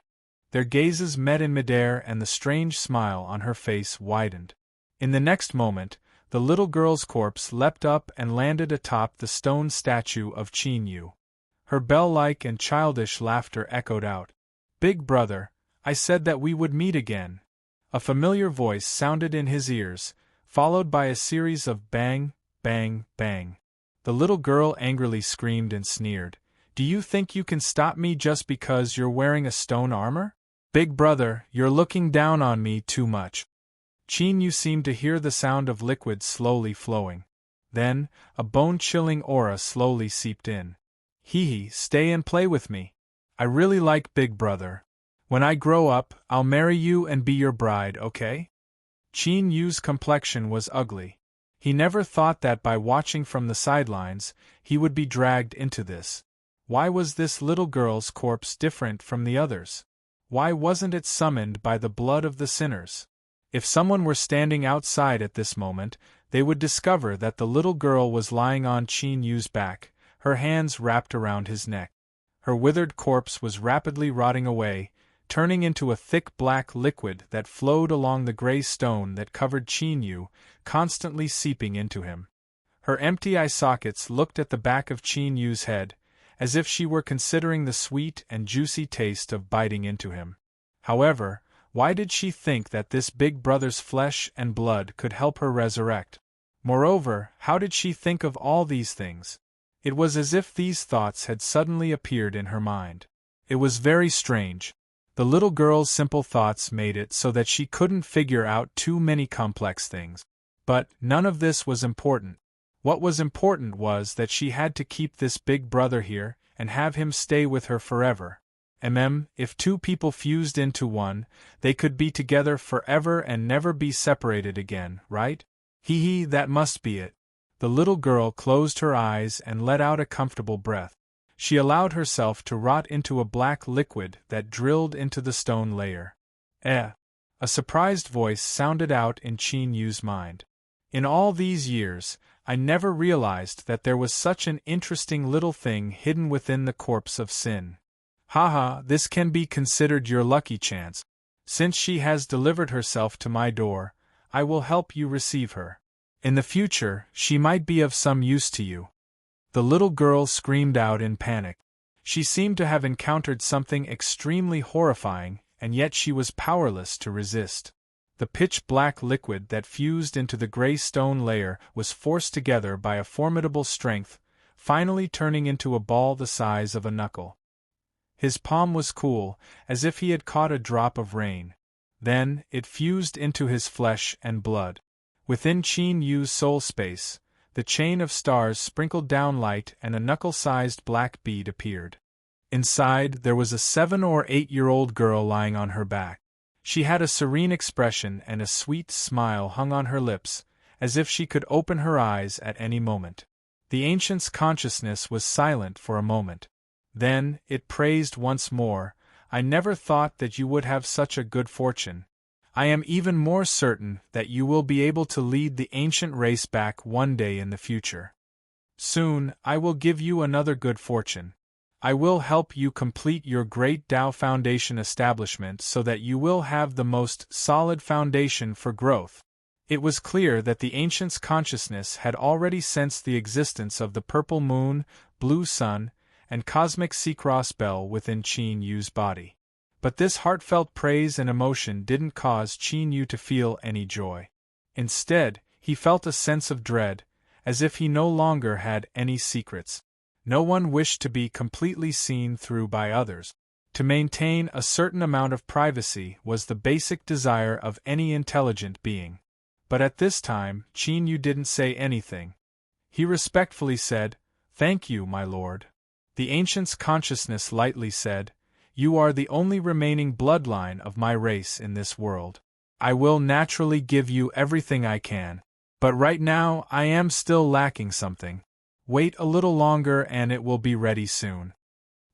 Their gazes met in midair and the strange smile on her face widened. In the next moment, the little girl's corpse leapt up and landed atop the stone statue of Qin Yu. Her bell-like and childish laughter echoed out. "Big brother, I said that we would meet again." A familiar voice sounded in his ears, followed by a series of bang, bang, bang. The little girl angrily screamed and sneered. "Do you think you can stop me just because you're wearing a stone armor? Big brother, you're looking down on me too much." Qin Yu seemed to hear the sound of liquid slowly flowing. Then, a bone-chilling aura slowly seeped in. "Hee, stay and play with me. I really like Big brother. When I grow up, I'll marry you and be your bride, okay?" Qin Yu's complexion was ugly. He never thought that by watching from the sidelines, he would be dragged into this. Why was this little girl's corpse different from the others? Why wasn't it summoned by the blood of the sinners? If someone were standing outside at this moment, they would discover that the little girl was lying on Qin Yu's back, her hands wrapped around his neck. Her withered corpse was rapidly rotting away, turning into a thick black liquid that flowed along the gray stone that covered Qin Yu, constantly seeping into him. Her empty eye sockets looked at the back of Qin Yu's head, as if she were considering the sweet and juicy taste of biting into him. However, why did she think that this big brother's flesh and blood could help her resurrect? Moreover, how did she think of all these things? It was as if these thoughts had suddenly appeared in her mind. It was very strange. The little girl's simple thoughts made it so that she couldn't figure out too many complex things. But none of this was important. What was important was that she had to keep this big brother here and have him stay with her forever. If two people fused into one, they could be together forever and never be separated again, right? Hee, that must be it. The little girl closed her eyes and let out a comfortable breath. She allowed herself to rot into a black liquid that drilled into the stone layer. A surprised voice sounded out in Qin Yu's mind. In all these years, I never realized that there was such an interesting little thing hidden within the corpse of sin. Haha, this can be considered your lucky chance. Since she has delivered herself to my door, I will help you receive her. In the future, she might be of some use to you. The little girl screamed out in panic. She seemed to have encountered something extremely horrifying, and yet she was powerless to resist. The pitch-black liquid that fused into the gray stone layer was forced together by a formidable strength, finally turning into a ball the size of a knuckle. His palm was cool, as if he had caught a drop of rain. Then, it fused into his flesh and blood. Within Qin Yu's soul space, the chain of stars sprinkled down light and a knuckle-sized black bead appeared. Inside, there was a 7- or 8-year-old girl lying on her back. She had a serene expression and a sweet smile hung on her lips, as if she could open her eyes at any moment. The ancient's consciousness was silent for a moment. Then, it praised once more, "I never thought that you would have such a good fortune. I am even more certain that you will be able to lead the ancient race back one day in the future. Soon, I will give you another good fortune. I will help you complete your great Tao Foundation establishment so that you will have the most solid foundation for growth." It was clear that the ancient's consciousness had already sensed the existence of the purple moon, blue sun, and cosmic sea-cross bell within Qin Yu's body. But this heartfelt praise and emotion didn't cause Qin Yu to feel any joy. Instead, he felt a sense of dread, as if he no longer had any secrets. No one wished to be completely seen through by others. To maintain a certain amount of privacy was the basic desire of any intelligent being. But at this time, Qin Yu didn't say anything. He respectfully said, "Thank you, my lord." The ancient's consciousness lightly said, "You are the only remaining bloodline of my race in this world. I will naturally give you everything I can. But right now I am still lacking something. Wait a little longer and it will be ready soon."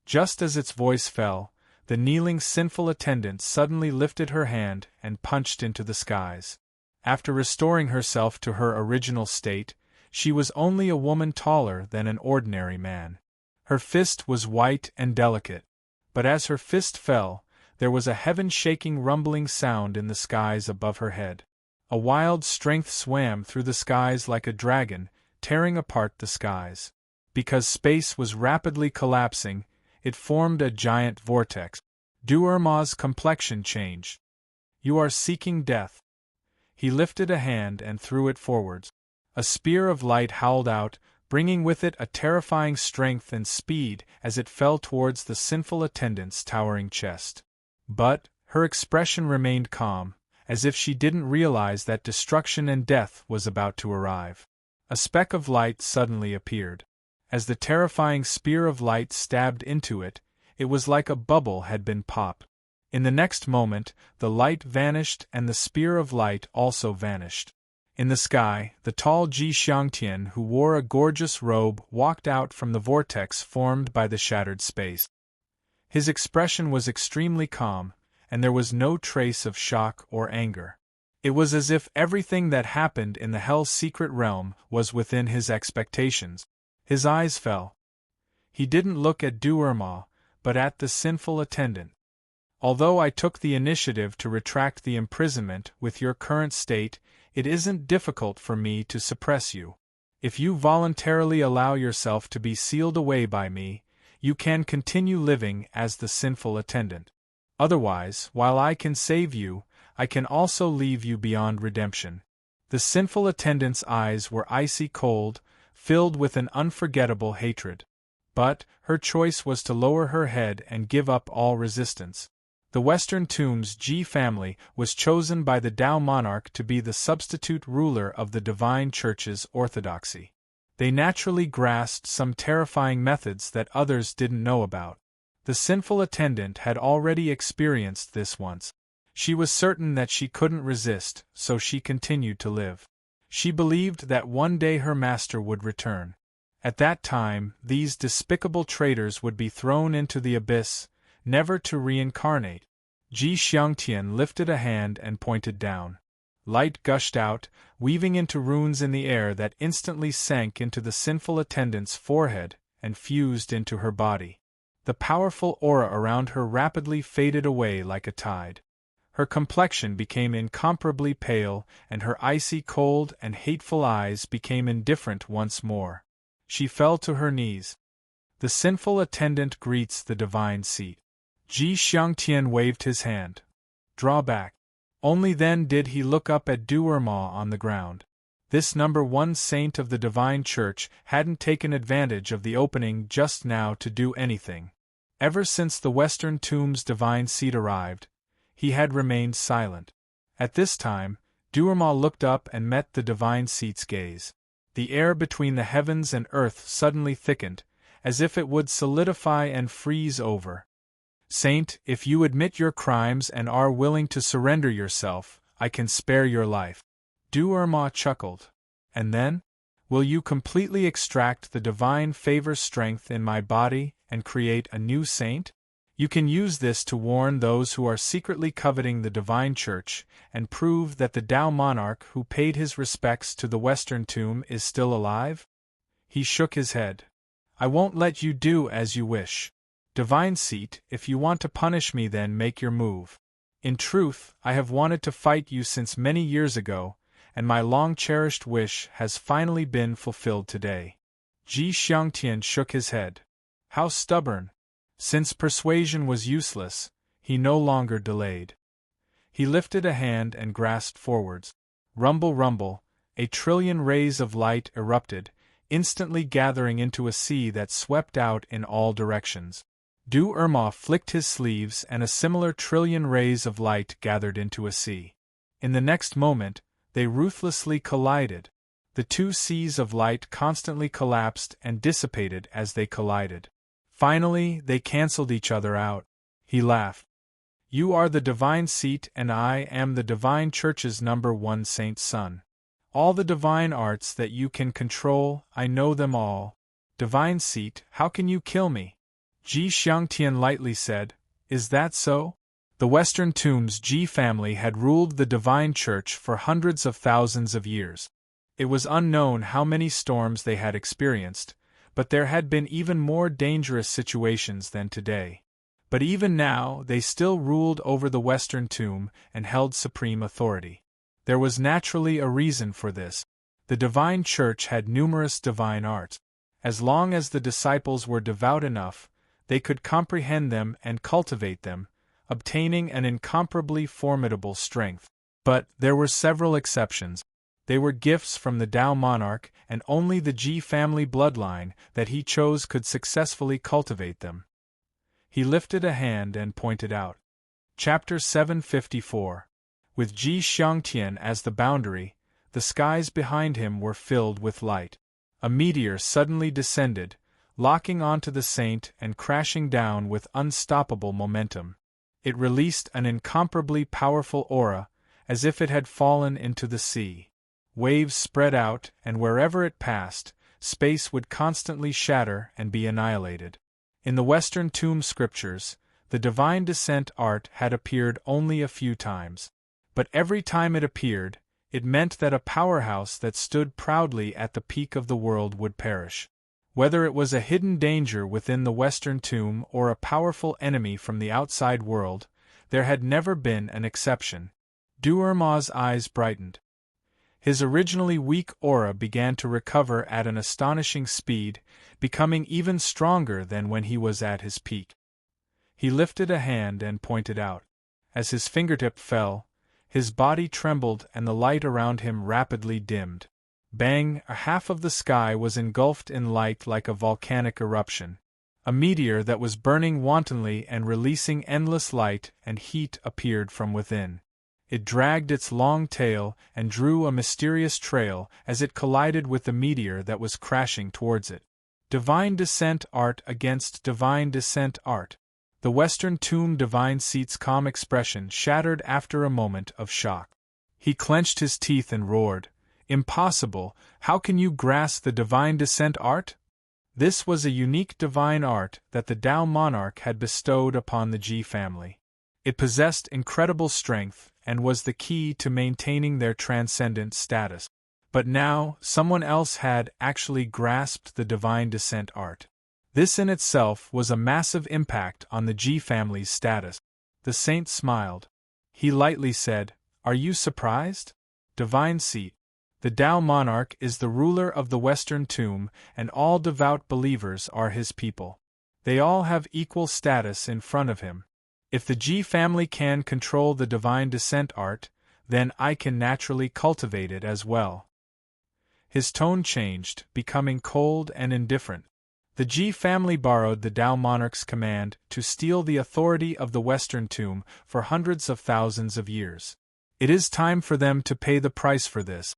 Just as its voice fell, the kneeling sinful attendant suddenly lifted her hand and punched into the skies. After restoring herself to her original state, she was only a woman taller than an ordinary man. Her fist was white and delicate. But as her fist fell, there was a heaven-shaking rumbling sound in the skies above her head. A wild strength swam through the skies like a dragon, tearing apart the skies. Because space was rapidly collapsing, it formed a giant vortex. Duerma's complexion changed. "You are seeking death." He lifted a hand and threw it forwards. A spear of light howled out, bringing with it a terrifying strength and speed as it fell towards the sinful attendant's towering chest. But her expression remained calm, as if she didn't realize that destruction and death was about to arrive. A speck of light suddenly appeared. As the terrifying spear of light stabbed into it, it was like a bubble had been popped. In the next moment, the light vanished and the spear of light also vanished. In the sky, the tall Ji Xiangtian, who wore a gorgeous robe, walked out from the vortex formed by the shattered space. His expression was extremely calm, and there was no trace of shock or anger. It was as if everything that happened in the Hell's secret realm was within his expectations. His eyes fell. He didn't look at Duerma, but at the sinful attendant. "Although I took the initiative to retract the imprisonment with your current state, it isn't difficult for me to suppress you. If you voluntarily allow yourself to be sealed away by me, you can continue living as the sinful attendant. Otherwise, while I can save you, I can also leave you beyond redemption." The sinful attendant's eyes were icy cold, filled with an unforgettable hatred. But her choice was to lower her head and give up all resistance. The Western Tomb's Ji family was chosen by the Tao monarch to be the substitute ruler of the Divine Church's orthodoxy. They naturally grasped some terrifying methods that others didn't know about. The sinful attendant had already experienced this once. She was certain that she couldn't resist, so she continued to live. She believed that one day her master would return. At that time, these despicable traitors would be thrown into the abyss, never to reincarnate. Ji Xiangtian lifted a hand and pointed down. Light gushed out, weaving into runes in the air that instantly sank into the sinful attendant's forehead and fused into her body. The powerful aura around her rapidly faded away like a tide. Her complexion became incomparably pale, and her icy cold and hateful eyes became indifferent once more. She fell to her knees. The sinful attendant greets the divine seat. Ji Xiangtian waved his hand. "Draw back." Only then did he look up at Duerma on the ground. This #1 saint of the Divine Church hadn't taken advantage of the opening just now to do anything. Ever since the Western Tomb's divine seat arrived, he had remained silent. At this time, Duerma looked up and met the divine seat's gaze. The air between the heavens and earth suddenly thickened, as if it would solidify and freeze over. Saint, if you admit your crimes and are willing to surrender yourself, I can spare your life. Du-Erma chuckled. And then? Will you completely extract the divine favor strength in my body and create a new saint? You can use this to warn those who are secretly coveting the divine church and prove that the Tao monarch who paid his respects to the Western tomb is still alive? He shook his head. I won't let you do as you wish. Divine Seat, if you want to punish me, then make your move. In truth, I have wanted to fight you since many years ago, and my long-cherished wish has finally been fulfilled today. Ji Xiangtian shook his head. How stubborn! Since persuasion was useless, he no longer delayed. He lifted a hand and grasped forwards. Rumble, rumble, a trillion rays of light erupted, instantly gathering into a sea that swept out in all directions. Du-Erma flicked his sleeves and a similar trillion rays of light gathered into a sea. In the next moment, they ruthlessly collided. The two seas of light constantly collapsed and dissipated as they collided. Finally, they cancelled each other out. He laughed. You are the divine seat and I am the divine church's #1 saint's son. All the divine arts that you can control, I know them all. Divine seat, how can you kill me? Ji Xiangtian lightly said, Is that so? The Western Tomb's Ji family had ruled the divine church for hundreds of thousands of years. It was unknown how many storms they had experienced, but there had been even more dangerous situations than today. But even now, they still ruled over the Western Tomb and held supreme authority. There was naturally a reason for this. The divine church had numerous divine arts. As long as the disciples were devout enough, they could comprehend them and cultivate them, obtaining an incomparably formidable strength. But there were several exceptions. They were gifts from the Tao monarch, and only the Ji family bloodline that he chose could successfully cultivate them. He lifted a hand and pointed out. Chapter 754. With Ji Xiangtian as the boundary, the skies behind him were filled with light. A meteor suddenly descended, locking onto the saint and crashing down with unstoppable momentum. It released an incomparably powerful aura, as if it had fallen into the sea. Waves spread out, and wherever it passed, space would constantly shatter and be annihilated. In the Western Tomb scriptures, the divine descent art had appeared only a few times. But every time it appeared, it meant that a powerhouse that stood proudly at the peak of the world would perish. Whether it was a hidden danger within the Western Tomb or a powerful enemy from the outside world, there had never been an exception. Du-Erma's eyes brightened. His originally weak aura began to recover at an astonishing speed, becoming even stronger than when he was at his peak. He lifted a hand and pointed out. As his fingertip fell, his body trembled and the light around him rapidly dimmed. Bang! A half of the sky was engulfed in light like a volcanic eruption. A meteor that was burning wantonly and releasing endless light and heat appeared from within. It dragged its long tail and drew a mysterious trail as it collided with the meteor that was crashing towards it. Divine descent art against divine descent art. The Western Tomb divine seat's calm expression shattered after a moment of shock. He clenched his teeth and roared, Impossible! How can you grasp the divine descent art? This was a unique divine art that the Tao monarch had bestowed upon the Ji family. It possessed incredible strength and was the key to maintaining their transcendent status. But now, someone else had actually grasped the divine descent art. This in itself was a massive impact on the Ji family's status. The saint smiled. He lightly said, Are you surprised? Divine seat. The Tao monarch is the ruler of the Western Tomb, and all devout believers are his people. They all have equal status in front of him. If the Ji family can control the divine descent art, then I can naturally cultivate it as well. His tone changed, becoming cold and indifferent. The Ji family borrowed the Tao monarch's command to steal the authority of the Western Tomb for hundreds of thousands of years. It is time for them to pay the price for this.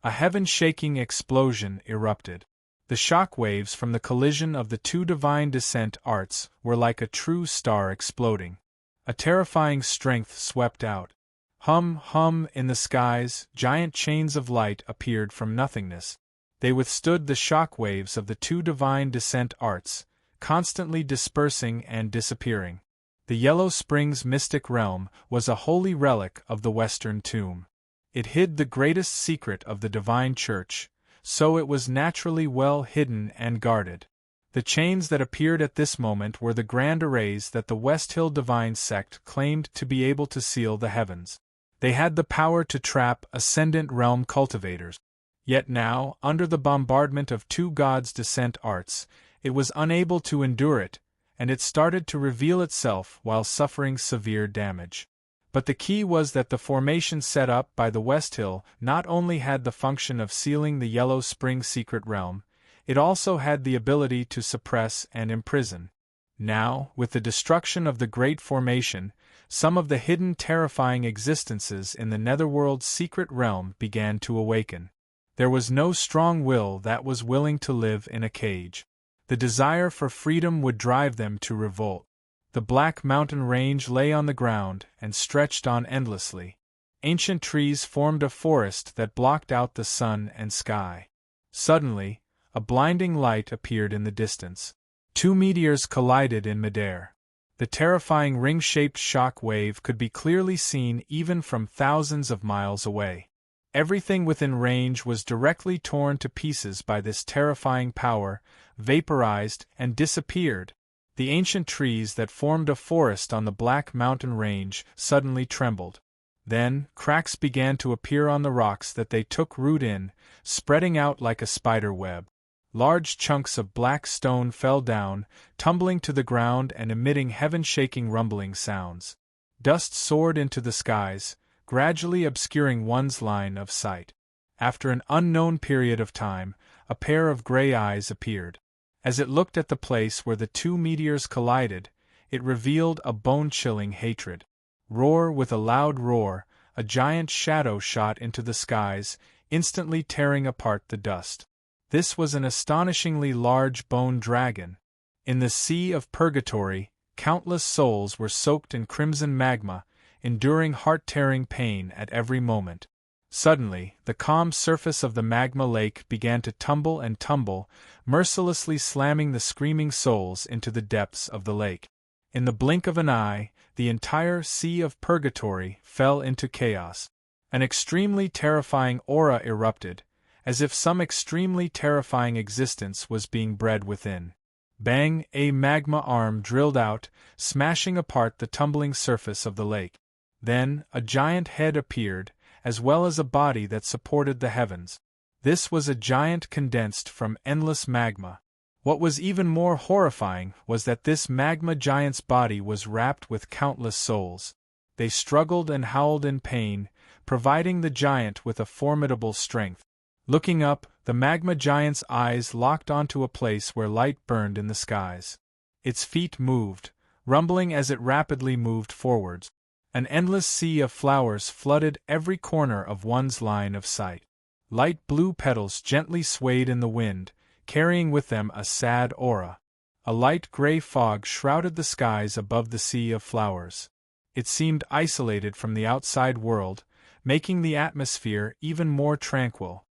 A heaven-shaking explosion erupted. The shock waves from the collision of the two divine descent arts were like a true star exploding. A terrifying strength swept out. Hum, hum, in the skies, giant chains of light appeared from nothingness. They withstood the shock waves of the two divine descent arts, constantly dispersing and disappearing. The Yellow Springs mystic realm was a holy relic of the Western tomb. It hid the greatest secret of the divine church, so it was naturally well hidden and guarded. The chains that appeared at this moment were the grand arrays that the West Hill Divine Sect claimed to be able to seal the heavens. They had the power to trap Ascendant Realm cultivators. Yet now, under the bombardment of two gods' descent arts, it was unable to endure it, and it started to reveal itself while suffering severe damage. But the key was that the formation set up by the West Hill not only had the function of sealing the Yellow Spring secret realm, it also had the ability to suppress and imprison. Now, with the destruction of the Great Formation, some of the hidden terrifying existences in the Netherworld's secret realm began to awaken. There was no strong will that was willing to live in a cage. The desire for freedom would drive them to revolt. The Black Mountain Range lay on the ground and stretched on endlessly. Ancient trees formed a forest that blocked out the sun and sky. Suddenly, a blinding light appeared in the distance. Two meteors collided in midair. The terrifying ring-shaped shock wave could be clearly seen even from thousands of miles away. Everything within range was directly torn to pieces by this terrifying power, vaporized and disappeared. The ancient trees that formed a forest on the Black Mountain Range suddenly trembled. Then, cracks began to appear on the rocks that they took root in, spreading out like a spider web. Large chunks of black stone fell down, tumbling to the ground and emitting heaven-shaking rumbling sounds. Dust soared into the skies, gradually obscuring one's line of sight. After an unknown period of time, a pair of gray eyes appeared. As it looked at the place where the two meteors collided, it revealed a bone-chilling hatred. Roar with a loud roar, a giant shadow shot into the skies, instantly tearing apart the dust. This was an astonishingly large bone dragon. In the sea of purgatory, countless souls were soaked in crimson magma, enduring heart-tearing pain at every moment. Suddenly, the calm surface of the magma lake began to tumble and tumble, mercilessly slamming the screaming souls into the depths of the lake. In the blink of an eye, the entire sea of purgatory fell into chaos. An extremely terrifying aura erupted, as if some extremely terrifying existence was being bred within. Bang! A magma arm drilled out, smashing apart the tumbling surface of the lake. Then, a giant head appeared, as well as a body that supported the heavens. This was a giant condensed from endless magma. What was even more horrifying was that this magma giant's body was wrapped with countless souls. They struggled and howled in pain, providing the giant with a formidable strength. Looking up, the magma giant's eyes locked onto a place where light burned in the skies. Its feet moved, rumbling as it rapidly moved forwards. An endless sea of flowers flooded every corner of one's line of sight. Light blue petals gently swayed in the wind, carrying with them a sad aura. A light gray fog shrouded the skies above the sea of flowers. It seemed isolated from the outside world, making the atmosphere even more tranquil.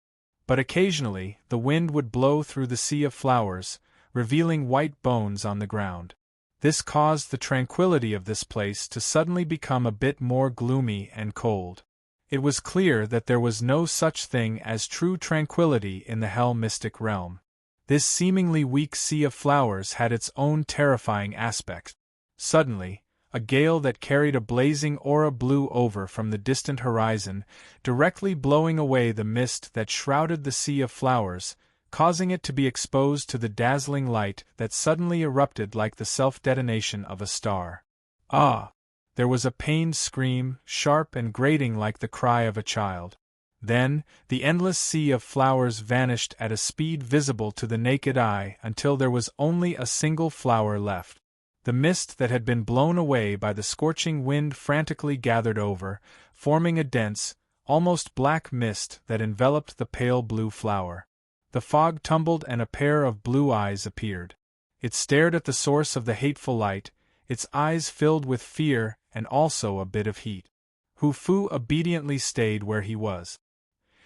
But occasionally, the wind would blow through the sea of flowers, revealing white bones on the ground. This caused the tranquility of this place to suddenly become a bit more gloomy and cold. It was clear that there was no such thing as true tranquility in the Hell Mystic realm. This seemingly weak sea of flowers had its own terrifying aspect. Suddenly, a gale that carried a blazing aura blew over from the distant horizon, directly blowing away the mist that shrouded the sea of flowers, causing it to be exposed to the dazzling light that suddenly erupted like the self-detonation of a star. Ah! There was a pained scream, sharp and grating like the cry of a child. Then, the endless sea of flowers vanished at a speed visible to the naked eye until there was only a single flower left. The mist that had been blown away by the scorching wind frantically gathered over, forming a dense, almost black mist that enveloped the pale blue flower. The fog tumbled and a pair of blue eyes appeared. It stared at the source of the hateful light, its eyes filled with fear and also a bit of heat. Hu Fu obediently stayed where he was.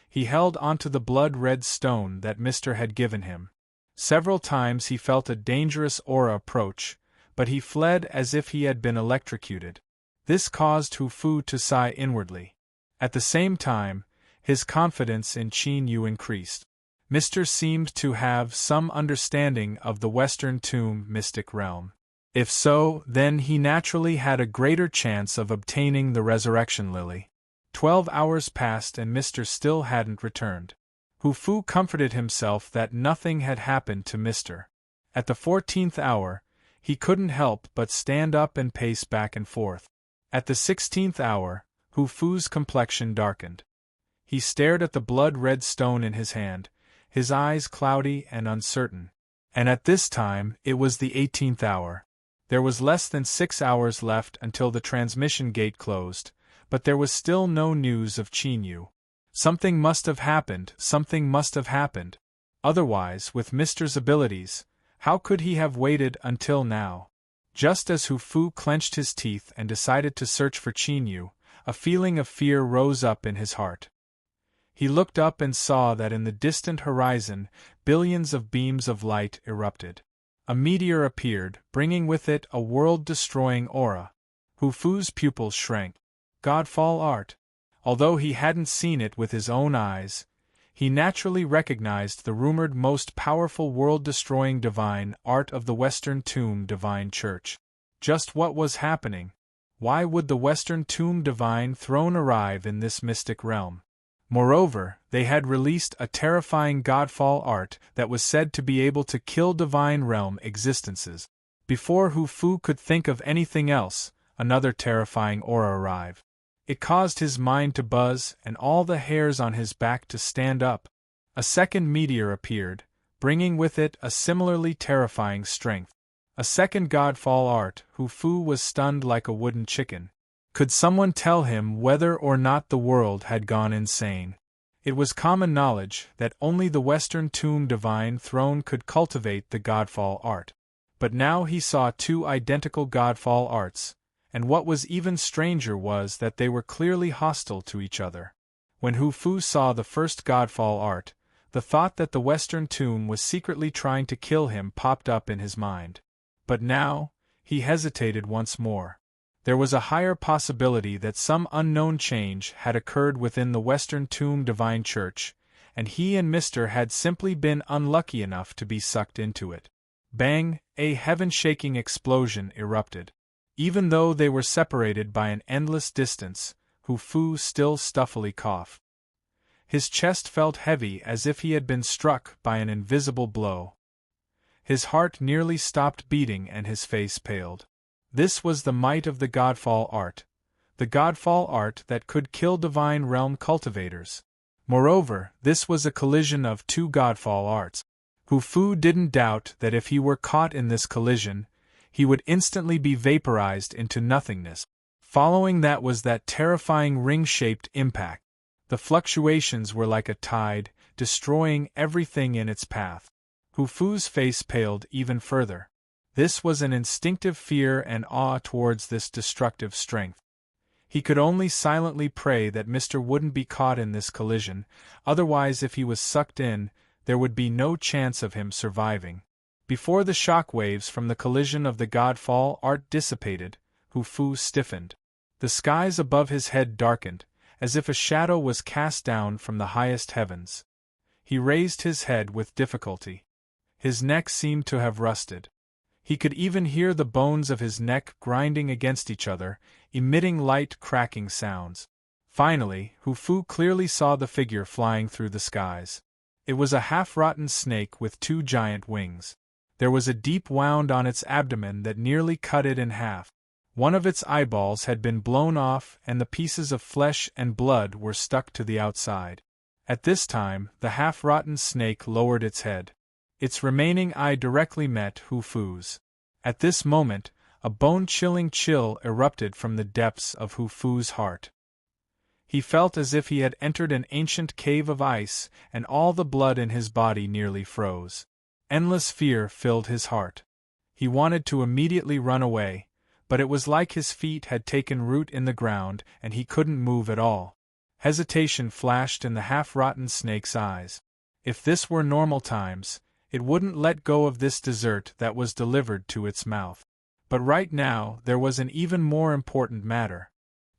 He held onto the blood-red stone that Mr. had given him. Several times he felt a dangerous aura approach, but he fled as if he had been electrocuted. This caused Hu Fu to sigh inwardly. At the same time, his confidence in Qin Yu increased. Mr. seemed to have some understanding of the Western tomb mystic realm. If so, then he naturally had a greater chance of obtaining the resurrection lily. 12 hours passed and Mr. still hadn't returned. Hu Fu comforted himself that nothing had happened to Mr. At the 14th hour, he couldn't help but stand up and pace back and forth. At the 16th hour, Hu Fu's complexion darkened. He stared at the blood-red stone in his hand, his eyes cloudy and uncertain. And at this time, it was the 18th hour. There was less than 6 hours left until the transmission gate closed, but there was still no news of Qin Yu. Something must have happened, something must have happened. Otherwise, with Mr.'s abilities, how could he have waited until now? Just as Hu Fu clenched his teeth and decided to search for Qin Yu, a feeling of fear rose up in his heart. He looked up and saw that in the distant horizon, billions of beams of light erupted. A meteor appeared, bringing with it a world-destroying aura. Hu Fu's pupils shrank. Godfall art. Although he hadn't seen it with his own eyes, he naturally recognized the rumored most powerful world-destroying divine art of the Western Tomb Divine Church. Just what was happening? Why would the Western Tomb Divine Throne arrive in this mystic realm? Moreover, they had released a terrifying Godfall art that was said to be able to kill divine realm existences. Before Hu Fu could think of anything else, another terrifying aura arrived. It caused his mind to buzz and all the hairs on his back to stand up. A second meteor appeared, bringing with it a similarly terrifying strength. A second Godfall art. Hu Fu was stunned like a wooden chicken. Could someone tell him whether or not the world had gone insane? It was common knowledge that only the Western Tomb Divine Throne could cultivate the Godfall art. But now he saw two identical Godfall arts, and what was even stranger was that they were clearly hostile to each other. When Hu Fu saw the first Godfall art, the thought that the Western Tomb was secretly trying to kill him popped up in his mind. But now, he hesitated once more. There was a higher possibility that some unknown change had occurred within the Western Tomb Divine Church, and he and Mr. had simply been unlucky enough to be sucked into it. Bang! A heaven-shaking explosion erupted. Even though they were separated by an endless distance, Hu Fu still stuffily coughed. His chest felt heavy as if he had been struck by an invisible blow. His heart nearly stopped beating and his face paled. This was the might of the Godfall art. The Godfall art that could kill divine realm cultivators. Moreover, this was a collision of two Godfall arts. Hu Fu didn't doubt that if he were caught in this collision, he would instantly be vaporized into nothingness. Following that was that terrifying ring-shaped impact. The fluctuations were like a tide, destroying everything in its path. Hu Fu's face paled even further. This was an instinctive fear and awe towards this destructive strength. He could only silently pray that Mr. wouldn't be caught in this collision, otherwise if he was sucked in, there would be no chance of him surviving. Before the shock waves from the collision of the Godfall art dissipated, Hu Fu stiffened. The skies above his head darkened, as if a shadow was cast down from the highest heavens. He raised his head with difficulty. His neck seemed to have rusted. He could even hear the bones of his neck grinding against each other, emitting light cracking sounds. Finally, Hu Fu clearly saw the figure flying through the skies. It was a half-rotten snake with two giant wings. There was a deep wound on its abdomen that nearly cut it in half. One of its eyeballs had been blown off and the pieces of flesh and blood were stuck to the outside. At this time, the half-rotten snake lowered its head. Its remaining eye directly met Hu Fu's. At this moment, a bone-chilling chill erupted from the depths of Hu Fu's heart. He felt as if he had entered an ancient cave of ice, and all the blood in his body nearly froze. Endless fear filled his heart. He wanted to immediately run away, but it was like his feet had taken root in the ground and he couldn't move at all. Hesitation flashed in the half-rotten snake's eyes. If this were normal times, it wouldn't let go of this dessert that was delivered to its mouth. But right now there was an even more important matter.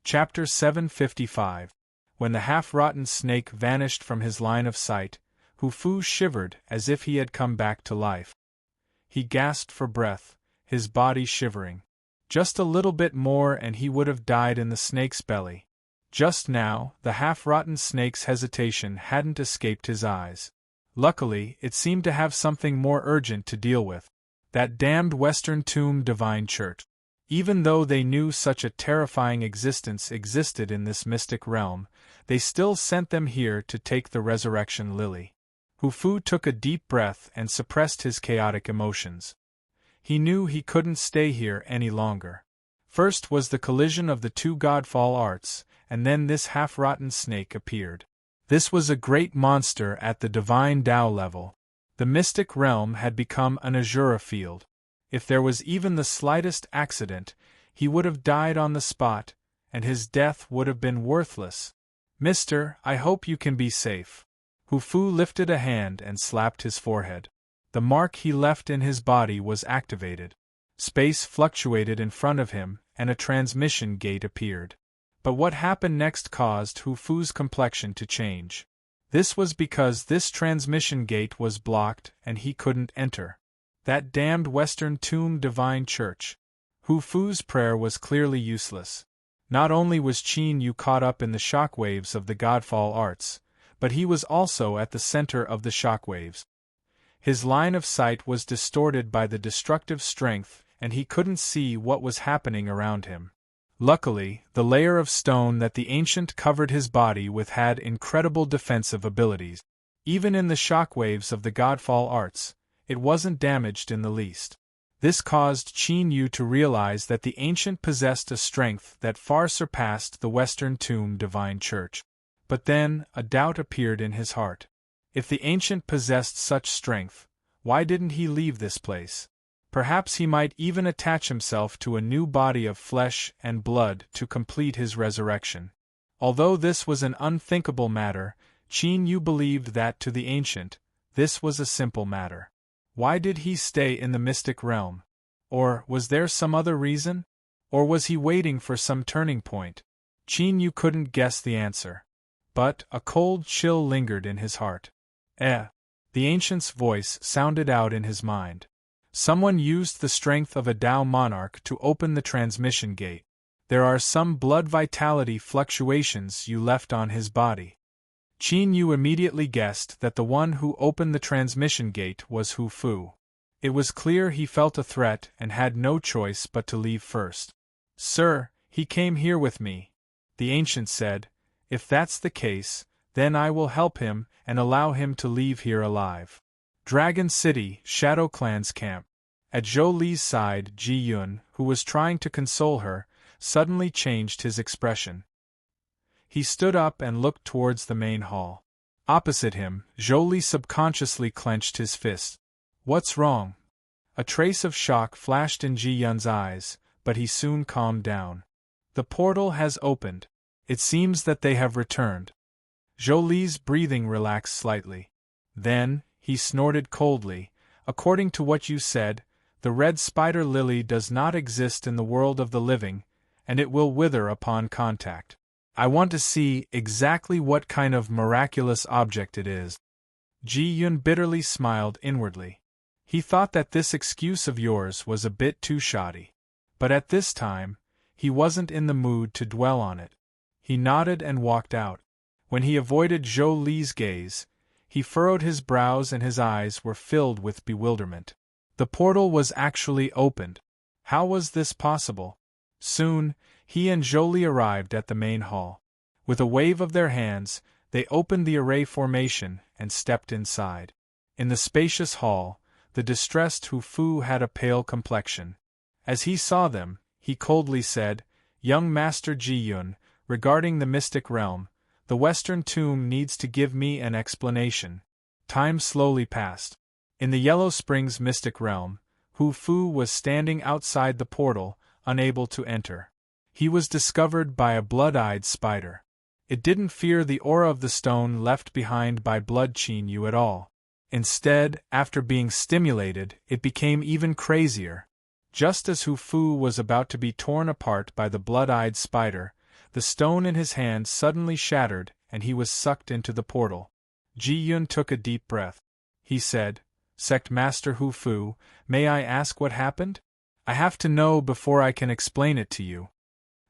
Chapter 755. When the half-rotten snake vanished from his line of sight, Hu Fu shivered as if he had come back to life. He gasped for breath, his body shivering. Just a little bit more and he would have died in the snake's belly. Just now, the half-rotten snake's hesitation hadn't escaped his eyes. Luckily, it seemed to have something more urgent to deal with. That damned Western Tomb Divine Church. Even though they knew such a terrifying existence existed in this mystic realm, they still sent them here to take the resurrection lily. Hu Fu took a deep breath and suppressed his chaotic emotions. He knew he couldn't stay here any longer. First was the collision of the two godfall arts, and then this half-rotten snake appeared. This was a great monster at the divine Tao level. The mystic realm had become an Azura field. If there was even the slightest accident, he would have died on the spot, and his death would have been worthless. "Mister, I hope you can be safe." Hu Fu lifted a hand and slapped his forehead. The mark he left in his body was activated. Space fluctuated in front of him, and a transmission gate appeared. But what happened next caused Hu Fu's complexion to change. This was because this transmission gate was blocked and he couldn't enter. That damned Western Tomb Divine Church. Hu Fu's prayer was clearly useless. Not only was Qin Yu caught up in the shockwaves of the godfall arts, but he was also at the center of the shockwaves. His line of sight was distorted by the destructive strength, and he couldn't see what was happening around him. Luckily, the layer of stone that the ancient covered his body with had incredible defensive abilities. Even in the shockwaves of the godfall arts, it wasn't damaged in the least. This caused Qin Yu to realize that the ancient possessed a strength that far surpassed the Western Tomb Divine Church. But then, a doubt appeared in his heart. If the ancient possessed such strength, why didn't he leave this place? Perhaps he might even attach himself to a new body of flesh and blood to complete his resurrection. Although this was an unthinkable matter, Qin Yu believed that to the ancient, this was a simple matter. Why did he stay in the mystic realm? Or was there some other reason? Or was he waiting for some turning point? Qin Yu couldn't guess the answer. But a cold chill lingered in his heart. The ancient's voice sounded out in his mind. Someone used the strength of a Tao monarch to open the transmission gate. There are some blood vitality fluctuations you left on his body. Qin Yu immediately guessed that the one who opened the transmission gate was Hu Fu. It was clear he felt a threat and had no choice but to leave first. "Sir, he came here with me," the ancient said. "If that's the case, then I will help him and allow him to leave here alive." Dragon City, Shadow Clan's camp. At Zhou Li's side, Ji Yun, who was trying to console her, suddenly changed his expression. He stood up and looked towards the main hall. Opposite him, Zhou Li subconsciously clenched his fist. "What's wrong?" A trace of shock flashed in Ji Yun's eyes, but he soon calmed down. "The portal has opened. It seems that they have returned." Zhou Li's breathing relaxed slightly. Then, he snorted coldly, "According to what you said, the red spider lily does not exist in the world of the living, and it will wither upon contact. I want to see exactly what kind of miraculous object it is." Ji Yun bitterly smiled inwardly. He thought that this excuse of yours was a bit too shoddy. But at this time, he wasn't in the mood to dwell on it. He nodded and walked out. When he avoided Zhou Li's gaze, he furrowed his brows and his eyes were filled with bewilderment. The portal was actually opened. How was this possible? Soon, he and Zhou Li arrived at the main hall. With a wave of their hands, they opened the array formation and stepped inside. In the spacious hall, the distressed Hu Fu had a pale complexion. As he saw them, he coldly said, "Young Master Ji Yun, regarding the mystic realm, the Western tomb needs to give me an explanation. Time slowly passed. In the Yellow Springs mystic realm, Hu Fu was standing outside the portal, unable to enter. He was discovered by a blood-eyed spider. It didn't fear the aura of the stone left behind by Blood Qin Yu at all. Instead, after being stimulated, it became even crazier. Just as Hu Fu was about to be torn apart by the blood-eyed spider, the stone in his hand suddenly shattered and he was sucked into the portal. Ji Yun took a deep breath. He said, "Sect Master Hu Fu, may I ask what happened? I have to know before I can explain it to you."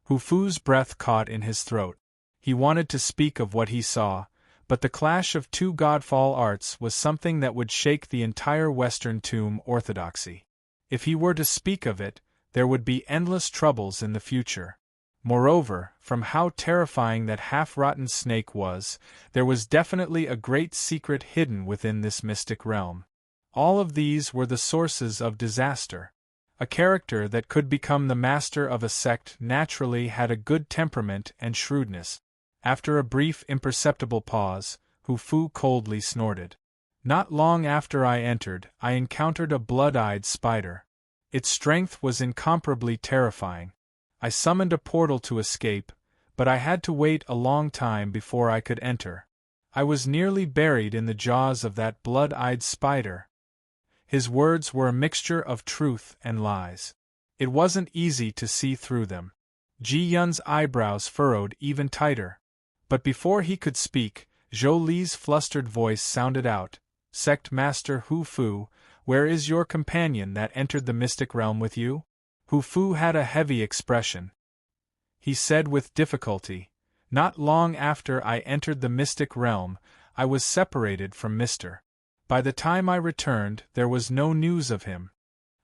Hu Fu's breath caught in his throat. He wanted to speak of what he saw, but the clash of two godfall arts was something that would shake the entire Western tomb orthodoxy. If he were to speak of it, there would be endless troubles in the future. Moreover, from how terrifying that half-rotten snake was, there was definitely a great secret hidden within this mystic realm. All of these were the sources of disaster. A character that could become the master of a sect naturally had a good temperament and shrewdness. After a brief imperceptible pause, Hu Fu coldly snorted. "Not long after I entered, I encountered a blood-eyed spider. Its strength was incomparably terrifying. I summoned a portal to escape, but I had to wait a long time before I could enter. I was nearly buried in the jaws of that blood-eyed spider." His words were a mixture of truth and lies. It wasn't easy to see through them. Ji Yun's eyebrows furrowed even tighter. But before he could speak, Zhou Li's flustered voice sounded out, "Sect Master Hu Fu, where is your companion that entered the mystic realm with you?" Hu Fu had a heavy expression. He said with difficulty, "Not long after I entered the mystic realm, I was separated from Mr. By the time I returned, there was no news of him.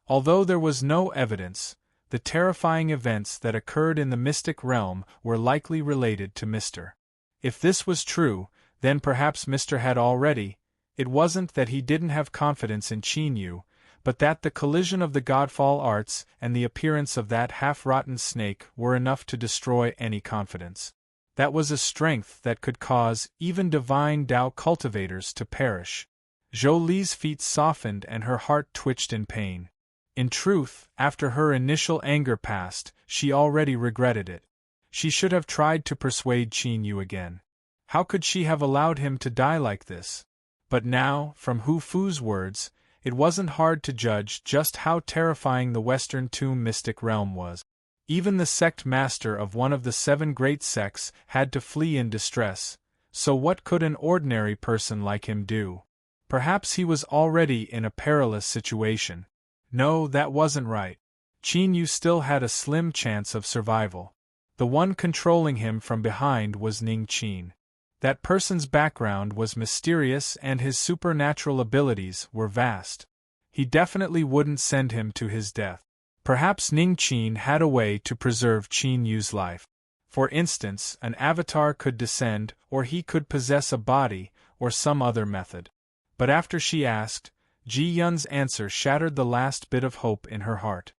Although there was no evidence, the terrifying events that occurred in the mystic realm were likely related to Mr. If this was true, then perhaps Mr. had already. It wasn't that he didn't have confidence in Qin Yu, but that the collision of the godfall arts and the appearance of that half-rotten snake were enough to destroy any confidence. That was a strength that could cause even divine Tao cultivators to perish. Zhou Li's feet softened and her heart twitched in pain. In truth, after her initial anger passed, she already regretted it. She should have tried to persuade Qin Yu again. How could she have allowed him to die like this? But now, from Hu Fu's words, it wasn't hard to judge just how terrifying the Western tomb mystic realm was. Even the sect master of one of the 7 great sects had to flee in distress, so what could an ordinary person like him do? Perhaps he was already in a perilous situation. No, that wasn't right. Qin Yu still had a slim chance of survival. The one controlling him from behind was Ning Qin. That person's background was mysterious and his supernatural abilities were vast. He definitely wouldn't send him to his death. Perhaps Ning Qin had a way to preserve Qin Yu's life. For instance, an avatar could descend, or he could possess a body, or some other method. But after she asked, Ji Yun's answer shattered the last bit of hope in her heart.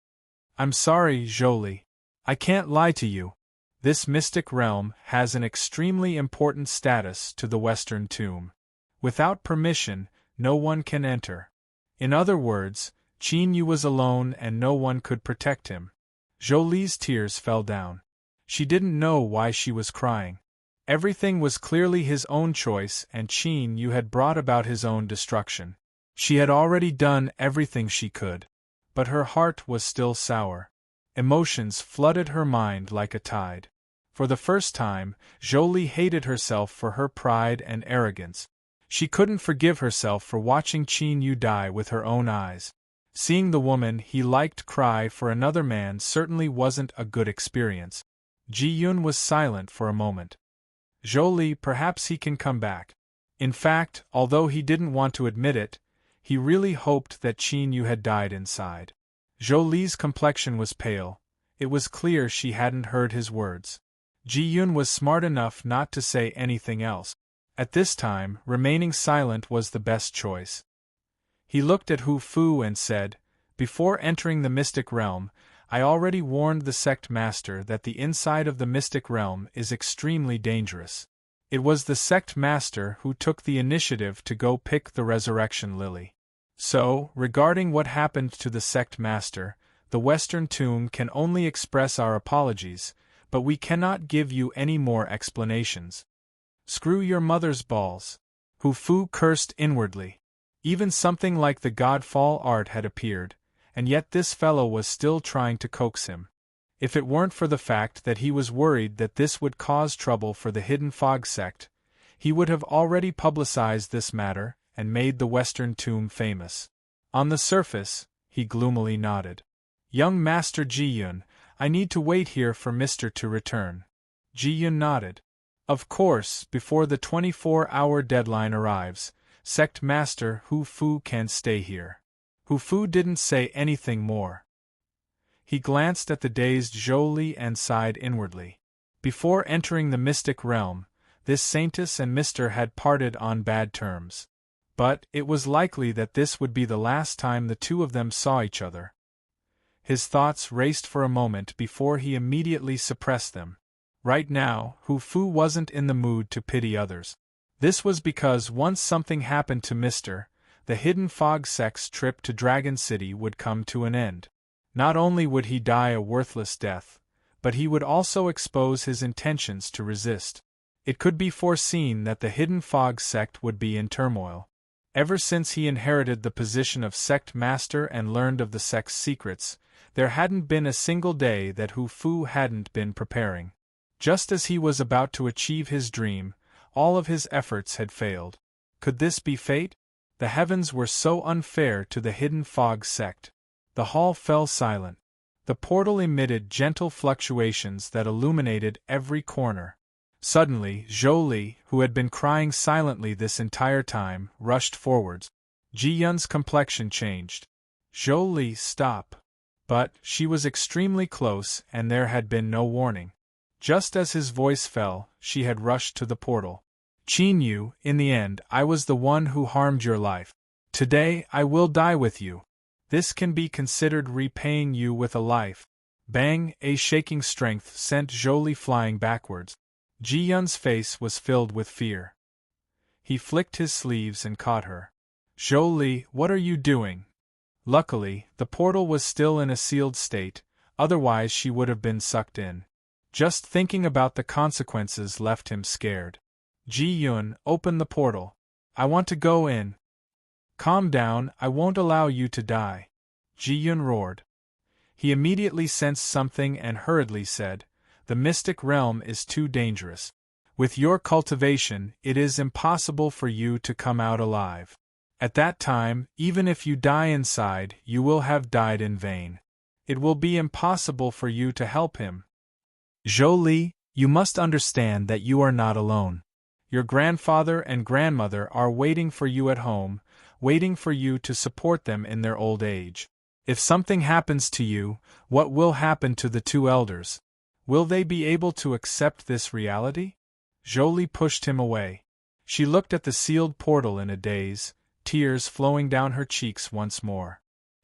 "I'm sorry, Zhou Li. I can't lie to you. This mystic realm has an extremely important status to the Western tomb. Without permission, no one can enter. In other words, Qin Yu was alone and no one could protect him." Zhou Li's tears fell down. She didn't know why she was crying. Everything was clearly his own choice and Qin Yu had brought about his own destruction. She had already done everything she could. But her heart was still sour. Emotions flooded her mind like a tide. For the first time, Zhou Li hated herself for her pride and arrogance. She couldn't forgive herself for watching Qin Yu die with her own eyes. Seeing the woman he liked cry for another man certainly wasn't a good experience. Ji Yun was silent for a moment. "Zhou Li, perhaps he can come back." In fact, although he didn't want to admit it, he really hoped that Qin Yu had died inside. Zhou Li's complexion was pale. It was clear she hadn't heard his words. Ji Yun was smart enough not to say anything else. At this time, remaining silent was the best choice. He looked at Hu Fu and said, "Before entering the mystic realm, I already warned the sect master that the inside of the mystic realm is extremely dangerous. It was the sect master who took the initiative to go pick the resurrection lily. So, regarding what happened to the sect master, the Western tomb can only express our apologies, but we cannot give you any more explanations. Screw your mother's balls. Hu Fu cursed inwardly. Even something like the Godfall art had appeared, and yet this fellow was still trying to coax him. If it weren't for the fact that he was worried that this would cause trouble for the Hidden Fog sect, he would have already publicized this matter and made the Western tomb famous. On the surface, he gloomily nodded. Young Master Ji-yun, I need to wait here for Mr. to return. Ji-yun nodded. Of course, before the 24-hour deadline arrives, Sect Master Hu Fu can stay here. Hu Fu didn't say anything more. He glanced at the dazed Zhou Li and sighed inwardly. Before entering the mystic realm, this saintess and Mr. had parted on bad terms. But it was likely that this would be the last time the two of them saw each other. His thoughts raced for a moment before he immediately suppressed them. Right now, Hu Fu wasn't in the mood to pity others. This was because once something happened to Mr., the Hidden Fog sect's trip to Dragon City would come to an end. Not only would he die a worthless death, but he would also expose his intentions to resist. It could be foreseen that the Hidden Fog sect would be in turmoil. Ever since he inherited the position of sect master and learned of the sect's secrets, there hadn't been a single day that Hu Fu hadn't been preparing. Just as he was about to achieve his dream, all of his efforts had failed. Could this be fate? The heavens were so unfair to the Hidden Fog sect. The hall fell silent. The portal emitted gentle fluctuations that illuminated every corner. Suddenly, Zhou Li, who had been crying silently this entire time, rushed forwards. Ji-yun's complexion changed. Zhou Li, stop. But she was extremely close and there had been no warning. Just as his voice fell, she had rushed to the portal. Qin Yu, in the end, I was the one who harmed your life. Today, I will die with you. This can be considered repaying you with a life. Bang! A shaking strength sent Zhou Li flying backwards. Ji-yun's face was filled with fear. He flicked his sleeves and caught her. Zhou Li, what are you doing? Luckily, the portal was still in a sealed state, otherwise she would have been sucked in. Just thinking about the consequences left him scared. Ji-yun, open the portal. I want to go in. Calm down, I won't allow you to die. Ji-yun roared. He immediately sensed something and hurriedly said, the mystic realm is too dangerous. With your cultivation, it is impossible for you to come out alive. At that time, even if you die inside, you will have died in vain. It will be impossible for you to help him. Zhou Li, you must understand that you are not alone. Your grandfather and grandmother are waiting for you at home, waiting for you to support them in their old age. If something happens to you, what will happen to the two elders? Will they be able to accept this reality? Zhou Li pushed him away. She looked at the sealed portal in a daze, tears flowing down her cheeks once more.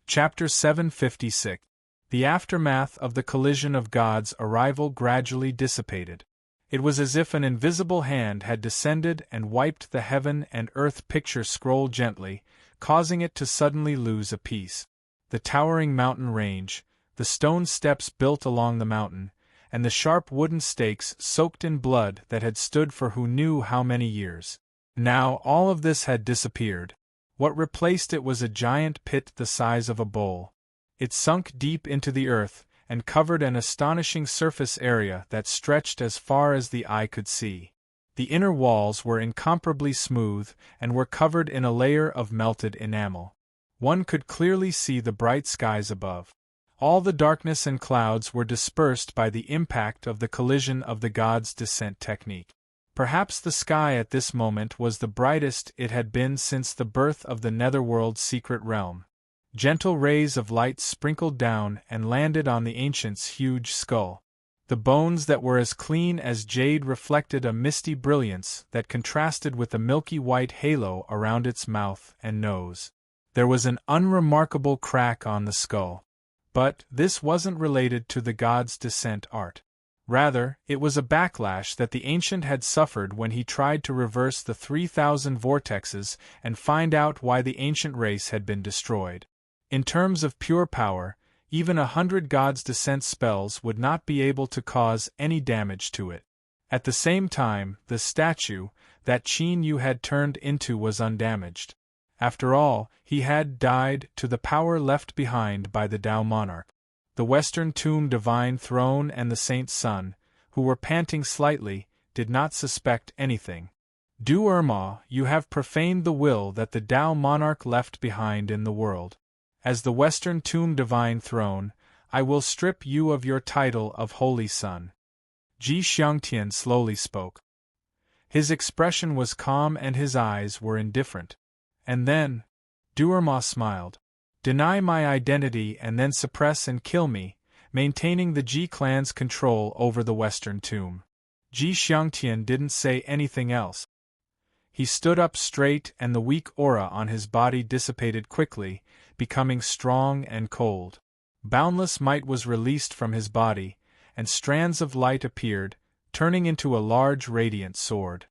Chapter 756. The aftermath of the collision of God's arrival gradually dissipated. It was as if an invisible hand had descended and wiped the heaven and earth picture scroll gently, causing it to suddenly lose a piece. The towering mountain range, the stone steps built along the mountain, and the sharp wooden stakes soaked in blood that had stood for who knew how many years. Now all of this had disappeared. What replaced it was a giant pit the size of a bowl. It sunk deep into the earth, and covered an astonishing surface area that stretched as far as the eye could see. The inner walls were incomparably smooth, and were covered in a layer of melted enamel. One could clearly see the bright skies above. All the darkness and clouds were dispersed by the impact of the collision of the god's descent technique. Perhaps the sky at this moment was the brightest it had been since the birth of the netherworld's secret realm. Gentle rays of light sprinkled down and landed on the ancient's huge skull. The bones that were as clean as jade reflected a misty brilliance that contrasted with the milky white halo around its mouth and nose. There was an unremarkable crack on the skull. But this wasn't related to the god's descent art. Rather, it was a backlash that the ancient had suffered when he tried to reverse the 3,000 vortexes and find out why the ancient race had been destroyed. In terms of pure power, even 100 god's descent spells would not be able to cause any damage to it. At the same time, the statue that Qin Yu had turned into was undamaged. After all, he had died to the power left behind by the Tao monarch. The Western Tomb Divine Throne and the Saint's Son, who were panting slightly, did not suspect anything. Du Erma, you have profaned the will that the Tao monarch left behind in the world. As the Western Tomb Divine Throne, I will strip you of your title of Holy Son. Ji Xiangtian slowly spoke. His expression was calm and his eyes were indifferent. And then, Du Erma smiled. Deny my identity and then suppress and kill me, maintaining the Ji clan's control over the Western Tomb. Ji Xiangtian didn't say anything else. He stood up straight and the weak aura on his body dissipated quickly, becoming strong and cold. Boundless might was released from his body, and strands of light appeared, turning into a large radiant sword.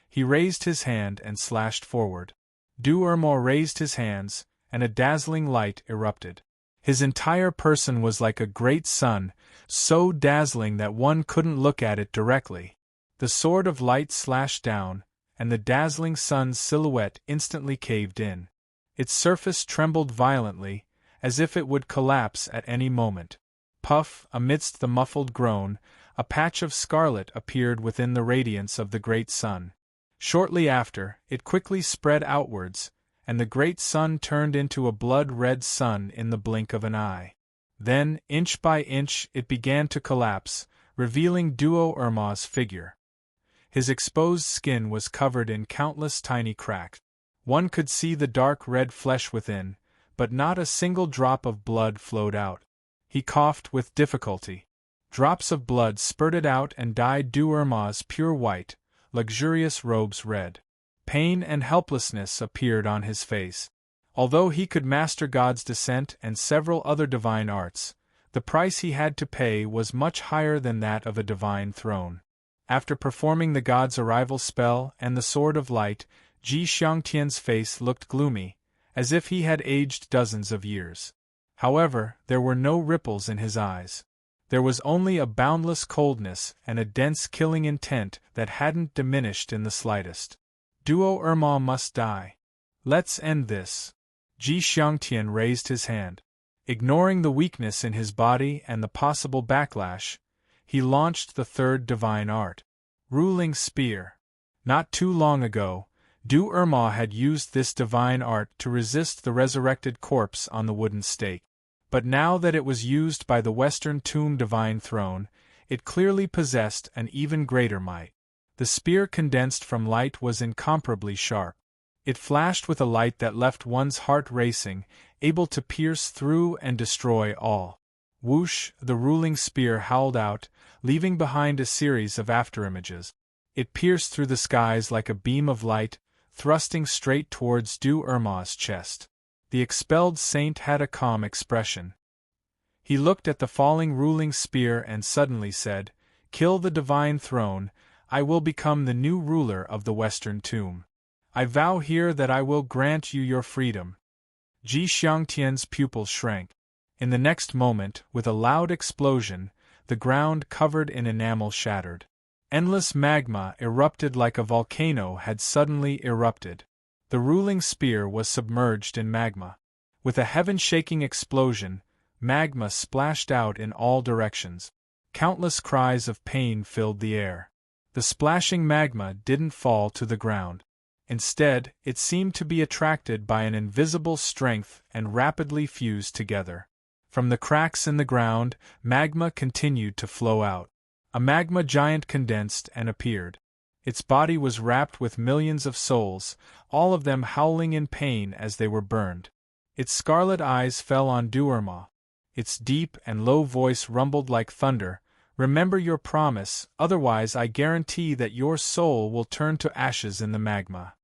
He raised his hand and slashed forward. Du Erma raised his hands, and a dazzling light erupted. His entire person was like a great sun, so dazzling that one couldn't look at it directly. The sword of light slashed down, and the dazzling sun's silhouette instantly caved in. Its surface trembled violently, as if it would collapse at any moment. Puff, amidst the muffled groan, a patch of scarlet appeared within the radiance of the great sun. Shortly after, it quickly spread outwards, and the great sun turned into a blood-red sun in the blink of an eye. Then, inch by inch, it began to collapse, revealing Duo Erma's figure. His exposed skin was covered in countless tiny cracks. One could see the dark red flesh within, but not a single drop of blood flowed out. He coughed with difficulty. Drops of blood spurted out and dyed Du Erma's pure white, luxurious robes red. Pain and helplessness appeared on his face. Although he could master God's descent and several other divine arts, the price he had to pay was much higher than that of a divine throne. After performing the God's arrival spell and the Sword of Light, Ji Xiangtian's face looked gloomy, as if he had aged dozens of years. However, there were no ripples in his eyes. There was only a boundless coldness and a dense killing intent that hadn't diminished in the slightest. Duo Erma must die. Let's end this. Ji Xiangtian raised his hand. Ignoring the weakness in his body and the possible backlash, he launched the third divine art. Ruling Spear. Not too long ago, Du Erma had used this divine art to resist the resurrected corpse on the wooden stake. But now that it was used by the Western Tomb Divine Throne, it clearly possessed an even greater might. The spear condensed from light was incomparably sharp. It flashed with a light that left one's heart racing, able to pierce through and destroy all. Whoosh, the ruling spear howled out, leaving behind a series of afterimages. It pierced through the skies like a beam of light, thrusting straight towards Du Erma's chest. The expelled saint had a calm expression. He looked at the falling ruling spear and suddenly said, "Kill the divine throne, I will become the new ruler of the Western Tomb. I vow here that I will grant you your freedom." Ji Xiangtian's pupils shrank. In the next moment, with a loud explosion, the ground covered in enamel shattered. Endless magma erupted like a volcano had suddenly erupted. The ruling spear was submerged in magma. With a heaven-shaking explosion, magma splashed out in all directions. Countless cries of pain filled the air. The splashing magma didn't fall to the ground. Instead, it seemed to be attracted by an invisible strength and rapidly fused together. From the cracks in the ground, magma continued to flow out. A magma giant condensed and appeared. Its body was wrapped with millions of souls, all of them howling in pain as they were burned. Its scarlet eyes fell on Du Erma. Its deep and low voice rumbled like thunder, "Remember your promise, otherwise I guarantee that your soul will turn to ashes in the magma."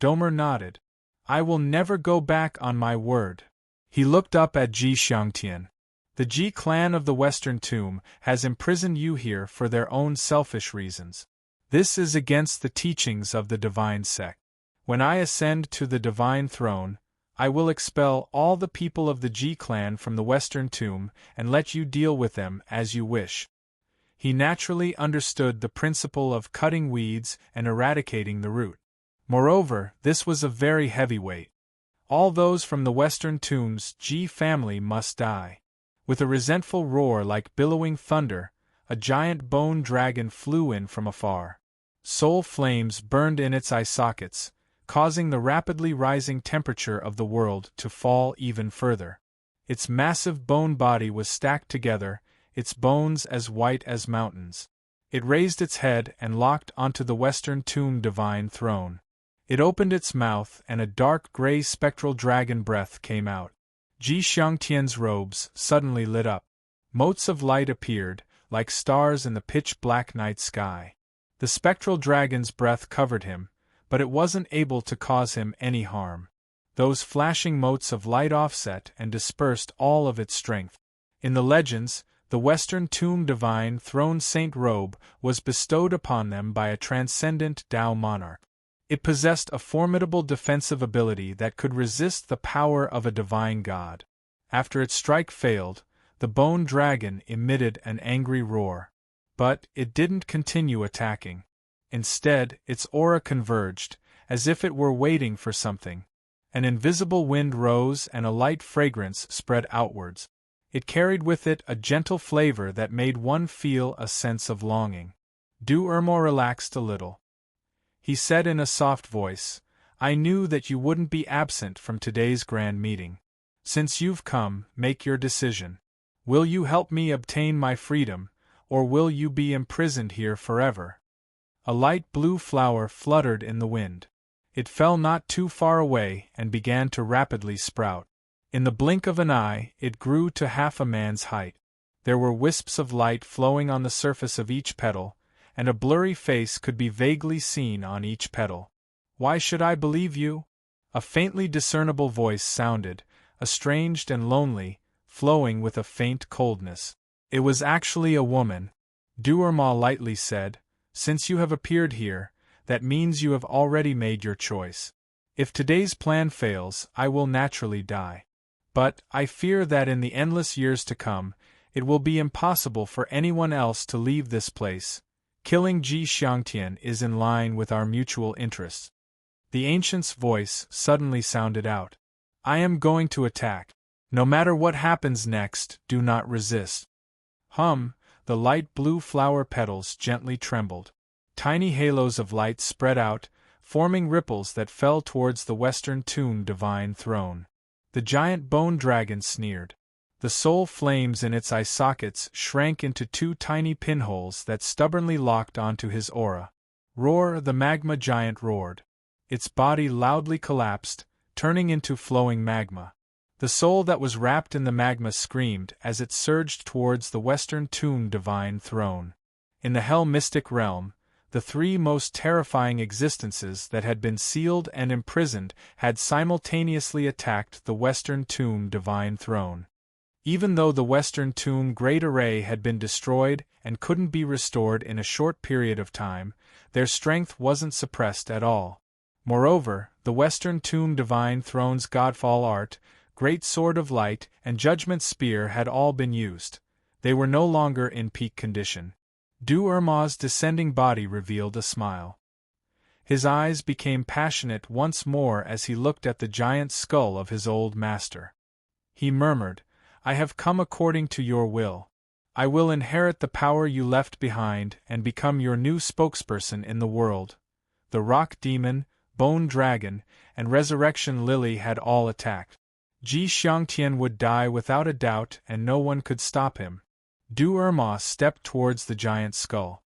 Domer nodded. "I will never go back on my word." He looked up at Ji Xiangtian. The G clan of the Western Tomb has imprisoned you here for their own selfish reasons. This is against the teachings of the divine sect. When I ascend to the divine throne, I will expel all the people of the G clan from the Western Tomb and let you deal with them as you wish. He naturally understood the principle of cutting weeds and eradicating the root. Moreover, this was a very heavy weight. All those from the Western Tomb's G family must die. With a resentful roar like billowing thunder, a giant bone dragon flew in from afar. Soul flames burned in its eye sockets, causing the rapidly rising temperature of the world to fall even further. Its massive bone body was stacked together, its bones as white as mountains. It raised its head and locked onto the Western Tomb divine throne. It opened its mouth and a dark gray spectral dragon breath came out. Ji Xiangtian's robes suddenly lit up. Motes of light appeared, like stars in the pitch-black night sky. The spectral dragon's breath covered him, but it wasn't able to cause him any harm. Those flashing motes of light offset and dispersed all of its strength. In the legends, the Western Tomb divine throne saint robe was bestowed upon them by a transcendent Tao monarch. It possessed a formidable defensive ability that could resist the power of a divine god. After its strike failed, the bone dragon emitted an angry roar. But it didn't continue attacking. Instead, its aura converged, as if it were waiting for something. An invisible wind rose and a light fragrance spread outwards. It carried with it a gentle flavor that made one feel a sense of longing. Du Ermo relaxed a little. He said in a soft voice, "I knew that you wouldn't be absent from today's grand meeting. Since you've come, make your decision. Will you help me obtain my freedom, or will you be imprisoned here forever?" A light blue flower fluttered in the wind. It fell not too far away and began to rapidly sprout. In the blink of an eye, it grew to half a man's height. There were wisps of light flowing on the surface of each petal, and a blurry face could be vaguely seen on each petal. "Why should I believe you?" A faintly discernible voice sounded, estranged and lonely, flowing with a faint coldness. It was actually a woman. Du Ermo lightly said, "Since you have appeared here, that means you have already made your choice. If today's plan fails, I will naturally die. But I fear that in the endless years to come, it will be impossible for anyone else to leave this place. Killing Ji Xiangtian is in line with our mutual interests." The ancient's voice suddenly sounded out. "I am going to attack. No matter what happens next, do not resist." The light blue flower petals gently trembled. Tiny halos of light spread out, forming ripples that fell towards the Western Tomb divine throne. The giant bone dragon sneered. The soul flames in its eye sockets shrank into two tiny pinholes that stubbornly locked onto his aura. Roar! The magma giant roared. Its body loudly collapsed, turning into flowing magma. The soul that was wrapped in the magma screamed as it surged towards the Western Tomb divine throne. In the Hell mystic realm, the three most terrifying existences that had been sealed and imprisoned had simultaneously attacked the Western Tomb divine throne. Even though the Western Tomb Great Array had been destroyed and couldn't be restored in a short period of time, their strength wasn't suppressed at all. Moreover, the Western Tomb divine throne's Godfall art, Great Sword of Light, and Judgment Spear had all been used. They were no longer in peak condition. Du Ermo's descending body revealed a smile. His eyes became passionate once more as he looked at the giant skull of his old master. He murmured, "I have come according to your will. I will inherit the power you left behind and become your new spokesperson in the world." The rock demon, bone dragon, and resurrection lily had all attacked. Ji Xiangtian would die without a doubt and no one could stop him. Du Ermo stepped towards the giant skull.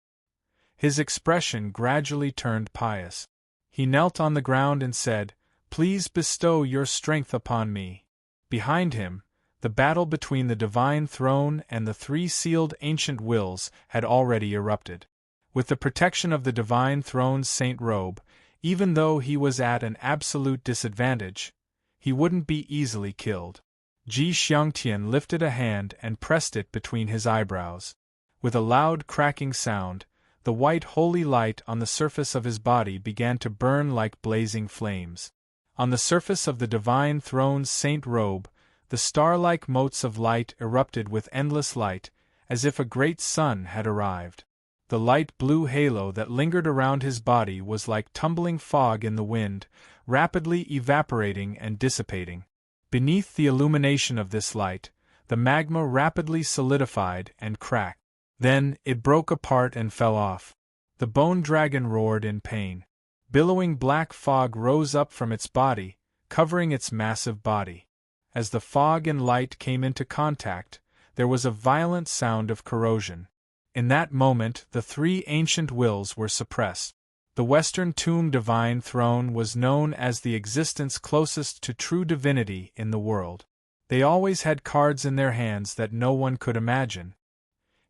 His expression gradually turned pious. He knelt on the ground and said, "Please bestow your strength upon me." Behind him, the battle between the divine throne and the three sealed ancient wills had already erupted. With the protection of the divine throne's saint robe, even though he was at an absolute disadvantage, he wouldn't be easily killed. Ji Xiangtian lifted a hand and pressed it between his eyebrows. With a loud cracking sound, the white holy light on the surface of his body began to burn like blazing flames. On the surface of the divine throne's saint robe, the star-like motes of light erupted with endless light, as if a great sun had arrived. The light blue halo that lingered around his body was like tumbling fog in the wind, rapidly evaporating and dissipating. Beneath the illumination of this light, the magma rapidly solidified and cracked. Then, it broke apart and fell off. The bone dragon roared in pain. Billowing black fog rose up from its body, covering its massive body. As the fog and light came into contact, there was a violent sound of corrosion. In that moment, the three ancient wills were suppressed. The Western Tomb Divine Throne was known as the existence closest to true divinity in the world. They always had cards in their hands that no one could imagine.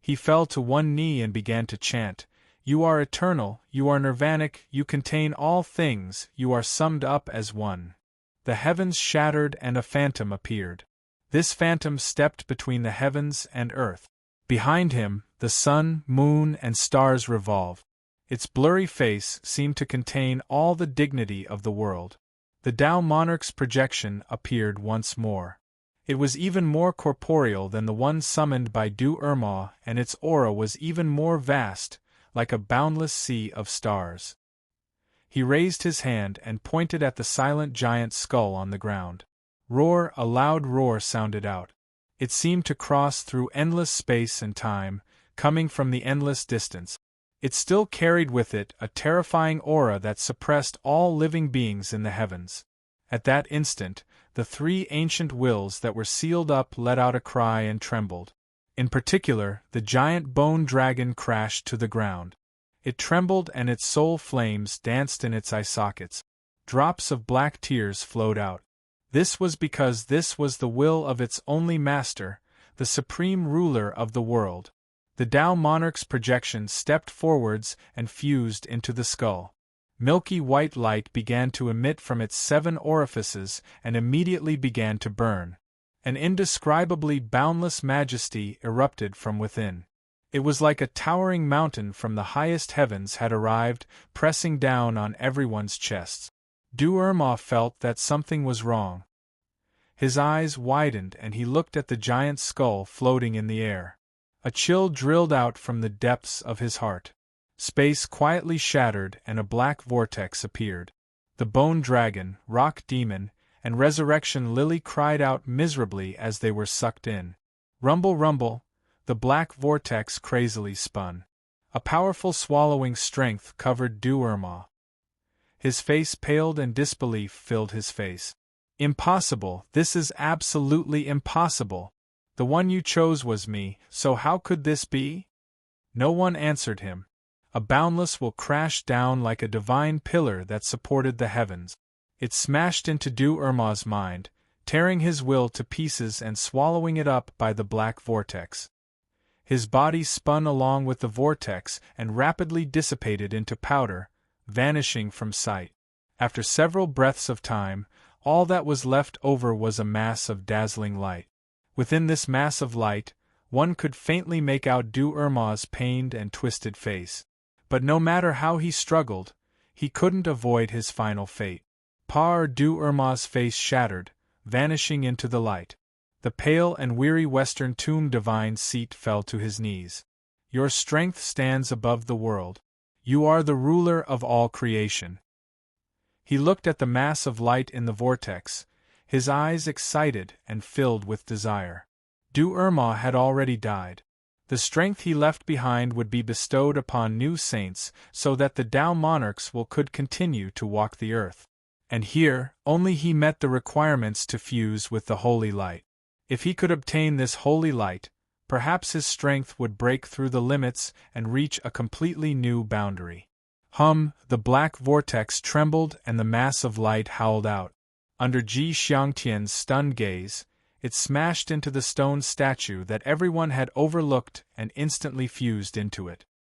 He fell to one knee and began to chant, "You are eternal, you are nirvanic, you contain all things, you are summed up as one." The heavens shattered and a phantom appeared. This phantom stepped between the heavens and earth. Behind him, the sun, moon, and stars revolved. Its blurry face seemed to contain all the dignity of the world. The Tao monarch's projection appeared once more. It was even more corporeal than the one summoned by Du Erma, and its aura was even more vast, like a boundless sea of stars. He raised his hand and pointed at the silent giant skull on the ground. Roar! A loud roar sounded out. It seemed to cross through endless space and time, coming from the endless distance. It still carried with it a terrifying aura that suppressed all living beings in the heavens. At that instant, the three ancient wills that were sealed up let out a cry and trembled. In particular, the giant bone dragon crashed to the ground. It trembled and its soul flames danced in its eye sockets. Drops of black tears flowed out. This was because this was the will of its only master, the supreme ruler of the world. The Tao monarch's projection stepped forwards and fused into the skull. Milky white light began to emit from its 7 orifices and immediately began to burn. An indescribably boundless majesty erupted from within. It was like a towering mountain from the highest heavens had arrived, pressing down on everyone's chests. Du Erma felt that something was wrong. His eyes widened and he looked at the giant skull floating in the air. A chill drilled out from the depths of his heart. Space quietly shattered and a black vortex appeared. The bone dragon, rock demon, and resurrection lily cried out miserably as they were sucked in. Rumble, rumble, the black vortex crazily spun. A powerful swallowing strength covered Du Erma. His face paled and disbelief filled his face. Impossible, this is absolutely impossible. The one you chose was me, so how could this be? No one answered him. A boundless will crashed down like a divine pillar that supported the heavens. It smashed into Du Erma's mind, tearing his will to pieces and swallowing it up by the black vortex. His body spun along with the vortex and rapidly dissipated into powder, vanishing from sight. After several breaths of time, all that was left over was a mass of dazzling light. Within this mass of light, one could faintly make out Du Erma's pained and twisted face. But no matter how he struggled, he couldn't avoid his final fate. Du Erma's face shattered, vanishing into the light. The pale and weary Western Tomb Divine Seat fell to his knees. Your strength stands above the world. You are the ruler of all creation. He looked at the mass of light in the vortex, his eyes excited and filled with desire. Du Erma had already died. The strength he left behind would be bestowed upon new saints so that the Tao monarchs could continue to walk the earth. And here, only he met the requirements to fuse with the holy light. If he could obtain this holy light, perhaps his strength would break through the limits and reach a completely new boundary. The black vortex trembled and the mass of light howled out. Under Ji Xiangtian's stunned gaze, it smashed into the stone statue that everyone had overlooked and instantly fused into it.